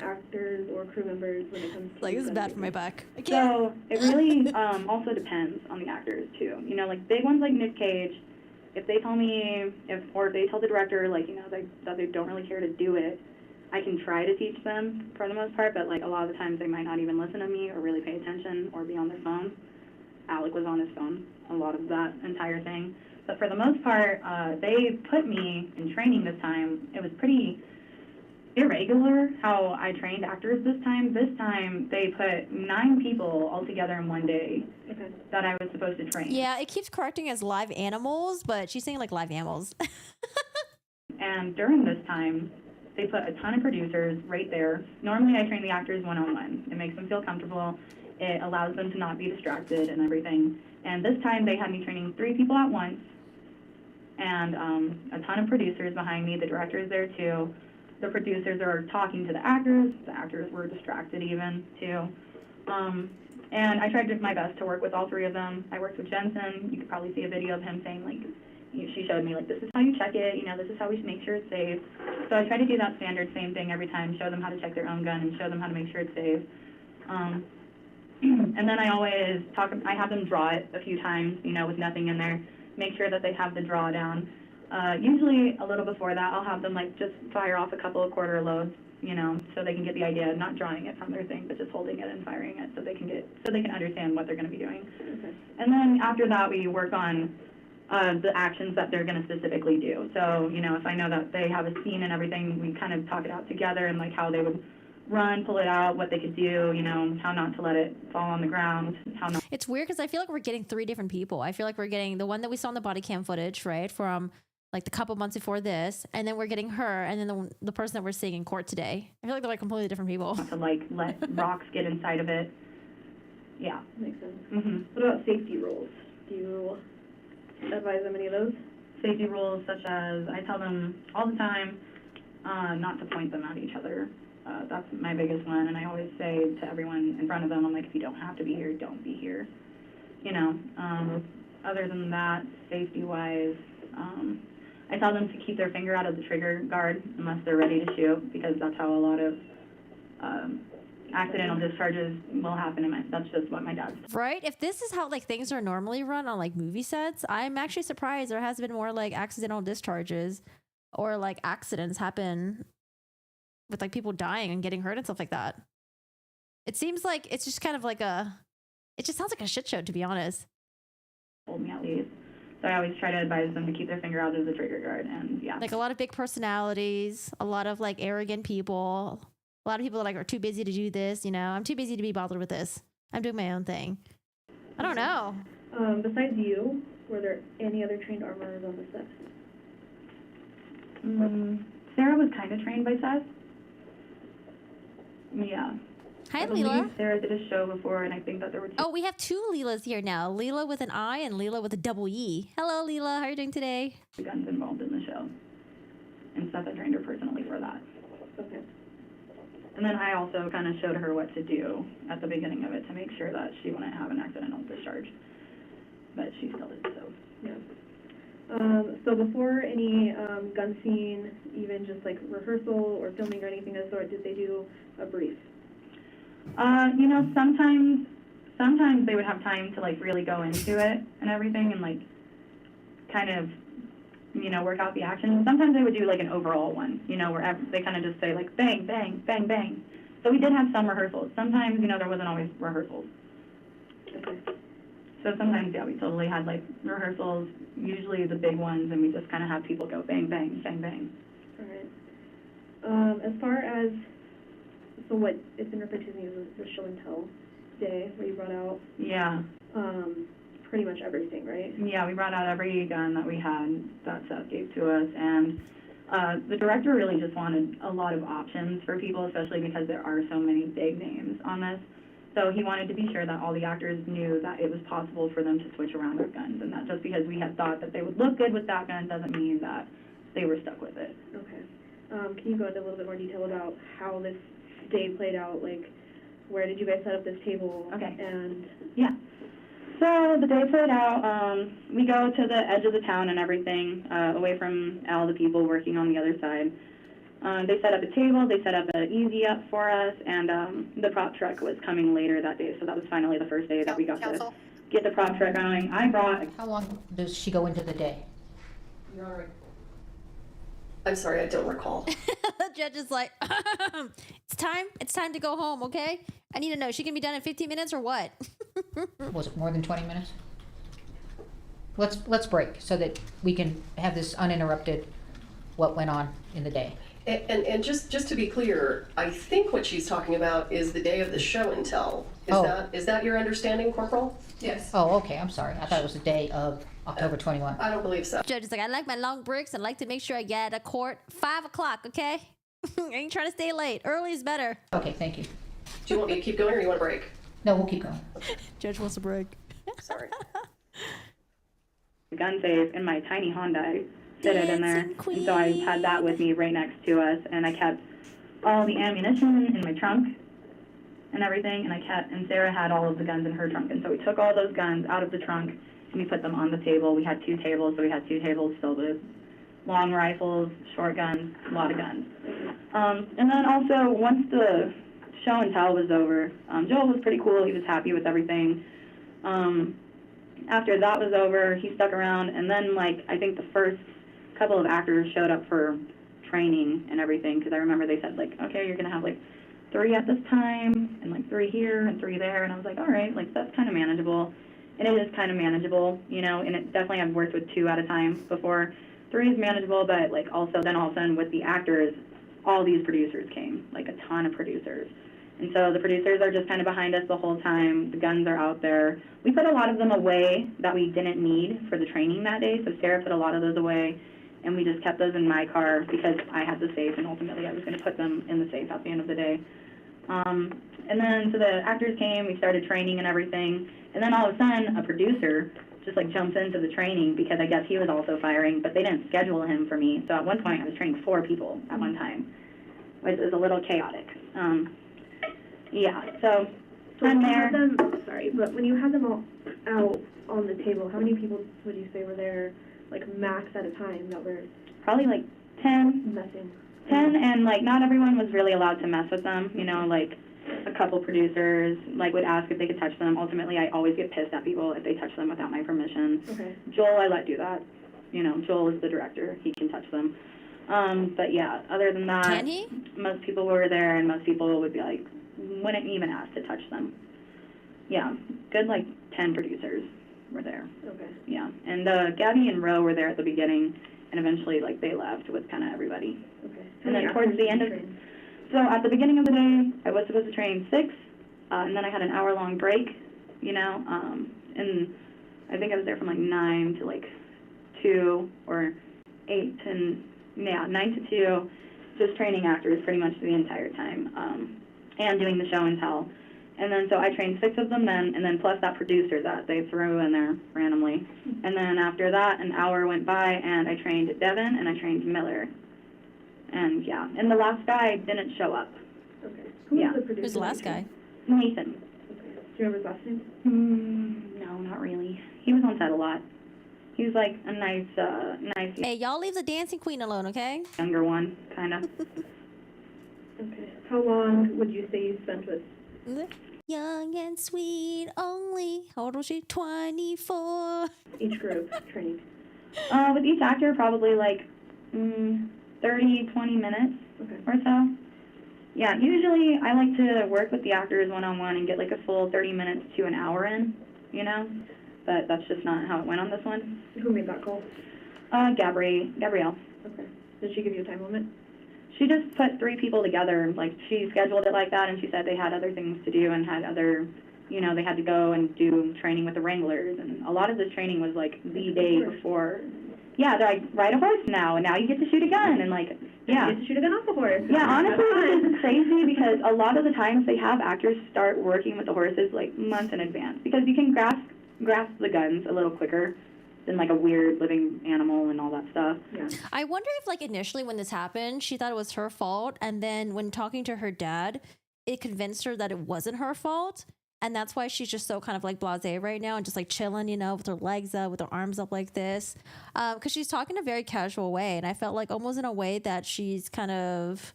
actors or crew members when it comes to Like, this is gun bad for my safety? back. I can't. So it really also depends on the actors too. You know, like big ones like Nick Cage, if they tell me, if they tell the director, like, you know, that they don't really care to do it, I can try to teach them for the most part, but like a lot of the times they might not even listen to me or really pay attention or be on their phone. Alec was on his phone a lot of that entire thing. But for the most part, they put me in training this time. It was pretty irregular how I trained actors this time. This time, they put 9 people all together in one day that I was supposed to train. Yeah, it keeps correcting as live animals, but she's saying like live animals. And during this time, they put a ton of producers right there. Normally, I train the actors one-on-one. It makes them feel comfortable. It allows them to not be distracted and everything. And this time, they had me training 3 people at once, and a ton of producers behind me. The director is there too. The producers are talking to the actors. The actors were distracted even too. And I tried my best to work with all 3 of them. I worked with Jensen. You could probably see a video of him saying, like, she showed me, like, this is how you check it, you know, this is how we make sure it's safe. So I try to do that standard same thing every time, show them how to check their own gun and show them how to make sure it's safe. And then I always I have them draw it a few times, you know, with nothing in there, make sure that they have the draw down. Usually a little before that, I'll have them, like, just fire off a couple of quarter loads, you know, so they can get the idea of not drawing it from their thing, but just holding it and firing it so they can understand what they're going to be doing. Okay. And then after that, we work on the actions that they're going to specifically do. So, you know, if I know that they have a scene and everything, we kind of talk it out together and, like, how they would run, pull it out, what they could do, you know, how not to let it fall on the ground, how not. It's weird because I feel like we're getting 3 different people. I feel like we're getting the one that we saw in the body cam footage, right, from like the couple months before this, and then we're getting her, and then the person that we're seeing in court today. I feel like they're like completely different people. To, like, let rocks get inside of it. Yeah. Makes sense. Mm-hmm. What about safety rules? Do you advise them any of those? Safety rules such as, I tell them all the time not to point them at each other. That's my biggest one, and I always say to everyone in front of them, I'm like, if you don't have to be here, don't be here. You know, other than that, safety-wise, I tell them to keep their finger out of the trigger guard unless they're ready to shoot, because that's how a lot of accidental discharges will happen. That's just what my dad said. Right? If this is how like things are normally run on like movie sets, I'm actually surprised there has been more like accidental discharges or like accidents happen with like people dying and getting hurt and stuff like that. It seems like it's just kind of like it just sounds like a shit show, to be honest. Told me at least. So I always try to advise them to keep their finger out of the trigger guard, and yeah. Like a lot of big personalities, a lot of like arrogant people, a lot of people that like are too busy to do this. You know, I'm too busy to be bothered with this. I'm doing my own thing. I don't know. Besides you, were there any other trained armorers on the set? Sarah was kind of trained by Seth. Yeah. Hi, I believe Leela. Sarah did a show before, and I think that there were two. Oh, we have two Leelas here now. Leela with an I and Leela with a double E. Hello, Leela. How are you doing today? Guns involved in the show. And Seth had trained her personally for that. Okay. And then I also kind of showed her what to do at the beginning of it to make sure that she wouldn't have an accidental discharge. But she still did, so. Yeah. So before any gun scene, even just like rehearsal or filming or anything of the sort, did they do a brief? You know, sometimes they would have time to like really go into it and everything and like kind of, you know, work out the action. Sometimes they would do like an overall one, you know, where they kind of just say like bang, bang, bang, bang. So we did have some rehearsals. Sometimes, you know, there wasn't always rehearsals. Okay. So sometimes, yeah, we totally had like rehearsals, usually the big ones, and we just kind of have people go bang, bang, bang, bang. All right. As far as, so what it's been referred to as the show and tell day, where you brought out Yeah. Pretty much everything, right? Yeah, we brought out every gun that we had that Seth gave to us, and the director really just wanted a lot of options for people, especially because there are so many big names on this. So he wanted to be sure that all the actors knew that it was possible for them to switch around their guns, and that just because we had thought that they would look good with that gun doesn't mean that they were stuck with it. Okay. Can you go into a little bit more detail about how this day played out? Like, where did you guys set up this table? Okay. And yeah. So the day played out, we go to the edge of the town and everything, away from all the people working on the other side. They set up a table, they set up an easy up for us, and the prop truck was coming later that day, so that was finally the first day that we got to get the prop truck going. I brought... How long does she go into the day? You're all right. I'm sorry, I don't recall. The judge is like, it's time to go home, okay? I need to know, she can be done in 15 minutes or what? Was it more than 20 minutes? Let's break so that we can have this uninterrupted what went on in the day. And just to be clear, I think what she's talking about is the day of the show and tell. Is that your understanding, Corporal? Yes. Oh, okay, I'm sorry. I thought it was the day of October 21. I don't believe so. Judge is like, I like my long breaks. I like to make sure I get out of court 5 o'clock, okay? I ain't trying to stay late. Early is better. Okay, thank you. Do you want me to keep going or you want to break? No, we'll keep going. Judge wants a break. Sorry. Gun safe in my tiny Hyundai, fitted in there, and so I had that with me right next to us, and I kept all the ammunition in my trunk and everything, and Sarah had all of the guns in her trunk, and so we took all those guns out of the trunk and we put them on the table. We had 2 tables, so we had 2 tables filled with long rifles, short guns, a lot of guns. And then also, once the show and tell was over, Joel was pretty cool. He was happy with everything. After that was over, he stuck around, and then, like, I think the first couple of actors showed up for training and everything, because I remember they said, like, okay, you're going to have, like, 3 at this time, and, like, 3 here and 3 there, and I was like, all right, like, that's kind of manageable. And it is kind of manageable, you know, and it definitely I've worked with 2 at a time before. 3 is manageable, but, like, also then all of a sudden with the actors, all these producers came, like, a ton of producers. And so the producers are just kind of behind us the whole time. The guns are out there. We put a lot of them away that we didn't need for the training that day. So Sarah put a lot of those away, and we just kept those in my car because I had the safe, and ultimately I was going to put them in the safe at the end of the day. And then so the actors came, we started training and everything, and then all of a sudden a producer just like jumps into the training because I guess he was also firing, but they didn't schedule him for me. So at one point I was training 4 people at one time, which is a little chaotic. Yeah, so I'm when you there. had them, sorry, but when you had them all out on the table, how many people would you say were there, like max at a time that were Probably like 10. messing? 10, and like not everyone was really allowed to mess with them. You know, like a couple producers like would ask if they could touch them. Ultimately, I always get pissed at people if they touch them without my permission. Okay. Joel, I let do that. You know, Joel is the director. He can touch them. But yeah, other than that, Can he? most people were there, and most people would be like, wouldn't even ask to touch them. Yeah, good like 10 producers were there. Okay. Yeah, and Gabby and Ro were there at the beginning, and eventually like they left with kind of everybody. Okay. And then towards the end of, so at the beginning of the day, I was supposed to train 6, and then I had an hour-long break, you know, and I think I was there from like 9 to like 2 or 8 and yeah, 9 to 2, just training actors pretty much the entire time, and doing the show and tell. And then so I trained 6 of them then, and then plus that producer that they threw in there randomly. And then after that, an hour went by, and I trained Devin and I trained Miller. And yeah, and the last guy didn't show up. Okay. Who Yeah. was the producer? Who's the last guy? Nathan. Okay. Do you remember his last name? No, not really. He was on set a lot. He was like a nice Hey, y'all leave the dancing queen alone, okay? younger one, kind of. Okay. How long would you say you spent with? Young and sweet only. How old was she? 24. Each group training. With each actor, probably like 30, 20 minutes or so. Yeah, usually I like to work with the actors one-on-one and get like a full 30 minutes to an hour in, you know? But that's just not how it went on this one. Who made that call? Gabrielle. Okay. Did she give you a time limit? She just put 3 people together. Like, she scheduled it like that, and she said they had other things to do and had other, you know, they had to go and do training with the Wranglers. And a lot of this training was, like, the day before. Yeah, they're like, ride a horse now, and now you get to shoot a gun. And, like, yeah. You get to shoot a gun off a horse. Yeah, honestly, this is crazy because a lot of the times they have actors start working with the horses, like, months in advance. Because you can grasp the guns a little quicker than like a weird living animal and all that stuff. Yeah. I wonder if like initially when this happened, she thought it was her fault. And then when talking to her dad, it convinced her that it wasn't her fault. And that's why she's just so kind of like blasé right now and just like chilling, you know, with her legs up, with her arms up like this. Because she's talking in a very casual way. And I felt like almost in a way that she's kind of,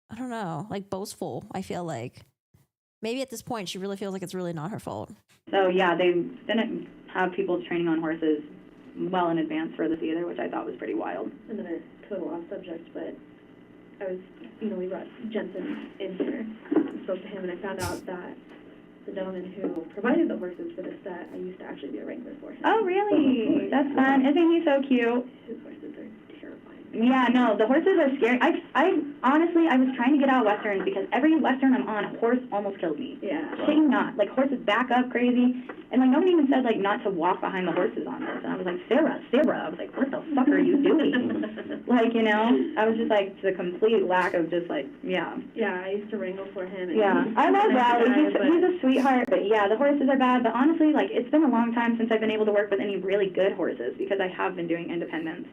I don't know, like boastful, I feel like. Maybe at this point she really feels like it's really not her fault. So yeah, they didn't have people training on horses well in advance for this either, which I thought was pretty wild. Another total off subject, but I was, you know, we brought Jensen in here and spoke to him, and I found out that the gentleman who provided the horses for the set, I used to actually be a wrangler for him. Oh, really? That's fun. Isn't he so cute? His horses are terrifying. Yeah, no, the horses are scary. I honestly, I was trying to get out of Westerns because every Western I'm on, a horse almost kills me. Yeah. Shitting not. Like, horses back up crazy. And, like, nobody even said, like, not to walk behind the horses on this. And I was like, Sarah. I was like, what the fuck are you doing? Like, you know, I was just, like, the complete lack of just, like, yeah. Yeah, I used to wrangle for him. And Yeah, I love Rowley. He's a sweetheart, but yeah, the horses are bad. But honestly, like, it's been a long time since I've been able to work with any really good horses because I have been doing independence.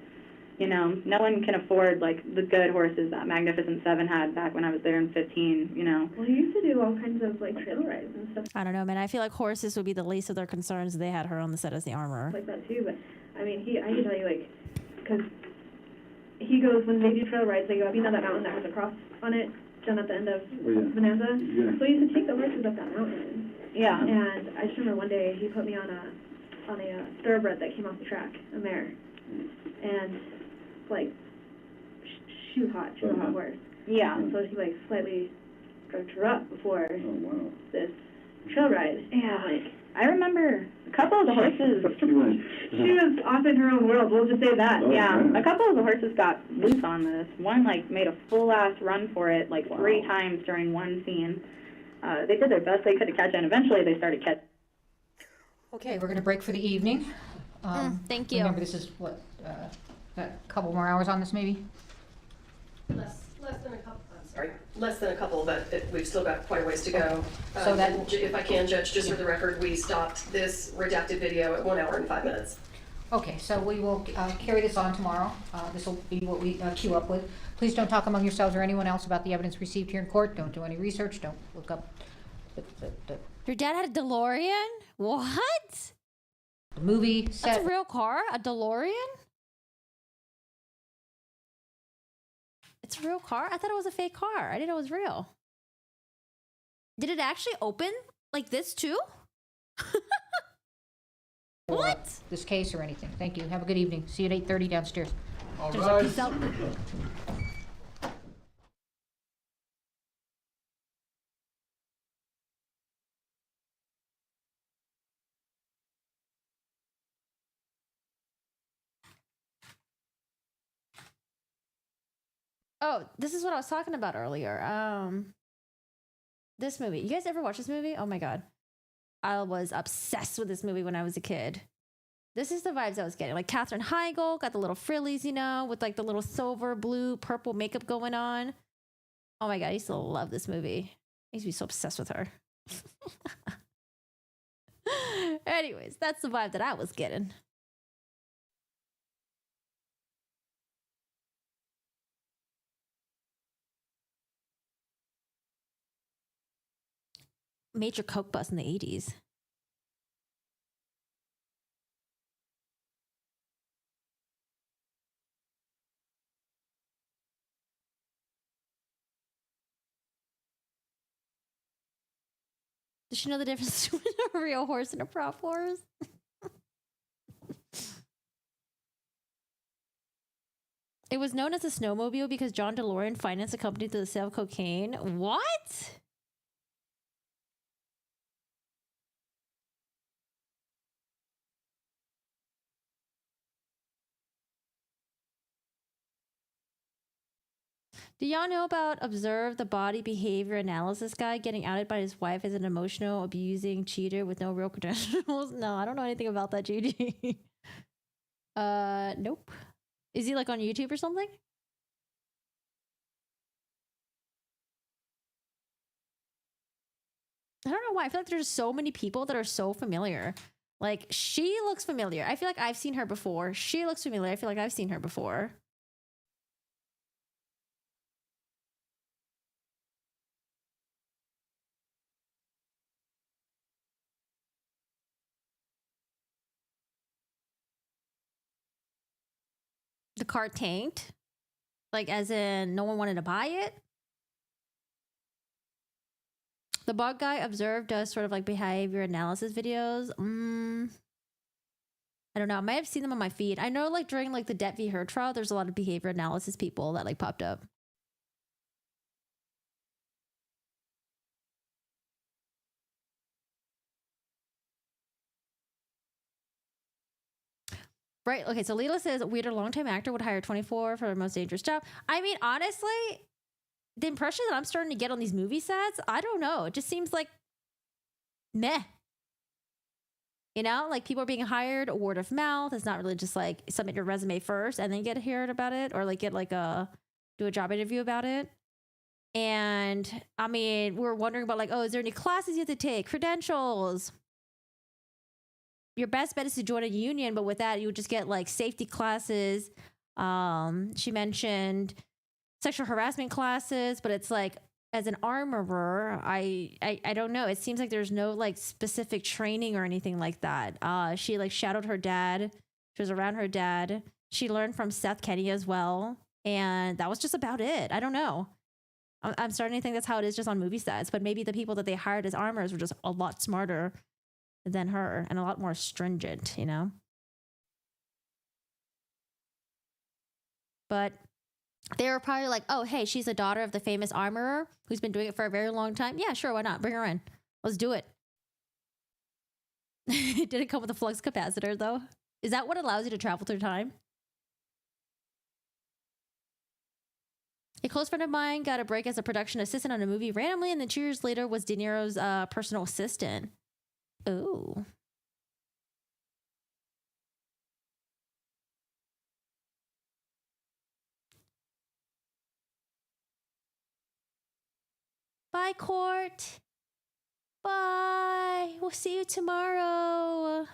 You know, no one can afford, like, the good horses that Magnificent Seven had back when I was there in 15, you know. Well, you used to do all kinds of, like, trail rides and stuff I don't know, man. I feel like horses would be the least of their concerns. They had her on the set as the armorer. like that, too. But, I mean, I can tell you, like, because he goes, when they do trail rides, they go up, you know that mountain that has a cross on it down at the end of Bonanza? Yeah. So he used to take the horses up that mountain. Yeah. And I just remember one day he put me on a thoroughbred that came off the track, a mare. And, like, she was hot. She was a hot horse. Yeah. And so he, like, slightly drugged her up before this trail ride. Yeah. And, like, I remember a couple of the horses. she was off in her own world. We'll just say that. Yeah. A couple of the horses got loose on this. One, like, made a full-ass run for it, like, 3 times during one scene. They did their best they could to catch it, and eventually they started catching. Okay, we're going to break for the evening. Thank you. Remember, this is what, a couple more hours on this, maybe? Less than a couple. I'm sorry, less than a couple, but we've still got quite a ways to go. So that, and if I can, Judge, just for the record, we stopped this redacted video at 1 hour and 5 minutes. okay, so we will carry this on tomorrow. This will be what we queue up with. Please don't talk among yourselves or anyone else about the evidence received here in court. Don't do any research. Don't look up. Your dad had a DeLorean? What? The movie set. That's a real car? A DeLorean? It's a real car? I thought it was a fake car. I didn't know it was real. Did it actually open like this too? What? This case or anything. Thank you. Have a good evening. See you at 8:30 downstairs. All There's right. a piece out. Oh, this is what I was talking about earlier. This movie. You guys ever watch this movie? Oh my god. I was obsessed with this movie when I was a kid. This is the vibes I was getting. Like Katherine Heigl got the little frillies, you know, with like the little silver, blue, purple makeup going on. Oh my god, I used to love this movie. I used to be so obsessed with her. Anyways, that's the vibe that I was getting. Major coke bust in the 80s. Does she know the difference between a real horse and a prop horse? It was known as a snowmobile because John DeLorean financed the company through the sale of cocaine. What? Do y'all know about Observe the Body Behavior Analysis guy getting outed by his wife as an emotional abusing cheater with no real credentials? No, I don't know anything about that, GG. Nope. Is he like on YouTube or something? I don't know why. I feel like there's so many people that are so familiar. Like, she looks familiar. I feel like I've seen her before. She looks familiar. I feel like I've seen her before. The car tanked? Like, as in, no one wanted to buy it? The bug guy Observed does sort of like behavior analysis videos. I don't know. I might have seen them on my feed. I know, like, during like the Debt v. Her trial, there's a lot of behavior analysis people that like popped up. Right. Okay. So Leela says weirder longtime actor would hire 24 for the most dangerous job. I mean, honestly, the impression that I'm starting to get on these movie sets, I don't know. It just seems like meh. You know, like people are being hired word of mouth. It's not really just like submit your resume first and then get heard about it, or like get like do a job interview about it. And I mean, we're wondering about like, oh, is there any classes you have to take? Credentials. Your best bet is to join a union, but with that, you would just get like safety classes. She mentioned sexual harassment classes, but it's like as an armorer, I don't know. It seems like there's no like specific training or anything like that. She like shadowed her dad. She was around her dad. She learned from Seth Kenny as well, and that was just about it. I don't know. I'm starting to think that's how it is just on movie sets, but maybe the people that they hired as armorers were just a lot smarter than her and a lot more stringent, you know? But they were probably like, oh, hey, she's the daughter of the famous armorer who's been doing it for a very long time. Yeah, sure, why not? Bring her in. Let's do it. Did it come with a flux capacitor, though? Is that what allows you to travel through time? A close friend of mine got a break as a production assistant on a movie randomly, and then 2 years later was De Niro's personal assistant. Oh. Bye, Court. Bye. We'll see you tomorrow.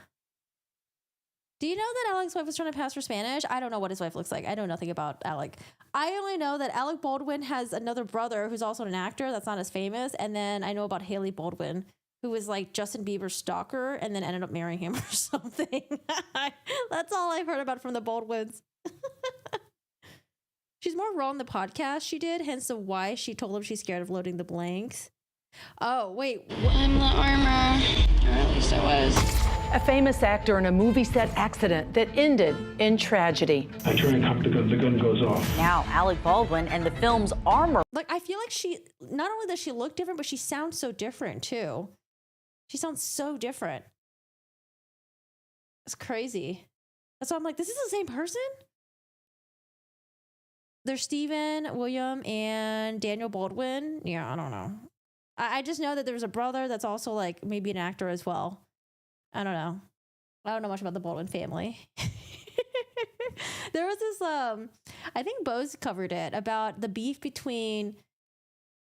Do you know that Alec's wife was trying to pass for Spanish? I don't know what his wife looks like. I know nothing about Alec. I only know that Alec Baldwin has another brother who's also an actor that's not as famous. And then I know about Haley Baldwin, who was like Justin Bieber's stalker and then ended up marrying him or something. That's all I've heard about from the Baldwins. She's more raw on the podcast she did, hence the why she told him she's scared of loading the blanks. Oh, wait. I'm the armor, or at least I was. A famous actor in a movie set accident that ended in tragedy. I try and cock the gun goes off. Now, Alec Baldwin and the film's armor. Like, I feel like she, not only does she look different, but she sounds so different too. She sounds so different. It's crazy. That's why I'm like, this is the same person? There's Stephen, William, and Daniel Baldwin. Yeah, I don't know. I just know that there's a brother that's also like maybe an actor as well. I don't know. I don't know much about the Baldwin family. There was this, I think Bose covered it, about the beef between,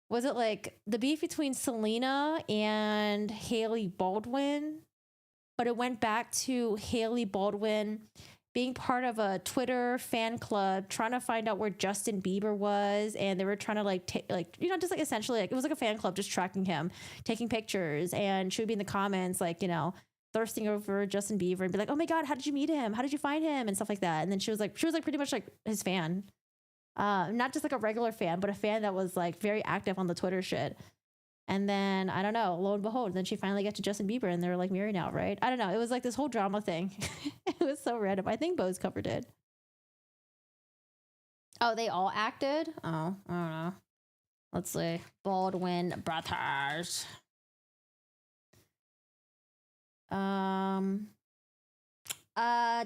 was it like the beef between Selena and Haley Baldwin? But it went back to Haley Baldwin being part of a Twitter fan club, trying to find out where Justin Bieber was, and they were trying to just like essentially like it was like a fan club just tracking him, taking pictures, and she would be in the comments like, thirsting over Justin Bieber and be like, oh my God, how did you meet him? How did you find him? And stuff like that. And then she was like pretty much like his fan. Not just like a regular fan, but a fan that was like very active on the Twitter shit. And then, I don't know, lo and behold, then she finally got to Justin Bieber and they were like married now, right? I don't know. It was like this whole drama thing. It was so random. I think Bose covered it. Oh, they all acted? Oh, I don't know. Let's see. Baldwin brothers.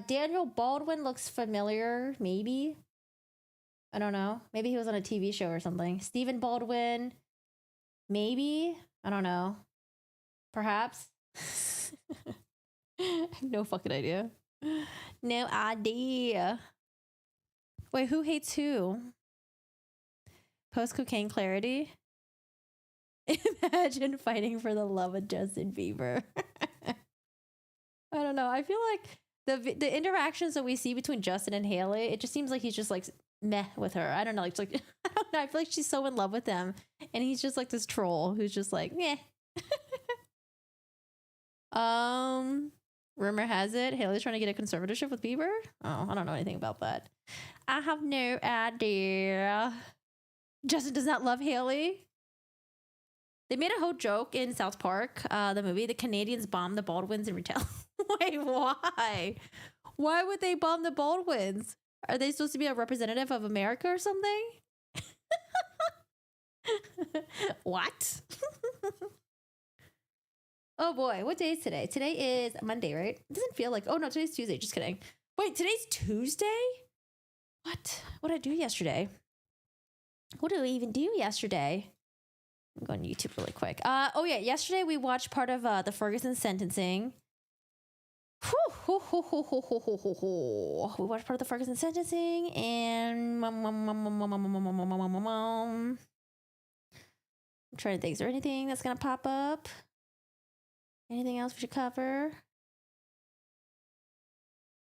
Daniel Baldwin looks familiar, maybe. I don't know. Maybe he was on a TV show or something. Stephen Baldwin. Maybe. I don't know. Perhaps. I have no fucking idea. No idea. Wait, who hates who? Post-cocaine clarity? Imagine fighting for the love of Justin Bieber. I don't know. I feel like the interactions that we see between Justin and Haley, it just seems like he's just like meh with her. I don't know. It's like I don't know. I feel like she's so in love with him, and he's just like this troll who's just like meh. Rumor has it Haley's trying to get a conservatorship with Bieber. Oh, I don't know anything about that. I have no idea. Justin does not love Haley. They made a whole joke in South Park, the movie. The Canadians bombed the Baldwins in retail. Wait, why? Why would they bomb the Baldwins? Are they supposed to be a representative of America or something? What? Oh boy, what day is today? Today is Monday, right? It doesn't feel like, oh no, today's Tuesday. Just kidding. Wait, today's Tuesday? What? What did I do yesterday? What did we even do yesterday? I'm going to YouTube really quick. Oh yeah, yesterday we watched part of the Ferguson sentencing. We watched part of the Ferguson sentencing, and I'm trying to think. Is there anything that's gonna pop up? Anything else we should cover?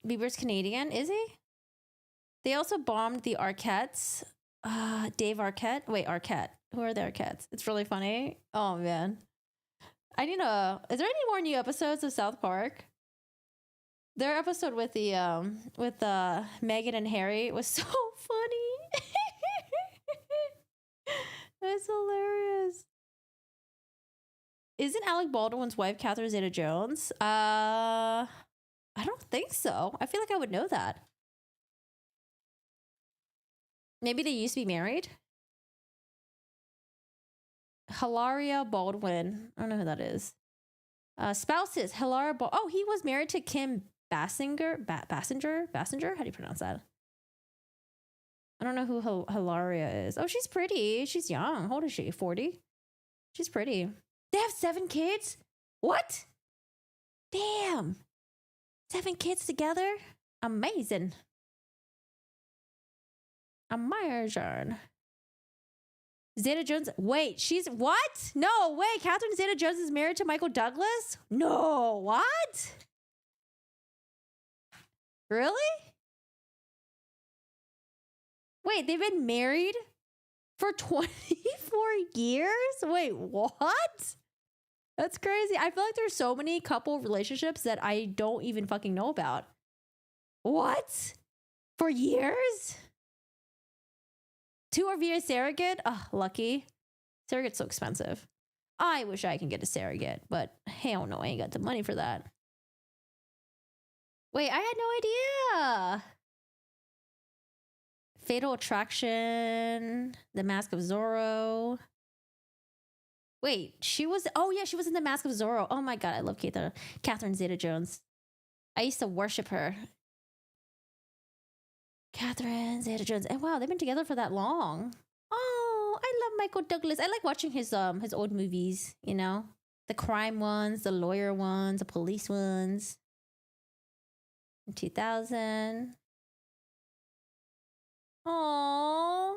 Bieber's Canadian, is he? They also bombed the Arquettes. Dave Arquette. Wait, Arquette. Who are the Arquettes? It's really funny. Oh man, I need a. Is there any more new episodes of South Park? Their episode with the Meghan and Harry was so funny. That's hilarious. Isn't Alec Baldwin's wife Catherine Zeta-Jones? I don't think so. I feel like I would know that. Maybe they used to be married. Hilaria Baldwin. I don't know who that is. Spouses. Hilaria Oh, he was married to Kim Basinger? Basinger? How do you pronounce that? I don't know who Hilaria is. Oh, she's pretty. She's young. How old is she? 40? She's pretty. They have 7 kids? What? Damn. 7 kids together? Amazing. Amazing. Zeta-Jones. Wait, she's what? No, wait. Catherine Zeta-Jones is married to Michael Douglas? No, what? Really? Wait, they've been married for 24 years? Wait, what? That's crazy. I feel like there's so many couple relationships that I don't even fucking know about. What? For years? 2 are via surrogate? Oh, lucky. Surrogate's so expensive. I wish I can get a surrogate, but hell no, I ain't got the money for that. Wait, I had no idea. Fatal Attraction, The Mask of Zorro. Wait, she was, oh yeah, she was in The Mask of Zorro. Oh my God, I love Catherine Zeta-Jones. I used to worship her. Catherine Zeta-Jones. And wow, they've been together for that long. Oh, I love Michael Douglas. I like watching his old movies, you know? The crime ones, the lawyer ones, the police ones. In 2000. Aww.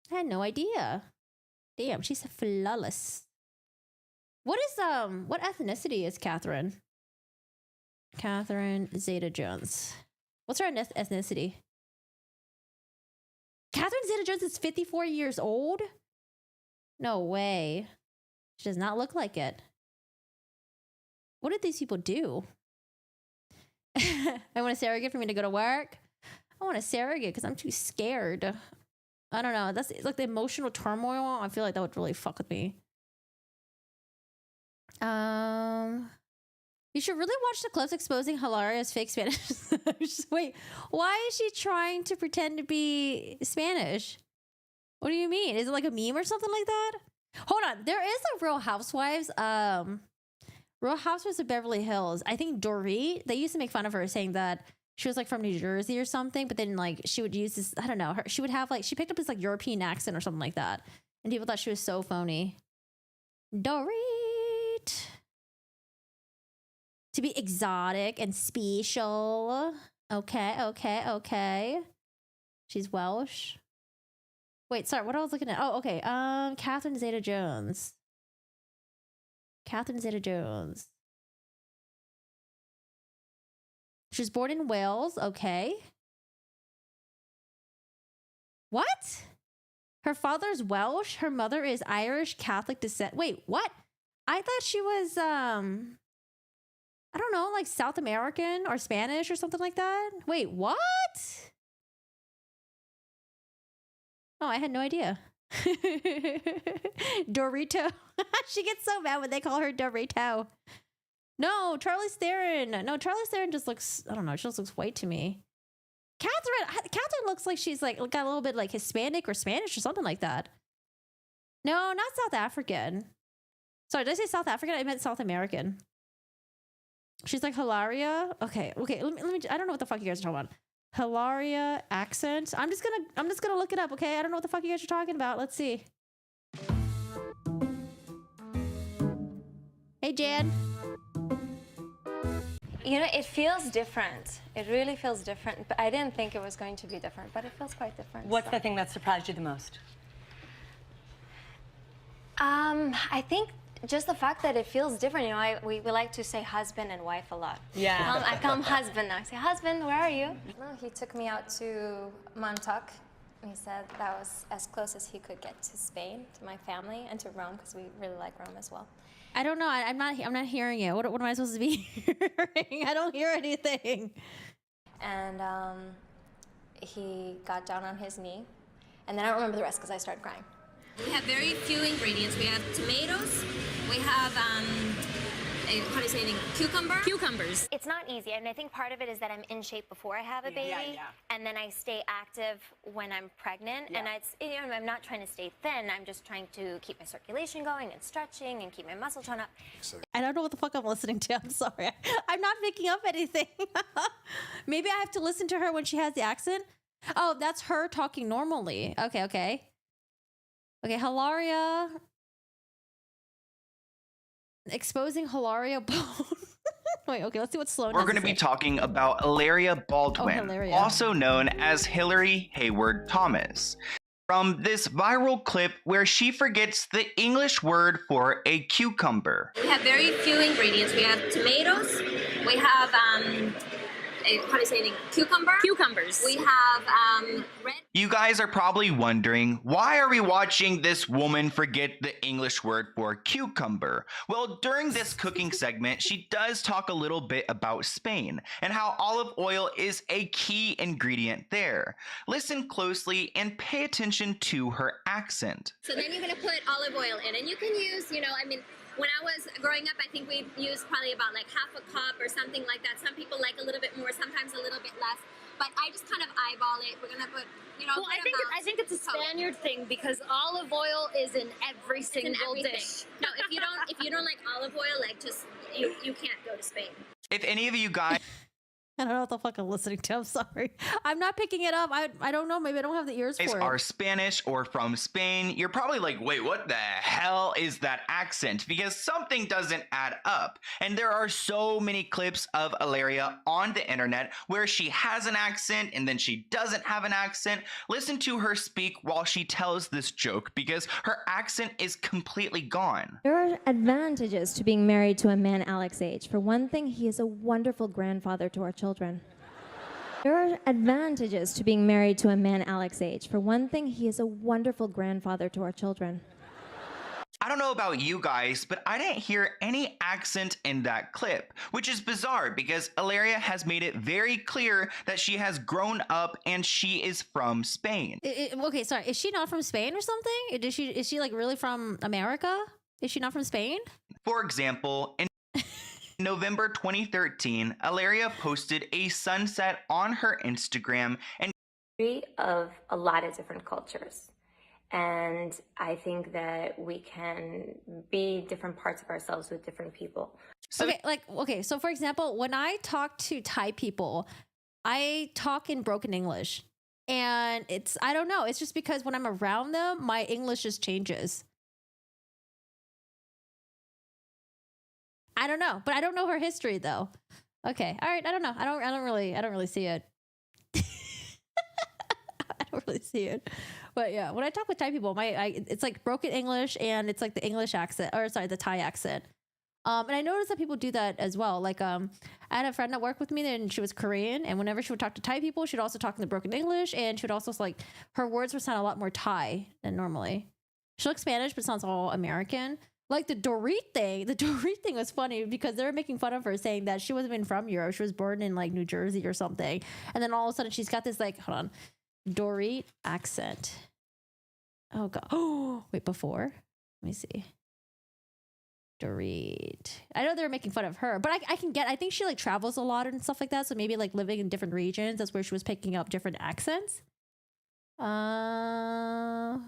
I had no idea. Damn, she's flawless. What is what ethnicity is Catherine? Catherine Zeta-Jones. What's her ethnicity? Catherine Zeta-Jones is 54 years old? No way. She does not look like it. What did these people do? I want a surrogate for me to go to work. I want a surrogate because I'm too scared. I don't know. That's like the emotional turmoil. I feel like that would really fuck with me. You should really watch the clips exposing Hilaria's fake Spanish. Wait, why is she trying to pretend to be Spanish? What do you mean? Is it like a meme or something like that? Hold on. There is a Real Housewives. Real Housewives of Beverly Hills. I think Dorit, they used to make fun of her saying that she was like from New Jersey or something, but then like she would use this, I don't know, she would have like, she picked up this like European accent or something like that. And people thought she was so phony. Dorit. To be exotic and special. Okay. She's Welsh. Wait, sorry, what I was looking at? Oh, okay. Catherine Zeta-Jones. Catherine Zeta-Jones. She was born in Wales. Okay. What? Her father's Welsh. Her mother is Irish Catholic descent. Wait, what? I thought she was, I don't know, like South American or Spanish or something like that. Wait, what? Oh, I had no idea. Dorito. She gets so mad when they call her Dorito. No, Charlize Theron. No, Charlize Theron just looks, I don't know, she just looks white to me. Catherine looks like she's like got a little bit like Hispanic or Spanish or something like that. No, not South African. Sorry, did I say South African? I meant South American. She's like Hilaria. Okay. Let me. I don't know what the fuck you guys are talking about. Hilaria accent. I'm just gonna look it up. Okay. I don't know what the fuck you guys are talking about. Let's see. Hey, Jan. You know, it feels different. It really feels different. But I didn't think it was going to be different, but it feels quite different. What's the thing that surprised you the most? I think just the fact that it feels different. You know, we like to say husband and wife a lot. Yeah. I call him husband now. I say, husband, where are you? No, he took me out to Montauk. He said that was as close as he could get to Spain, to my family, and to Rome, because we really like Rome as well. I don't know. I'm not hearing it. What am I supposed to be hearing? I don't hear anything. And he got down on his knee, and then I don't remember the rest because I started crying. We have very few ingredients. We have tomatoes. We have, how do you say anything? Cucumbers. It's not easy, and I think part of it is that I'm in shape before I have a baby, and then I stay active when I'm pregnant, and I'm not trying to stay thin. I'm just trying to keep my circulation going and stretching and keep my muscle tone up. I don't know what the fuck I'm listening to. I'm sorry. I'm not picking up anything. Maybe I have to listen to her when she has the accent. Oh, that's her talking normally. Okay. Okay, Hilaria. Exposing Hilaria Bone. Wait, okay, let's see what Sloan We're going to be talking about Hilaria Baldwin, Hilaria. also known as Hillary Hayward Thomas, from this viral clip where she forgets the English word for a cucumber. We have very few ingredients. We have tomatoes. We have, how do you say it? Cucumbers. We have red. You guys are probably wondering, why are we watching this woman forget the English word for cucumber? Well, during this cooking segment, she does talk a little bit about Spain and how olive oil is a key ingredient there. Listen closely and pay attention to her accent. So then you're gonna put olive oil in, and you can use, when I was growing up, I think we used probably about like half a cup or something like that. Some people like a little bit more, sometimes a little bit less. But I just kind of eyeball it. We're gonna put, Well, I think it's a Spaniard thing because olive oil is in every single dish. No, if you don't like olive oil, like just you can't go to Spain. If any of you guys I don't know what the fuck I'm listening to. I'm sorry. I'm not picking it up. I don't know. Maybe I don't have the ears for it. are Spanish or from Spain, you're probably like, wait, what the hell is that accent? Because something doesn't add up. And there are so many clips of Hilaria on the internet where she has an accent and then she doesn't have an accent. Listen to her speak while she tells this joke because her accent is completely gone. There are advantages to being married to a man Alex's age. For one thing, he is a wonderful grandfather to our children. There are advantages to being married to a man Alex's age. For one thing, he is a wonderful grandfather to our children. I don't know about you guys, but I didn't hear any accent in that clip, which is bizarre because Hilaria has made it very clear that she has grown up and she is from Spain. Okay, sorry. Is she not from Spain or something? Is she like really from America? Is she not from Spain? For example, in November 2013, Hilaria posted a sunset on her Instagram and of a lot of different cultures. And I think that we can be different parts of ourselves with different people. So for example, when I talk to Thai people, I talk in broken English. And I don't know, it's just because when I'm around them, my English just changes. I don't know, but I don't know her history though. Okay, all right, I don't know. I don't really see it. I don't really see it. But yeah, when I talk with Thai people, it's like broken English and it's like the English accent, or sorry, the Thai accent. And I noticed that people do that as well. Like, I had a friend that worked with me and she was Korean, and whenever she would talk to Thai people, she'd also talk in the broken English, and she would also like, her words would sound a lot more Thai than normally. She looks Spanish, but sounds all American. Like the Dorit thing was funny because they were making fun of her saying that she wasn't even from Europe. She was born in like New Jersey or something. And then all of a sudden she's got this like, hold on, Dorit accent. Oh God. Oh, wait, before. Let me see. Dorit. I know they were making fun of her, but I think she like travels a lot and stuff like that. So maybe like living in different regions, that's where she was picking up different accents. Where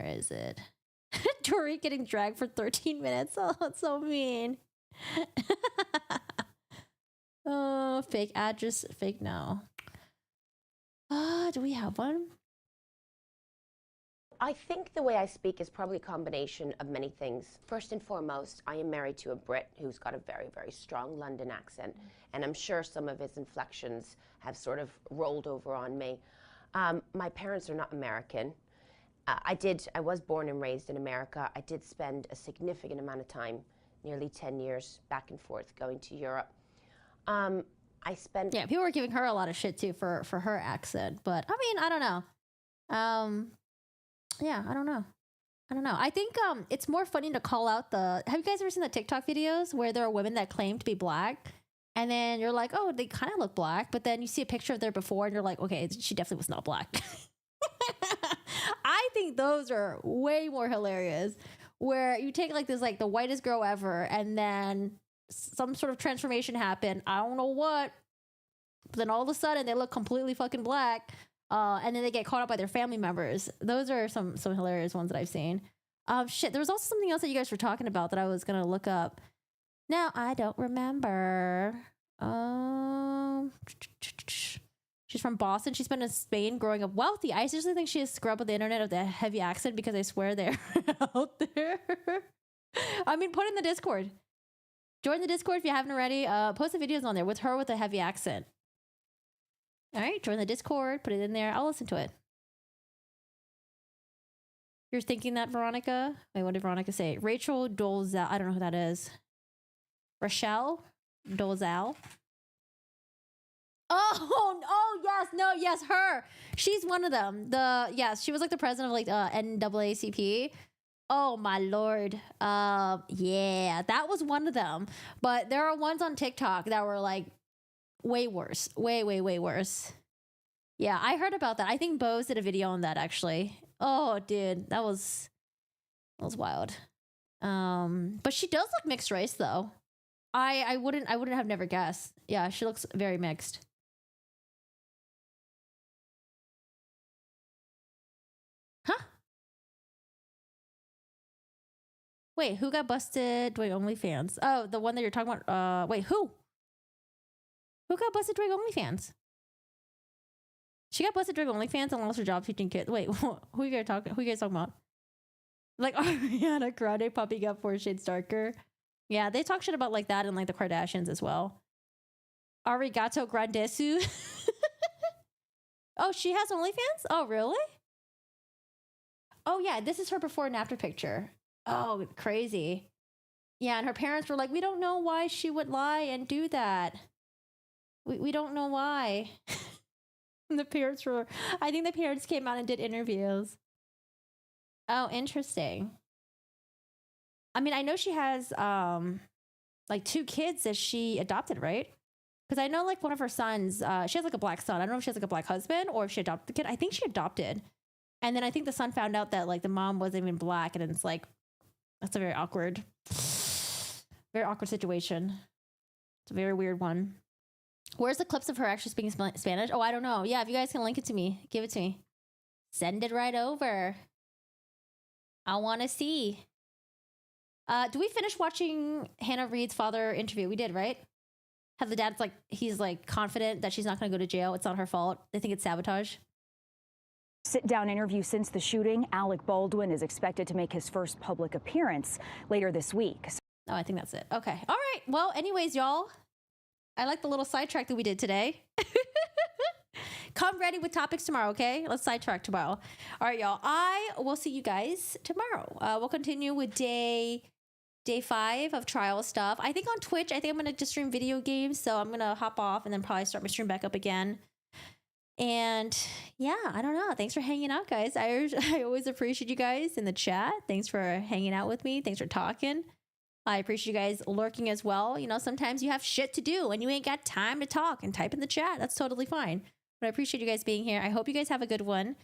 is it? Dorit getting dragged for 13 minutes. Oh, that's so mean. Oh, fake address. Fake now. Do we have one? I think the way I speak is probably a combination of many things. First and foremost, I am married to a Brit who's got a very, very strong London accent, and I'm sure some of his inflections have sort of rolled over on me. My parents are not American. I was born and raised in America. I did spend a significant amount of time, nearly 10 years, back and forth going to Europe. Yeah, people were giving her a lot of shit too for her accent, but I mean, I don't know. Yeah, I don't know. I think it's more funny to call out have you guys ever seen the TikTok videos where there are women that claim to be black? And then you're like, oh, they kind of look black. But then you see a picture of there before and you're like, okay, she definitely was not black. I think those are way more hilarious, where you take like this, like the whitest girl ever, and then some sort of transformation happened. I don't know what. But then all of a sudden they look completely fucking black. And then they get caught up by their family members. Those are some hilarious ones that I've seen. Shit, there was also something else that you guys were talking about that I was going to look up. Now, I don't remember. She's from Boston. She's been in Spain growing up wealthy. I seriously think she has scrubbed the internet of the heavy accent because I swear they're out there. I mean, put in the Discord. Join the Discord if you haven't already. Post the videos on there with her with a heavy accent. All right, join the Discord. Put it in there. I'll listen to it. You're thinking that, Veronica? Wait, what did Veronica say? Rachel Dolezal. I don't know who that is. Rochelle Dolezal. Oh, yes, no, yes, her. She's one of them. Yes, she was like the president of like NAACP. Oh my lord. Yeah, that was one of them. But there are ones on TikTok that were like way worse, way worse. Yeah, I heard about that. I think Bose did a video on that actually. Oh, dude, that was wild. But she does look mixed race though. I wouldn't have never guessed. Yeah, she looks very mixed. Huh? Wait, who got busted doing OnlyFans? Oh, the one that you're talking about. Wait, who? Who got busted doing OnlyFans? She got busted doing OnlyFans and lost her job teaching kids. Wait, who you guys talking about? Like Ariana Grande popping up 4 shades darker. Yeah, they talk shit about like that and like the Kardashians as well. Arigato Grandesu. Oh, she has OnlyFans? Oh, really? Oh, yeah, this is her before and after picture. Oh, crazy. Yeah, and her parents were like, we don't know why she would lie and do that. We don't know why. And I think the parents came out and did interviews. Oh, interesting. I mean, I know she has like 2 kids that she adopted, right? Because I know like one of her sons, she has like a black son. I don't know if she has like a black husband or if she adopted the kid. I think she adopted. And then I think the son found out that like the mom wasn't even black, and it's like, that's a very awkward situation. It's a very weird one. Where's the clips of her actually speaking Spanish? Oh, I don't know. Yeah, if you guys can link it to me, give it to me. Send it right over. I want to see. Do we finish watching Hannah Reid's father interview? We did, right? How the dad's like, he's like confident that she's not going to go to jail. It's not her fault. They think it's sabotage. Sit-down interview since the shooting. Alec Baldwin is expected to make his first public appearance later this week. Oh, I think that's it. Okay. All right. Well, anyways, y'all, I like the little sidetrack that we did today. Come ready with topics tomorrow, okay? Let's sidetrack tomorrow. All right, y'all. I will see you guys tomorrow. We'll continue with day 5 of trial stuff. I think on Twitch, I think I'm going to just stream video games. So I'm going to hop off and then probably start my stream back up again. And yeah, I don't know. Thanks for hanging out, guys. I always appreciate you guys in the chat. Thanks for hanging out with me. Thanks for talking. I appreciate you guys lurking as well. You know, sometimes you have shit to do and you ain't got time to talk and type in the chat. That's totally fine. But I appreciate you guys being here. I hope you guys have a good one.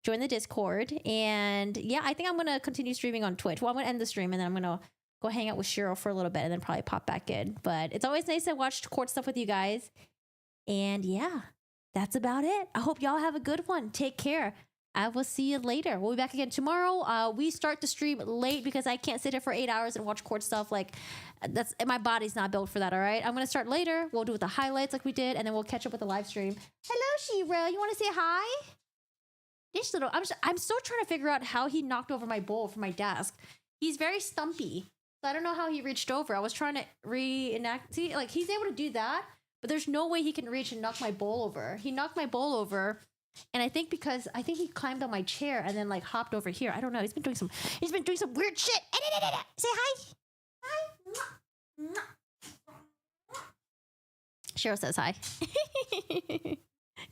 Join the Discord. And yeah, I think I'm going to continue streaming on Twitch. Well, I'm going to end the stream and then I'm going to go hang out with Cheryl for a little bit and then probably pop back in. But it's always nice to watch court stuff with you guys. And yeah, that's about it. I hope y'all have a good one. Take care. I will see you later. We'll be back again tomorrow. We start the stream late because I can't sit here for 8 hours and watch court stuff. Like, that's my body's not built for that. All right. I'm gonna start later. We'll do the highlights like we did, and then we'll catch up with the live stream. Hello, Shira. You want to say hi? This little. I'm still trying to figure out how he knocked over my bowl from my desk. He's very stumpy, so I don't know how he reached over. I was trying to reenact. See, like he's able to do that, but there's no way he can reach and knock my bowl over. He knocked my bowl over. And I think he climbed on my chair and then like hopped over here. I don't know. He's been doing some weird shit. Say hi. Hi. Cheryl says hi.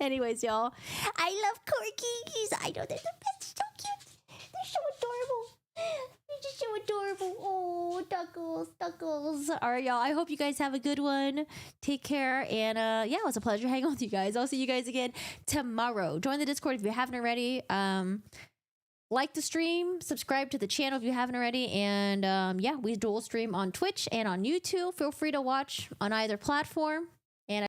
Anyways, y'all, I love corgis. I know they're the best. So cute. They're so adorable. They're just so adorable. Oh, Duckles. All right, y'all. I hope you guys have a good one. Take care. And yeah, it was a pleasure hanging out with you guys. I'll see you guys again tomorrow. Join the Discord if you haven't already. Like the stream. Subscribe to the channel if you haven't already. And yeah, we dual stream on Twitch and on YouTube. Feel free to watch on either platform.